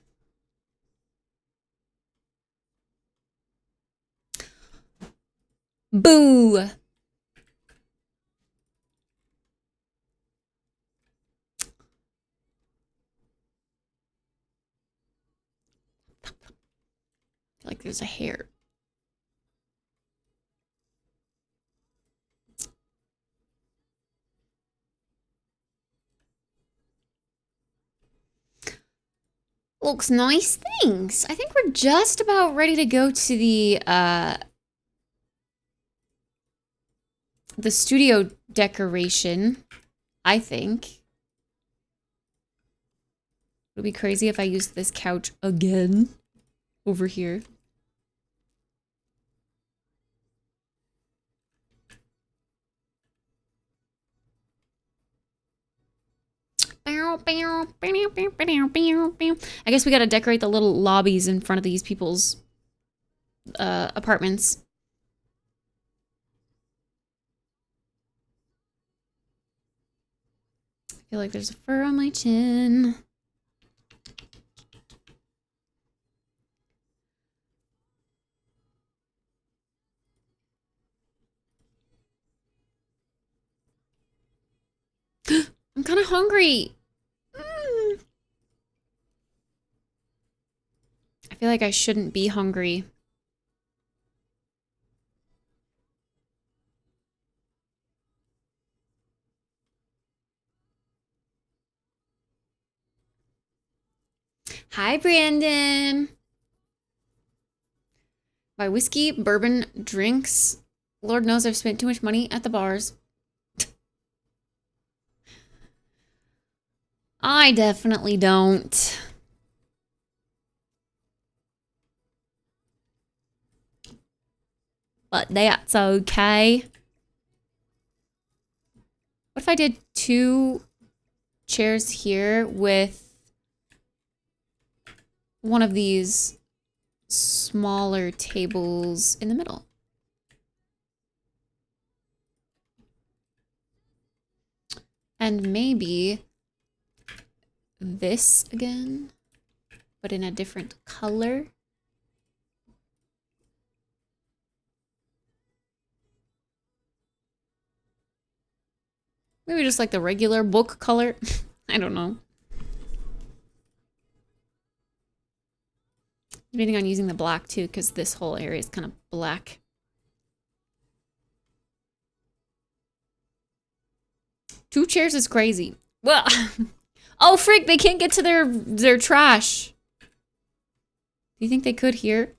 Speaker 1: Boo! I feel like there's a hair. Looks nice, thanks. I think we're just about ready to go to the studio decoration, I think. It would be crazy if I used this couch again over here. I guess we gotta decorate the little lobbies in front of these people's apartments. I feel like there's a fur on my chin. I'm kind of hungry. I feel like I shouldn't be hungry. Hi, Brandon. My whiskey, bourbon, drinks. Lord knows I've spent too much money at the bars. I definitely don't. But that's okay. What if I did 2 chairs here with one of these smaller tables in the middle? And maybe this again, but in a different color. Maybe just like the regular book color. I don't know. Debating on using the black too, because this whole area is kind of black. Two chairs is crazy. Well, oh frick! They can't get to their trash. Do you think they could here?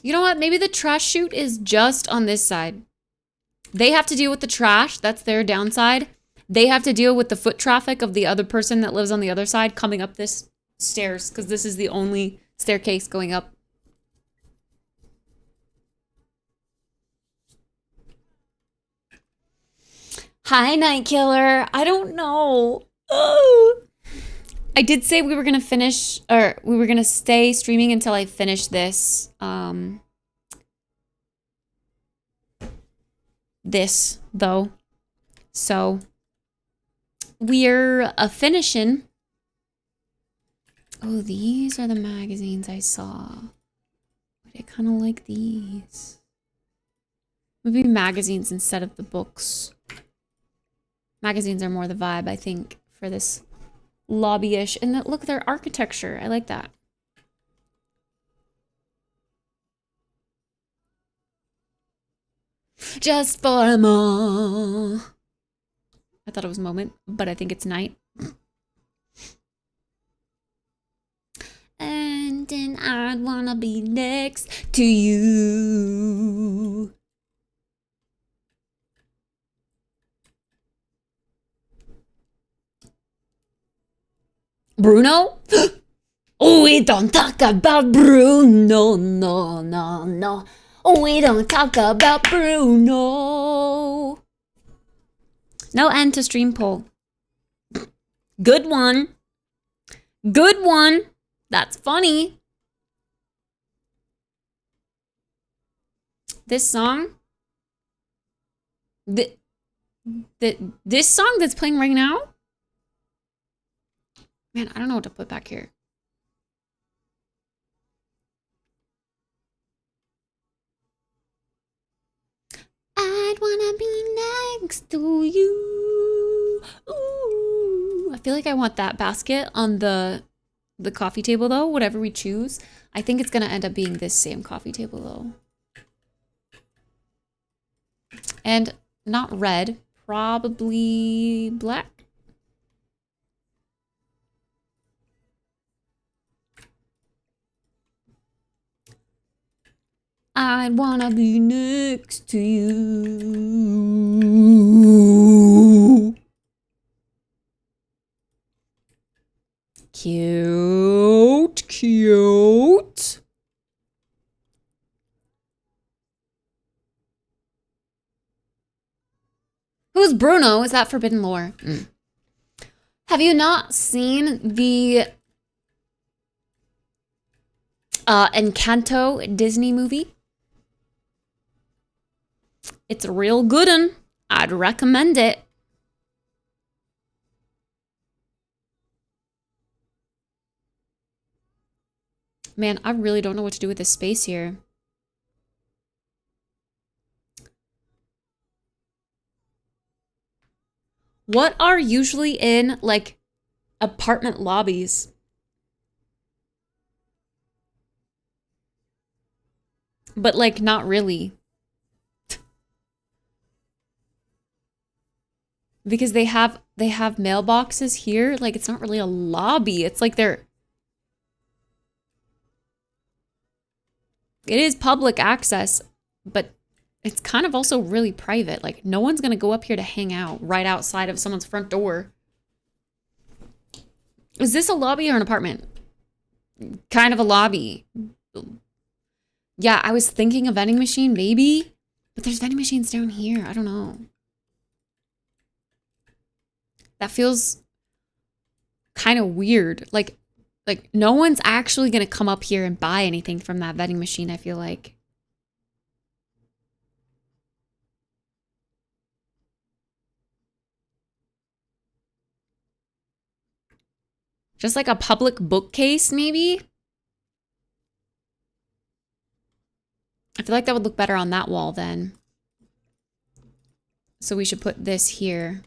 Speaker 1: You know what? Maybe the trash chute is just on this side. They have to deal with the trash. That's their downside. They have to deal with the foot traffic of the other person that lives on the other side coming up this stairs, because this is the only staircase going up. Hi, Night Killer. I don't know. Oh. I did say we were gonna finish, or we were gonna stay streaming until I finish this. This though. So we're finishing. Oh, these are the magazines I saw. But I kind of like these. Maybe magazines instead of the books. Magazines are more the vibe, I think, for this lobby-ish. And look, their architecture. I like that. Just for a moment. I thought it was moment, but I think it's night. And then I'd wanna be next to you. Bruno? Oh, we don't talk about Bruno, no, no, no. We don't talk about Bruno. No end to stream poll. Good one. Good one. That's funny. This song. This song that's playing right now? Man, I don't know what to put back here. I'd wanna be next to you. Ooh. I feel like I want that basket on the coffee table though, whatever we choose. I think it's gonna end up being this same coffee table though. And not red, probably black. I'd wanna be next to you. Cute, cute. Who's Bruno? Is that Forbidden Lore? Have you not seen the Encanto Disney movie? It's a real good one. I'd recommend it. Man, I really don't know what to do with this space here. What are usually in, like, apartment lobbies? But, like, not really. Because they have mailboxes here. Like, it's not really a lobby. It's like they're... It is public access, but it's kind of also really private. Like, no one's going to go up here to hang out right outside of someone's front door. Is this a lobby or an apartment? Kind of a lobby. Yeah, I was thinking a vending machine, maybe. But there's vending machines down here. I don't know. That feels kind of weird. Like no one's actually going to come up here and buy anything from that vending machine, I feel like. Just like a public bookcase, maybe? I feel like that would look better on that wall then. So we should put this here.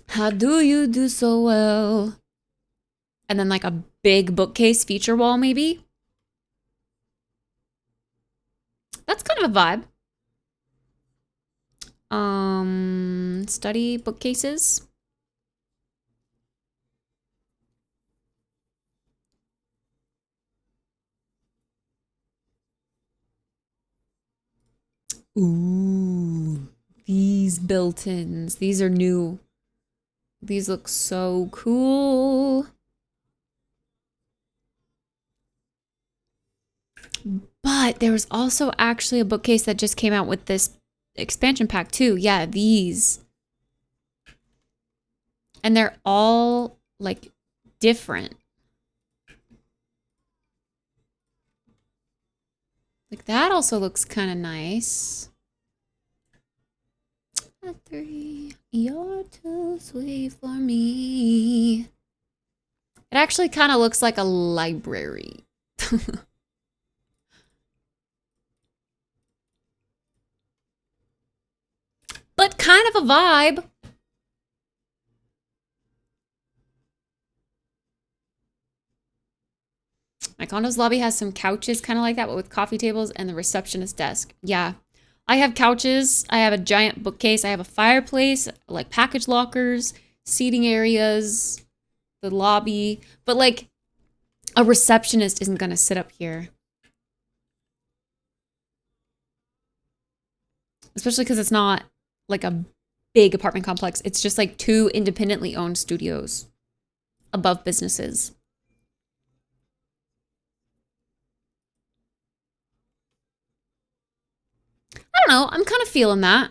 Speaker 1: How do you do so well? And then like a big bookcase feature wall, maybe? That's kind of a vibe. Study bookcases. Ooh, these built-ins. These are new. These look so cool. But there was also actually a bookcase that just came out with this expansion pack too. Yeah, these. And they're all like different. Like that also looks kind of nice. 3, you're too sweet for me. It actually kind of looks like a library. But kind of a vibe. My condo's lobby has some couches kind of like that, but with coffee tables and the receptionist desk. Yeah. I have couches. I have a giant bookcase. I have a fireplace, like package lockers, seating areas, the lobby. But like a receptionist isn't going to sit up here. Especially because it's not like a big apartment complex. It's just like 2 independently owned studios above businesses. I don't know. I'm kind of feeling that.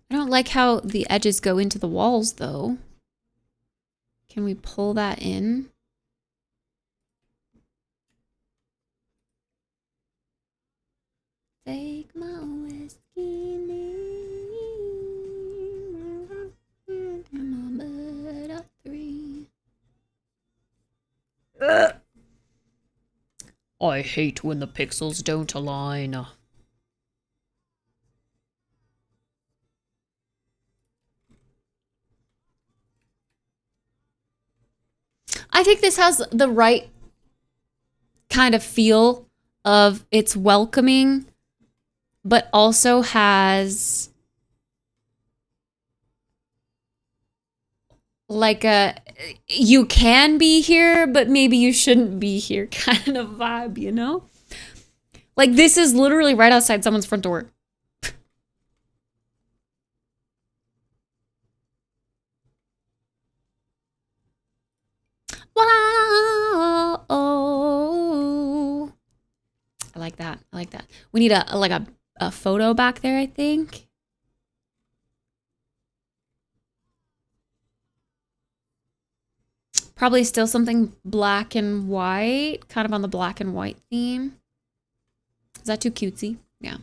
Speaker 1: I don't like how the edges go into the walls, though. Can we pull that in? Take my whiskey, my 3. I hate when the pixels don't align. I think this has the right kind of feel of it's welcoming, but also has like a you can be here, but maybe you shouldn't be here kind of vibe, you know? Like this is literally right outside someone's front door. Wow. Oh. I like that. I like that. We need a photo back there, I think. Probably still something black and white, kind of on the black and white theme. Is that too cutesy? Yeah.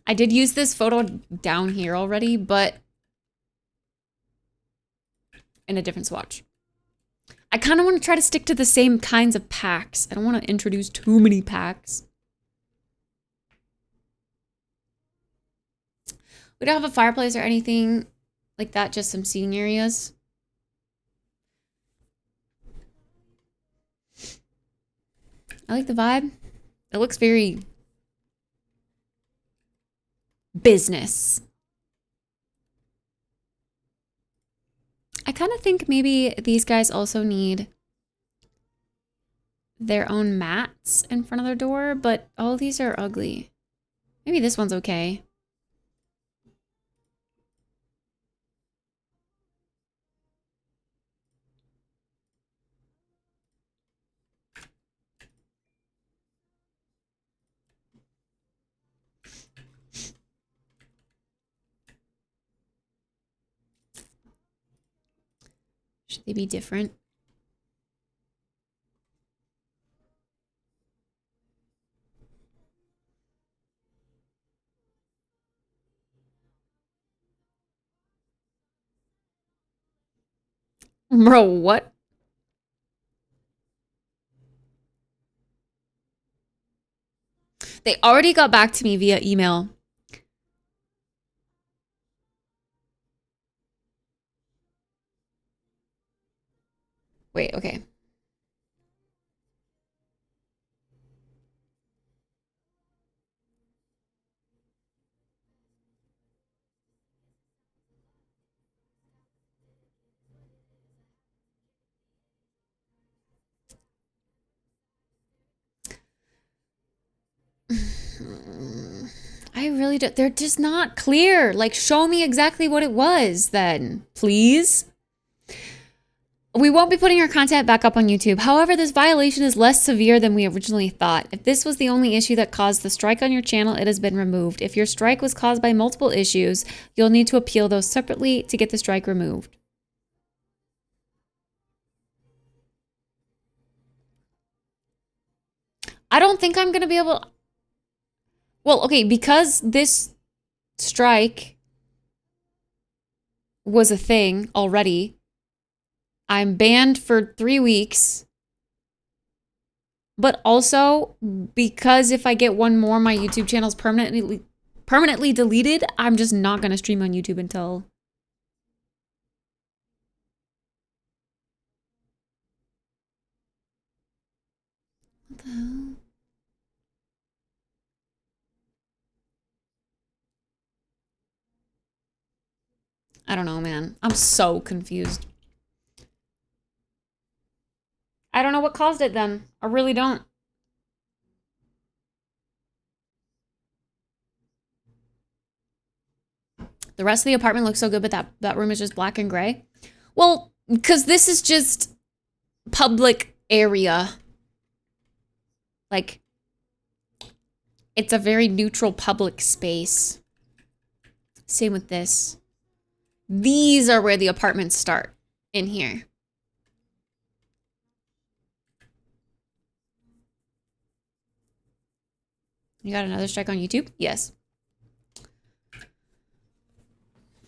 Speaker 1: I did use this photo down here already, but in a different swatch. I kind of want to try to stick to the same kinds of packs. I don't want to introduce too many packs. We don't have a fireplace or anything like that, just some seating areas. I like the vibe. It looks very business. I kind of think maybe these guys also need their own mats in front of their door, but all these are ugly. Maybe this one's okay. Should they be different? Bro, what? They already got back to me via email. Wait, okay. I really don't. They're just not clear. Like, show me exactly what it was then, please. We won't be putting our content back up on YouTube. However, this violation is less severe than we originally thought. If this was the only issue that caused the strike on your channel, it has been removed. If your strike was caused by multiple issues, you'll need to appeal those separately to get the strike removed. I don't think I'm going to be able... Well, okay, because this strike was a thing already, I'm banned for 3 weeks. But also, because if I get one more, my YouTube channel's permanently deleted, I'm just not going to stream on YouTube until... What the hell? I don't know, man. I'm so confused. I don't know what caused it then. I really don't. The rest of the apartment looks so good, but that room is just black and gray. Well, because this is just public area. Like, it's a very neutral public space. Same with this. These are where the apartments start, in here. You got another strike on YouTube? Yes.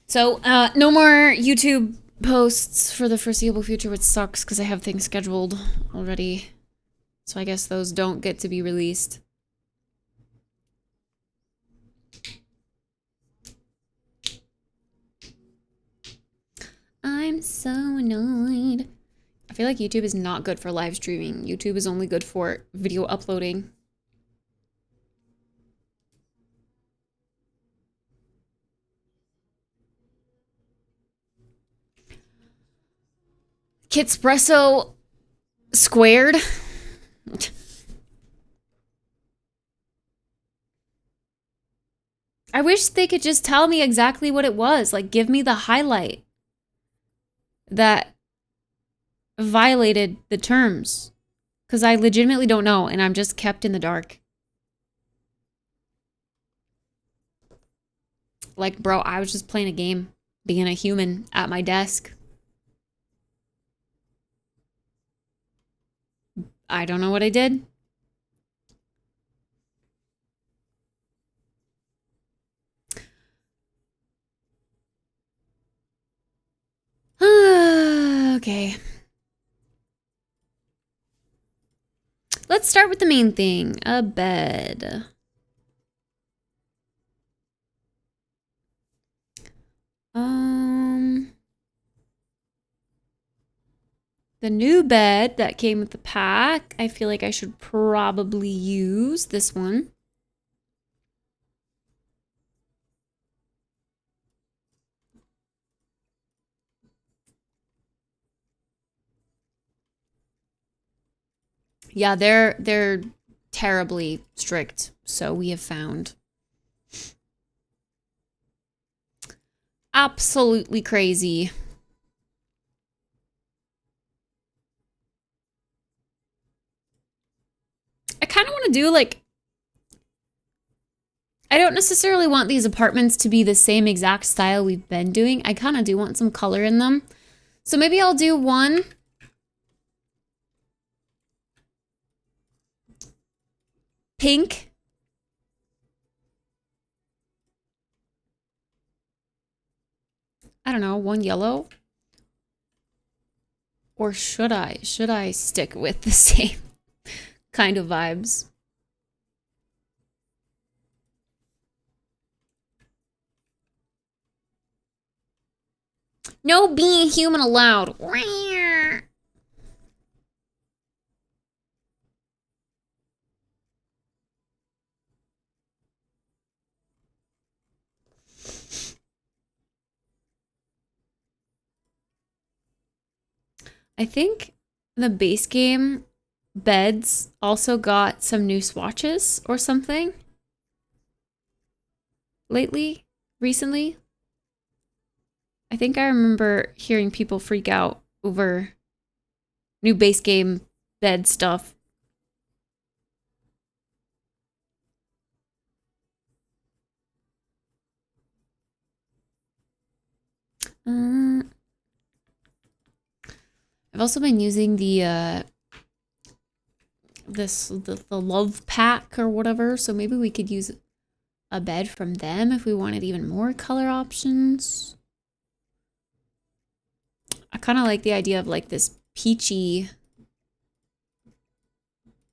Speaker 1: So, no more YouTube posts for the foreseeable future, which sucks because I have things scheduled already. So I guess those don't get to be released. I'm so annoyed. I feel like YouTube is not good for live streaming. YouTube is only good for video uploading. Kittspresso squared. I wish they could just tell me exactly what it was. Like, give me the highlight that violated the terms. Because I legitimately don't know, and I'm just kept in the dark. Like, bro, I was just playing a game, being a human at my desk. I don't know what I did. Okay. Let's start with the main thing, a bed. The new bed that came with the pack, I feel like I should probably use this one. Yeah, they're terribly strict, so we have found. Absolutely crazy. I kind of want to do like, I don't necessarily want these apartments to be the same exact style we've been doing. I kind of do want some color in them. So maybe I'll do one pink. I don't know, one yellow. Or should I? Should I stick with the same kind of vibes? No being human allowed. I think the base game beds also got some new swatches or something recently. I think I remember hearing people freak out over new base game bed stuff. I've also been using the the love pack or whatever, so maybe we could use a bed from them if we wanted even more color options. I kind of like the idea of like this peachy.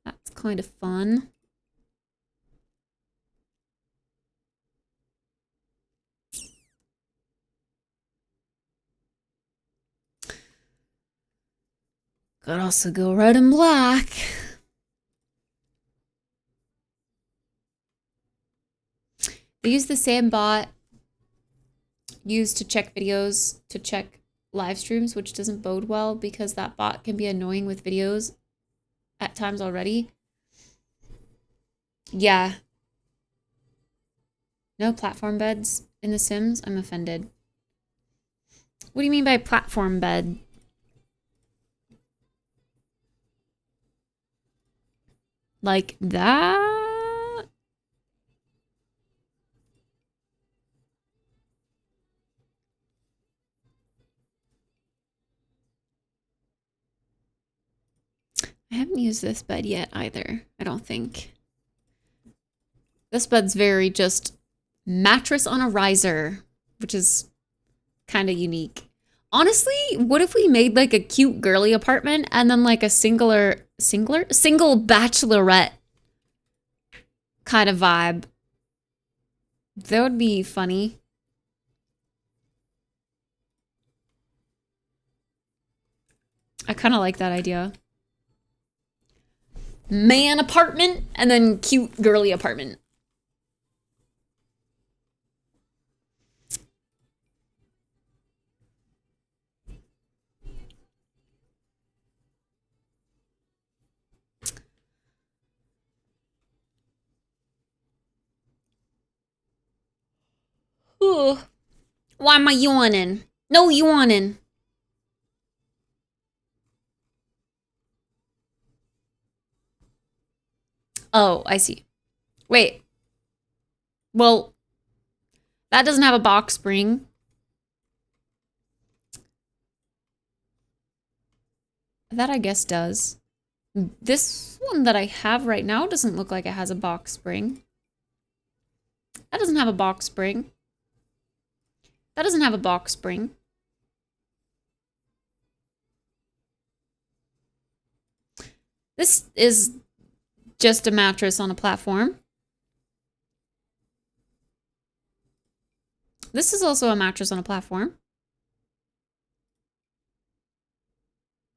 Speaker 1: That's kind of fun. Could also go red and black. They use the same bot used to check videos, to check live streams, which doesn't bode well because that bot can be annoying with videos at times already. Yeah. No platform beds in The Sims? I'm offended. What do you mean by platform bed? Like that? I haven't used this bed yet either, I don't think. This bed's very just mattress on a riser, which is kind of unique. Honestly, what if we made like a cute girly apartment and then like a single bachelorette kind of vibe? That would be funny. I kind of like that idea. Man apartment and then cute girly apartment. Ugh. Why am I yawning? No yawning. Oh, I see. Wait. Well, that doesn't have a box spring. That I guess does. This one that I have right now doesn't look like it has a box spring. That doesn't have a box spring. That doesn't have a box spring. This is just a mattress on a platform. This is also a mattress on a platform.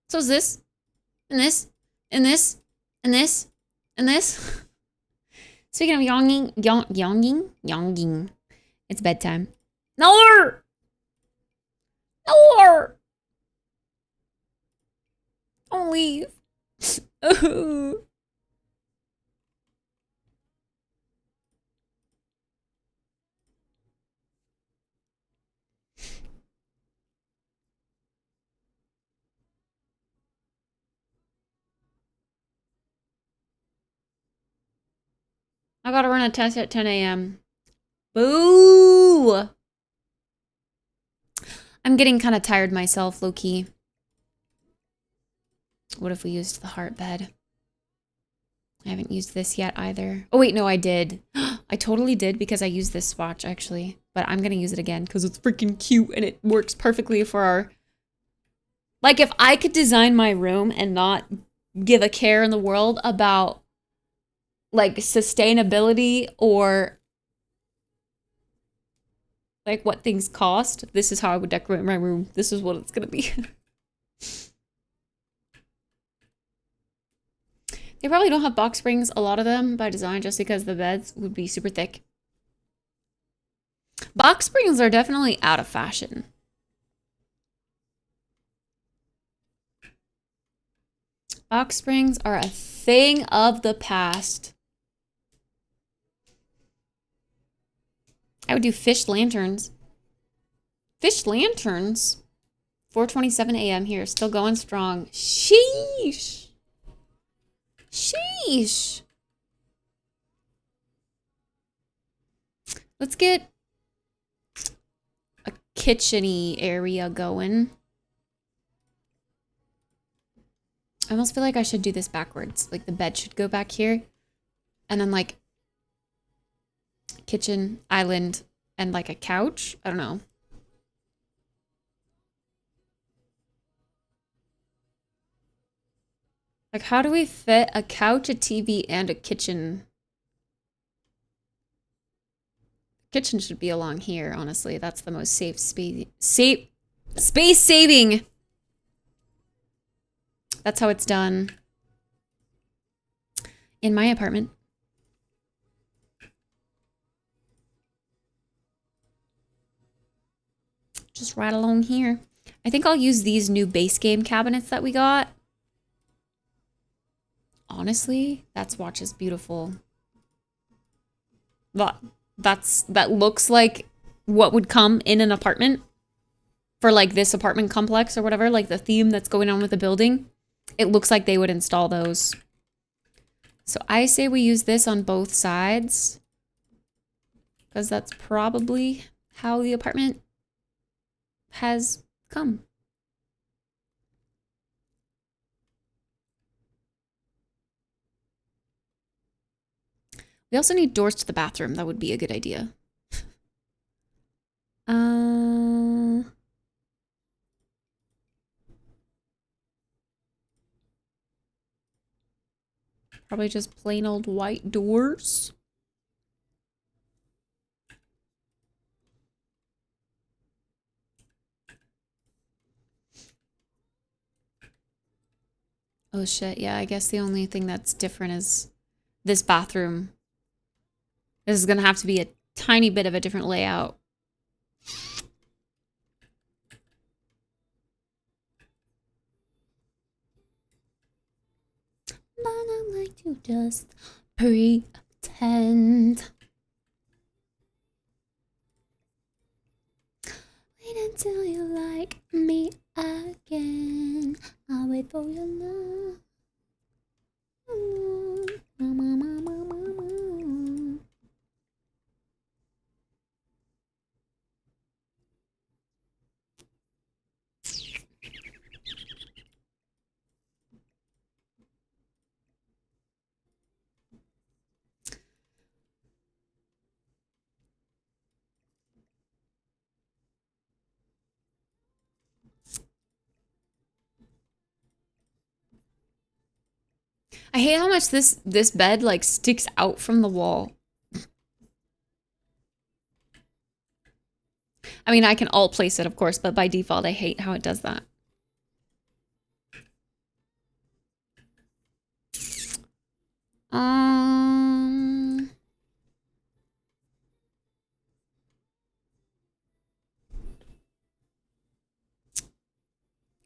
Speaker 1: So is this, and this, and this, and this, and this. Speaking of yawning, it's bedtime. No! No! Don't leave. I gotta run a test at 10 a.m. Boo! I'm getting kind of tired myself, low-key. What if we used the heart bed? I haven't used this yet either. Oh wait, no, I did. I totally did because I used this swatch actually. But I'm gonna use it again because it's freaking cute and it works perfectly for our... Like if I could design my room and not give a care in the world about like sustainability or like what things cost, this is how I would decorate my room. This is what it's gonna be. They probably don't have box springs, a lot of them, by design, just because the beds would be super thick. Box springs are definitely out of fashion. Box springs are a thing of the past. I would do fish lanterns. Fish lanterns? 4:27 a.m. here, still going strong. Sheesh. Sheesh. Let's get a kitchen-y area going. I almost feel like I should do this backwards. Like the bed should go back here. And then like kitchen, island, and like a couch. I don't know. Like how do we fit a couch, a TV, and a kitchen? Kitchen should be along here, honestly. That's the most safe space. Space saving. That's how it's done in my apartment. Just right along here. I think I'll use these new base game cabinets that we got. Honestly, that swatch is beautiful. That looks like what would come in an apartment for like this apartment complex or whatever, like the theme that's going on with the building. It looks like they would install those. So I say we use this on both sides because that's probably how the apartment has come. We also need doors to the bathroom. That would be a good idea. Probably just plain old white doors. Oh shit, yeah, I guess the only thing that's different is this bathroom. This is gonna have to be a tiny bit of a different layout. But I like to just pretend. until you like me again. I'll wait for your love. I hate how much this bed like sticks out from the wall. I mean, I can alt place it, of course, but by default, I hate how it does that.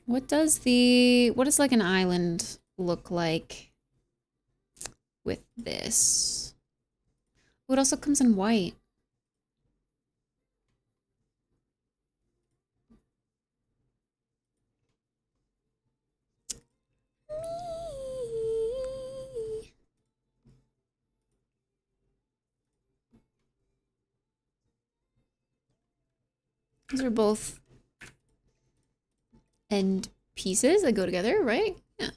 Speaker 1: What does like an island look like with this? What also comes in white? These are both end pieces that go together, right? Yeah.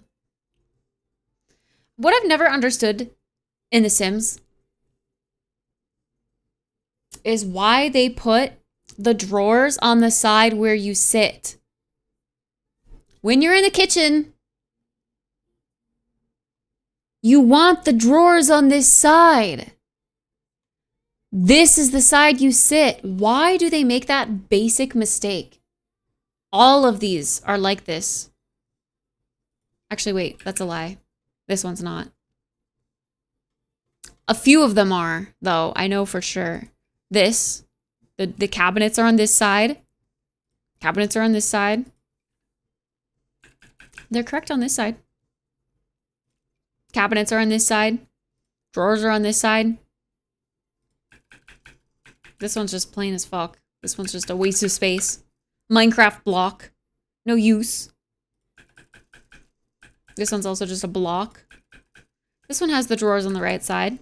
Speaker 1: What I've never understood in The Sims is why they put the drawers on the side where you sit. When you're in the kitchen, you want the drawers on this side. This is the side you sit. Why do they make that basic mistake? All of these are like this. Actually, wait, that's a lie. This one's not. A few of them are, though, I know for sure. This, the cabinets are on this side. Cabinets are on this side. They're correct on this side. Cabinets are on this side. Drawers are on this side. This one's just plain as fuck. This one's just a waste of space. Minecraft block. No use. This one's also just a block. This one has the drawers on the right side.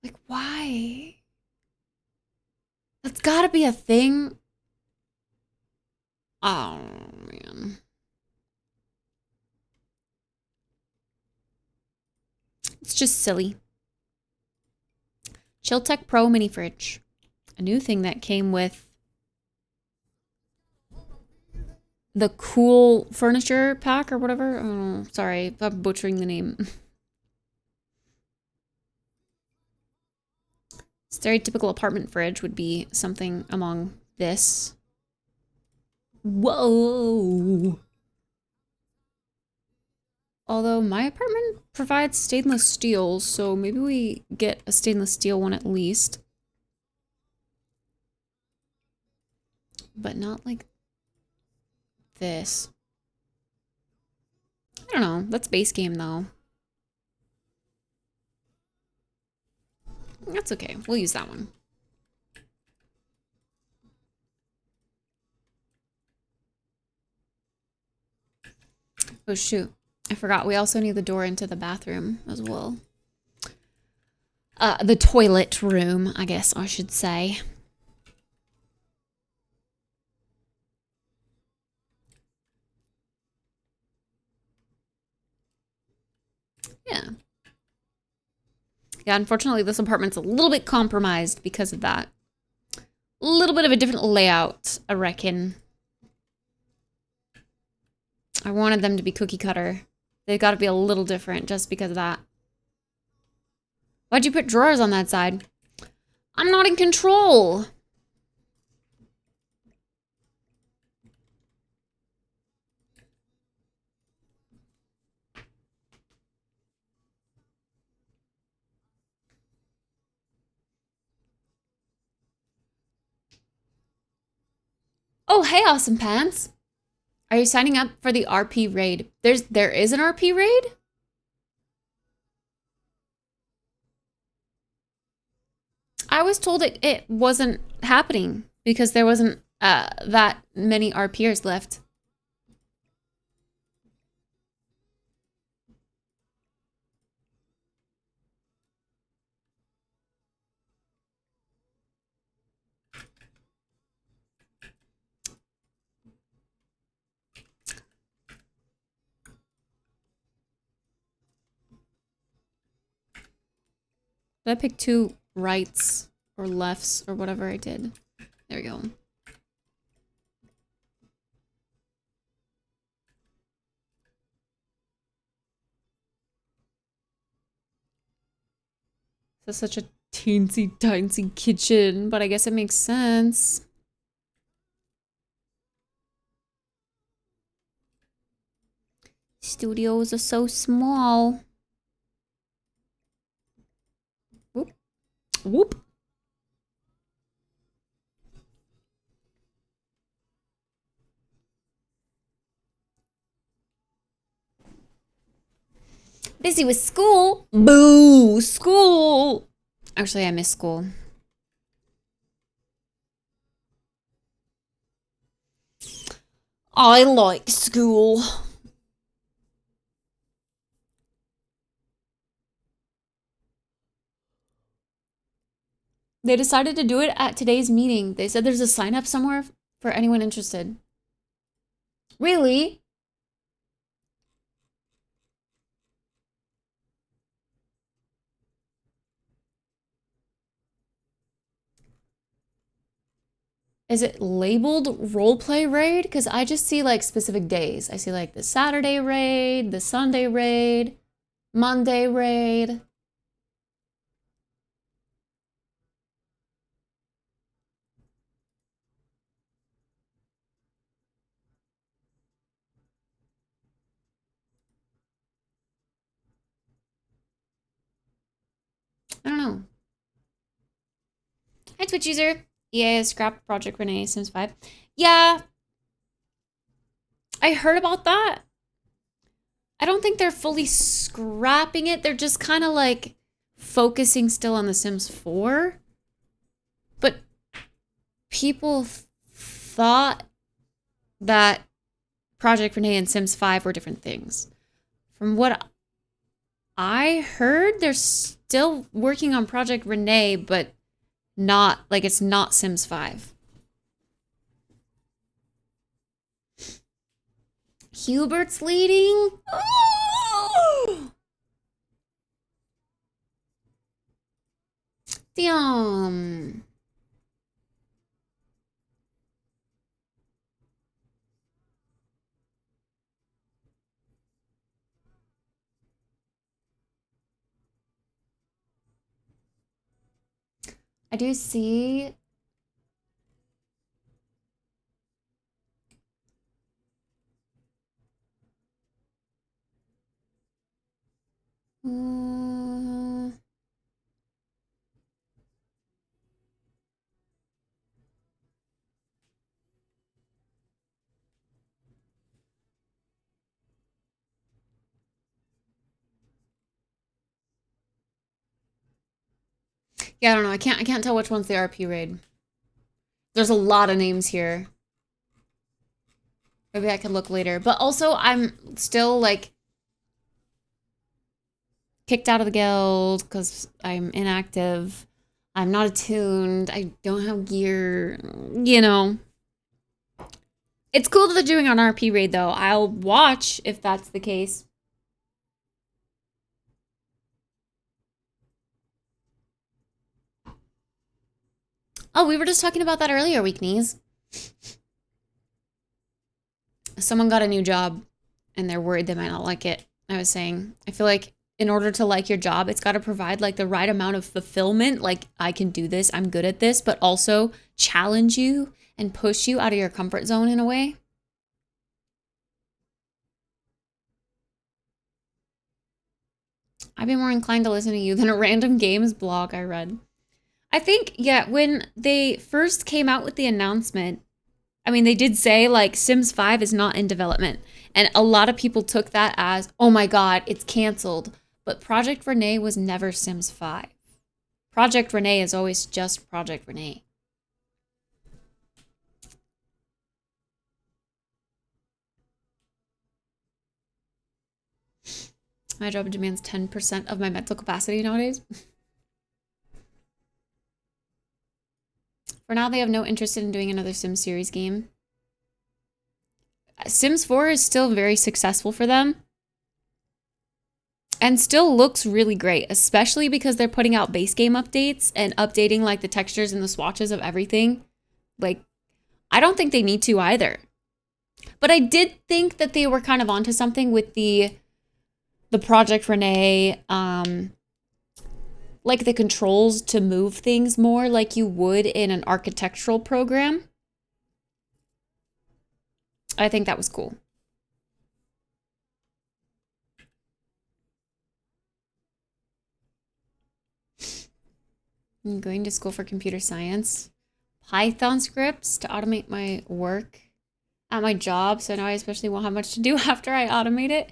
Speaker 1: Like, why? That's gotta be a thing. Oh, man. It's just silly. Chilltech Pro mini fridge. A new thing that came with the cool furniture pack or whatever. Oh, sorry, I'm butchering the name. Stereotypical apartment fridge would be something among this. Whoa. Although my apartment provides stainless steel, so maybe we get a stainless steel one at least. But not like this. I don't know. That's base game though. That's okay. We'll use that one. Oh shoot. I forgot. We also need the door into the bathroom as well. The toilet room, I guess I should say. Yeah. Yeah, unfortunately, this apartment's a little bit compromised because of that. A little bit of a different layout, I reckon. I wanted them to be cookie cutter. They've got to be a little different just because of that. Why'd you put drawers on that side? I'm not in control. Oh, hey, Awesome Pants. Are you signing up for the RP raid? There is an RP raid? I was told it wasn't happening because there wasn't that many RPers left. Did I pick 2 rights or lefts or whatever I did? There we go. This is such a teensy tiny kitchen, but I guess it makes sense. Studios are so small. Whoop. Whoop. Busy with school. Boo! School! Actually, I miss school. I like school. They decided to do it at today's meeting. They said there's a sign up somewhere for anyone interested. Really? Is it labeled roleplay raid? Because I just see like specific days. I see like the Saturday raid, the Sunday raid, Monday raid. I don't know. Hi, Twitch user. EA has scrapped Project Renee Sims 5. Yeah. I heard about that. I don't think they're fully scrapping it. They're just kind of like focusing still on The Sims 4. But people thought that Project Renee and Sims 5 were different things. From what I heard, they're still working on Project Renee, but not, like, it's not Sims 5. Hubert's leading? Oh! Damn. I do see. Yeah, I don't know. I can't tell which one's the RP raid. There's a lot of names here. Maybe I could look later. But also, I'm still, like, kicked out of the guild because I'm inactive. I'm not attuned. I don't have gear. You know. It's cool that they're doing an RP raid, though. I'll watch if that's the case. Oh, we were just talking about that earlier, Weeknies. Someone got a new job and they're worried they might not like it. I was saying, I feel like in order to like your job, it's got to provide like the right amount of fulfillment. Like, I can do this, I'm good at this, but also challenge you and push you out of your comfort zone in a way. I'd be more inclined to listen to you than a random games blog I read. I think, yeah, when they first came out with the announcement, I mean, they did say, like, Sims 5 is not in development. And a lot of people took that as, oh my god, it's canceled. But Project Renee was never Sims 5. Project Renee is always just Project Renee. My job demands 10% of my mental capacity nowadays. For now, they have no interest in doing another Sims series game. Sims 4 is still very successful for them. And still looks really great, especially because they're putting out base game updates and updating like the textures and the swatches of everything. Like, I don't think they need to either. But I did think that they were kind of onto something with the Project Renee, like the controls to move things more like you would in an architectural program. I think that was cool. I'm going to school for computer science. Python scripts to automate my work at my job. So now I especially won't have much to do after I automate it.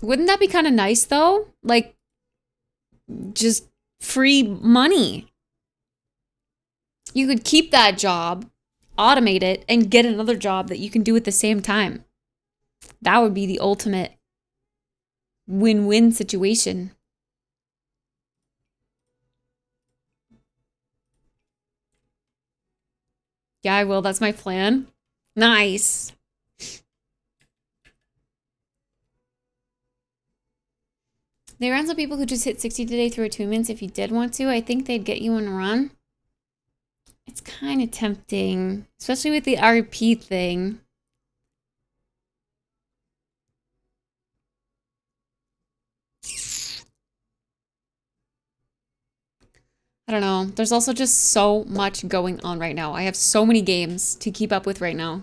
Speaker 1: Wouldn't that be kind of nice though? Like, just free money. You could keep that job, automate it, and get another job that you can do at the same time. That would be the ultimate win-win situation. Yeah, I will. That's my plan. Nice. There are some people who just hit 60 today through attunements. If you did want to, I think they'd get you on a run. It's kind of tempting, especially with the RP thing. I don't know. There's also just so much going on right now. I have so many games to keep up with right now.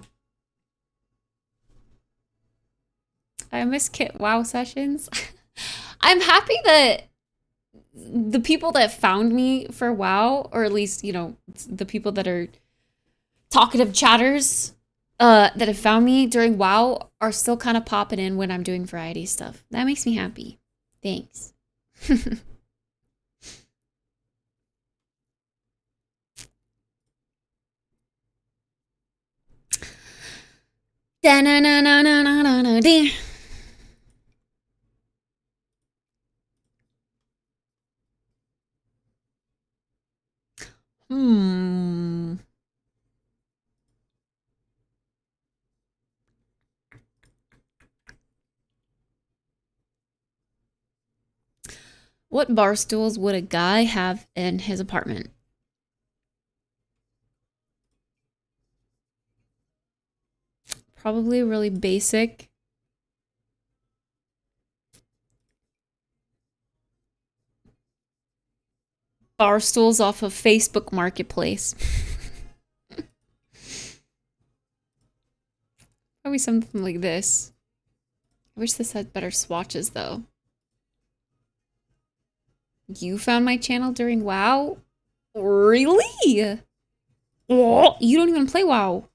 Speaker 1: I miss Kit WoW sessions. I'm happy that the people that found me for WoW, or at least, you know, the people that are talkative chatters that have found me during WoW are still kind of popping in when I'm doing variety stuff. That makes me happy. Thanks. Da-na-na-na-na-na-na-na-dee. What bar stools would a guy have in his apartment? Probably really basic. Bar stools off of Facebook Marketplace. Probably something like this. I wish this had better swatches though. You found my channel during WoW? Really? Oh, you don't even play WoW.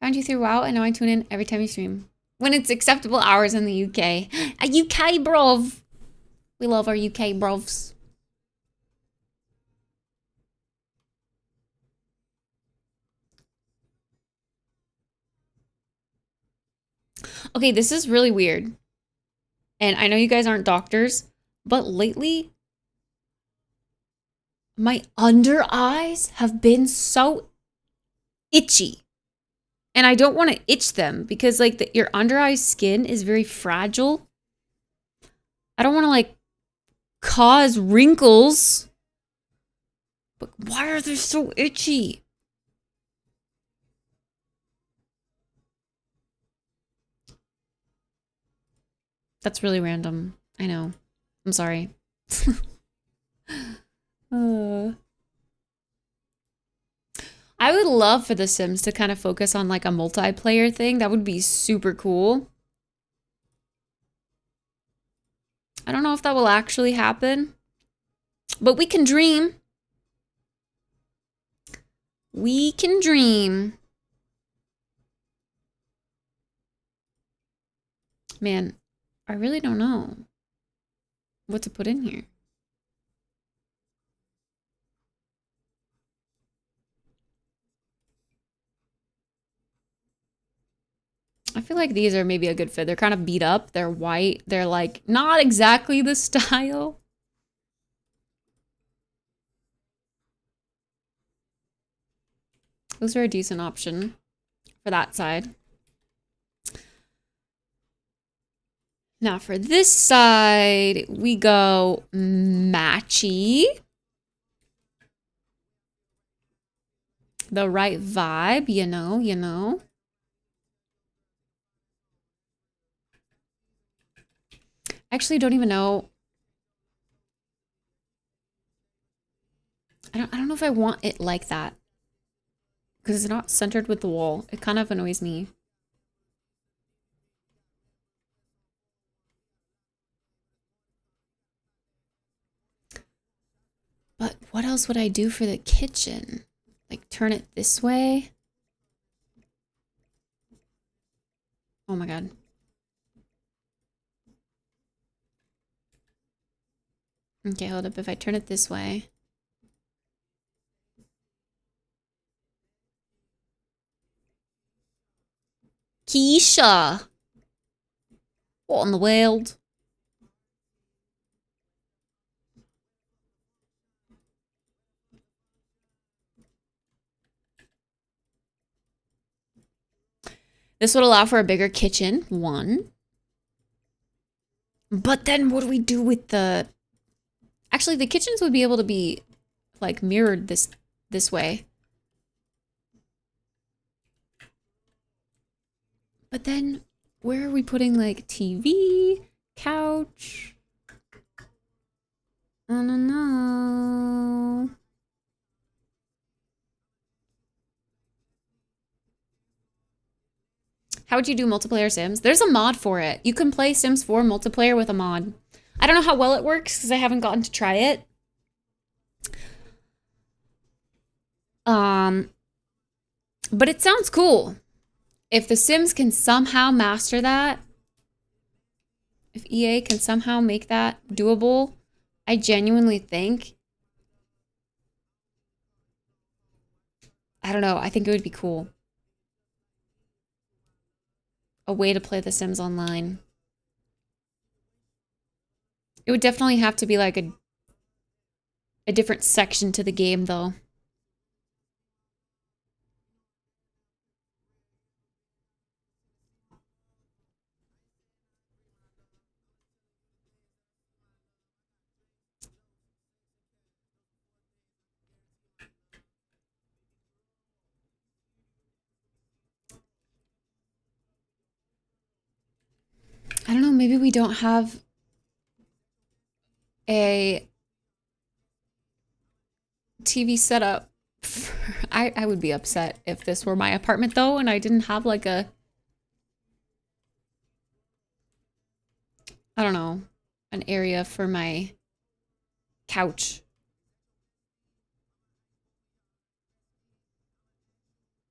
Speaker 1: Found you through WoW and now I tune in every time you stream. When it's acceptable hours in the UK. A UK brov. We love our UK brovs. Okay, this is really weird. And I know you guys aren't doctors, but lately, my under eyes have been so itchy. And I don't want to itch them because like your under eye skin is very fragile. I don't want to like cause wrinkles. But why are they so itchy? That's really random. I know. I'm sorry. I would love for The Sims to kind of focus on like a multiplayer thing. That would be super cool. I don't know if that will actually happen, but we can dream. We can dream. Man, I really don't know what to put in here. I feel like these are maybe a good fit. They're kind of beat up. They're white. They're like not exactly the style. Those are a decent option for that side. Now for this side, we go matchy. The right vibe, you know. I actually don't even know. I don't know if I want it like that. Because it's not centered with the wall. It kind of annoys me. But what else would I do for the kitchen? Like turn it this way? Oh my god. Okay, hold up. If I turn it this way. Keisha! What in the world? This would allow for a bigger kitchen, one. But then what do we do with the... Actually, the kitchens would be able to be, like, mirrored this way. But then, where are we putting, like, TV, couch? I don't know. How would you do multiplayer Sims? There's a mod for it. You can play Sims 4 multiplayer with a mod. I don't know how well it works because I haven't gotten to try it. But it sounds cool. If the Sims can somehow master that, if EA can somehow make that doable, I genuinely think, I don't know, I think it would be cool. A way to play The Sims online. It would definitely have to be like a different section to the game, though. I don't know, maybe we don't have a TV setup. I would be upset if this were my apartment, though, and I didn't have like a... I don't know, an area for my couch.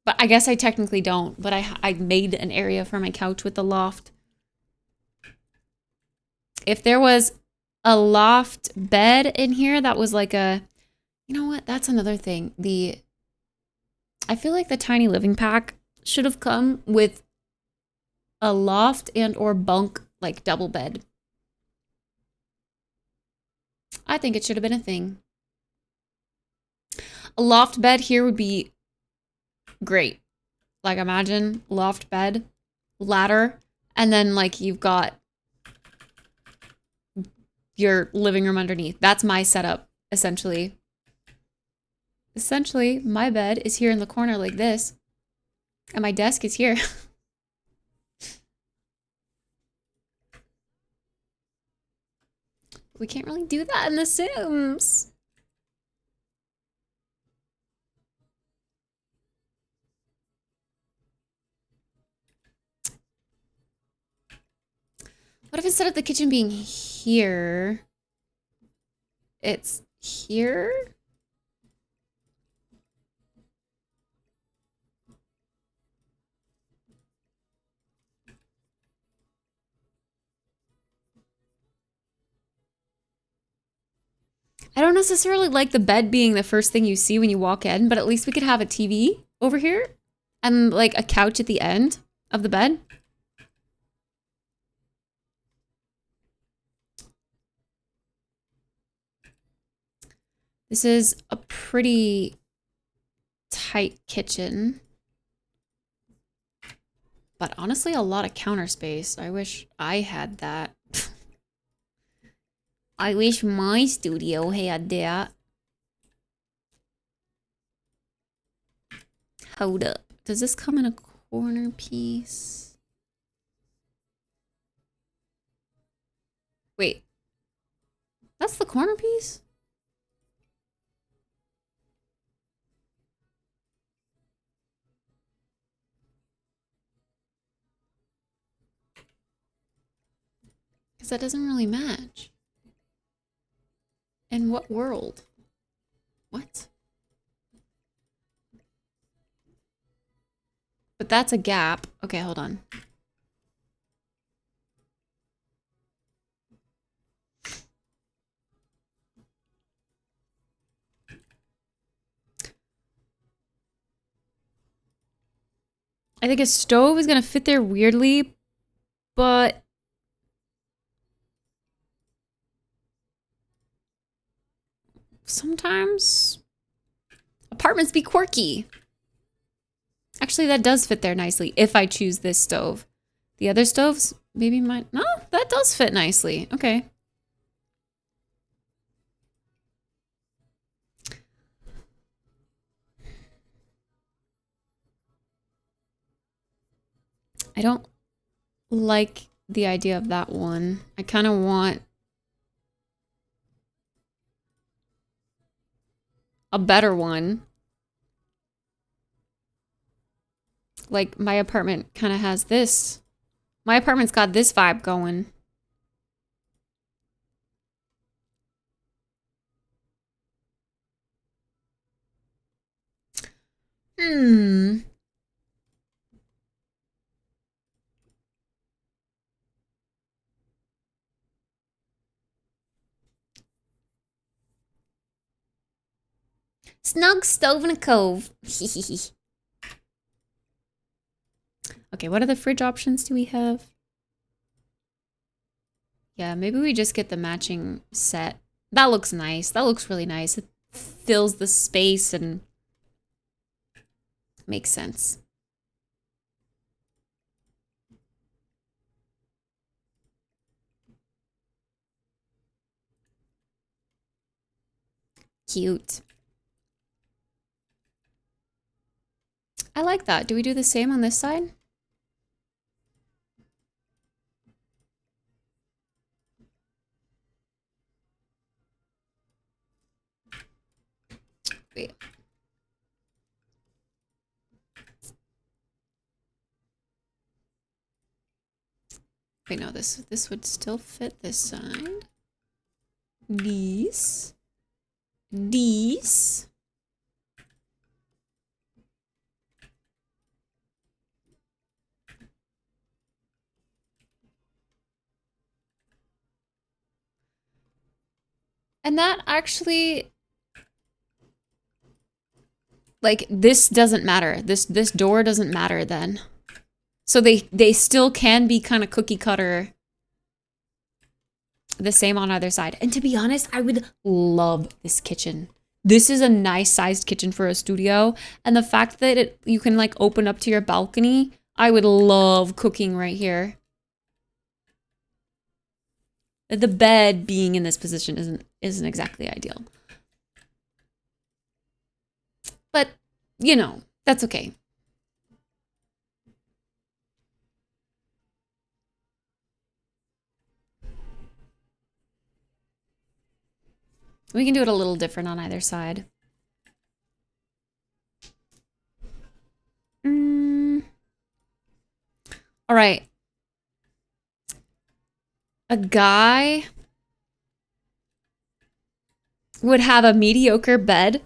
Speaker 1: But I guess I technically don't, but I made an area for my couch with the loft. If there was a loft bed in here that was like a... You know what? That's another thing. I feel like the tiny living pack should have come with a loft and or bunk, like double bed. I think it should have been a thing. A loft bed here would be great. Like imagine loft bed, ladder, and then like you've got your living room underneath. That's my setup, essentially. Essentially, my bed is here in the corner like this, and my desk is here. We can't really do that in The Sims. What if instead of the kitchen being here, it's here? necessarily like the bed being the first thing you see when you walk in, but at least we could have a TV over here and like a couch at the end of the bed. This is a pretty tight kitchen. But honestly, a lot of counter space. I wish I had that. I wish my studio had that. Hold up. Does this come in a corner piece? Wait. That's the corner piece? Because that doesn't really match. In what world? What? But that's a gap. Okay, hold on. I think a stove is gonna fit there weirdly, but sometimes apartments be quirky. Actually, that does fit there nicely if I choose this stove. The other stoves maybe might... No, that does fit nicely. Okay. I don't like the idea of that one. I kind of want a better one. Like, my apartment kind of has this. My apartment's got this vibe going. Snug stove in a cove. Okay, what other fridge options do we have? Yeah, maybe we just get the matching set. That looks nice. That looks really nice. It fills the space and makes sense. Cute. I like that. Do we do the same on this side? Wait. Wait, no, this would still fit this side. These. These. And that actually, like, this doesn't matter. This door doesn't matter then. So they still can be kind of cookie cutter. The same on either side. And to be honest, I would love this kitchen. This is a nice sized kitchen for a studio. And the fact that you can like open up to your balcony, I would love cooking right here. The bed being in this position isn't exactly ideal. But, you know, that's okay. We can do it a little different on either side. All right. A guy would have a mediocre bed,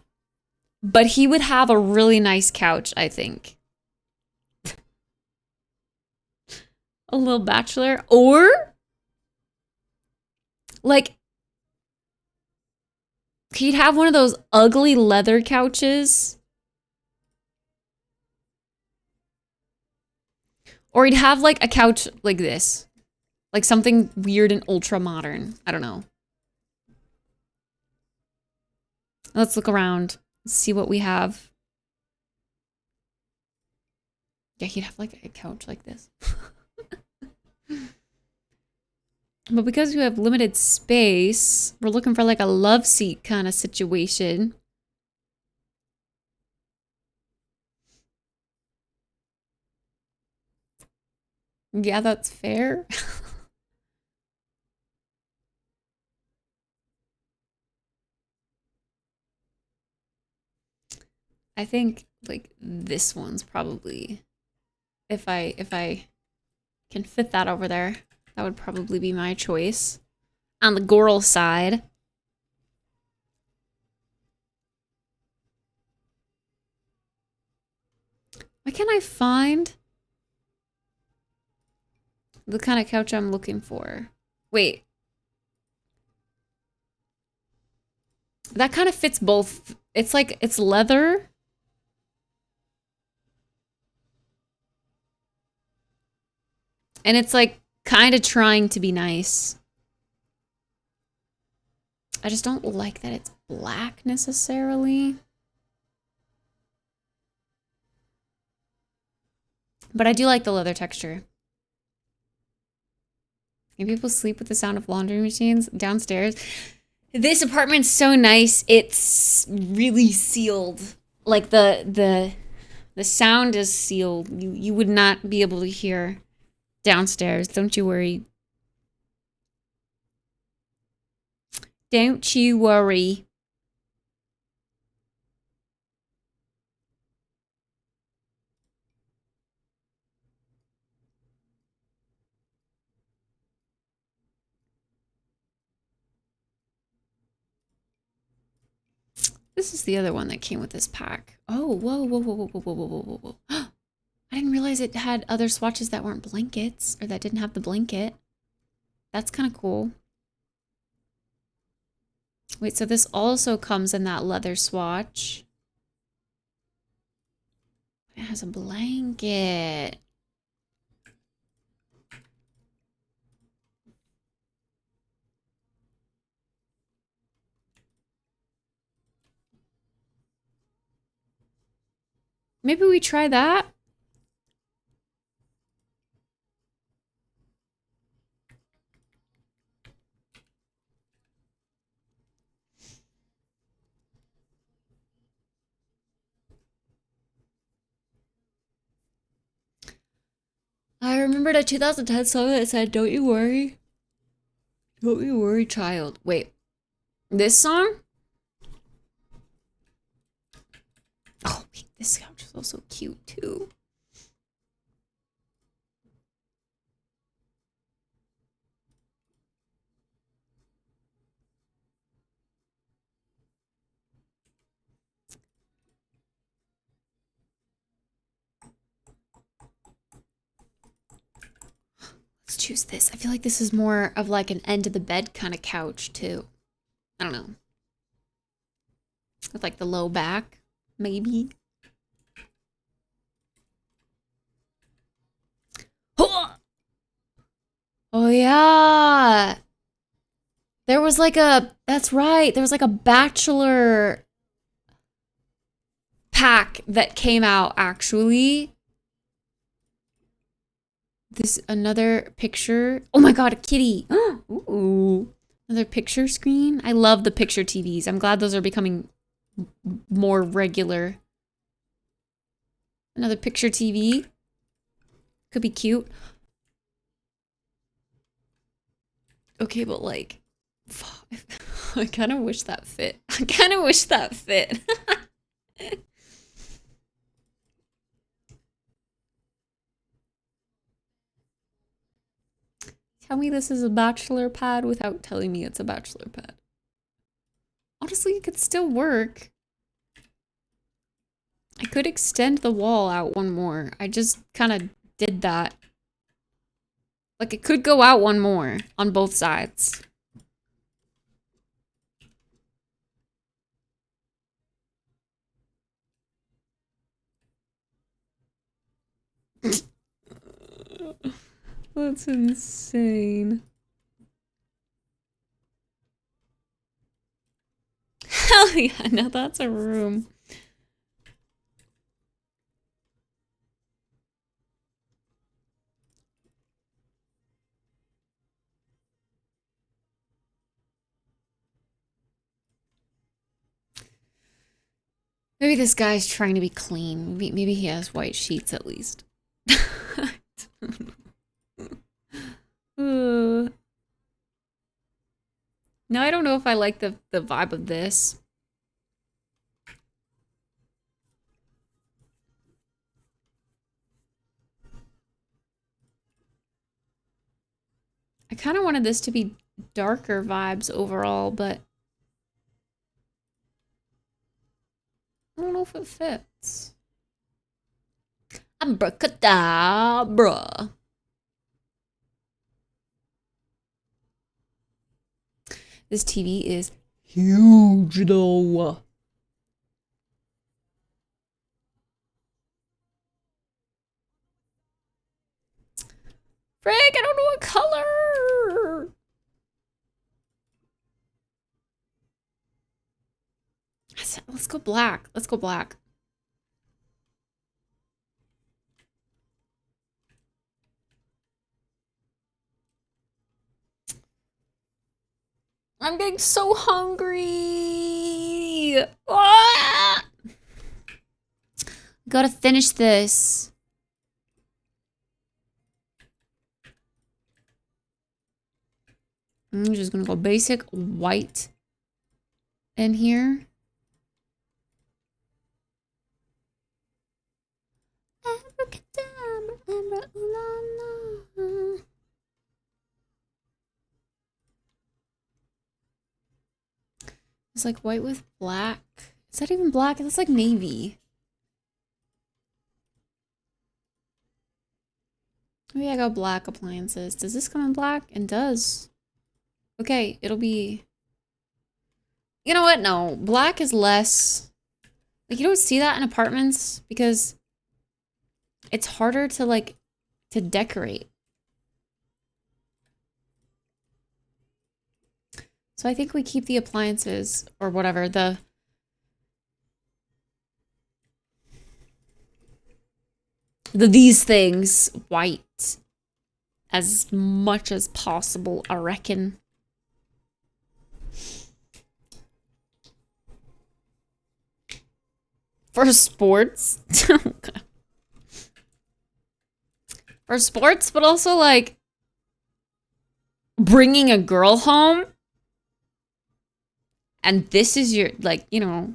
Speaker 1: but he would have a really nice couch, I think. A little bachelor. Or, like, He'd have one of those ugly leather couches. Or he'd have like a couch like this. Like something weird and ultra modern. I don't know. Let's look around. See what we have. Yeah, he'd have like a couch like this. But because we have limited space, we're looking for like a love seat kind of situation. Yeah, that's fair. I think like this one's probably, if I can fit that over there, that would probably be my choice. On the girl side. Why can't I find the kind of couch I'm looking for? Wait. That kind of fits both. It's like, it's leather. And it's like kind of trying to be nice. I just don't like that it's black necessarily. But I do like the leather texture. And people sleep with the sound of laundry machines downstairs. This apartment's so nice. It's really sealed. Like the sound is sealed. You would not be able to hear downstairs. Don't you worry. Don't you worry. This is the other one that came with this pack. Oh, whoa, whoa, whoa, whoa, whoa, whoa, whoa, whoa, whoa. I didn't realize it had other swatches that weren't blankets, or that didn't have the blanket. That's kind of cool. Wait, so this also comes in that leather swatch. It has a blanket. Maybe we try that? I remembered a 2010 song that said, "Don't you worry. Don't you worry, child." Wait, this song? Oh, wait, this couch is also cute too. Let's choose this. I feel like this is more of like an end of the bed kind of couch too. I don't know. With like the low back, maybe. Oh yeah. There was like a, that's right. There was like a bachelor pack that came out actually. This another picture. Oh my god, a kitty. Ooh. Another picture screen. I love the picture TVs. I'm glad those are becoming more regular. Another picture TV. Could be cute. Okay, but like, I kind of wish that fit. I kind of wish that fit. Tell me this is a bachelor pad without telling me it's a bachelor pad. Honestly, it could still work. I could extend the wall out one more. I just kind of did that. Like, it could go out one more on both sides. That's insane. Hell yeah, now that's a room. Maybe this guy's trying to be clean. Maybe he has white sheets at least. Now I don't know if I like the vibe of this. I kind of wanted this to be darker vibes overall, but I don't know if it fits. Abracadabra. This TV is huge though. Frick, I don't know what color. Let's go black. Let's go black. I'm getting so hungry. Ah! Gotta finish this. I'm just gonna go basic white in here. It's like white with black. Is that even black? That's like navy. Maybe I got black appliances. Does this come in black? It does. Okay, it'll be... You know what? No, black is less... Like, you don't see that in apartments because it's harder to, like, to decorate. So I think we keep the appliances or whatever, these things white as much as possible, I reckon. For sports. For sports, but also like bringing a girl home. And this is your, like, you know,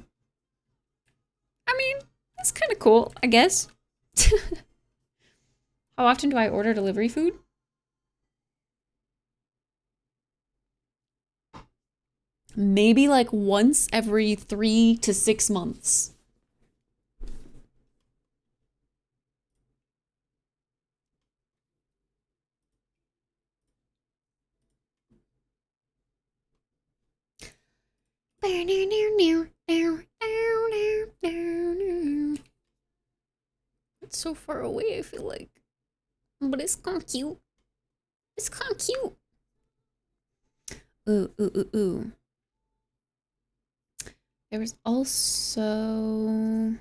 Speaker 1: I mean, that's kind of cool, I guess. How often do I order delivery food? Maybe like once every 3 to 6 months. It's so far away, I feel like. But it's kind of cute. It's kind of cute. Ooh, ooh, ooh, ooh. There was also...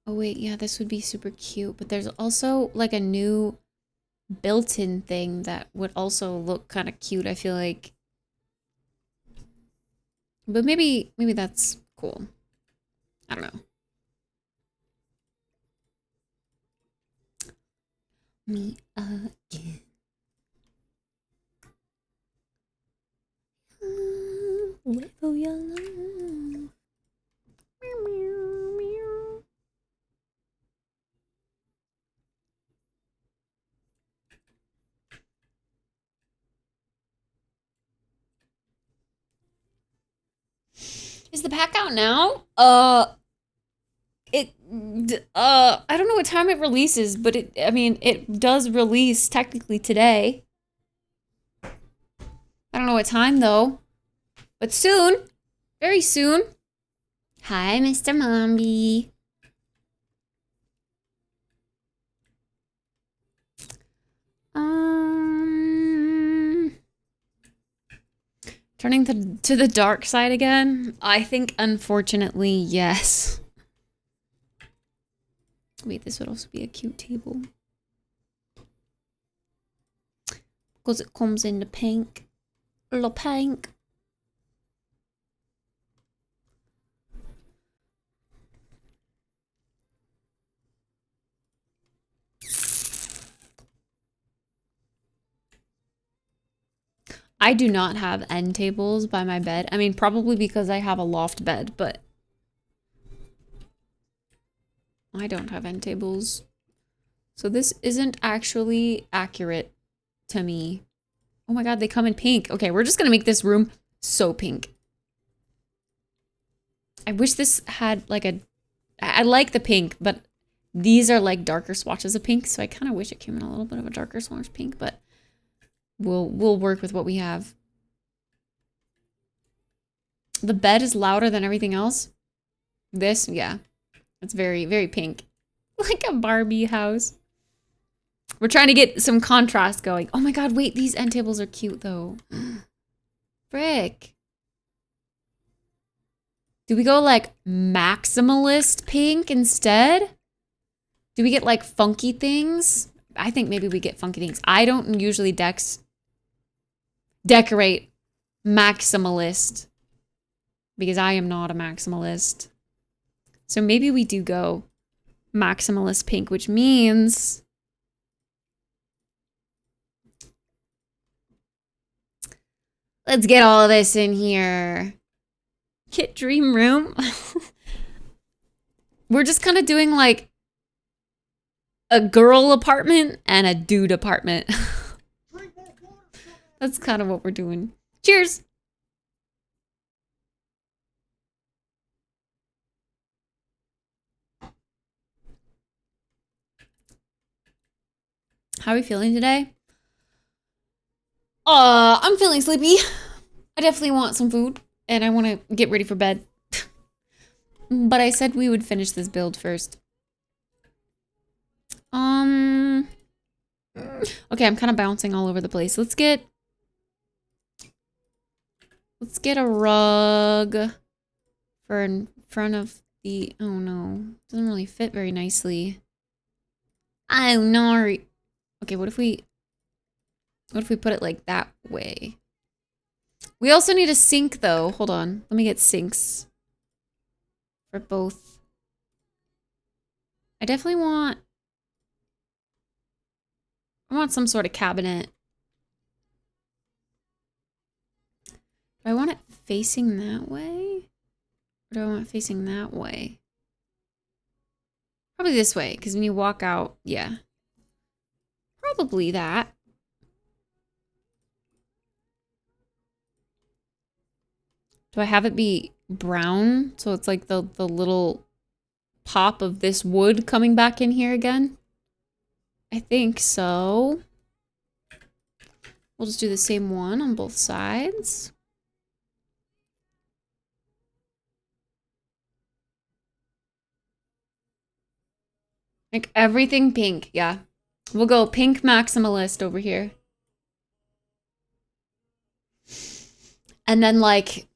Speaker 1: Oh wait, yeah, this would be super cute. But there's also like a new built-in thing that would also look kind of cute, I feel like. But maybe that's cool. I don't know. Me again. Wait for your love. Meow, meow, meow. Is the pack out now? I don't know what time it releases, but I mean, it does release technically today. I don't know what time though, but soon, very soon. Hi, Mr. Mombi. Turning to the dark side again? I think, unfortunately, yes. Wait, this would also be a cute table. Because it comes in the pink. The pink. I do not have end tables by my bed. I mean, probably because I have a loft bed, but I don't have end tables. So this isn't actually accurate to me. Oh my god, they come in pink. Okay, we're just gonna make this room so pink. I wish this had like a... I like the pink, but these are like darker swatches of pink, so I kind of wish it came in a little bit of a darker swatch pink, but we'll work with what we have. The bed is louder than everything else. This, yeah. It's very, very pink. Like a Barbie house. We're trying to get some contrast going. Oh my god, wait, these end tables are cute though. Frick. Do we go like maximalist pink instead? Do we get like funky things? I think maybe we get funky things. I don't usually decorate maximalist because I am not a maximalist. So maybe we do go maximalist pink, which means let's get all of this in here. Kit dream room. We're just kind of doing like a girl apartment and a dude apartment. That's kind of what we're doing. Cheers. How are we feeling today? I'm feeling sleepy. I definitely want some food and I want to get ready for bed. But I said we would finish this build first. Okay, I'm kind of bouncing all over the place. Let's get a rug for in front of the... Oh no, doesn't really fit very nicely. Oh no. Okay, what if we put it like that way? We also need a sink though. Hold on. Let me get sinks for both. I definitely want some sort of cabinet. Do I want it facing that way? Or do I want it facing that way? Probably this way, because when you walk out, yeah. Probably that. Do I have it be brown? So it's like the little pop of this wood coming back in here again? I think so. We'll just do the same one on both sides. Like everything pink, yeah. We'll go pink maximalist over here. And then like,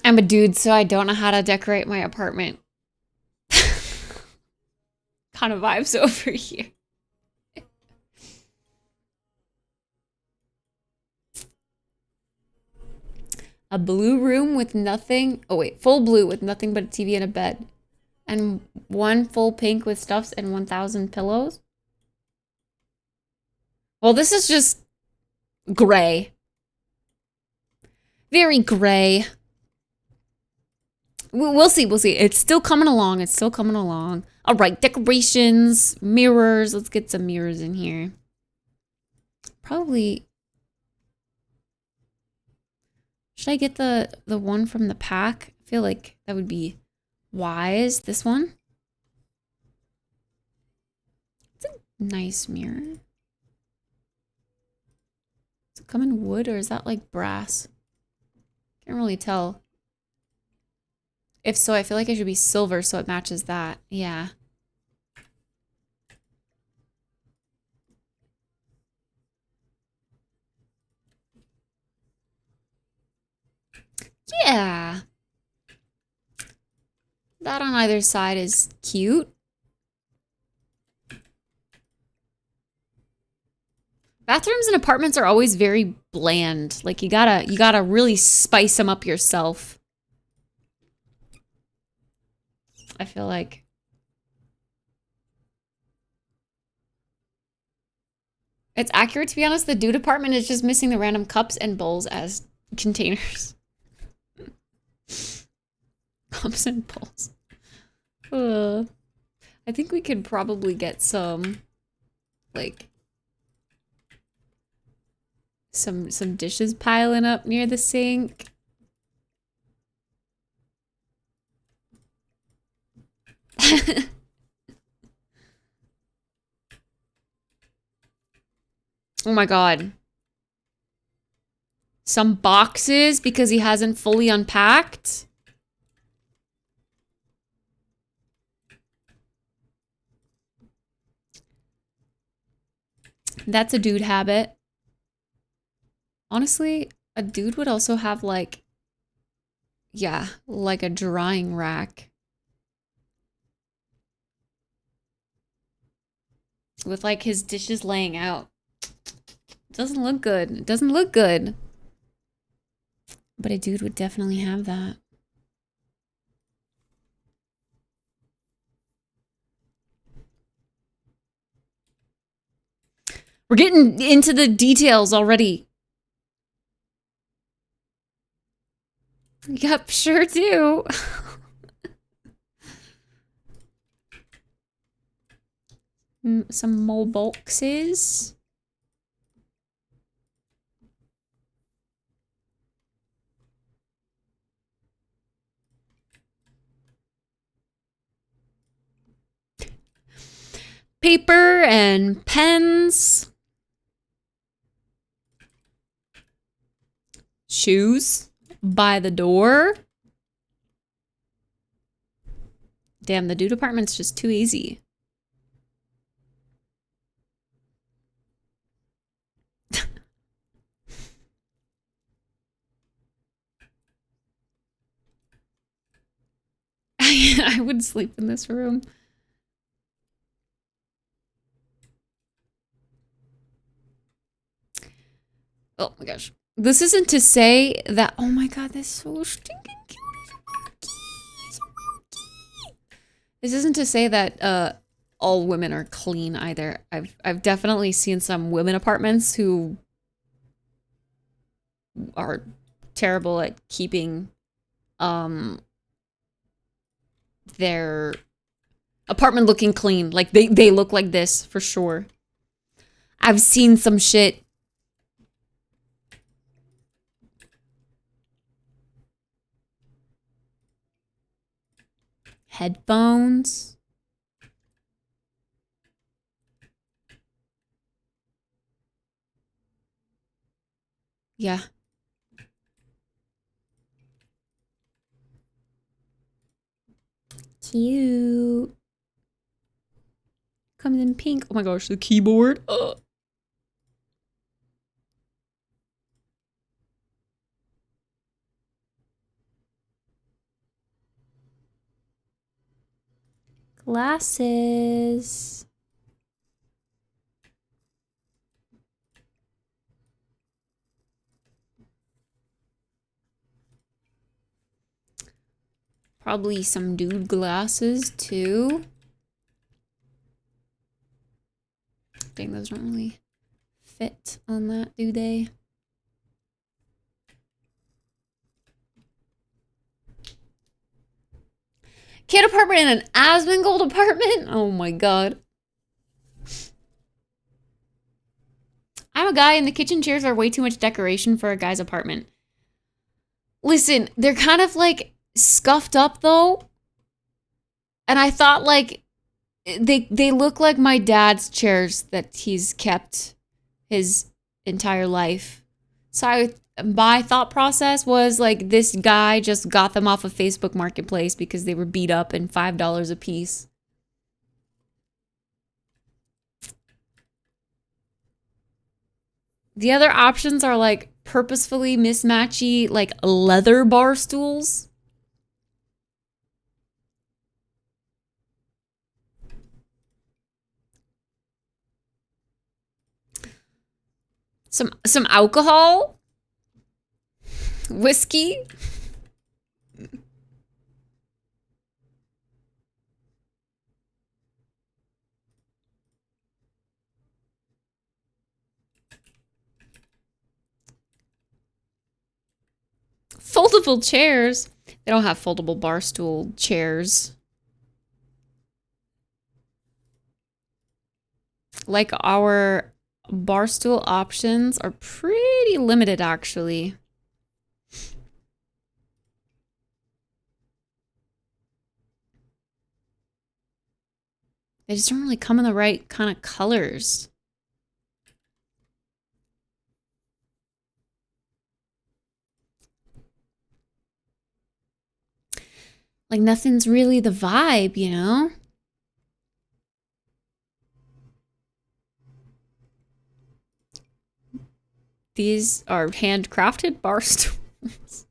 Speaker 1: I'm a dude, so I don't know how to decorate my apartment. Kind of vibes over here. A blue room with nothing. Oh wait, full blue with nothing but a TV and a bed. And one full pink with stuffs and 1,000 pillows. Well, this is just gray. Very gray. We'll see, we'll see. It's still coming along. It's still coming along. All right, decorations, mirrors. Let's get some mirrors in here. Probably... Should I get the one from the pack? I feel like that would be wise. This one? It's a nice mirror. Does it come in wood or is that like brass? Can't really tell. If so, I feel like it should be silver so it matches that. Yeah. Yeah. That on either side is cute. Bathrooms and apartments are always very bland. Like you gotta really spice them up yourself. I feel like. It's accurate, to be honest. The dude apartment is just missing the random cups and bowls as containers. Cups and bowls. I think we could probably get some, like, some dishes piling up near the sink. Oh my god. Some boxes because he hasn't fully unpacked. That's a dude habit. Honestly, a dude would also have like, yeah, like a drying rack. With like his dishes laying out. Doesn't look good. It doesn't look good. But a dude would definitely have that. We're getting into the details already. Yep, sure do. Some more boxes. Paper and pens. Shoes by the door. Damn, the dude apartment's just too easy. I would sleep in this room. Oh my gosh. This isn't to say that, oh my god, this is so stinking cute. It's so milky. This isn't to say that all women are clean either. I've definitely seen some women apartments who are terrible at keeping their apartment looking clean. Like they look like this for sure. I've seen some shit. Headphones. Yeah. Cute. Comes in pink. Oh my gosh, the keyboard. Ugh. Glasses. Probably some dude glasses too. Dang, those don't really fit on that, do they? Kid apartment in an Asmongold apartment? Oh my god. I'm a guy and the kitchen chairs are way too much decoration for a guy's apartment. Listen, they're kind of like scuffed up though. And I thought like they look like my dad's chairs that he's kept his entire life. So my thought process was like this guy just got them off of Facebook Marketplace because they were beat up and $5 a piece. The other options are like purposefully mismatchy, like leather bar stools. Some alcohol, whiskey. Foldable chairs. They don't have foldable bar stool chairs. Like our bar stool options are pretty limited, actually. They just don't really come in the right kind of colors. Like nothing's really the vibe, you know? These are handcrafted bar stools.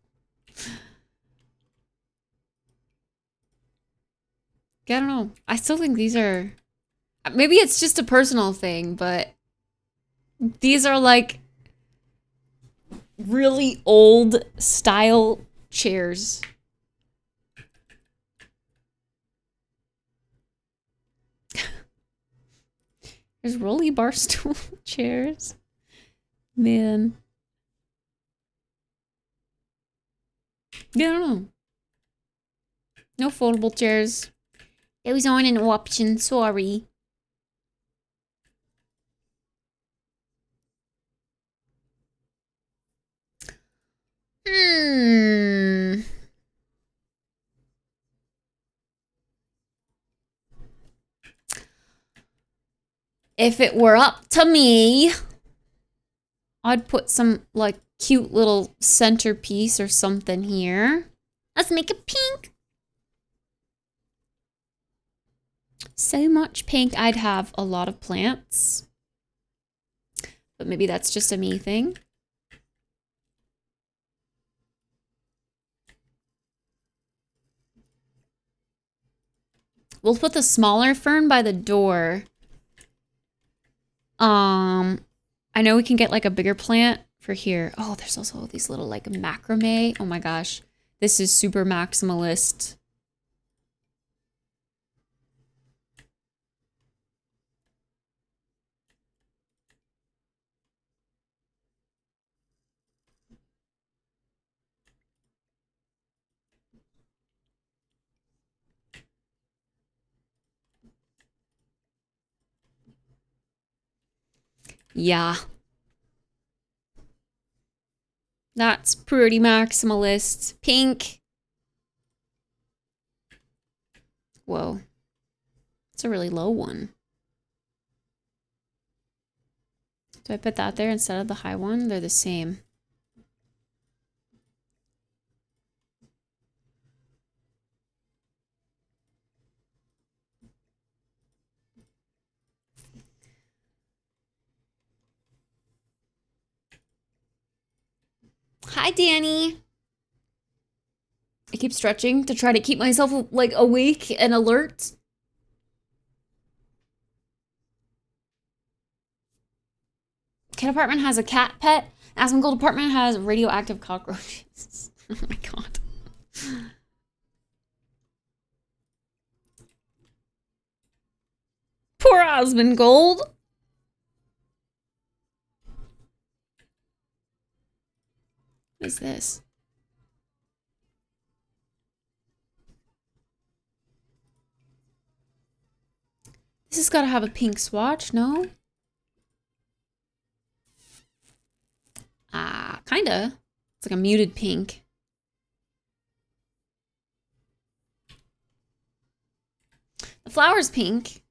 Speaker 1: I don't know. I still think these are... Maybe it's just a personal thing, but... These are like... really old style chairs. There's rolly bar stool chairs. Man. Yeah, I don't know. No foldable chairs. Those aren't an option, sorry. If it were up to me, I'd put some like cute little centerpiece or something here. Let's make it pink. So much pink, I'd have a lot of plants. But maybe that's just a me thing. We'll put the smaller fern by the door. I know we can get like a bigger plant for here. Oh, there's also these little like macrame. Oh my gosh. This is super maximalist. Yeah. That's pretty maximalist. Pink. Whoa. It's a really low one. Do I put that there instead of the high one? They're the same. Hi, Danny. I keep stretching to try to keep myself like awake and alert. Kit apartment has a cat pet. Asmongold apartment has radioactive cockroaches. Oh my god. Poor Asmongold. What is this? This has got to have a pink swatch, no? Ah, kinda. It's like a muted pink. The flower's pink.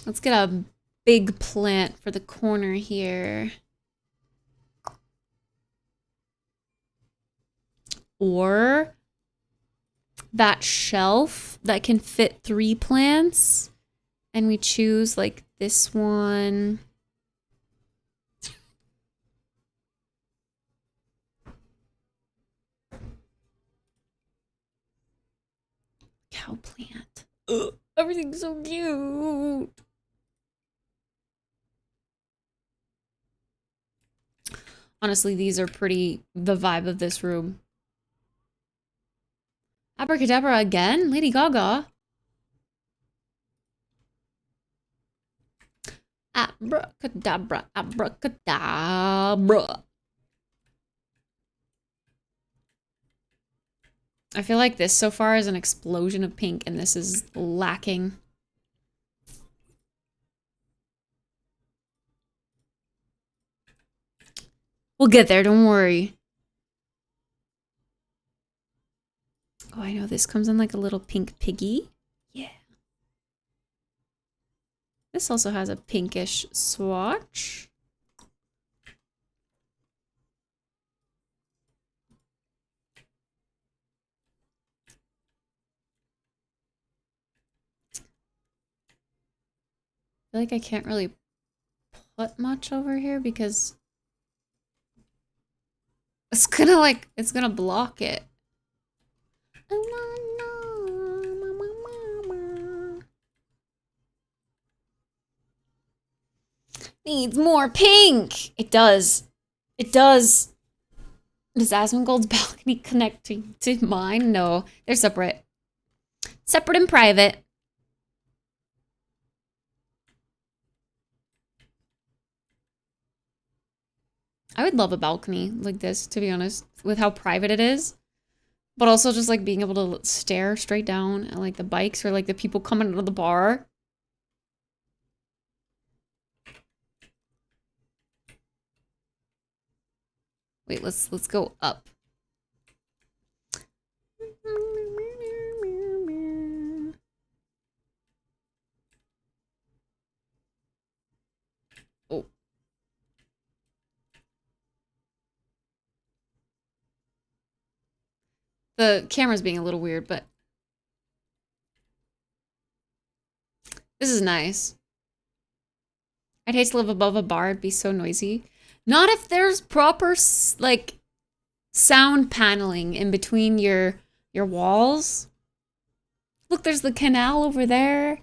Speaker 1: Let's get a big plant for the corner here. Or that shelf that can fit 3 plants. And we choose like this one. Cow plant. Ugh, everything's so cute. Honestly, these are pretty the vibe of this room. Abracadabra again? Lady Gaga. Abracadabra, abracadabra. I feel like this so far is an explosion of pink, and this is lacking. We'll get there, don't worry. Oh, I know this comes in like a little pink piggy. Yeah. This also has a pinkish swatch. I feel like I can't really put much over here because it's gonna like, it's gonna block it. Needs more pink. It does. It does. Does Asmongold's balcony connect to mine? No, they're separate. Separate and private. I would love a balcony like this, to be honest, with how private it is. But also just like being able to stare straight down at like the bikes or like the people coming out of the bar. Wait, let's go up. Oh. The camera's being a little weird, but this is nice. I'd hate to live above a bar. It'd be so noisy. Not if there's proper, like, sound paneling in between your walls. Look, there's the canal over there.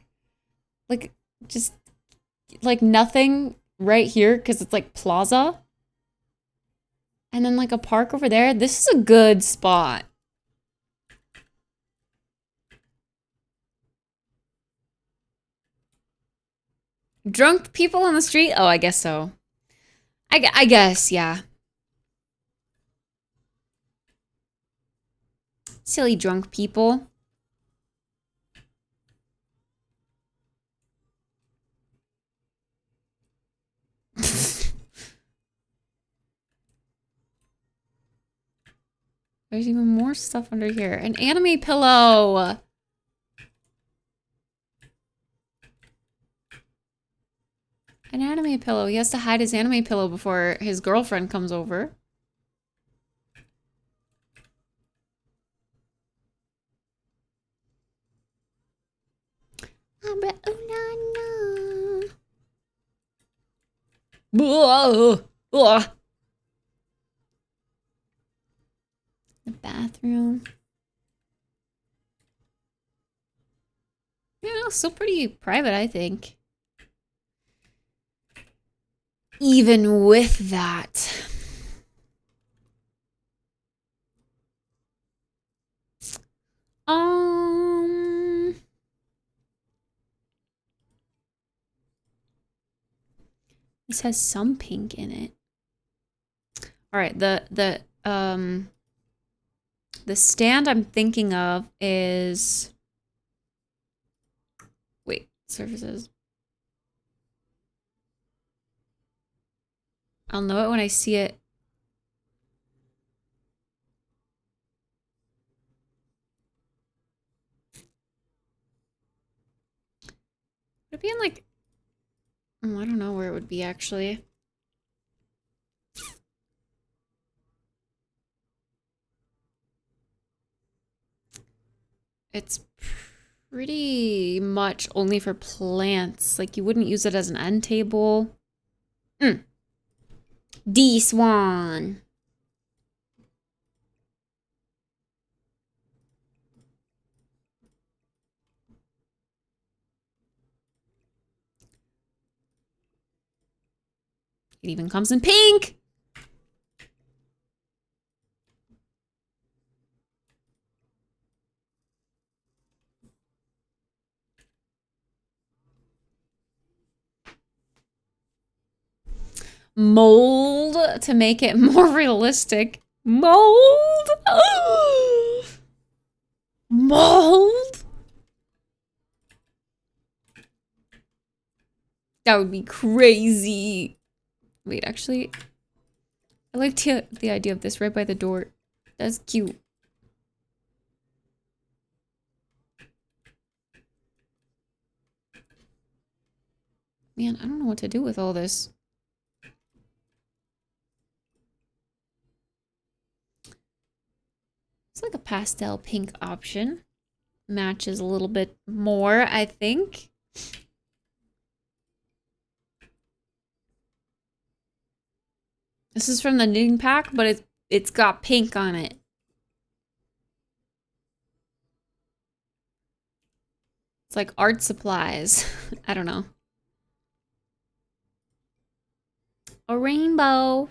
Speaker 1: Like, just, like, nothing right here because it's, like, plaza. And then, like, a park over there. This is a good spot. Drunk people on the street? Oh, I guess so. I guess, yeah. Silly drunk people. There's even more stuff under here. An anime pillow. An anime pillow. He has to hide his anime pillow before his girlfriend comes over. The bathroom. Yeah, still pretty private, I think. Even with that. This has some pink in it. All right, the stand I'm thinking of is, wait, surfaces. I'll know it when I see it. Would it be in like, oh, I don't know where it would be actually. It's pretty much only for plants. Like, you wouldn't use it as an end table. D-Swan. It even comes in pink. Mold to make it more realistic. Mold. Mold. That would be crazy. Wait, actually, I like the idea of this right by the door. That's cute. Man, I don't know what to do with all this. It's like a pastel pink option. Matches a little bit more, I think. This is from the knitting pack, but it's got pink on it. It's like art supplies. I don't know. A rainbow.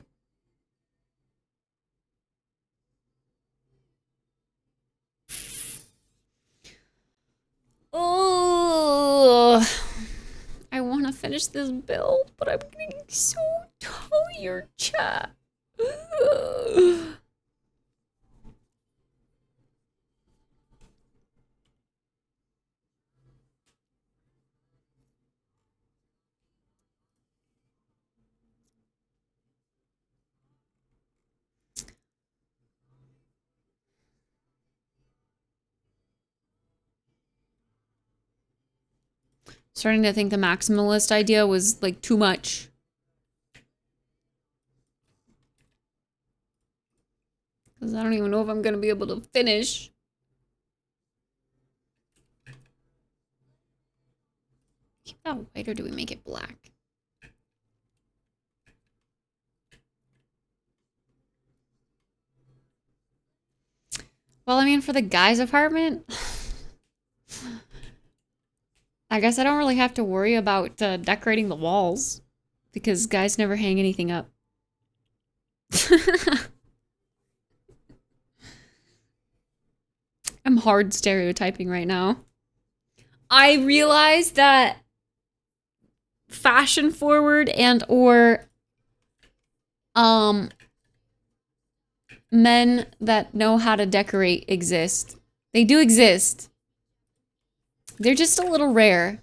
Speaker 1: Oh, I want to finish this build, but I'm getting so tired, chat. Starting to think the maximalist idea was like too much. Because I don't even know if I'm going to be able to finish. Keep that white or do we make it black? Well, I mean, for the guy's apartment, I guess I don't really have to worry about decorating the walls because guys never hang anything up. I'm hard stereotyping right now. I realize that fashion forward and or men that know how to decorate exist. They do exist. They're just a little rare.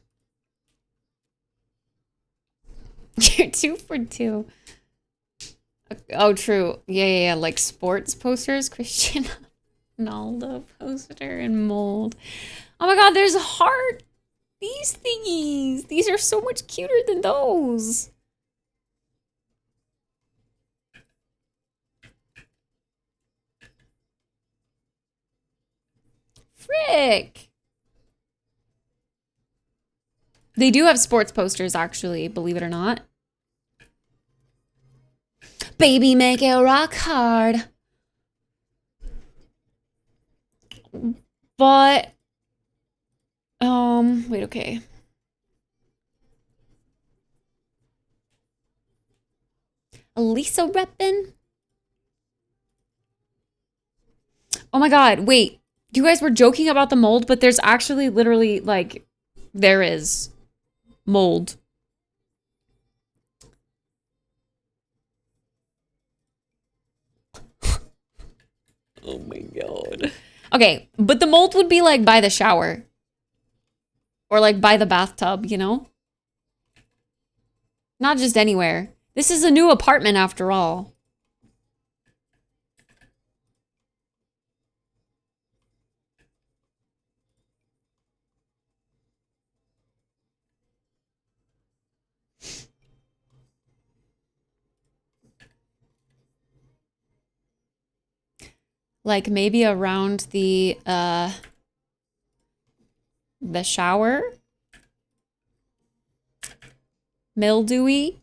Speaker 1: You're 2 for 2. Oh, true. Yeah. Like sports posters. Cristiano Ronaldo poster and mold. Oh my god, there's a heart. These thingies. These are so much cuter than those. Frick. They do have sports posters, actually, believe it or not. Baby, make it rock hard. But, wait, okay. Elisa reppin'? Oh my god, wait. You guys were joking about the mold, but there's actually literally, like, there is mold. Oh my god. Okay, but the mold would be, like, by the shower. Or, like, by the bathtub, you know? Not just anywhere. This is a new apartment, after all. Like, maybe around the, The shower. Mildewy.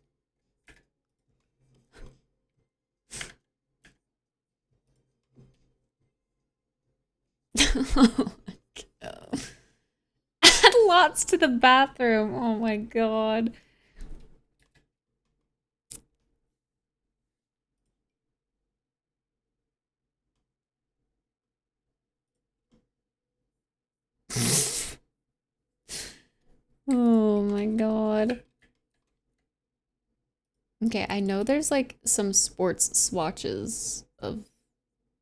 Speaker 1: Add lots to the bathroom. Oh my god. Oh my god. Okay, I know there's like some sports swatches of...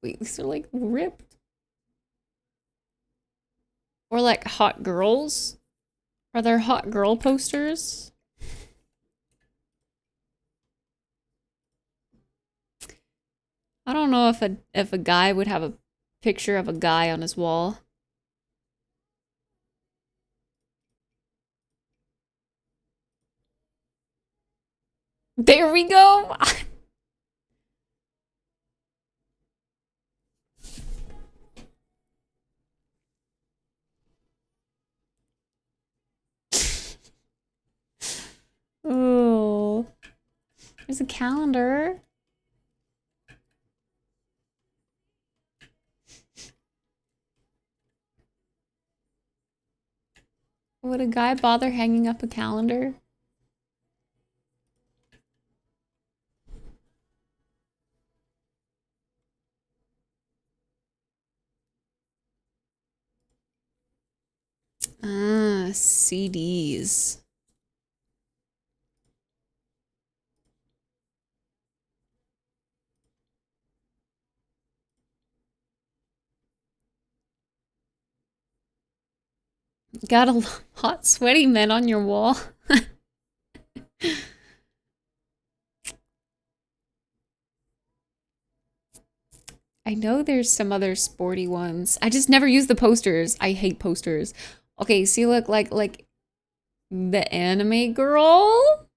Speaker 1: Wait, these are like ripped. Or like hot girls. Are there hot girl posters? I don't know if a guy would have a picture of a guy on his wall. There we go. Oh, there's a calendar. Would a guy bother hanging up a calendar? Ah, CDs. Got a hot, sweaty men on your wall. I know there's some other sporty ones. I just never use the posters. I hate posters. Okay, see, look, like the anime girl?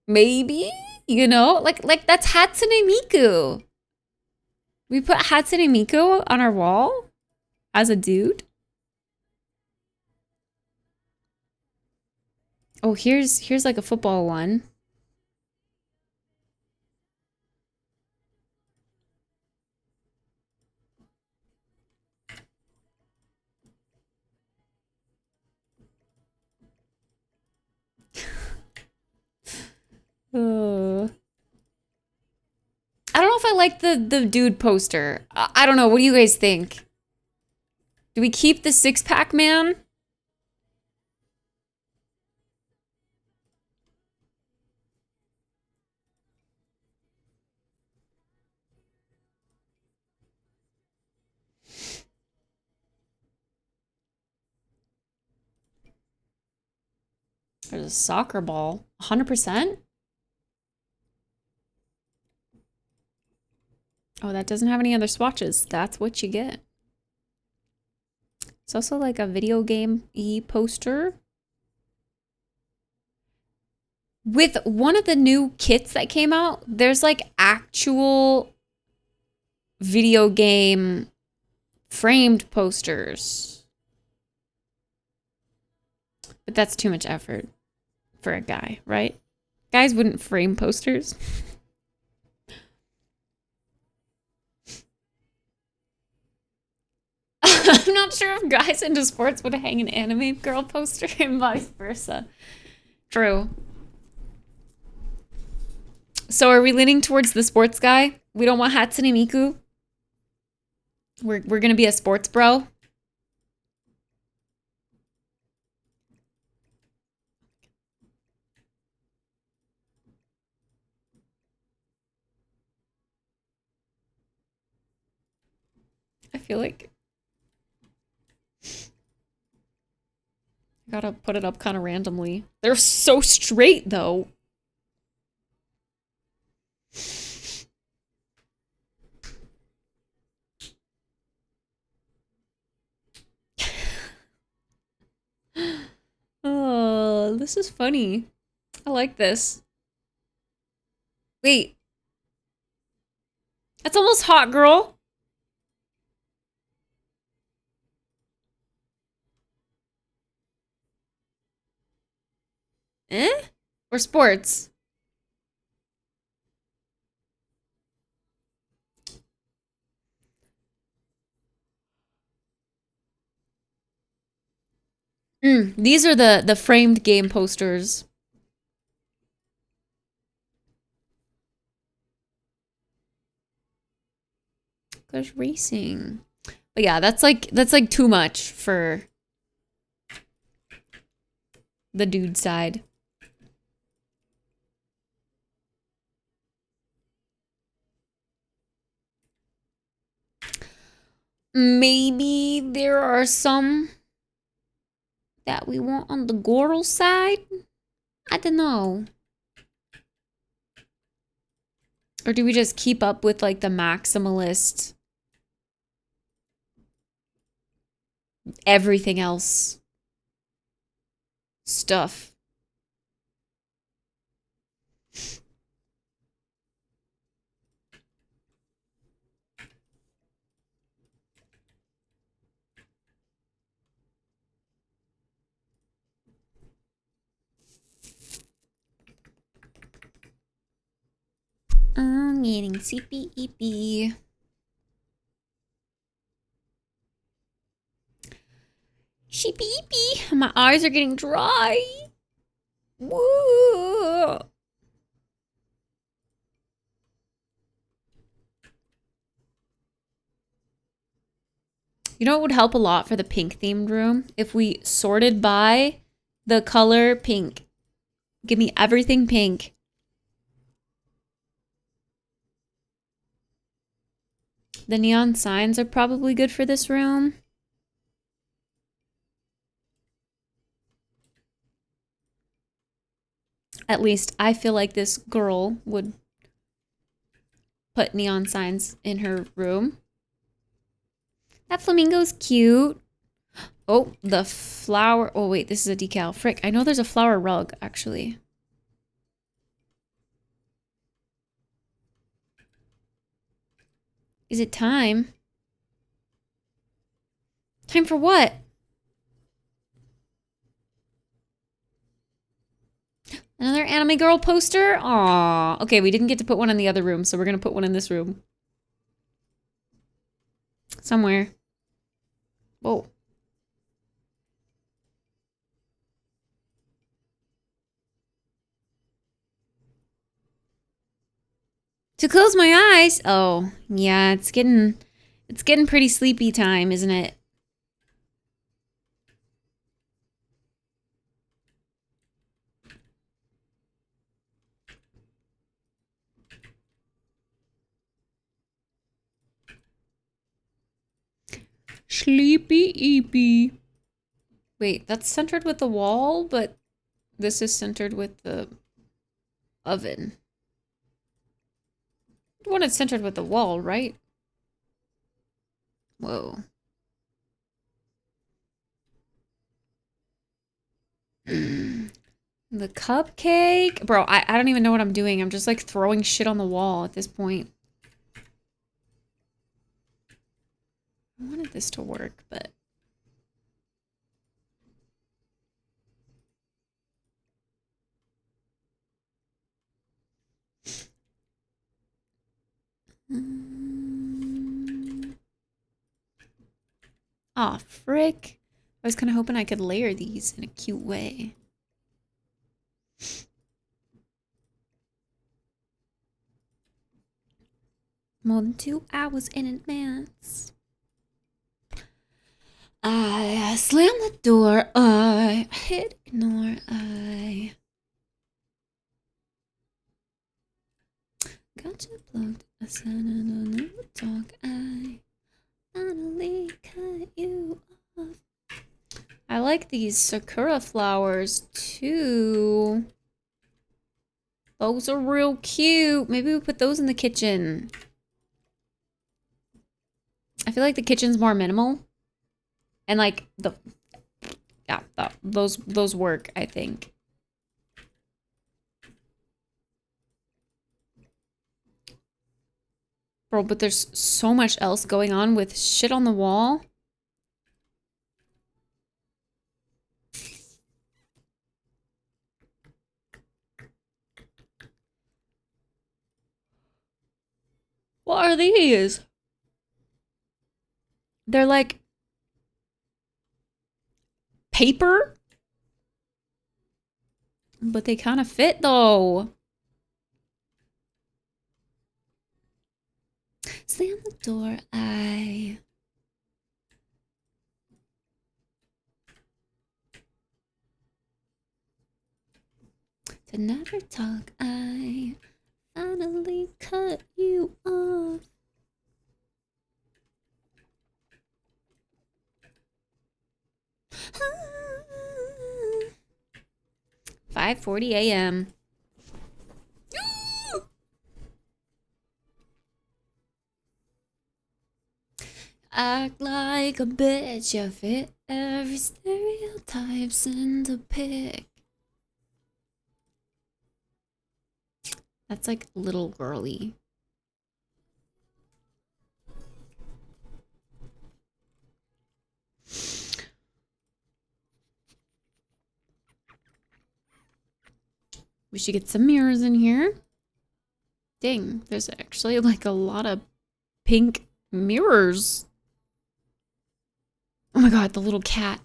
Speaker 1: Maybe? You know? Like that's Hatsune Miku. We put Hatsune Miku on our wall as a dude. Oh, here's like a football one. I don't know if I like the dude poster. I don't know. What do you guys think? Do we keep the six-pack man? There's a soccer ball. 100%? Oh, that doesn't have any other swatches. That's what you get. It's also like a video game-y poster. With one of the new kits that came out, there's like actual video game framed posters. But that's too much effort for a guy, right? Guys wouldn't frame posters. I'm not sure if guys into sports would hang an anime girl poster and vice versa. True. So are we leaning towards the sports guy? We don't want Hatsune Miku? We're gonna be a sports bro? I feel like I gotta put it up kind of randomly. They're so straight though. Oh, this is funny. I like this. Wait. That's almost hot, girl. Eh? Or sports? These are the framed game posters. There's racing. But yeah, that's like too much for the dude side. Maybe there are some that we want on the girl side. I don't know. Or do we just keep up with like the maximalist everything else stuff? I'm getting sleepy. Sheepy. My eyes are getting dry. Woo. You know what would help a lot for the pink themed room? If we sorted by the color pink. Give me everything pink. The neon signs are probably good for this room. At least I feel like this girl would put neon signs in her room. That flamingo's cute. Oh, the flower. Oh, wait, this is a decal. Frick, I know there's a flower rug, actually. Is it time? Time for what? Another anime girl poster? Aw. Okay, we didn't get to put one in the other room, so we're gonna put one in this room. Somewhere. Whoa. To close my eyes? Oh, yeah, it's getting pretty sleepy time, isn't it? Sleepy eepy. Wait, that's centered with the wall, but this is centered with the oven. The one is centered with the wall, right? Whoa. The cupcake? Bro, I don't even know what I'm doing. I'm just like throwing shit on the wall at this point. I wanted this to work, but... Aw, frick. I was kind of hoping I could layer these in a cute way. More than 2 hours in advance. I slam the door. I hit ignore. I got you plugged. I said I don't know talk. I finally cut you off. I like these sakura flowers too. Those are real cute. Maybe we put those in the kitchen. I feel like the kitchen's more minimal. And like those work, I think. Bro, but there's so much else going on with shit on the wall. What are these? They're like paper, but they kind of fit though. Slam the door, to never talk, I finally cut you off. Ah. 5:40 a.m. Act like a bitch, you fit every stereotype, send a pic. That's like little girly. We should get some mirrors in here. Dang, there's actually like a lot of pink mirrors. Oh my god, the little cat.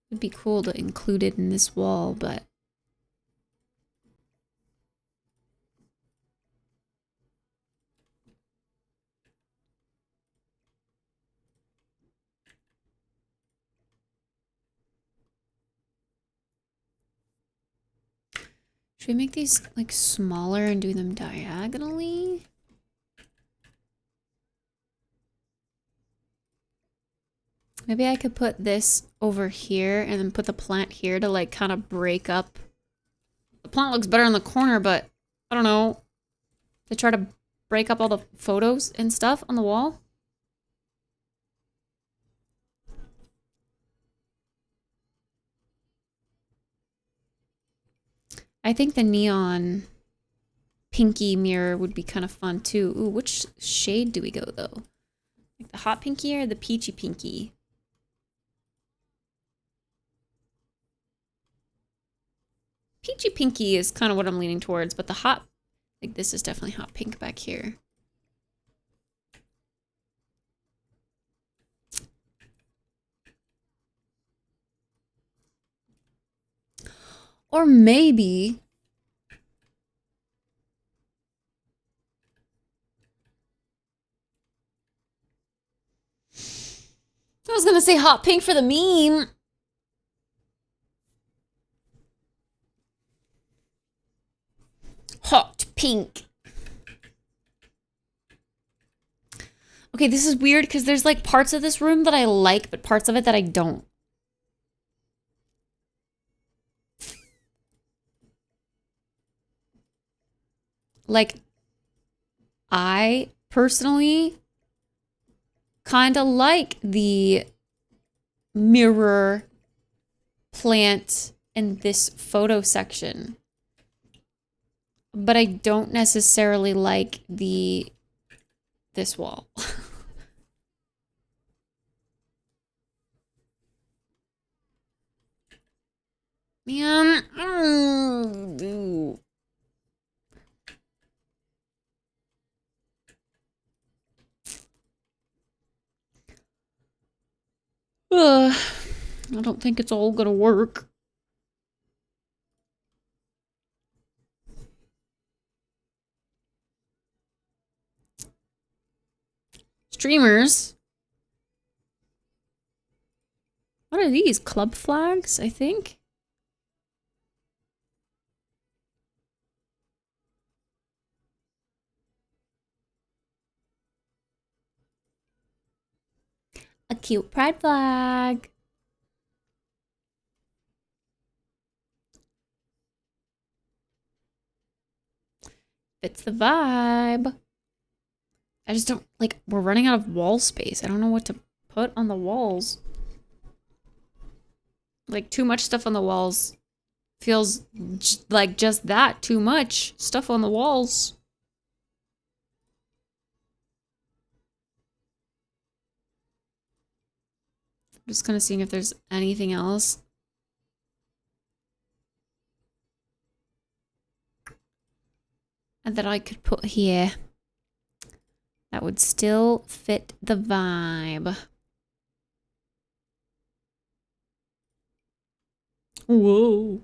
Speaker 1: It'd be cool to include it in this wall, but should we make these like smaller and do them diagonally? Maybe I could put this over here and then put the plant here to like kind of break up. The plant looks better in the corner, but I don't know. To try to break up all the photos and stuff on the wall. I think the neon pinky mirror would be kind of fun too. Ooh, which shade do we go though? Like the hot pinky or the peachy pinky? Peachy pinky is kind of what I'm leaning towards, but the hot, like this is definitely hot pink back here. Or maybe I was gonna say hot pink for the meme. Hot pink. Okay, this is weird because there's like parts of this room that I like, but parts of it that I don't. Like, I personally kind of like the mirror plant in this photo section. But I don't necessarily like this wall. Man. I don't think it's all gonna work. Streamers. What are these? Club flags, I think? A cute pride flag. Fits the vibe. I just don't, like, we're running out of wall space. I don't know what to put on the walls. Like, too much stuff on the walls feels like just that. Too much stuff on the walls. I'm just kind of seeing if there's anything else. and that I could put here that would still fit the vibe. Whoa.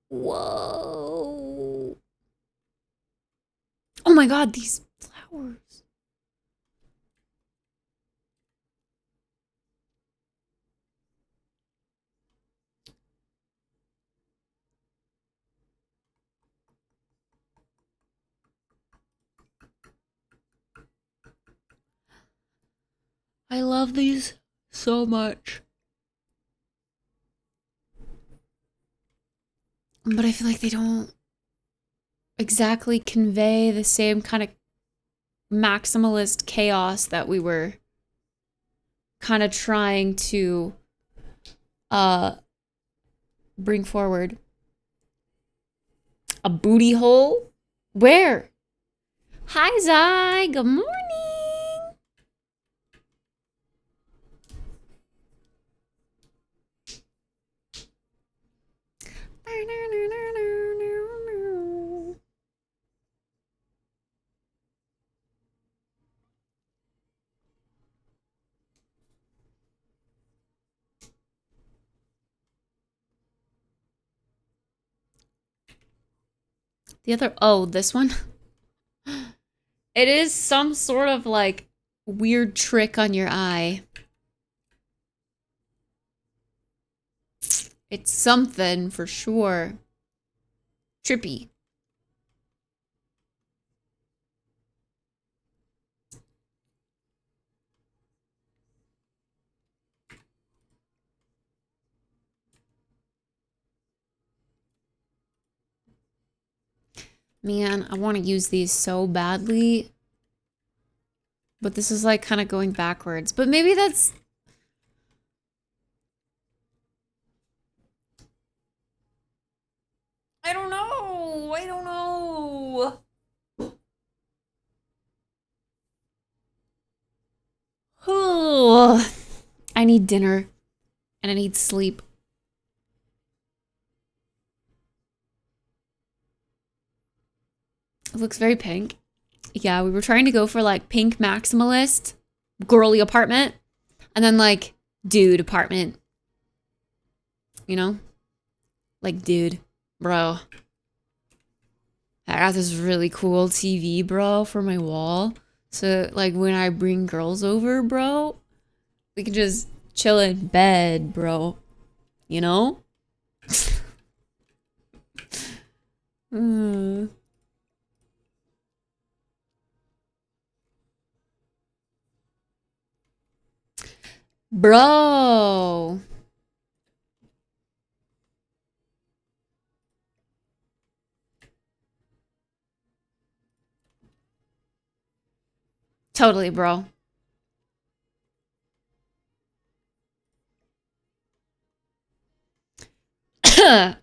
Speaker 1: Whoa. Oh my God, these flowers. I love these so much. But I feel like they don't exactly convey the same kind of maximalist chaos that we were kind of trying to bring forward. A booty hole? Where? Hi, Zai. Good morning. The other, oh, this one? It is some sort of like weird trick on your eye. It's something for sure. Trippy. Man, I want to use these so badly. But this is like kind of going backwards. But maybe that's... I don't know. I don't know. Oh, I need dinner. And I need sleep. It looks very pink. Yeah, we were trying to go for like pink maximalist, girly apartment, and then like dude apartment. You know? Like dude, bro. I got this really cool TV, bro, for my wall. So like when I bring girls over, bro, we can just chill in bed, bro. You know? Bro. Totally, bro. There's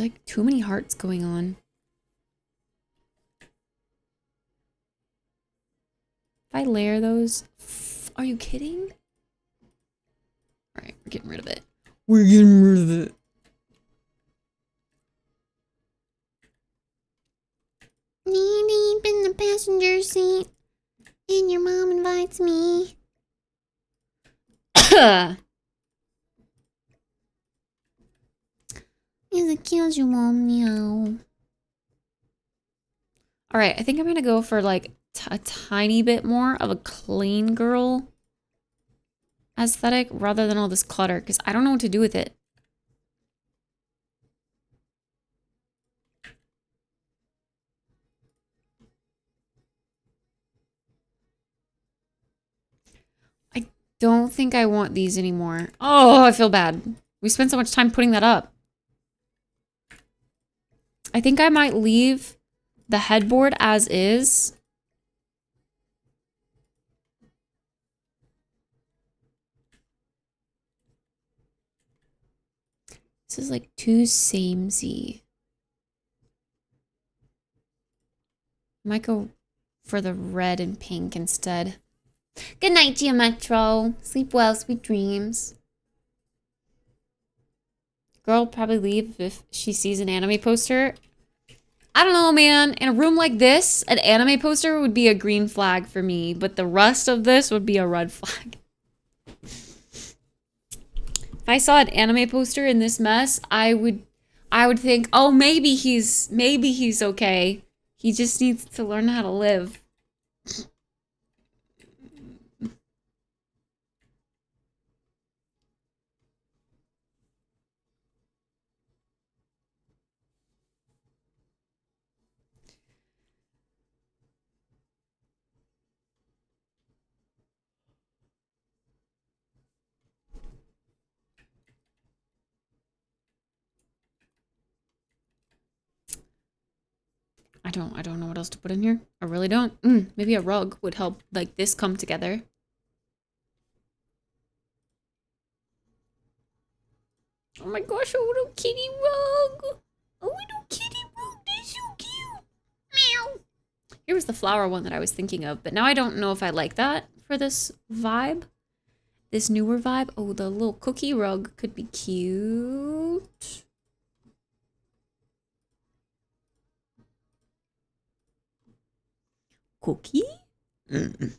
Speaker 1: like too many hearts going on. If I layer those, are you kidding? All right, we're getting rid of it. We're getting rid of it. Knee deep in the passenger seat, and your mom invites me. Music kills you, mom, meow. All right, I think I'm gonna go for like a tiny bit more of a clean girl aesthetic rather than all this clutter, because I don't know what to do with it. I don't think I want these anymore. Oh, I feel bad. We spent so much time putting that up. I think I might leave the headboard as is. This is like too samey. Might go for the red and pink instead. Good night, Gia Metro. Sleep well, sweet dreams. Girl probably leave if she sees an anime poster. I don't know, man. In a room like this, an anime poster would be a green flag for me, but the rest of this would be a red flag. If I saw an anime poster in this mess, I would think, oh, maybe he's okay. He just needs to learn how to live. I don't know what else to put in here. I really don't. Maybe a rug would help like this come together. Oh my gosh, a little kitty rug. A little kitty rug, that's so cute. Meow. Here was the flower one that I was thinking of, but now I don't know if I like that for this vibe. This newer vibe. Oh, the little cookie rug could be cute. Cookie? Cookie?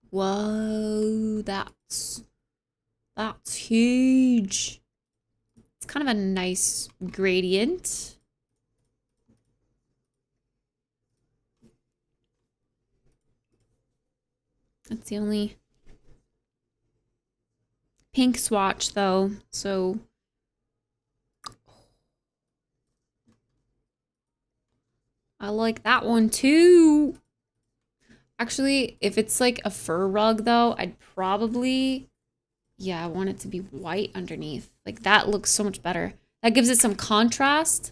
Speaker 1: Whoa, that's huge. It's kind of a nice gradient. That's the only pink swatch though, so I like that one too. Actually, if it's like a fur rug though, I'd probably, yeah, I want it to be white underneath. Like that looks so much better. That gives it some contrast.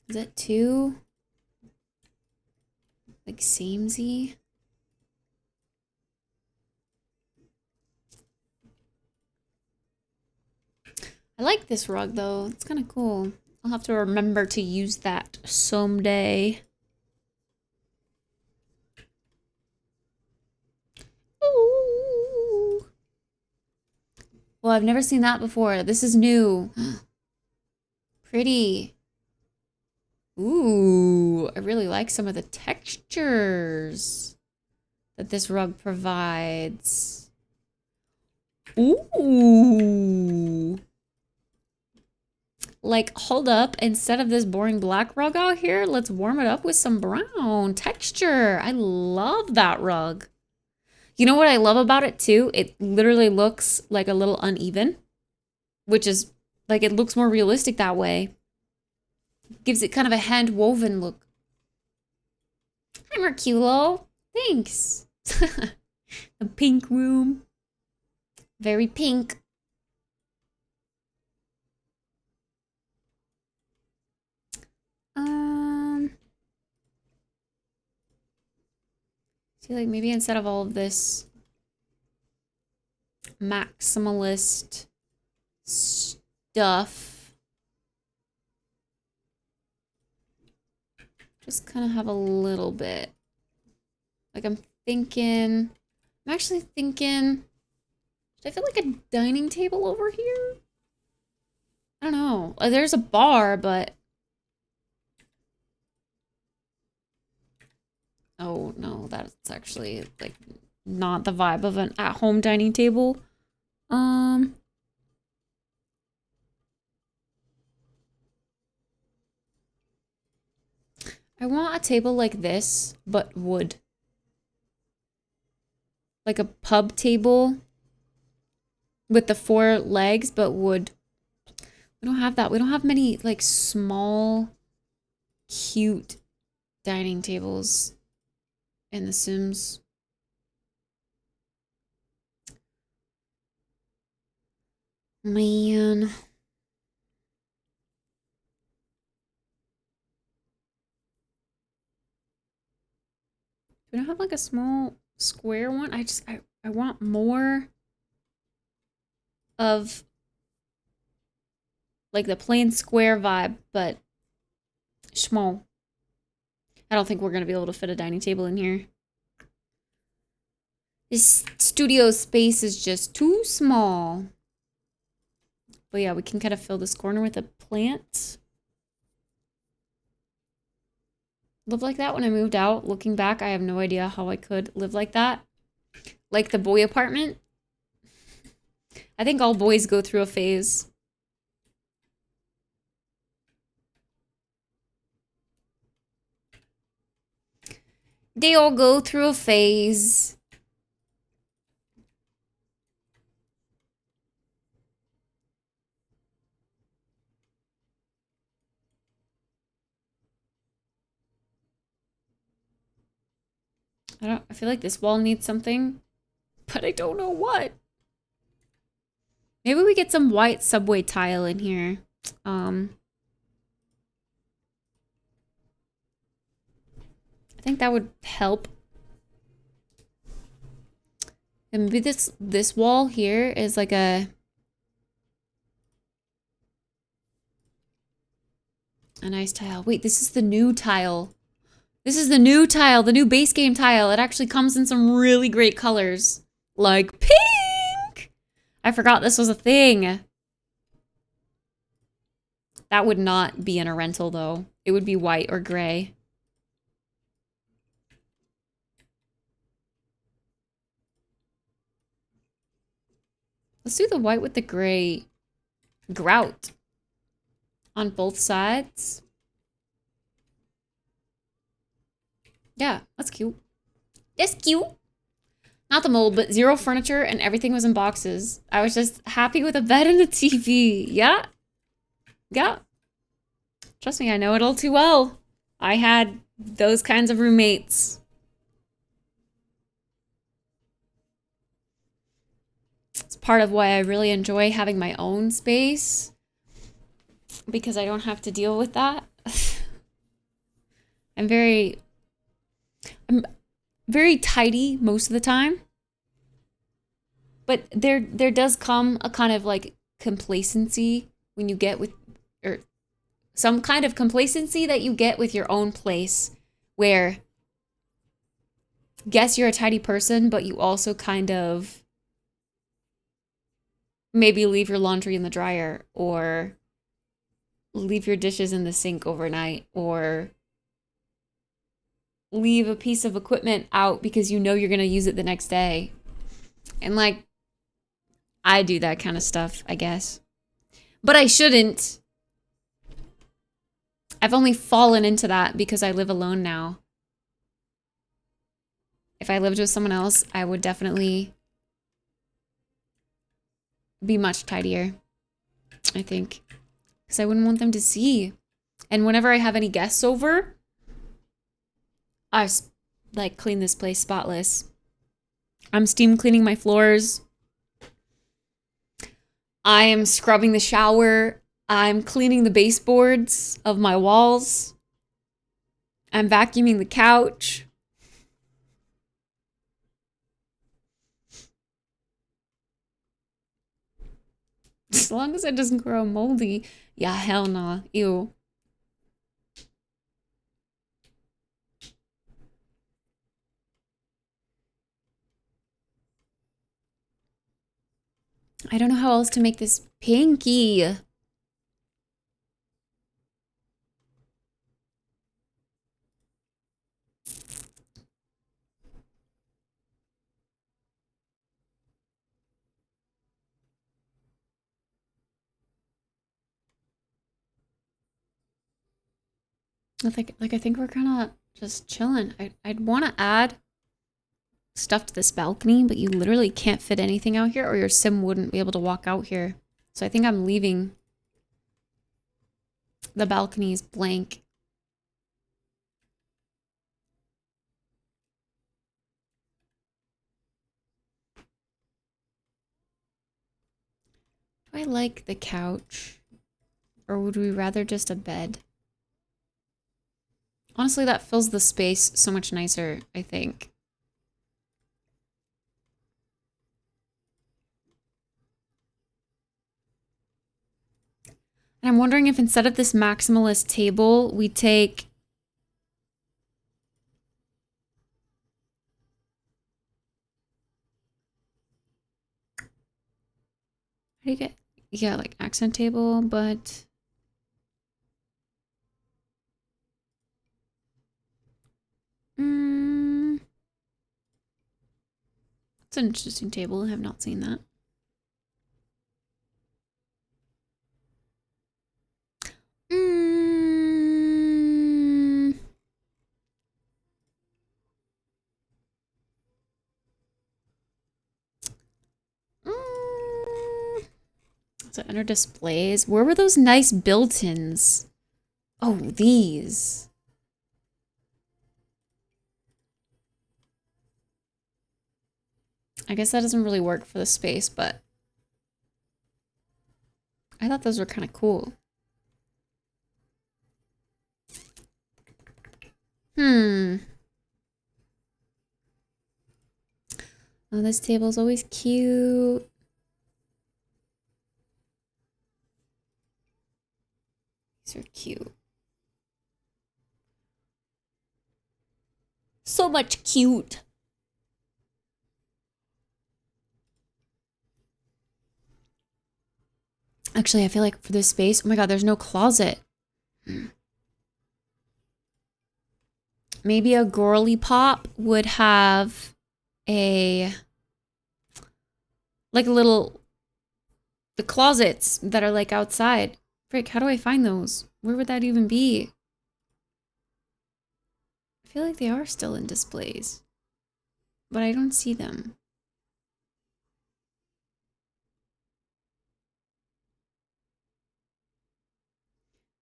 Speaker 1: Is that too like samey? I like this rug though. It's kind of cool. I'll have to remember to use that someday. Ooh. Well, I've never seen that before. This is new. Pretty. Ooh, I really like some of the textures that this rug provides. Ooh. Like, hold up. Instead of this boring black rug out here, let's warm it up with some brown texture. I love that rug. You know what I love about it too? It literally looks like a little uneven, which is like, it looks more realistic that way. Gives it kind of a hand-woven look. Hi, Merculo. Thanks. The pink room. Very pink. See, like maybe instead of all of this maximalist stuff, just kind of have a little bit. Like I'm actually thinking, should I feel like a dining table over here? I don't know. There's a bar, but oh no, that's actually like not the vibe of an at-home dining table. I want a table like this, but wood. Like a pub table with the 4 legs, but wood. We don't have that. We don't have many like small, cute dining tables in The Sims. Man. We don't have like a small square one. I want more of like the plain square vibe, but small. I don't think we're gonna be able to fit a dining table in here. This studio space is just too small. But yeah, we can kind of fill this corner with a plant. Live like that when I moved out. Looking back, I have no idea how I could live like that. Like the boy apartment. I think all boys go through a phase. They all go through a phase. I feel like this wall needs something, but I don't know what. Maybe we get some white subway tile in here. I think that would help. And maybe this wall here is like a nice tile. Wait, this is the new tile. This is the new tile, the new base game tile. It actually comes in some really great colors. Like pink! I forgot this was a thing. That would not be in a rental though. It would be white or gray. Let's do the white with the gray grout on both sides. Yeah, that's cute. That's cute. Not the mold, but zero furniture and everything was in boxes. I was just happy with a bed and a TV. Yeah. Yeah. Trust me, I know it all too well. I had those kinds of roommates. It's part of why I really enjoy having my own space. Because I don't have to deal with that. I'm very tidy most of the time. But there does come a kind of like complacency when you get with, or some kind of complacency that you get with your own place where, guess you're a tidy person, but you also kind of maybe leave your laundry in the dryer or leave your dishes in the sink overnight or leave a piece of equipment out because you know you're going to use it the next day. And like, I do that kind of stuff, I guess. But I shouldn't. I've only fallen into that because I live alone now. If I lived with someone else, I would definitely be much tidier, I think. Because I wouldn't want them to see. And whenever I have any guests over, I like clean this place spotless. I'm steam cleaning my floors. I am scrubbing the shower. I'm cleaning the baseboards of my walls. I'm vacuuming the couch. As long as it doesn't grow moldy. Yeah, hell nah. Ew. I don't know how else to make this pinky. I think we're kind of just chilling. I'd want to add stuff to this balcony, but you literally can't fit anything out here or your sim wouldn't be able to walk out here. So I think I'm leaving the balconies blank. Do I like the couch? Or would we rather just a bed? Honestly, that fills the space so much nicer, I think. And I'm wondering if instead of this maximalist table, we take... How do you get... Yeah, like accent table, but... It's an interesting table. I have not seen that. So under displays, where were those nice built-ins? Oh, these. I guess that doesn't really work for the space, but I thought those were kind of cool. Oh, this table's always cute. These are cute. So much cute. Actually, I feel like for this space, oh my god, there's no closet. Maybe a girly pop would have a... like a little... the closets that are like outside. Frick, how do I find those? Where would that even be? I feel like they are still in displays, but I don't see them.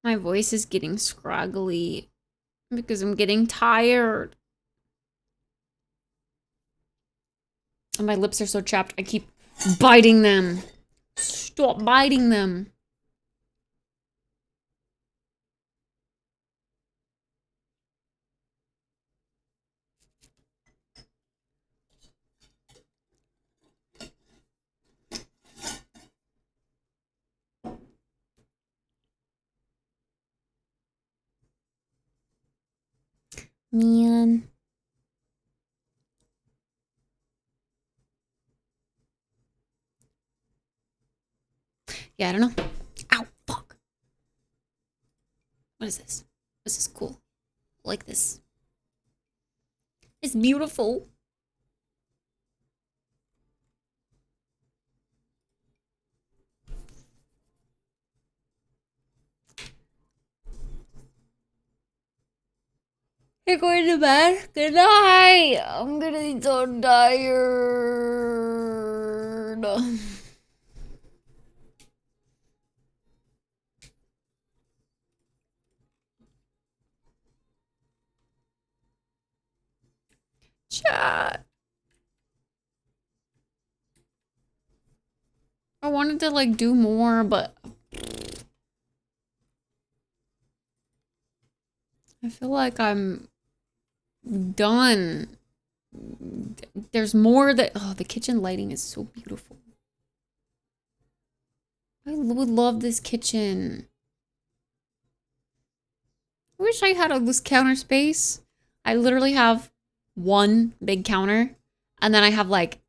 Speaker 1: My voice is getting scraggly because I'm getting tired. And my lips are so chapped, I keep biting them. Stop biting them. Man. Yeah, I don't know. Ow, fuck. What is this? This is cool. I like this. It's beautiful. You're going to bed? Good night. I'm gonna be so tired. Chat. I wanted to like do more, but I feel like I'm done. There's more that, oh, the kitchen lighting is so beautiful. I would love this kitchen. I wish I had this counter space. I literally have one big counter, and then I have like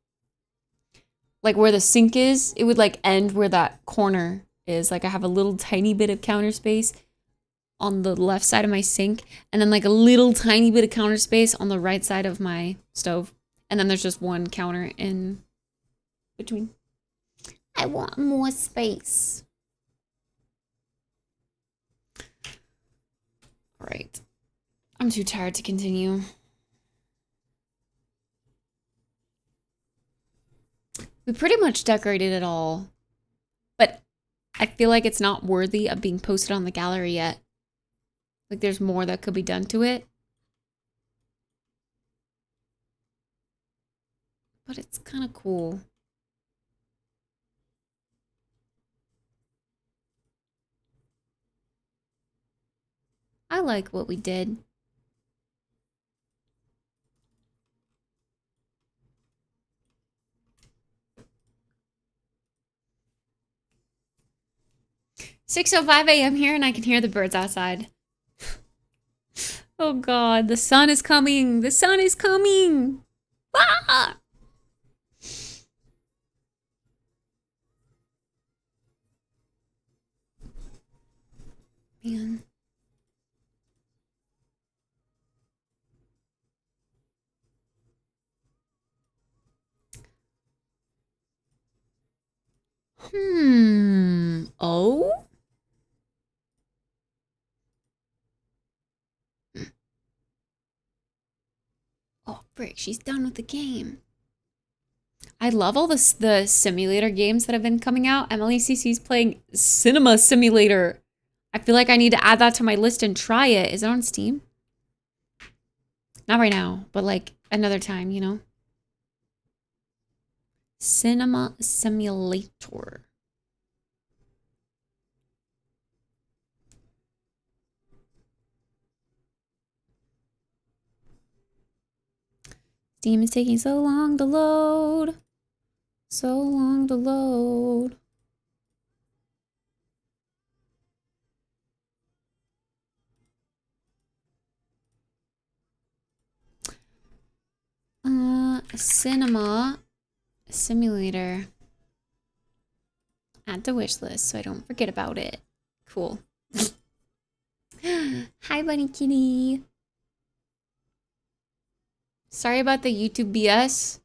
Speaker 1: where the sink is, it would like end where that corner is. Like I have a little tiny bit of counter space on the left side of my sink, and then like a little tiny bit of counter space on the right side of my stove. And then there's just one counter in between. I want more space. All right. I'm too tired to continue. We pretty much decorated it all, but I feel like it's not worthy of being posted on the gallery yet. Like there's more that could be done to it. But it's kind of cool. I like what we did. 6:05 a.m. here and I can hear the birds outside. Oh God, the sun is coming. The sun is coming. Ah! Man. Oh? Oh, frick, she's done with the game. I love all the simulator games that have been coming out. Emily CC's playing Cinema Simulator. I feel like I need to add that to my list and try it. Is it on Steam? Not right now, but like another time, you know? Cinema Simulator. Steam is taking so long to load. So long to load. Cinema Simulator. Add to wish list so I don't forget about it. Cool. Hi, Bunny Kitty. Sorry about the YouTube BS.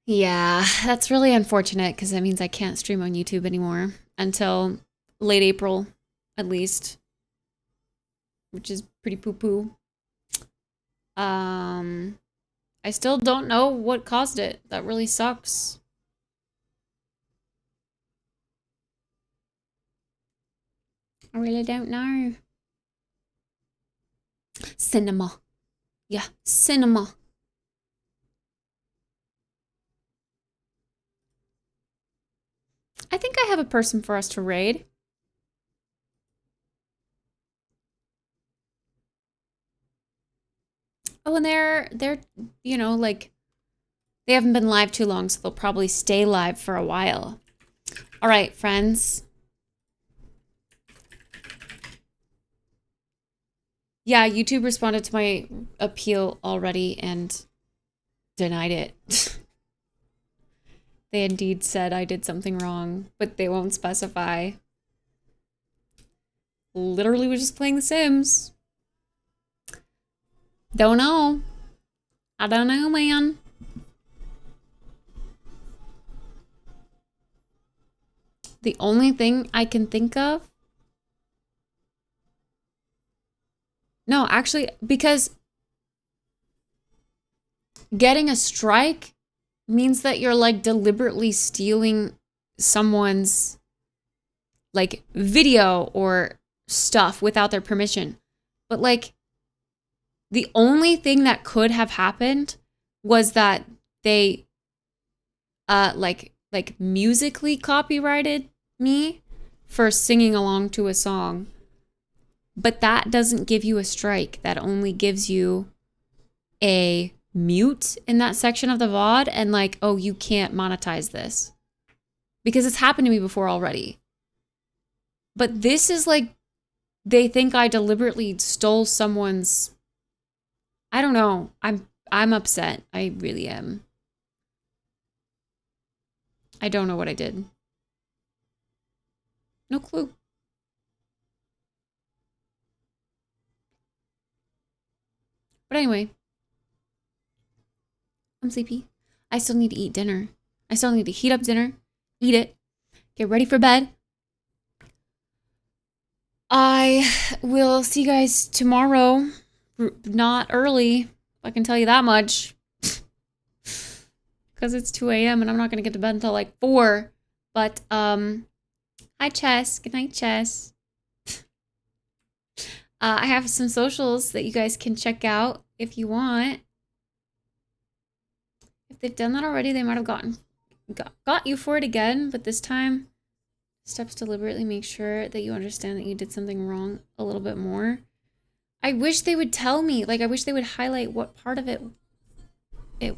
Speaker 1: Yeah, that's really unfortunate because that means I can't stream on YouTube anymore until late April, at least, which is pretty poo-poo. I still don't know what caused it. That really sucks. I really don't know. Cinema. Yeah, cinema. I think I have a person for us to raid. Oh, and they're, you know, like, they haven't been live too long, so they'll probably stay live for a while. All right, friends. Yeah, YouTube responded to my appeal already and denied it. They indeed said I did something wrong, but they won't specify. Literally was just playing The Sims. Don't know. I don't know, man. The only thing I can think of. No, actually, because getting a strike means that you're like deliberately stealing someone's like video or stuff without their permission. But like the only thing that could have happened was that they like musically copyrighted me for singing along to a song. But that doesn't give you a strike. That only gives you a mute in that section of the VOD and like, oh, you can't monetize this. Because it's happened to me before already. But this is like, they think I deliberately stole someone's, I don't know. I'm upset. I really am. I don't know what I did. No clue. But anyway, I'm sleepy. I still need to eat dinner. I still need to heat up dinner, eat it, get ready for bed. I will see you guys tomorrow. Not early, I can tell you that much. Because it's 2 a.m. and I'm not going to get to bed until like 4. But, hi, Chess. Good night, Chess. I have some socials that you guys can check out if you want. If they've done that already, they might have got you for it again. But this time, steps deliberately make sure that you understand that you did something wrong a little bit more. I wish they would tell me. Like, I wish they would highlight what part of it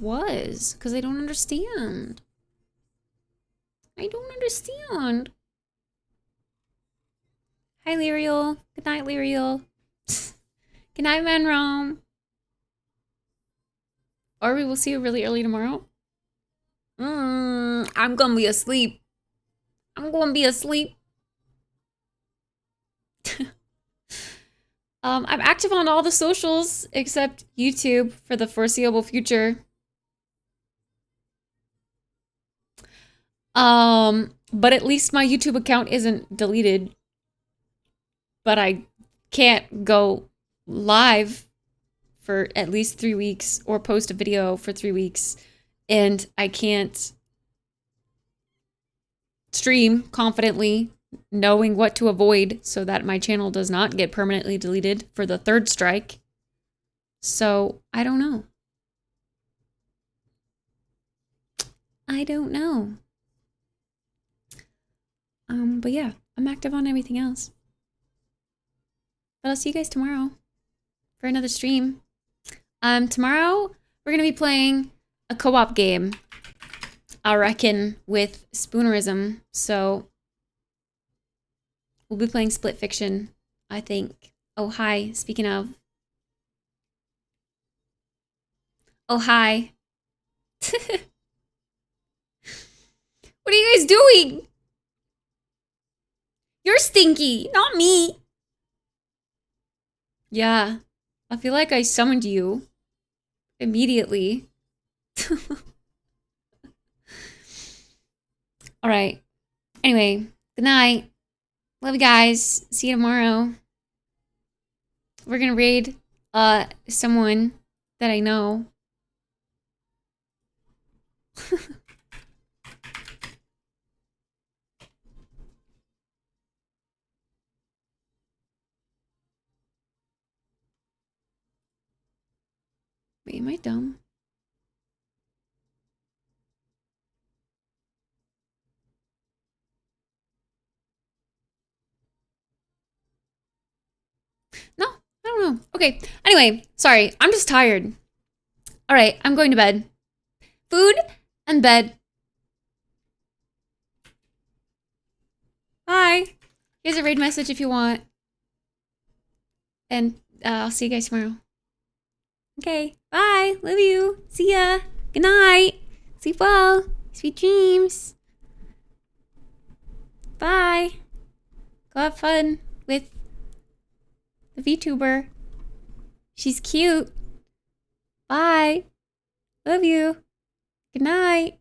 Speaker 1: was. Because I don't understand. I don't understand. Hi, Lyriel. Good night, Lyriel. Good night, Manrom. Or we will see you really early tomorrow. I'm gonna be asleep. I'm gonna be asleep. I'm active on all the socials except YouTube for the foreseeable future. But at least my YouTube account isn't deleted. But I can't go live for at least 3 weeks or post a video for 3 weeks. And I can't stream confidently, knowing what to avoid so that my channel does not get permanently deleted for the third strike. So I don't know. I don't know. But yeah, I'm active on everything else. But I'll see you guys tomorrow for another stream. Tomorrow we're gonna be playing a co-op game, I reckon, with Spoonerism. So we'll be playing Split Fiction, I think. Oh, hi. Speaking of. Oh, hi. What are you guys doing? You're stinky, not me. Yeah, I feel like I summoned you immediately. All right. Anyway, good night. Love you guys. See you tomorrow. We're gonna raid someone that I know. Wait, am I dumb? No, I don't know. Okay. Anyway, sorry. I'm just tired. All right, I'm going to bed. Food and bed. Bye. Here's a raid message if you want. And I'll see you guys tomorrow. Okay. Bye. Love you. See ya. Good night. Sleep well. Sweet dreams. Bye. Go have fun with the VTuber. She's cute. Bye. Love you. Good night.